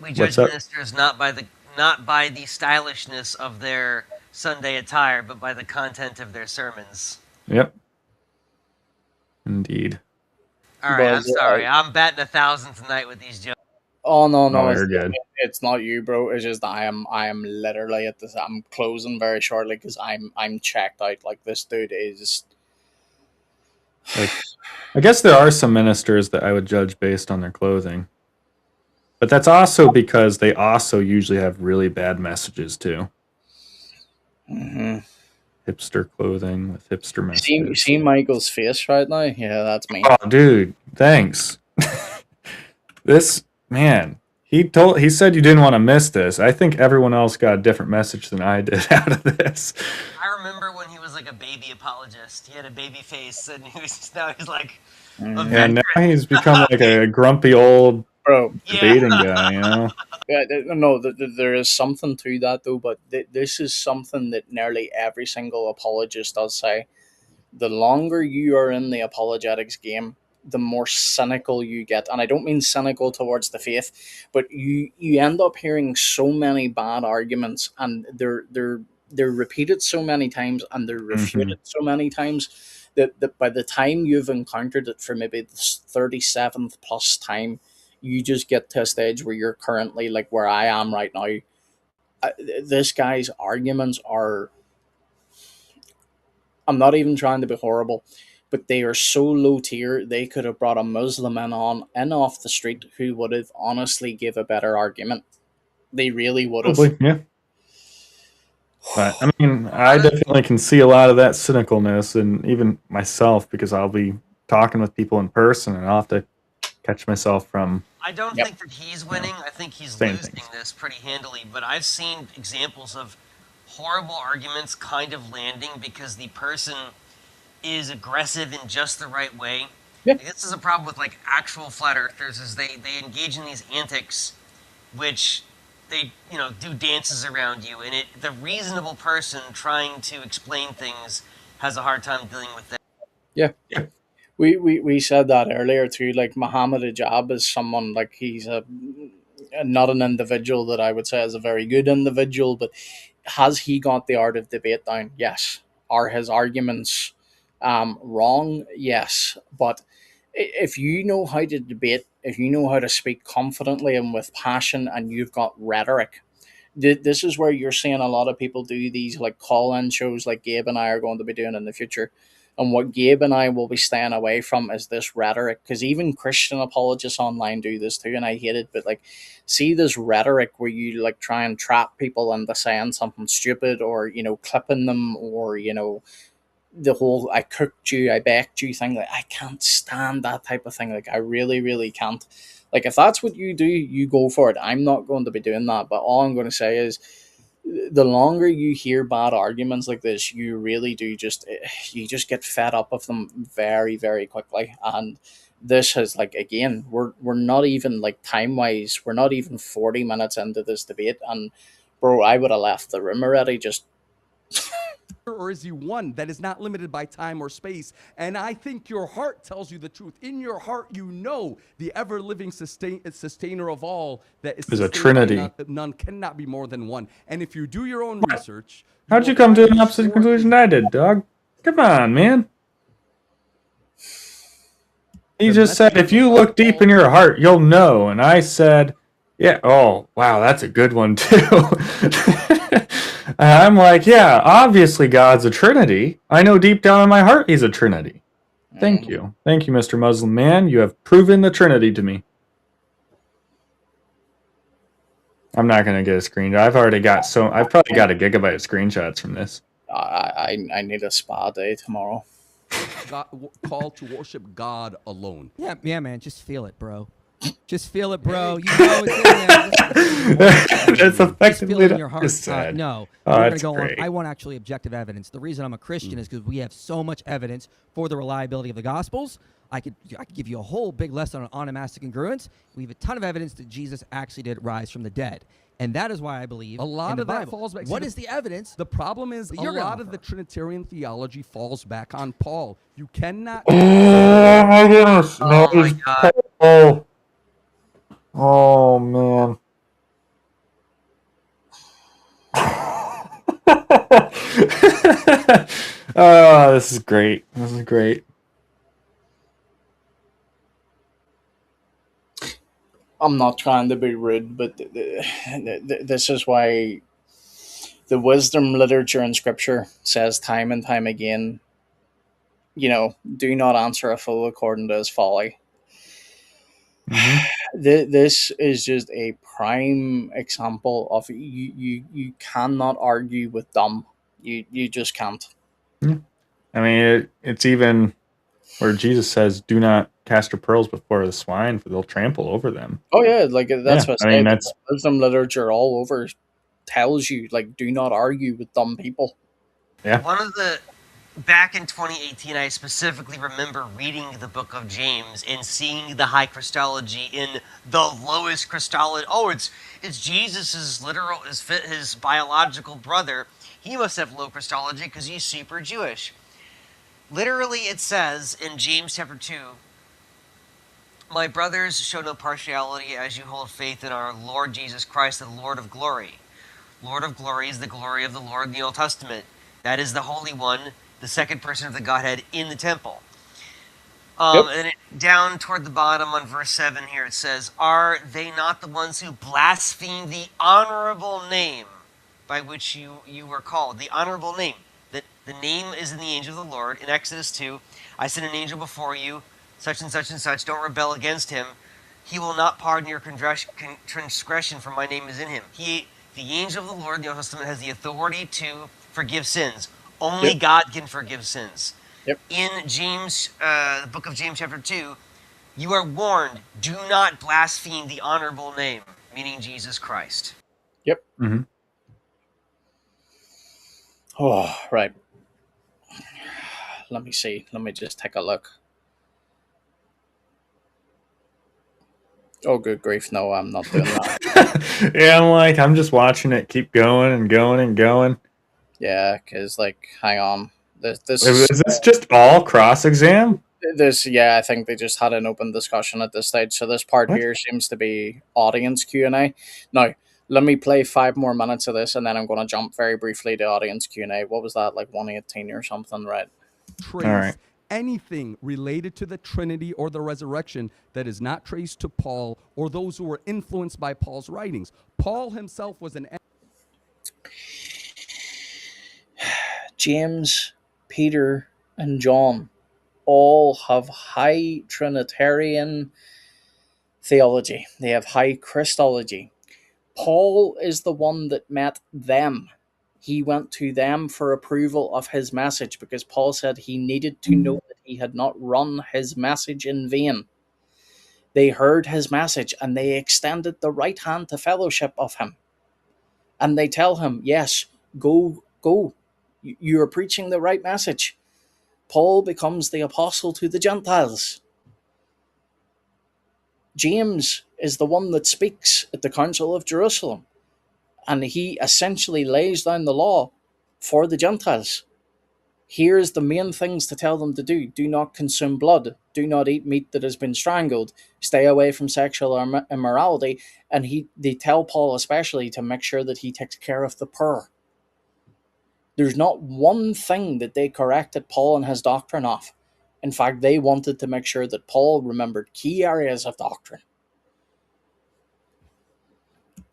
We judge ministers not by the stylishness of their Sunday attire, but by the content of their sermons. Yep. Indeed. All right, I'm sorry. I'm batting 1,000 tonight with these jokes. Oh no, you're good. It's not you, bro. It's just I am literally at this. I'm closing very shortly because I'm checked out. Like, this dude is. Like, I guess there are some ministers that I would judge based on their clothing, but that's also because they also usually have really bad messages too. Hipster clothing with hipster messages. You see Michael's face right now? Yeah, that's me. Oh, dude, thanks. This man, he said you didn't want to miss this. I think everyone else got a different message than I did out of this. I remember when he was like a baby apologist. He had a baby face, and he's like. Yeah, now he's become like a grumpy old debating guy. You know. Yeah, no, there is something to that though, but this is something that nearly every single apologist does say. The longer you are in the apologetics game, the more cynical you get. And I don't mean cynical towards the faith, but you end up hearing so many bad arguments, and they're repeated so many times, and they're Mm-hmm. refuted so many times, that by the time you've encountered it for maybe the 37th plus time, you just get to a stage where you're currently like where I am right now. This guy's arguments are, I'm not even trying to be horrible, but they are so low tier, they could have brought a Muslim in off the street who would have honestly give a better argument. They really would have. Probably, yeah. But I mean, I definitely can see a lot of that cynicalness, and even myself, because I'll be talking with people in person, and I'll have to catch myself from. I don't Yep. think that he's winning. I think he's Same losing things. this pretty handily. But I've seen examples of horrible arguments kind of landing because the person is aggressive in just the right way. Yeah. This is a problem with like actual flat earthers, is they engage in these antics, which they do dances around you, and the reasonable person trying to explain things has a hard time dealing with that. Yeah. We said that earlier too. Like Muhammad Ajab is someone, like, he's not an individual that I would say is a very good individual, but has he got the art of debate down? Yes. Are his arguments wrong? Yes. But if you know how to debate, if you know how to speak confidently and with passion, and you've got rhetoric, this is where you're seeing a lot of people do these like call-in shows like Gabe and I are going to be doing in the future. And what Gabe and I will be staying away from is this rhetoric, because even Christian apologists online do this too, and I hate it. But like, see this rhetoric where you like try and trap people into saying something stupid, or clipping them, or the whole "I cooked you, I baked you" thing. Like, I can't stand that type of thing. Like, I really, really can't. Like, if that's what you do, you go for it. I'm not going to be doing that. But all I'm going to say is, the longer you hear bad arguments like this, you really do you just get fed up of them very, very quickly. And this has, like, again, we're not even like time wise, we're not even 40 minutes into this debate, and bro, I would have left the room already. Just Or is he one that is not limited by time or space? And I think your heart tells you the truth. In your heart, you know the ever-living sustainer of all that is Is a sustained by trinity. None cannot be more than one. And if you do your own research, How'd will you come to find an opposite historically- conclusion I did, dog? Come on, man. He just said, if you look deep in your heart, you'll know. And I said, yeah, oh, wow, that's a good one, too. And I'm like, yeah, obviously God's a Trinity. I know deep down in my heart he's a Trinity. Thank you. Thank you, Mr. Muslim man. You have proven the Trinity to me. I'm not going to get a screenshot. I've probably got a gigabyte of screenshots from this. I need a spa day tomorrow. Call to worship God alone. Yeah, man. Just feel it, bro. Just feel it, bro. You know it's in there. That's effectively feel it in your heart. just said. No, Oh, we're that's gonna go great. on. I want actually objective evidence. The reason I'm a Christian is because we have so much evidence for the reliability of the Gospels. I could give you a whole big lesson on onomastic congruence. We have a ton of evidence that Jesus actually did rise from the dead. And that is why I believe A lot in the of that Bible. falls back. What See, is the evidence? The problem is That a you're gonna lot of offer. the Trinitarian theology falls back on Paul. You cannot. Oh my goodness. Oh my God. Oh man. Oh, this is great. This is great. I'm not trying to be rude, but this is why the wisdom literature in Scripture says time and time again, do not answer a fool according to his folly. This is just a prime example of you cannot argue with dumb. You just can't. I mean, it's even where Jesus says, "Do not cast your pearls before the swine, for they'll trample over them." Oh yeah, like that's what I mean, that's wisdom literature all over tells you, like, do not argue with dumb people. yeah. One of the back in 2018, I specifically remember reading the book of James and seeing the high Christology in the lowest Christology. Oh, it's Jesus's literal, his biological brother. He must have low Christology because he's super Jewish. Literally, it says in James chapter 2, My brothers, show no partiality as you hold faith in our Lord Jesus Christ, the Lord of glory. Lord of glory is the glory of the Lord in the Old Testament. That is the Holy One, the second person of the Godhead in the temple. Yep. And down toward the bottom on verse 7 here it says, "Are they not the ones who blaspheme the honorable name by which you were called?" The honorable name. The name is in the angel of the Lord. In Exodus 2, "I send an angel before you, such and such and such. Don't rebel against him. He will not pardon your transgression, for my name is in him." The angel of the Lord in the Old Testament has the authority to forgive sins. Only Yep. God can forgive sins. Yep. In James, the book of James, chapter 2, you are warned, do not blaspheme the honorable name, meaning Jesus Christ. Yep. Mm-hmm. Oh, right. Let me see. Let me just take a look. Oh, good grief. No, I'm not doing that. Yeah, I'm just watching it keep going and going and going. Yeah, because, like, hang on. Is this just all cross-exam? Yeah, I think they just had an open discussion at this stage. So this part What? here seems to be audience Q&A. Now, let me play 5 more minutes of this, and then I'm going to jump very briefly to audience Q&A. What was that, like 118 or something, right? Trace All right. anything related to the Trinity or the resurrection that is not traced to Paul or those who were influenced by Paul's writings. Paul himself was an James, Peter, and John all have high Trinitarian theology. They have high Christology. Paul is the one that met them. He went to them for approval of his message because Paul said he needed to know that he had not run his message in vain. They heard his message and they extended the right hand to fellowship of him. And they tell him, yes, go. You are preaching the right message. Paul becomes the apostle to the Gentiles. James is the one that speaks at the Council of Jerusalem, and he essentially lays down the law for the Gentiles. Here's the main things to tell them to do. Do not consume blood. Do not eat meat that has been strangled. Stay away from sexual immorality. And they tell Paul especially to make sure that he takes care of the poor. There's not one thing that they corrected Paul and his doctrine of. In fact, they wanted to make sure that Paul remembered key areas of doctrine.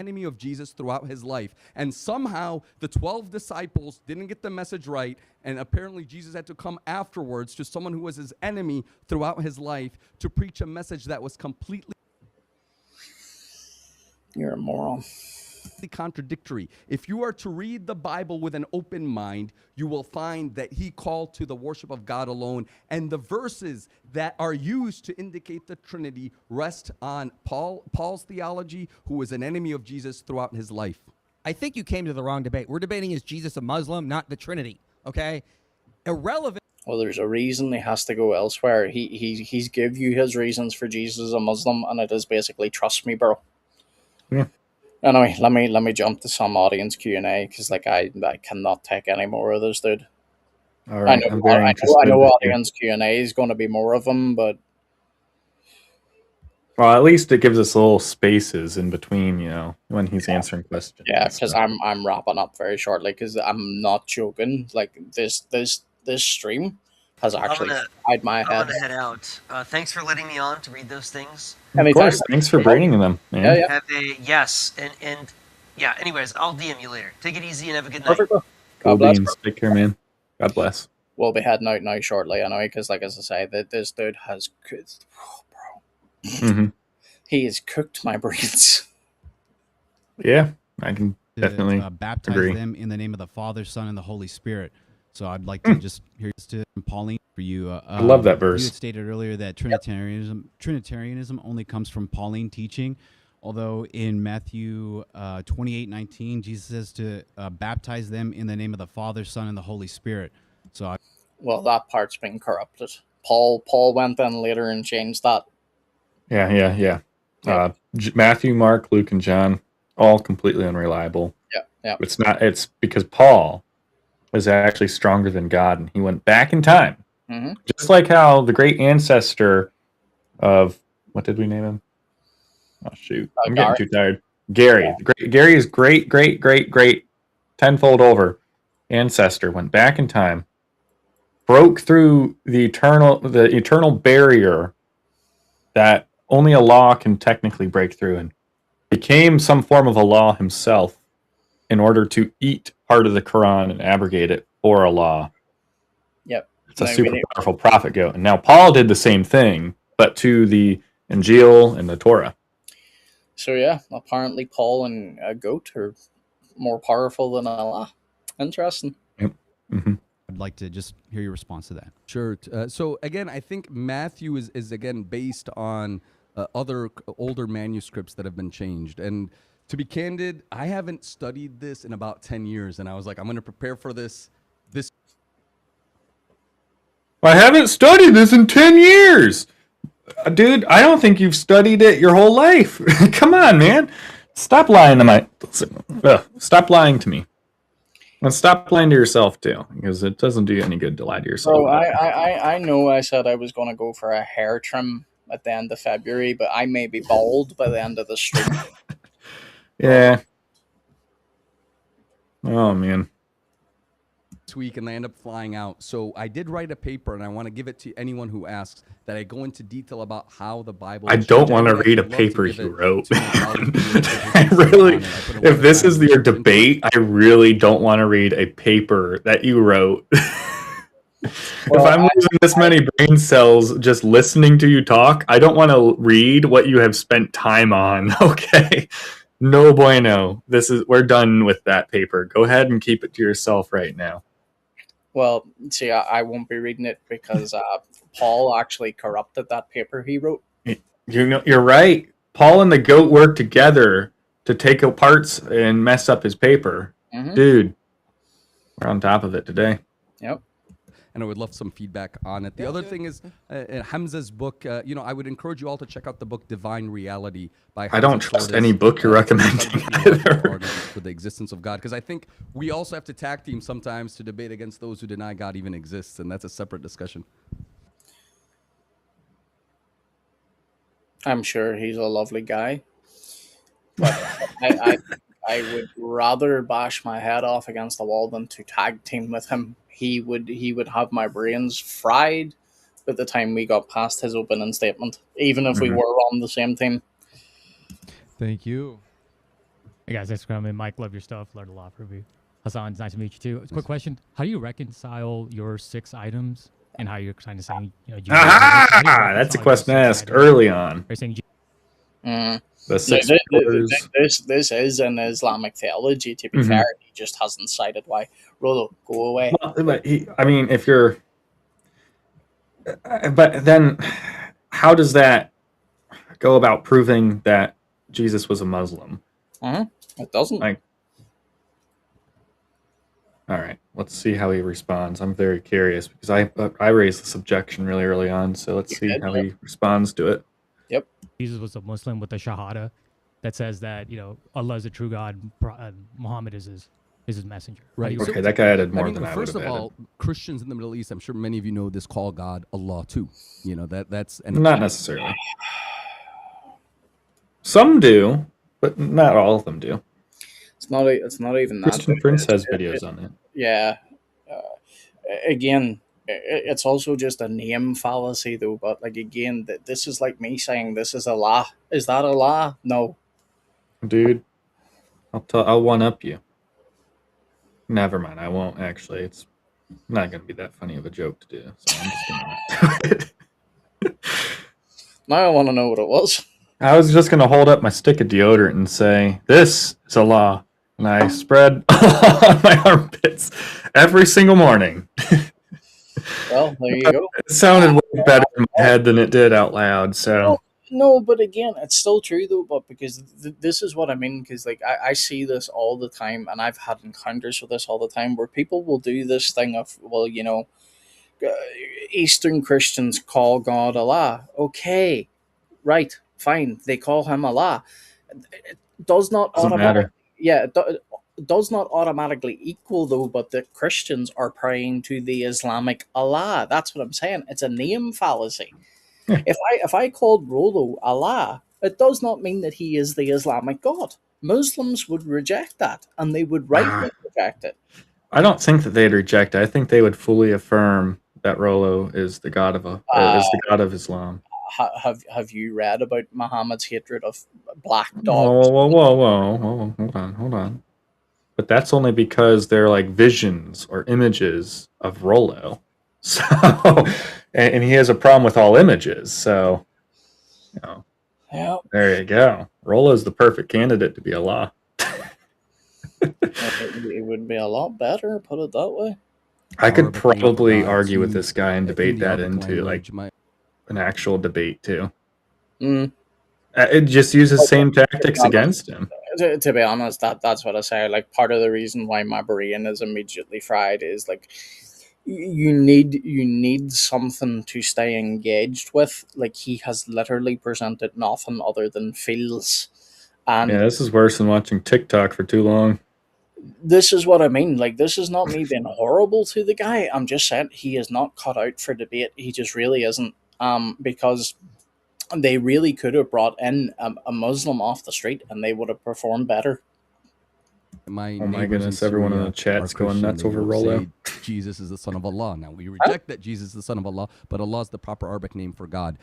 enemy of Jesus throughout his life. And somehow the 12 disciples didn't get the message right, and apparently Jesus had to come afterwards to someone who was his enemy throughout his life to preach a message that was completely You're a moron. contradictory. If you are to read the Bible with an open mind, you will find that he called to the worship of God alone, and the verses that are used to indicate the Trinity rest on Paul's theology, who was an enemy of Jesus throughout his life. I think you came to the wrong debate. We're debating, is Jesus a Muslim, not the Trinity, okay? Irrelevant. Well, there's a reason he has to go elsewhere. He's give you his reasons for Jesus as a Muslim, and it is basically trust me, bro. Yeah. Anyway, let me jump to some audience Q&A because I cannot take any more of this, dude. All right. I know audience Q&A is going to be more of them, but well, at least it gives us little spaces in between, when he's answering questions. yeah, because I'm wrapping up very shortly because I'm not joking. Like this stream has actually fried my head. I'm gonna head out. Thanks for letting me on to read those things. Of course, thanks for bringing them, man. Yeah. Have a yes, and yeah. Anyways, I'll DM you later. Take it easy and have a good night. Perfect. Cool God bless, beans. Take care, man. God bless. We'll be heading out now shortly, anyway, because as I say, that this dude has cooked, bro. Mm-hmm. He has cooked my brains. Yeah, I can definitely baptize agree. them in the name of the Father, Son, and the Holy Spirit. So I'd like to just hear this to Pauline for you. I love that verse. You had stated earlier that Trinitarianism only comes from Pauline teaching, although in Matthew 28:19, Jesus says to baptize them in the name of the Father, Son, and the Holy Spirit. So well, that part's been corrupted. Paul went in later and changed that. Yeah. Matthew, Mark, Luke, and John, all completely unreliable. Yeah. It's because Paul was actually stronger than God, and he went back in time. Mm-hmm. Just like how the great ancestor of What did we name him? Oh shoot, I'm Gary. getting too tired. Gary. Gary is great tenfold over ancestor went back in time, broke through the eternal barrier that only a law can technically break through, and became some form of a law himself in order to eat part of the Quran and abrogate it for a law. Yep. It's a super powerful prophet goat. And now Paul did the same thing, but to the Injil and the Torah. So yeah, apparently Paul and a goat are more powerful than Allah. Interesting. Yep. Mm-hmm. I'd like to just hear your response to that. Sure. So again, I think Matthew is again based on other older manuscripts that have been changed. And to be candid, I haven't studied this in about 10 years, and I was like, I'm going to prepare for this. I haven't studied this in 10 years. Dude, I don't think you've studied it your whole life. Come on, man. Stop lying to me. And stop lying to yourself too, because it doesn't do you any good to lie to yourself. So I know I said I was going to go for a hair trim at the end of February, but I may be bald by the end of the stream. Yeah. Oh man. Week, and I end up flying out. So I did write a paper, and I want to give it to anyone who asks, that I go into detail about how the Bible. I don't want to read a paper you wrote. I really, if this is your debate, I really don't want to read a paper that you wrote. If I'm losing this many brain cells just listening to you talk, I don't want to read what you have spent time on. Okay. No bueno. We're done with that paper. Go ahead and keep it to yourself right now. Well, see, I won't be reading it because Paul actually corrupted that paper he wrote. You're right. Paul and the goat worked together to take parts and mess up his paper. Mm-hmm. Dude, we're on top of it today. Yep. And I would love some feedback on it. The other thing is Hamza's book. I would encourage you all to check out the book Divine Reality by Hamza. I don't trust any book you're recommending either. For the existence of God, because I think we also have to tag team sometimes to debate against those who deny God even exists, and that's a separate discussion. I'm sure he's a lovely guy, but I would rather bash my head off against the wall than to tag team with him. He would have my brains fried by the time we got past his opening statement, even if we were on the same team. Thank you. Hey guys, thanks for coming. Mike, love your stuff. Learned a lot from you. Hassan, it's nice to meet you too. Quick question: how do you reconcile your 6 items and how you're kind of saying, that's a question asked early on. This is an Islamic theology. To be fair, he just hasn't cited why. Rolo, go away. Well, if you're, but then, how does that go about proving that Jesus was a Muslim? It doesn't. All right, let's see how he responds. I'm very curious because I raised this objection really early on, so let's see how he responds to it. Yep. Jesus was a Muslim with a shahada that says that Allah is the true God, Muhammad is his messenger. Right. Okay, that guy added more than I would have First of all, Christians in the Middle East, I'm sure many of you know this, call God Allah too. That's not necessarily. Some do, but not all of them do. It's not even that. Christian Prince has videos on it. Yeah. Again, it's also just a name fallacy, though. But again, this is like me saying this is Allah. Is that Allah? No. Dude, I'll one up you. Never mind. I won't actually. It's not going to be that funny of a joke to do. So I'm just going to do it. Now I want to know what it was. I was just going to hold up my stick of deodorant and say, "This is Allah." And I spread on my armpits every single morning. Well, there you go. It sounded way better in my head than it did out loud. So no, but again, it's still true though. But because this is what I mean, because I see this all the time, and I've had encounters with this all the time, where people will do this thing of, well, Eastern Christians call God Allah. Okay, right, fine, they call him Allah. It does not automatically. Yeah, it does not automatically equal though, but the Christians are praying to the Islamic Allah. That's what I'm saying. It's a name fallacy. If I called Rollo Allah, it does not mean that he is the Islamic God. Muslims would reject that, and they would rightly reject it. I don't think that they'd reject it. I think they would fully affirm that Rollo is the god of is the god of Islam. Have you read about Muhammad's hatred of black Whoa, dogs? whoa, whoa, whoa, whoa, hold on. But that's only because they're like visions or images of Rollo. So, and he has a problem with all images. So, you know, Yeah. there you go. Rollo's the perfect candidate to be Allah. It would be a lot better, put it that way. I could probably argue with this guy and debate that into like an actual debate too. It just uses same tactics against him. To be honest, that's what I say. Like, part of the reason why my brain is immediately fried is like you need something to stay engaged with. Like, he has literally presented nothing other than feels. And yeah, this is worse than watching TikTok for too long. This is what I mean. Like, this is not me being horrible to the guy. I'm just saying he is not cut out for debate. He just really isn't. Because they really could have brought in a Muslim off the street and they would have performed better. Oh my goodness, everyone in the chat's going nuts over Rollo. Jesus is the son of Allah. Now, we reject that Jesus is the son of Allah, but Allah is the proper Arabic name for God.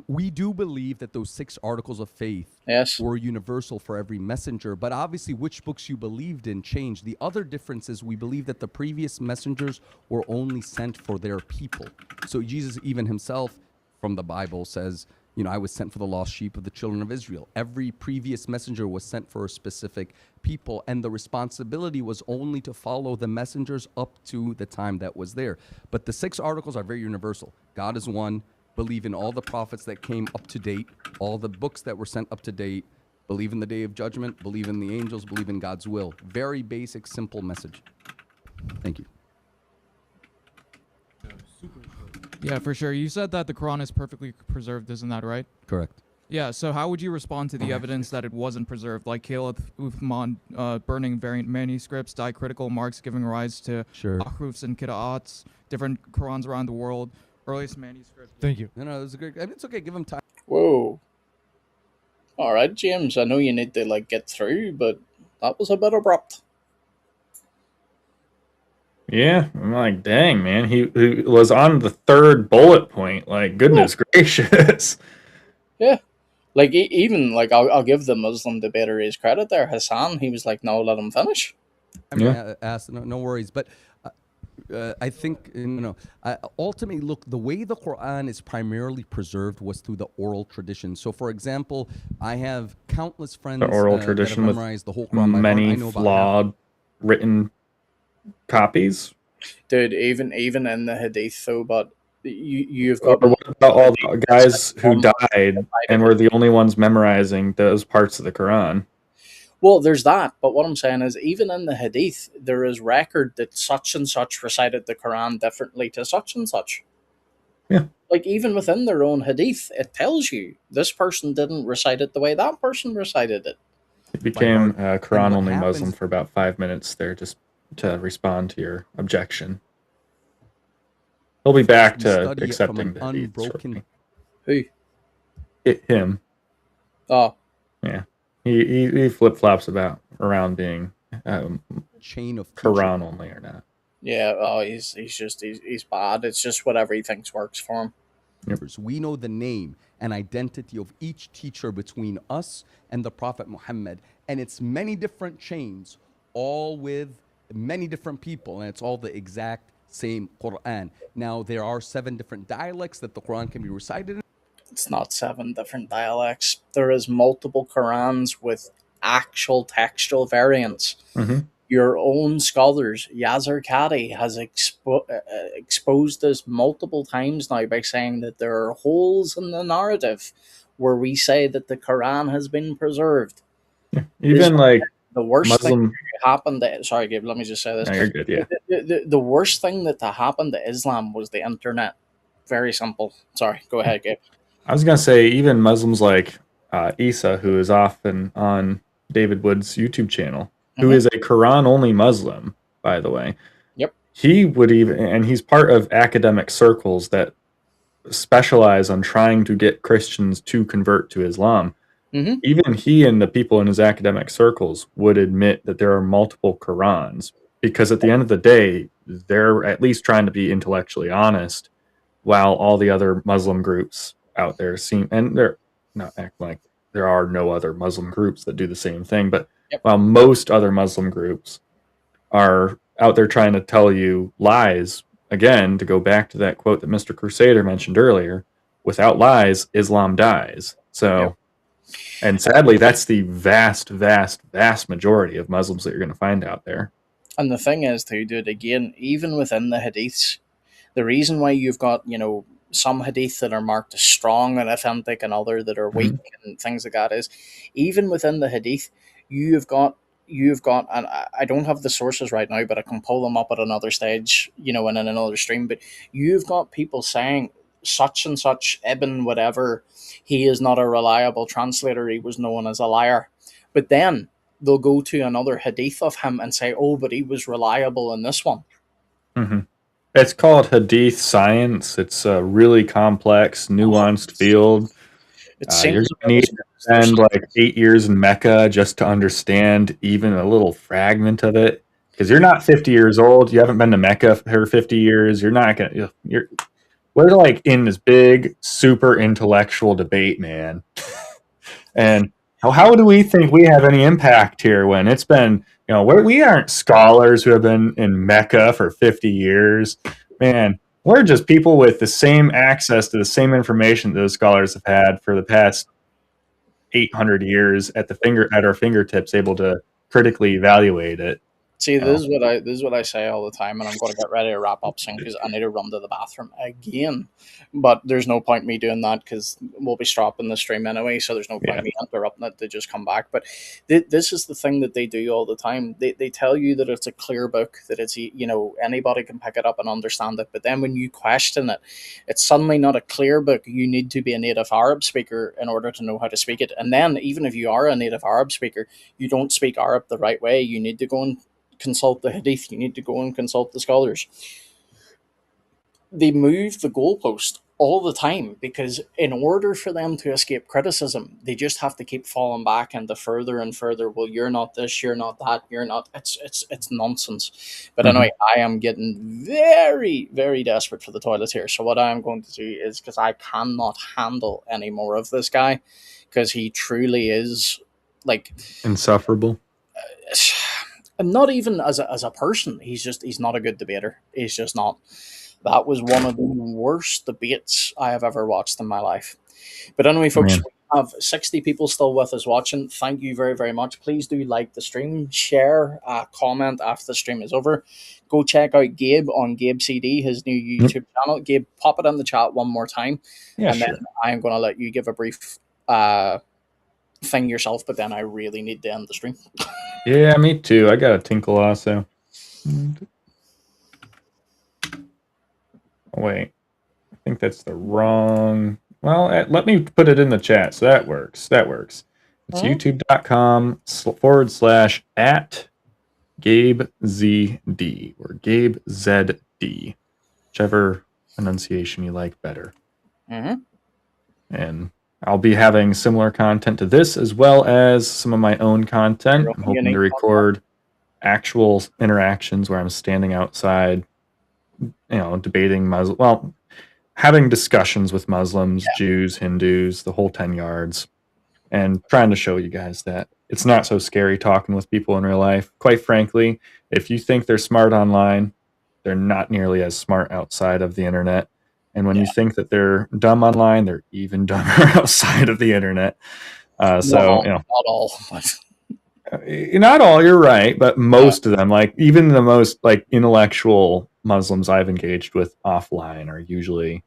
We do believe that those 6 articles of faith were universal for every messenger, but obviously which books you believed in changed. The other difference is we believe that the previous messengers were only sent for their people. So Jesus even himself from the Bible says, you know, I was sent for the lost sheep of the children of Israel. Every previous messenger was sent for a specific people, and the responsibility was only to follow the messengers up to the time that was there. But the 6 articles are very universal. God is one. Believe in all the prophets that came up to date, all the books that were sent up to date. Believe in the day of judgment. Believe in the angels. Believe in God's will. Very basic, simple message. Thank you. Yeah, for sure. You said that the Quran is perfectly preserved, isn't that right? Correct. Yeah, so how would you respond to the evidence that it wasn't preserved, like Caleb Uthman burning variant manuscripts, diacritical marks giving rise to ahrufs and qira'ats, different Qurans around the world, earliest manuscripts? Thank you. No, it's a great. I mean, it's okay. Give him time. Whoa. All right, James. I know you need to like get through, but that was a bit abrupt. Yeah, I'm like, dang, man. He was on the 3rd bullet point. Like, goodness gracious. Yeah. Like, even, like, I'll give the Muslim debater his credit there. Hassan, he was like, no, let him finish. I mean, no worries. But I think, ultimately, look, the way the Quran is primarily preserved was through the oral tradition. So, for example, I have countless friends The oral tradition that have with memorized the whole Quran. many flawed written copies. Dude, even in the Hadith, though, but you've got... Or what about all the guys who died and were the only ones memorizing those parts of the Quran? Well, there's that, but what I'm saying is, even in the Hadith, there is record that such and such recited the Quran differently to such and such. Yeah. Like, even within their own Hadith, it tells you this person didn't recite it the way that person recited it. It became a Quran-only Muslim for about 5 minutes there, just to respond to your objection. He'll be back to accepting the Hadith shortly. Who? Him. Oh. Yeah. He flip-flops around being chain of Quran only or not. Yeah, he's bad. It's just whatever he thinks works for him. Yep. We know the name and identity of each teacher between us and the Prophet Muhammad, and it's many different chains, all with many different people, and it's all the exact same Quran. Now, there are 7 different dialects that the Quran can be recited in. It's not 7 different dialects. There is multiple Qurans with actual textual variants. Mm-hmm. Your own scholars, Yasser Qadi, has exposed this multiple times now by saying that there are holes in the narrative where we say that the Quran has been preserved. Yeah. Even like the worst Muslim... thing that happened to... Sorry, Gabe, let me just say this. No, you're good, yeah. The worst thing that happened to Islam was the internet. Very simple. Sorry, go ahead, Gabe. I was going to say, even Muslims like Isa, who is often on David Wood's YouTube channel, who is a Quran-only Muslim, by the way. Yep. He would even... And he's part of academic circles that specialize on trying to get Christians to convert to Islam. Mm-hmm. Even he and the people in his academic circles would admit that there are multiple Qurans, because at the end of the day, they're at least trying to be intellectually honest, while all the other Muslim groups out there seem, and they're not acting like there are no other Muslim groups that do the same thing, but while most other Muslim groups are out there trying to tell you lies, again, to go back to that quote that Mr. Crusader mentioned earlier, without lies, Islam dies. So, and sadly, that's the vast, vast, vast majority of Muslims that you're going to find out there. And the thing is, to do it again, even within the hadiths, the reason why you've got, some hadith that are marked as strong and authentic and other that are weak and things like that is, even within the hadith, you've got, and I don't have the sources right now, but I can pull them up at another stage, in another stream, but you've got people saying such and such Ibn whatever, he is not a reliable translator, he was known as a liar. But then they'll go to another hadith of him and say, oh, but he was reliable in this one. Mm-hmm. It's called hadith science. It's a really complex, nuanced field. You're going to need to spend like 8 years in Mecca just to understand even a little fragment of it. Because you're not 50 years old. You haven't been to Mecca for 50 years. You're not going to... We're like in this big, super intellectual debate, man. And how do we think we have any impact here when it's been... we aren't scholars who have been in Mecca for 50 years. Man, we're just people with the same access to the same information that those scholars have had for the past 800 years at our fingertips, able to critically evaluate it. See, this is what I say all the time, and I'm going to get ready to wrap up soon because I need to run to the bathroom again. But there's no point me doing that because we'll be stopping the stream anyway, so there's no point me interrupting it to just come back. But this is the thing that they do all the time. They tell you that it's a clear book, that it's anybody can pick it up and understand it. But then when you question it, it's suddenly not a clear book. You need to be a native Arab speaker in order to know how to speak it. And then even if you are a native Arab speaker, you don't speak Arab the right way. You need to go and consult the hadith, you need to go and consult the scholars. They move the goalpost all the time because in order for them to escape criticism, they just have to keep falling back into further and further. Well, you're not this, you're not that, you're not. It's nonsense. But anyway, I am getting very, very desperate for the toilet here. So what I am going to do is, because I cannot handle any more of this guy, because he truly is like insufferable. And not even as a person, he's not a good debater. He's just not. That was one of the worst debates I have ever watched in my life. But anyway, folks, we have 60 people still with us watching. Thank you very, very much. Please do like the stream, share, comment after the stream is over. Go check out Gabe on Gabe CD, his new YouTube channel. Gabe, pop it in the chat one more time. Yeah, and then I'm going to let you give a brief thing yourself, but then I really need to end the stream. Yeah, me too. I got a tinkle also. Oh, wait. I think that's the wrong... Well, let me put it in the chat, so that works. It's youtube.com/@GabeZD or GabeZD, whichever pronunciation you like better. And I'll be having similar content to this, as well as some of my own content. I'm hoping to record actual interactions where I'm standing outside, debating having discussions with Muslims, Jews, Hindus, the whole 10 yards, and trying to show you guys that it's not so scary talking with people in real life. Quite frankly, if you think they're smart online, they're not nearly as smart outside of the internet. And when you think that they're dumb online, they're even dumber outside of the internet. Not all. Not all, you're right, but most of them, like even the most intellectual Muslims I've engaged with offline, are usually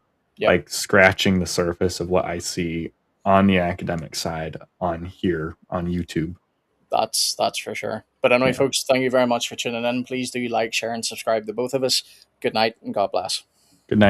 scratching the surface of what I see on the academic side on here on YouTube. That's for sure. But anyway, folks, thank you very much for tuning in. Please do like, share, and subscribe to both of us. Good night and God bless. Good night.